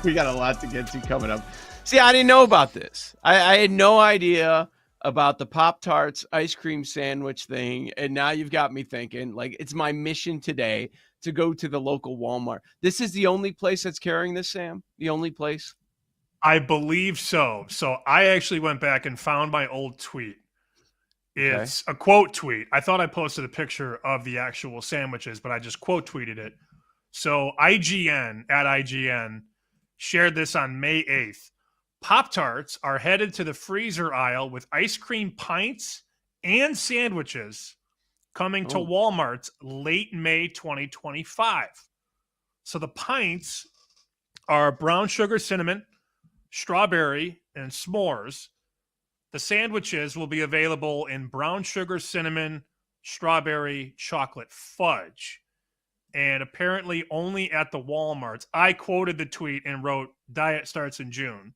We got a lot to get to coming up. See, I didn't know about this. I had no idea about the Pop-Tarts ice cream sandwich thing, and now you've got me thinking, like, it's my mission today to go to the local Walmart. This is the only place that's carrying this, Sam? The only place? I believe so. So I actually went back and found my old tweet. It's a quote tweet. I thought I posted a picture of the actual sandwiches, but I just quote tweeted it. So IGN shared this on May 8th. Pop-Tarts are headed to the freezer aisle with ice cream pints and sandwiches coming to Walmart's late May 2025. So the pints are brown sugar cinnamon, strawberry, and s'mores. The sandwiches will be available in brown sugar cinnamon, strawberry, chocolate fudge. And apparently only at the Walmarts. I quoted the tweet and wrote, "Diet starts in June,"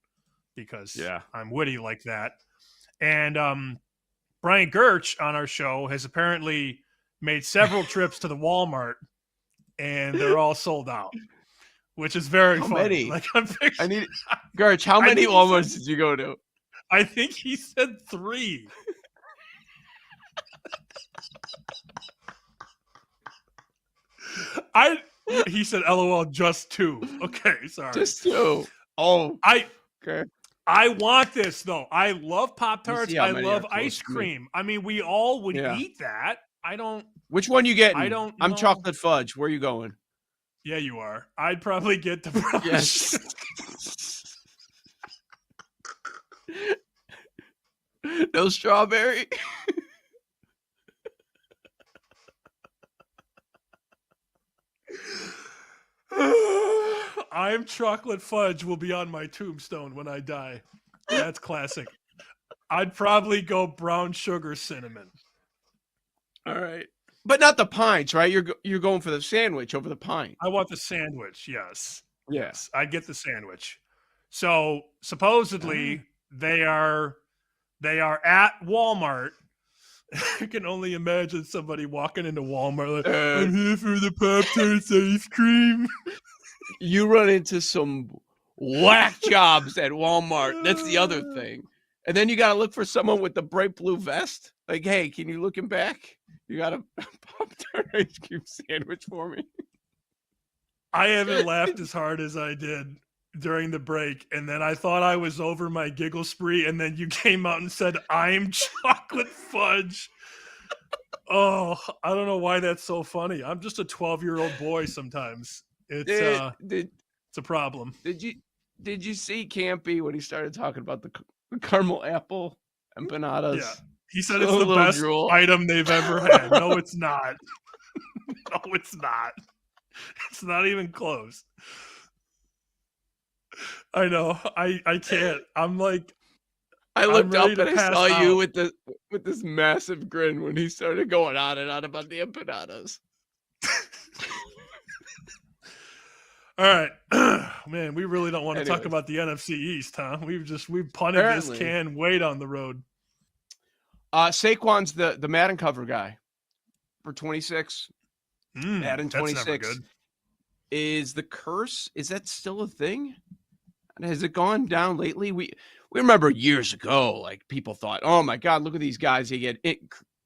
because I'm witty like that. And Brian Gertch on our show has apparently made several trips to the Walmart, and they're all sold out, which is very funny. Many? Like, I need Gertch. How many Walmarts did you go to? I think he said 3. He said, "LOL, just 2." Okay, sorry. Just 2. Oh, okay. I want this though. I love Pop-Tarts. I love close ice to me. cream. I mean, we all would Yeah. eat that. I don't. Which one you getting? I don't I'm know. chocolate fudge. Where you going? Yeah, you are. I'd probably get the brown. Yes. No strawberry. I'm chocolate fudge will be on my tombstone when I die. That's classic. I'd probably go brown sugar cinnamon. All right, but not the pints, right? You're going for the sandwich over the pint. I want the sandwich. Yes. Yeah. Yes, I'd get the sandwich. So supposedly they are at Walmart. I can only imagine somebody walking into Walmart like, "I'm here for the Pop-Tarts ice cream." You run into some whack jobs at Walmart. That's the other thing. And then you got to look for someone with the bright blue vest. Like, "Hey, can you look him back? You got a Pop-Tart ice cream sandwich for me?" I haven't laughed as hard as I did during the break, and then I thought I was over my giggle spree, and then you came out and said, "I'm chocolate fudge." Oh, I don't know why that's so funny. I'm just a 12-year-old boy sometimes. It's a problem. Did you see Campy when he started talking about the caramel apple empanadas? Yeah. He said it's the best item they've ever had. No, it's not. No, it's not. It's not even close. I know. I can't. I'm like, I looked I'm up ready to and I pass saw you out. with this massive grin when he started going on and on about the empanadas. All right. Man, we really don't want to talk about the NFC East, huh? We've punted this can way down the road. Saquon's the Madden cover guy for 26. Madden 26. That's never good. Is the curse, is that still a thing? Has it gone down lately? We remember years ago, like, people thought, "Oh my God, look at these guys. They get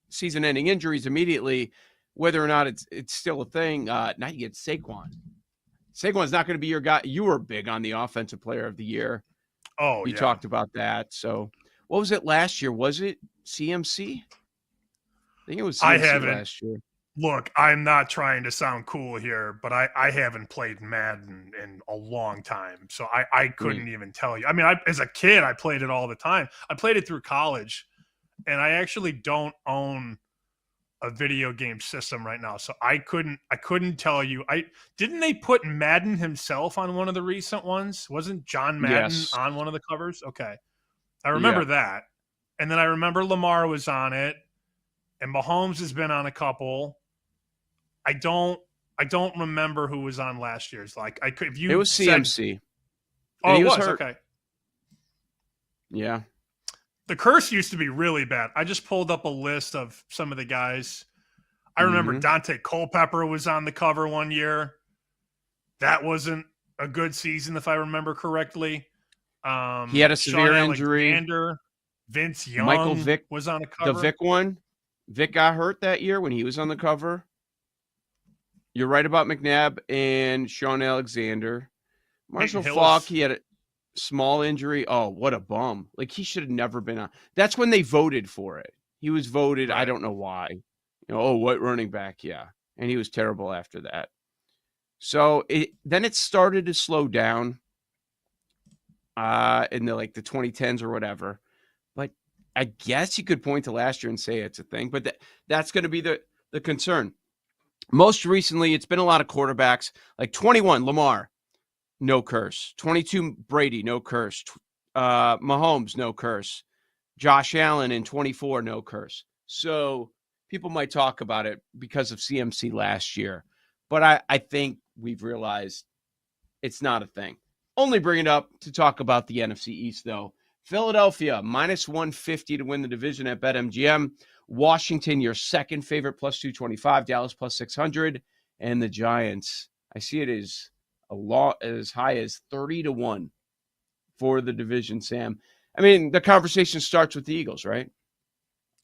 season-ending injuries immediately." Whether or not it's still a thing, now you get Saquon. Saquon's not going to be your guy. You were big on the offensive player of the year. Oh, you talked about that. So what was it last year? Was it CMC? I think it was CMC last year. Look, I'm not trying to sound cool here, but I haven't played Madden in a long time. So I couldn't even tell you. I mean, as a kid, I played it all the time. I played it through college, and I actually don't own a video game system right now. So I couldn't tell you. Didn't they put Madden himself on one of the recent ones? Wasn't John Madden on one of the covers? Okay. I remember that. And then I remember Lamar was on it, and Mahomes has been on a couple. I don't remember who was on last year's. Like, if you it was CMC. Oh, he it was hurt. okay. Yeah. The curse used to be really bad. I just pulled up a list of some of the guys. I remember Dante Culpepper was on the cover one year. That wasn't a good season, if I remember correctly. He had a severe Sean injury. Alexander, Vince Young Michael Vick was on the cover. The Vick one. Vick got hurt that year when he was on the cover. You're right about McNabb and Sean Alexander. Marshall Faulk, he had a small injury. Oh, what a bum. Like, he should have never been on. That's when they voted for it. He was voted, I don't know why. What running back? Yeah. And he was terrible after that. So then it started to slow down in the 2010s or whatever. But I guess you could point to last year and say it's a thing. But that's going to be the concern. Most recently, it's been a lot of quarterbacks. Like 21, Lamar, no curse. 22, Brady, no curse. Mahomes, no curse. Josh Allen in 24, no curse. So people might talk about it because of CMC last year. But I think we've realized it's not a thing. Only bring it up to talk about the NFC East, though. Philadelphia, minus 150 to win the division at BetMGM. Washington, your second favorite, plus 225. Dallas, plus 600. And the Giants, I see it as as high as 30-1 for the division, Sam. I mean, the conversation starts with the Eagles, right?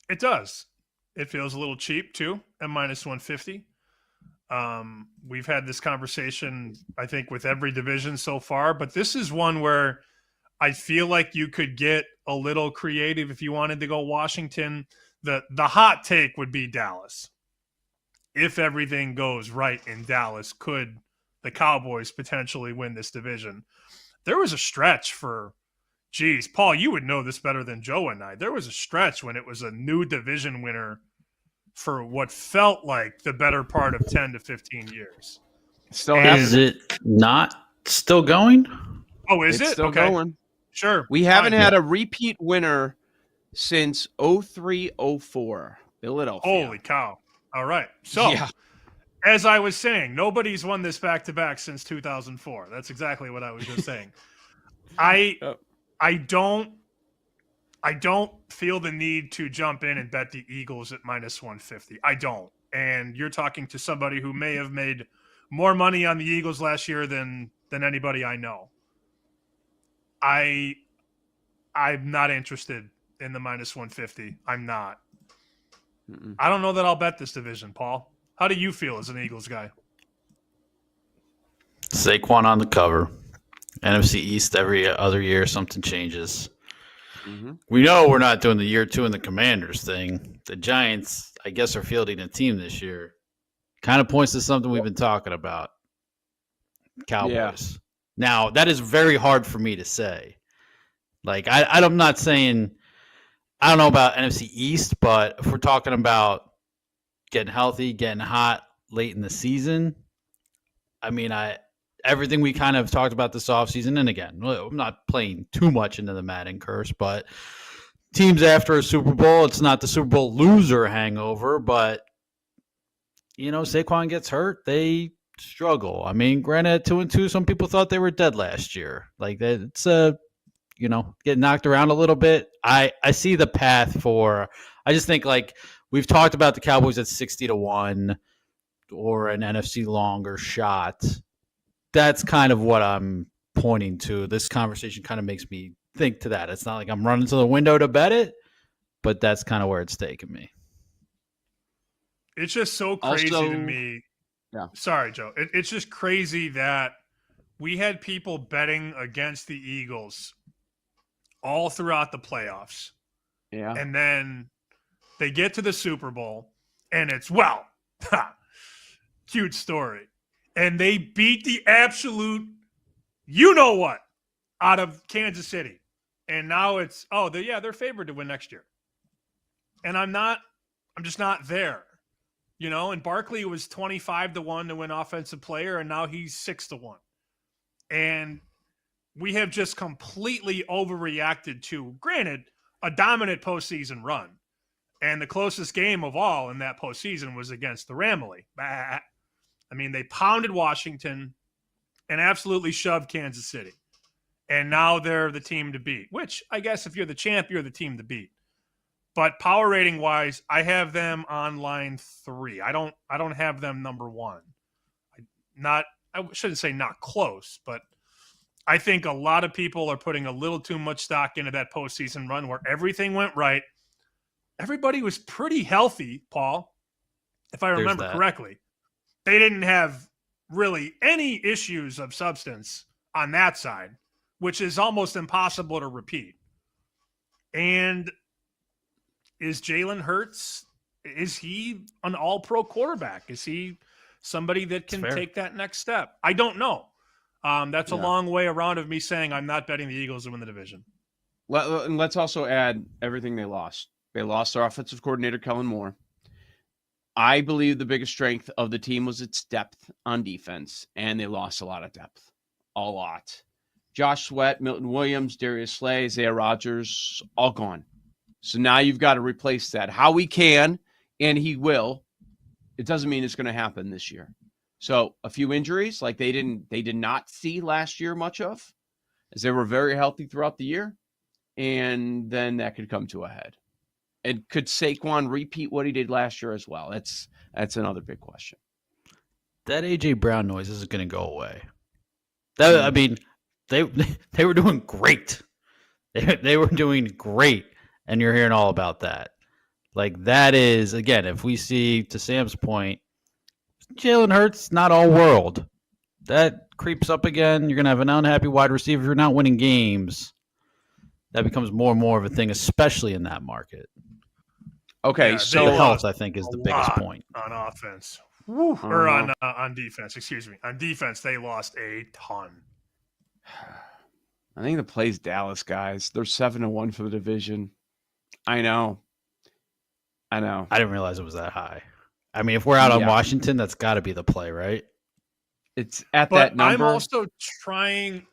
It does. It feels a little cheap, too, at minus 150. We've had this conversation, I think, with every division so far, but this is one where I feel like you could get a little creative if you wanted to go Washington. The hot take would be Dallas. If everything goes right in Dallas, could the Cowboys potentially win this division? There was a stretch for, Paul, you would know this better than Joe and I. There was a stretch when it was a new division winner for what felt like the better part of 10 to 15 years. Is it not still going? Oh, is it's it? Still okay. Going. Sure. We haven't had a repeat winner since 03-04, Philadelphia. Holy cow. All right. So, as I was saying, nobody's won this back-to-back since 2004. That's exactly what I was just saying. I don't feel the need to jump in and bet the Eagles at minus 150. I don't. And you're talking to somebody who may have made more money on the Eagles last year than anybody I know. I'm not interested in the minus 150. I'm not. I don't know that I'll bet this division, Paul. How do you feel as an Eagles guy? Saquon on the cover. NFC East every other year, something changes. Mm-hmm. We know we're not doing the year two in the Commanders thing. The Giants, I guess, are fielding a team this year. Kind of points to something we've been talking about. Cowboys. Yeah. Now, that is very hard for me to say. Like, I'm not saying – I don't know about NFC East, but if we're talking about getting healthy, getting hot late in the season, I mean, everything we kind of talked about this offseason, and again, I'm not playing too much into the Madden curse, but teams after a Super Bowl, it's not the Super Bowl loser hangover, but, Saquon gets hurt, they struggle. I mean, granted, 2-2, some people thought they were dead last year. Like, it's get knocked around a little bit. I see the path for – I just think, like, we've talked about the Cowboys at 60-1 or an NFC longer shot. That's kind of what I'm pointing to. This conversation kind of makes me think to that. It's not like I'm running to the window to bet it, but that's kind of where it's taking me. It's just so crazy to me. Yeah. Sorry, Joe. It's just crazy that we had people betting against the Eagles all throughout the playoffs. Yeah. And then they get to the Super Bowl, and it's, cute story. And they beat the absolute you-know-what out of Kansas City. And now it's, they're favored to win next year. And I'm just not there. And Barkley was 25-1 to win offensive player, and now he's 6-1. And we have just completely overreacted to, granted, a dominant postseason run. And the closest game of all in that postseason was against the Ramley. I mean, they pounded Washington and absolutely shoved Kansas City. And now they're the team to beat, which I guess if you're the champ, you're the team to beat. But power rating wise, I have them on line 3. I don't have them number 1. Not I shouldn't say not close, but I think a lot of people are putting a little too much stock into that postseason run where everything went right. Everybody was pretty healthy, Paul, if I remember correctly. They didn't have really any issues of substance on that side, which is almost impossible to repeat. And is Jalen Hurts, is he an all-pro quarterback? Is he somebody that can take that next step? I don't know. That's a long way around of me saying I'm not betting the Eagles to win the division. And let's also add everything they lost. They lost their offensive coordinator, Kellen Moore. I believe the biggest strength of the team was its depth on defense, and they lost a lot of depth. A lot. Josh Sweat, Milton Williams, Darius Slay, Isaiah Rodgers, all gone. So now you've got to replace that. How he can, and he will, it doesn't mean it's going to happen this year. So a few injuries like they did not see last year much of, as they were very healthy throughout the year, and then that could come to a head. And could Saquon repeat what he did last year as well? That's another big question. That A.J. Brown noise isn't going to go away. I mean, they were doing great. They were doing great, and you're hearing all about that. Like, that is, again, if we see, to Sam's point, Jalen Hurts, not all world. That creeps up again. You're going to have an unhappy wide receiver. If you're not winning games, that becomes more and more of a thing, especially in that market. Okay, so health, I think, is the biggest point. On offense. Or on defense, excuse me. On defense, they lost a ton. I think the play's Dallas, guys. They're 7-1 for the division. I know. I didn't realize it was that high. I mean, if we're out on Washington, that's got to be the play, right? It's at that number. I'm also trying.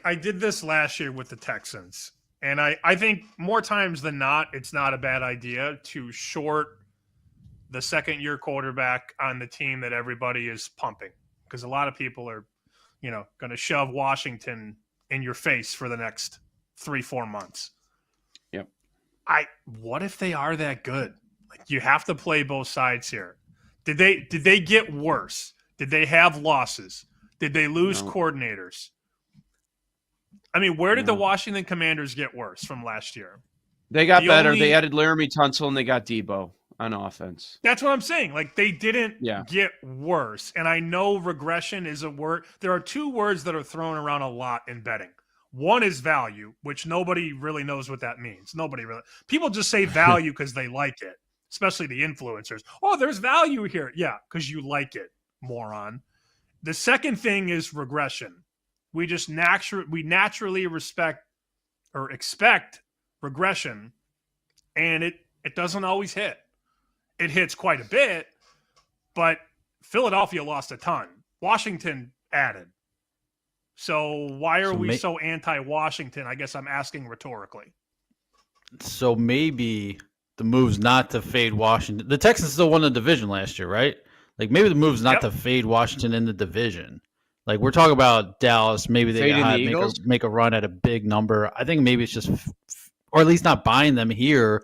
I did this last year with the Texans, and I think more times than not, it's not a bad idea to short the second-year quarterback on the team that everybody is pumping, because a lot of people are, going to shove Washington in your face for the next 3-4 months. Yep. What if they are that good? Like, you have to play both sides here. Did they get worse? Did they have losses? Did they lose coordinators? I mean, where did the Washington Commanders get worse from last year? They got better. They added Laramie Tunsil and they got Debo on offense. That's what I'm saying. Like, they didn't get worse. And I know regression is a word. There are two words that are thrown around a lot in betting. One is value, which nobody really knows what that means. People just say value because they like it, especially the influencers. Oh, there's value here. Yeah, because you like it, moron. The second thing is regression. We just naturally respect or expect regression, and it doesn't always hit. It hits quite a bit, but Philadelphia lost a ton. Washington added. So why are we so anti-Washington? I guess I'm asking rhetorically. So maybe the move's not to fade Washington. The Texans still won the division last year, right? Like, maybe the move's not to fade Washington in the division. Like, we're talking about Dallas. Maybe they make a run at a big number. I think maybe it's just, or at least not buying them here,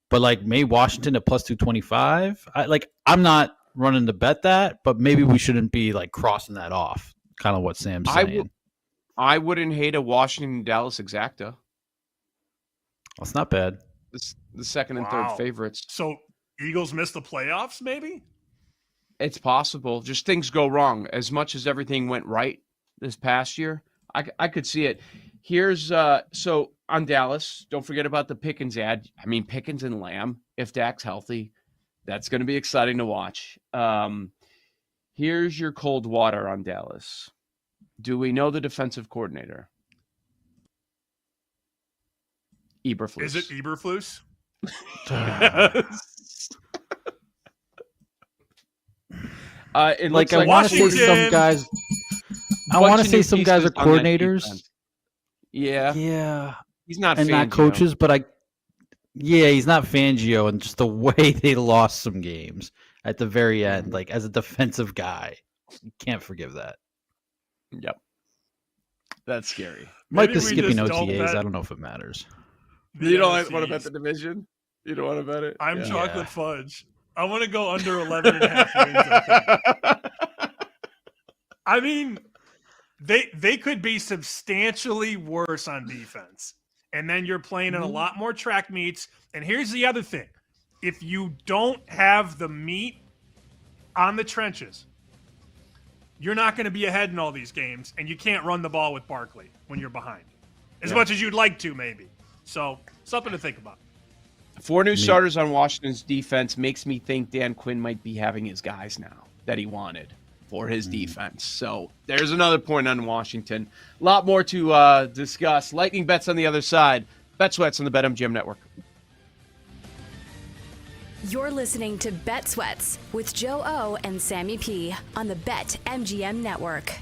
but like maybe Washington at plus 225. I'm not running to bet that, but maybe we shouldn't be like crossing that off. Kind of what Sam's saying. I wouldn't hate a Washington-Dallas exacta. That's not bad. The second and third favorites. So Eagles miss the playoffs, maybe? It's possible. Just things go wrong. As much as everything went right this past year, I could see it. Here's so on Dallas, don't forget about the Pickens ad. I mean, Pickens and Lamb, if Dak's healthy, that's going to be exciting to watch. Here's your cold water on Dallas. Do we know the defensive coordinator? Eberflus. Is it Eberflus? It looks I want to say some guys. I want to say some guys are coordinators. Yeah. He's not and Fangio. Not coaches, but he's not Fangio, and just the way they lost some games at the very end, like as a defensive guy, you can't forgive that. Yep, that's scary. Might be skipping OTAs. I don't know if it matters. You don't want to bet the division? You don't want to bet it? I'm chocolate fudge. I want to go under 11.5 wins. I mean, they could be substantially worse on defense. And then you're playing in a lot more track meets. And here's the other thing. If you don't have the meat on the trenches, you're not going to be ahead in all these games, and you can't run the ball with Barkley when you're behind. As much as you'd like to, maybe. So, something to think about. 4 new starters on Washington's defense makes me think Dan Quinn might be having his guys now that he wanted for his defense. So there's another point on Washington. A lot more to discuss. Lightning bets on the other side. Bet Sweats on the BetMGM Network. You're listening to Bet Sweats with Joe O and Sammy P on the BetMGM Network.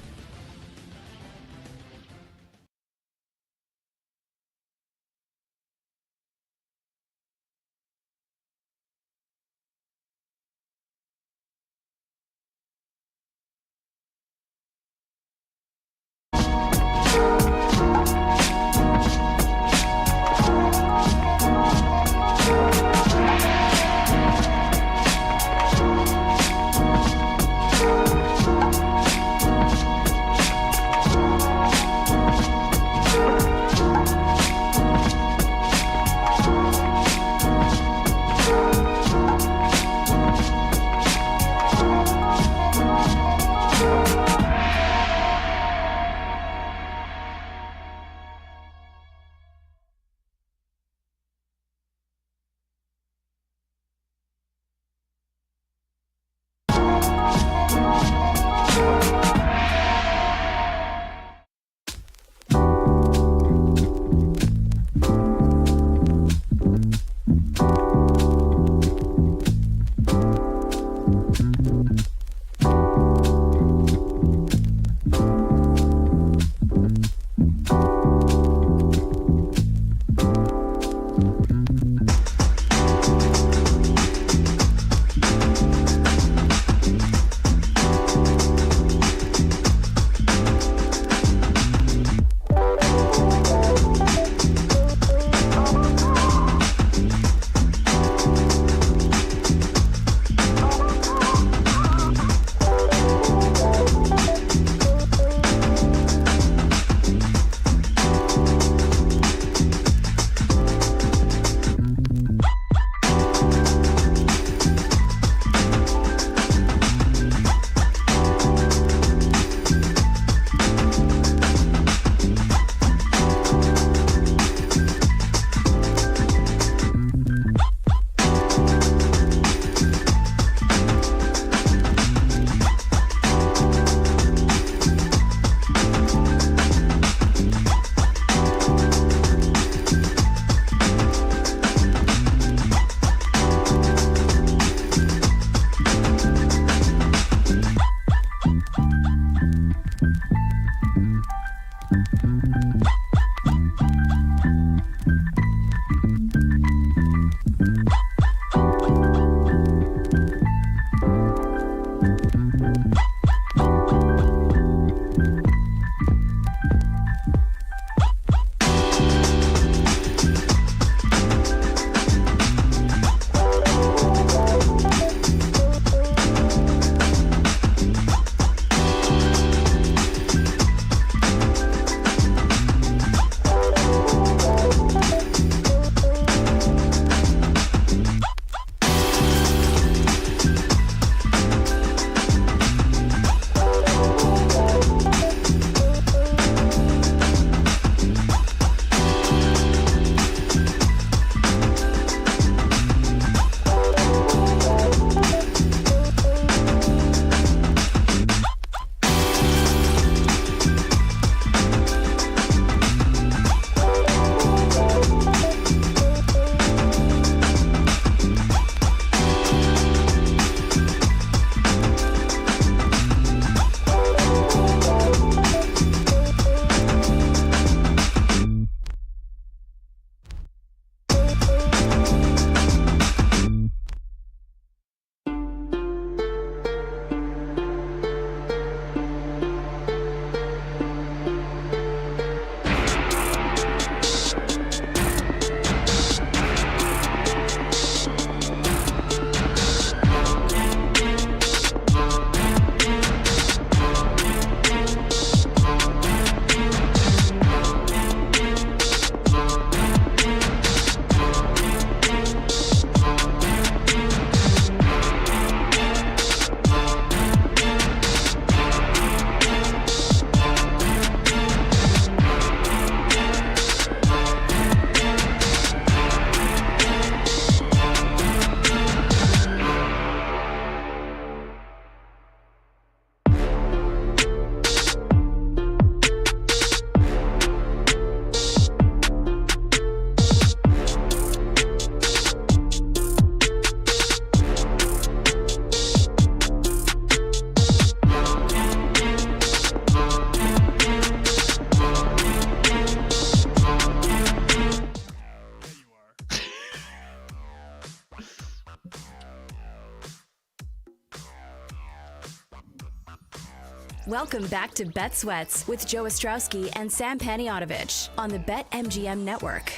Welcome back to Bet Sweats with Joe Ostrowski and Sam Paniotovich on the BetMGM Network.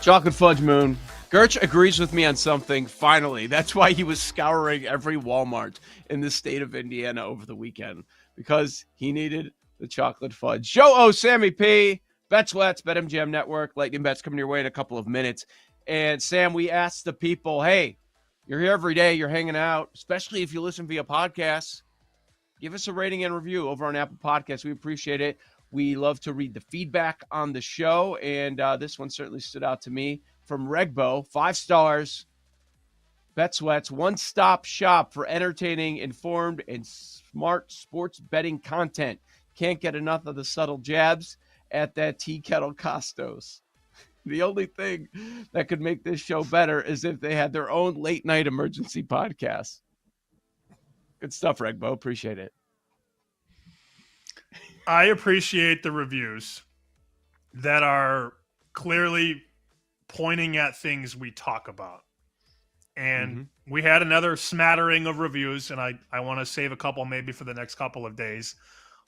Chocolate Fudge Moon. Gertch agrees with me on something, finally. That's why he was scouring every Walmart in the state of Indiana over the weekend, because he needed the chocolate fudge. Joe O, Sammy P, Bet Sweats, BetMGM Network. Lightning Bets coming your way in a couple of minutes. And Sam, we asked the people, hey, you're here every day, you're hanging out, especially if you listen via podcasts. Give us a rating and review over on Apple Podcasts. We appreciate it. We love to read the feedback on the show, and this one certainly stood out to me from Regbo. 5 stars. Bet Sweats, one-stop shop for entertaining, informed, and smart sports betting content. Can't get enough of the subtle jabs at that tea kettle Costos. The only thing that could make this show better is if they had their own late-night emergency podcast. Good stuff, Regbo. Appreciate it. I appreciate the reviews that are clearly pointing at things we talk about. And we had another smattering of reviews, and I want to save a couple maybe for the next couple of days.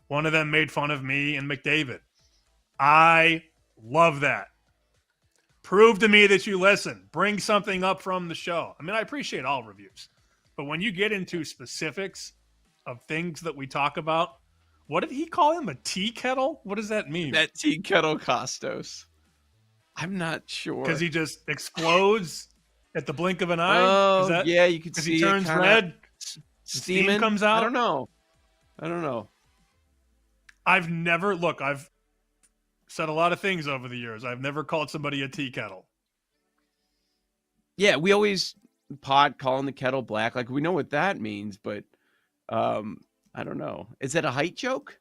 One of them made fun of me and McDavid. I love that. Prove to me that you listen. Bring something up from the show. I mean, I appreciate all reviews. But when you get into specifics of things that we talk about, what did he call him? A tea kettle? What does that mean? That tea kettle Costos. I'm not sure. Because he just explodes at the blink of an eye? Oh, yeah, you can see he turns it red, steam comes out? I don't know. I've said a lot of things over the years. I've never called somebody a tea kettle. Yeah, we always calling the kettle black. Like, we know what that means, but I don't know. Is that a height joke?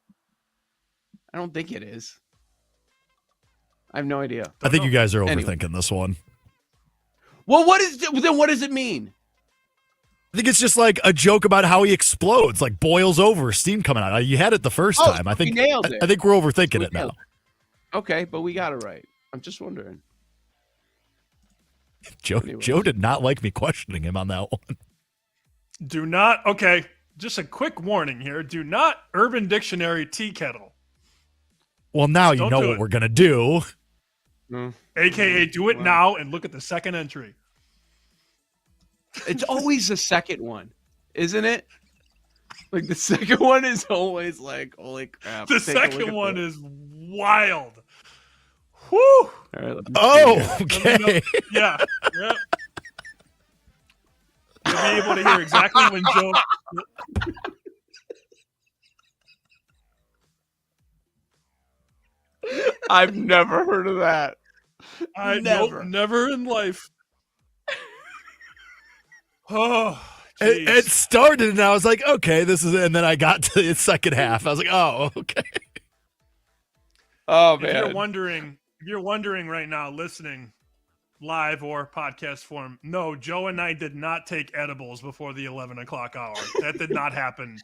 I don't think it is. I have no idea. I think you guys are overthinking this one. Well, what does it mean? I think it's just like a joke about how he explodes, like boils over, steam coming out. You had it the first time. So I think we nailed it. I think we're overthinking it now. Okay, but we got it right. I'm just wondering. Joe did not like me questioning him on that one. Okay, just a quick warning here. Do not Urban Dictionary tea kettle. Well, now you know what we're going to do. AKA do it now and look at the second entry. It's always the second one, isn't it? Like, the second one is always like, holy crap. The second one is wild. Whew. All right, okay. Yeah. Yep. You'll be able to hear exactly when Joe. I've never heard of that. Never in life. Oh, it started, and I was like, okay, this is it. And then I got to the second half. I was like, oh, okay. Oh, If you're wondering right now, listening live or podcast form, no, Joe and I did not take edibles before the 11 o'clock hour. That did not happen.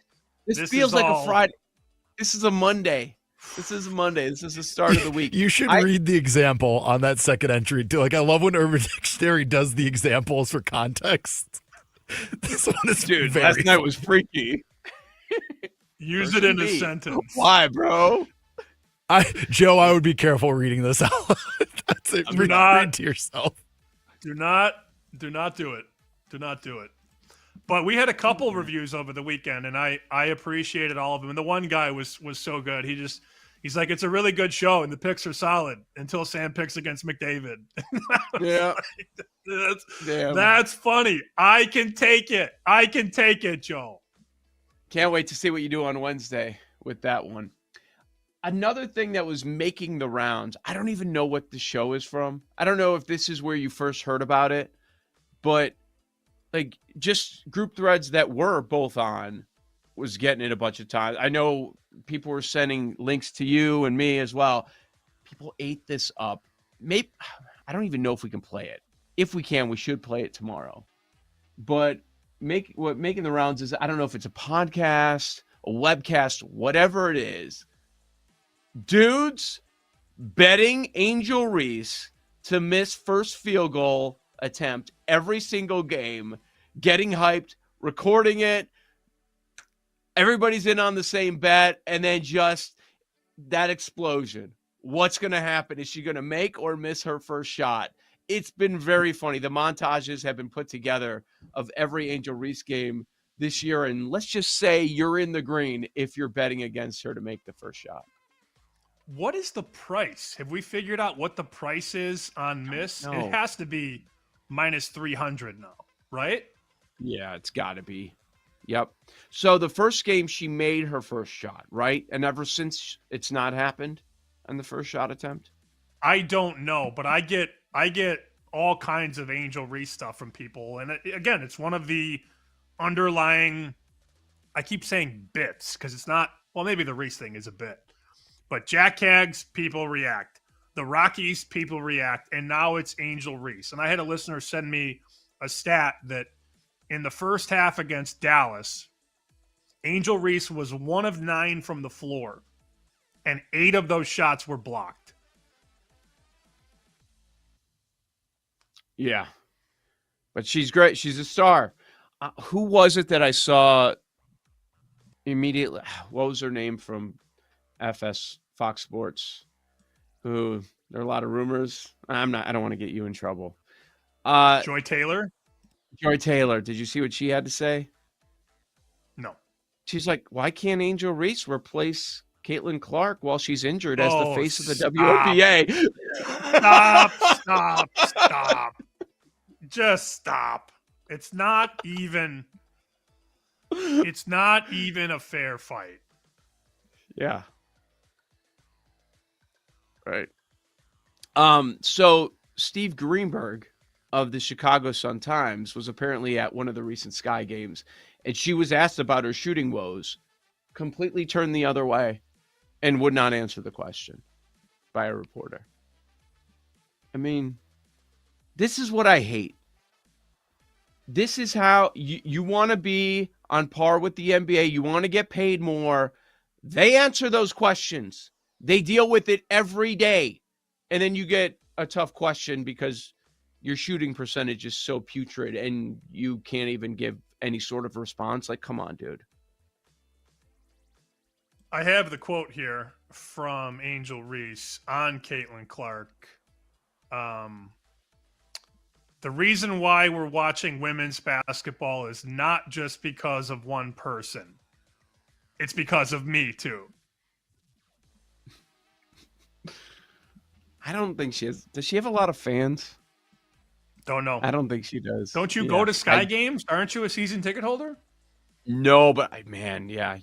This feels like a Friday. This is a Monday. This is the start of the week. You should read the example on that second entry too. Like, I love when Urban Dictionary does the examples for context. This one is last night was freaky. Use it in a sentence. Why, bro? Joe, I would be careful reading this out. That's it. Read to yourself. Do not do it. Do not do it. But we had a couple reviews over the weekend, and I appreciated all of them. And the one guy was so good. He's like, it's a really good show, and the picks are solid until Sam picks against McDavid. Yeah. That's funny. I can take it, Joe. Can't wait to see what you do on Wednesday with that one. Another thing that was making the rounds, I don't even know what the show is from. I don't know if this is where you first heard about it, but like, just group threads that we're both on was getting it a bunch of times. I know people were sending links to you and me as well. People ate this up. Maybe I don't even know if we can play it. If we can, we should play it tomorrow. But making the rounds is, I don't know if it's a podcast, a webcast, whatever it is. Dudes betting Angel Reese to miss first field goal attempt every single game, getting hyped, recording it, Everybody's in on the same bet, and then just that explosion. What's going to happen? Is she going to make or miss her first shot? It's been very funny. The montages have been put together of every Angel Reese game this year, and let's just say you're in the green if you're betting against her to make the first shot. What is the price? Have we figured out what the price is on miss? No. It has to be minus 300 now, right? Yeah, it's got to be. Yep. So the first game she made her first shot, right? And ever since it's not happened on the first shot attempt? I don't know, but I get all kinds of Angel Reese stuff from people. And again, it's one of the underlying, I keep saying bits because it's not, well, maybe the Reese thing is a bit. But Jack Cags, people react. The Rockies, people react. And now it's Angel Reese. And I had a listener send me a stat that in the first half against Dallas, Angel Reese was 1 of 9 from the floor. And 8 of those shots were blocked. Yeah. But she's great. She's a star. Who was it that I saw immediately? What was her name from FS Fox Sports? Who there are a lot of rumors. I don't want to get you in trouble. Joy Taylor? Joy Taylor. Did you see what she had to say? No. She's like, why can't Angel Reese replace Caitlin Clark while she's injured as the face of the WNBA? Stop. Just stop. It's not even a fair fight. Yeah. Right. So Steve Greenberg of the Chicago Sun-Times was apparently at one of the recent Sky games, and she was asked about her shooting woes, completely turned the other way, and would not answer the question by a reporter. I mean, this is what I hate. This is how you want to be on par with the NBA. You want to get paid more. They answer those questions. They deal with it every day. And then you get a tough question because your shooting percentage is so putrid and you can't even give any sort of response. Like, come on, dude. I have the quote here from Angel Reese on Caitlin Clark. The reason why we're watching women's basketball is not just because of one person. It's because of me, too. I don't think she has. Does she have a lot of fans? Don't know. I don't think she does. Don't you go to Sky games? Aren't you a season ticket holder? No, but yeah.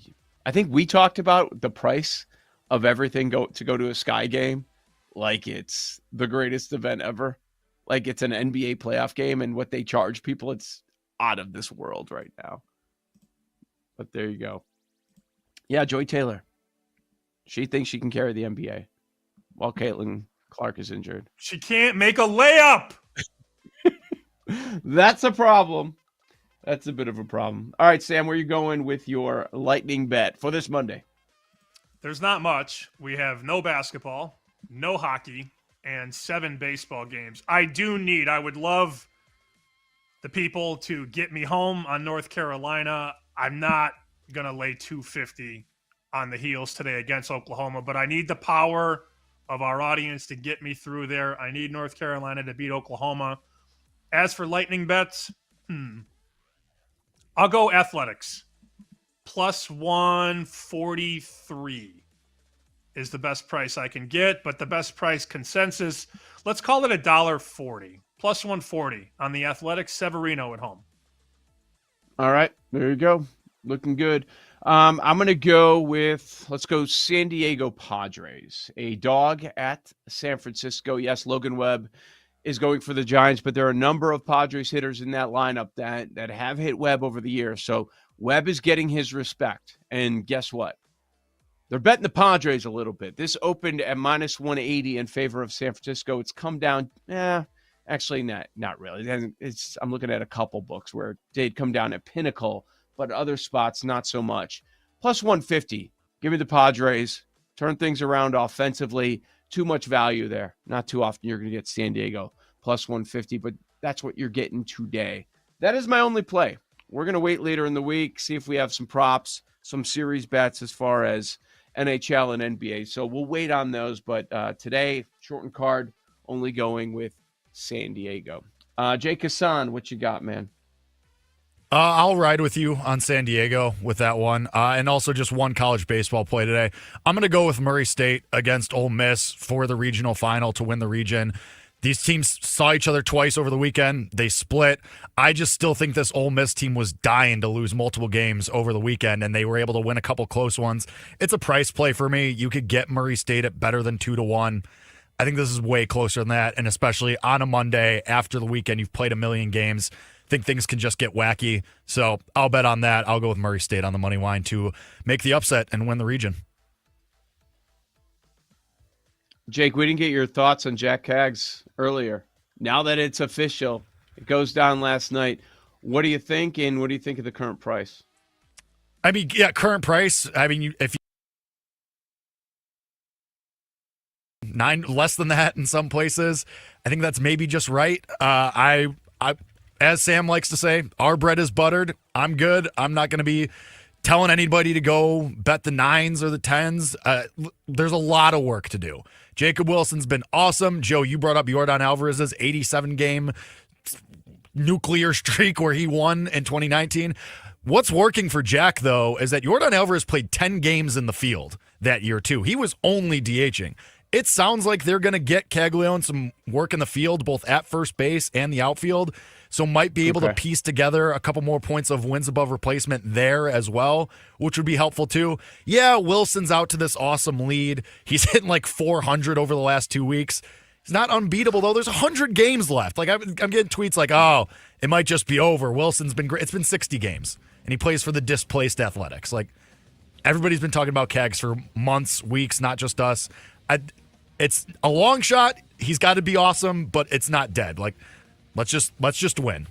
I think we talked about the price of everything to go to a Sky game like it's the greatest event ever. Like it's an NBA playoff game, and what they charge people, it's out of this world right now. But there you go. Yeah, Joy Taylor. She thinks she can carry the NBA while Caitlin Clark is injured. She can't make a layup. That's a problem. That's a bit of a problem. All right, Sam, where are you going with your lightning bet for this Monday? There's not much. We have no basketball, no hockey, and 7 baseball games. I would love the people to get me home on North Carolina. I'm not going to lay 250 on the heels today against Oklahoma, but I need the power of our audience to get me through there. I need North Carolina to beat Oklahoma. As for lightning bets, I'll go Athletics. Plus 143 is the best price I can get, but the best price consensus, let's call it $1.40. Plus 140 on the Athletics. Severino at home. All right, there you go. Looking good. I'm going to go with, let's go San Diego Padres. A dog at San Francisco. Yes, Logan Webb is going for the Giants, but there are a number of Padres hitters in that lineup that have hit Webb over the years. So Webb is getting his respect. And guess what? They're betting the Padres a little bit. This opened at minus 180 in favor of San Francisco. It's come down. Actually, not really. I'm looking at a couple books where it did come down at Pinnacle, but other spots, not so much. Plus 150. Give me the Padres. Turn things around offensively. Too much value there. Not too often you're going to get San Diego plus 150, but that's what you're getting today. That is my only play. We're going to wait later in the week, see if we have some props. some series bets as far as NHL and NBA. So we'll wait on those. But today, shortened card, only going with San Diego. Jake Hassan, what you got, man? I'll ride with you on San Diego with that one. And also just one college baseball play today. I'm going to go with Murray State against Ole Miss for the regional final to win the region. These teams saw each other twice over the weekend. They split. I just still think this Ole Miss team was dying to lose multiple games over the weekend, and they were able to win a couple close ones. It's a price play for me. You could get Murray State at better than 2-1. I think this is way closer than that, and especially on a Monday after the weekend, you've played a million games. I think things can just get wacky. So I'll bet on that. I'll go with Murray State on the money line to make the upset and win the region. Jake, we didn't get your thoughts on Jack Kaggs earlier. Now that it's official, it goes down last night. What do you think, and what do you think of the current price? I mean, yeah, current price. I mean, if you less than that in some places, I think that's maybe just right. I as Sam likes to say, our bread is buttered. I'm good. I'm not going to be telling anybody to go bet the 9s or the 10s. There's a lot of work to do. Jacob Wilson's been awesome. Joe, you brought up Yordan Alvarez's 87-game nuclear streak where he won in 2019. What's working for Jack, though, is that Yordan Alvarez played 10 games in the field that year, too. He was only DHing. It sounds like they're going to get Caglione some work in the field, both at first base and the outfield, so might be able to piece together a couple more points of wins above replacement there as well, which would be helpful too. Yeah, Wilson's out to this awesome lead. He's hitting like 400 over the last 2 weeks. He's not unbeatable, though. There's 100 games left. Like I'm getting tweets like, oh, it might just be over. Wilson's been great. It's been 60 games, and he plays for the displaced Athletics. Like, everybody's been talking about Kaggs for months, weeks, not just us. It's a long shot. He's got to be awesome, but it's not dead. Like, let's just win.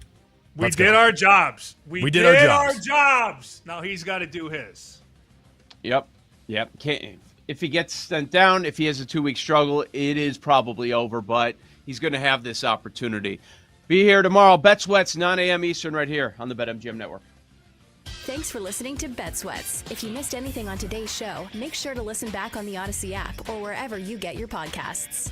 We did our jobs. We did our jobs. jobs. Now he's got to do his. Yep. If he gets sent down, if he has a 2-week struggle, it is probably over, but he's going to have this opportunity. Be here tomorrow. Bet Sweats, 9 a.m. Eastern, right here on the BetMGM Network. Thanks for listening to Bet Sweats. If you missed anything on today's show, make sure to listen back on the Odyssey app or wherever you get your podcasts.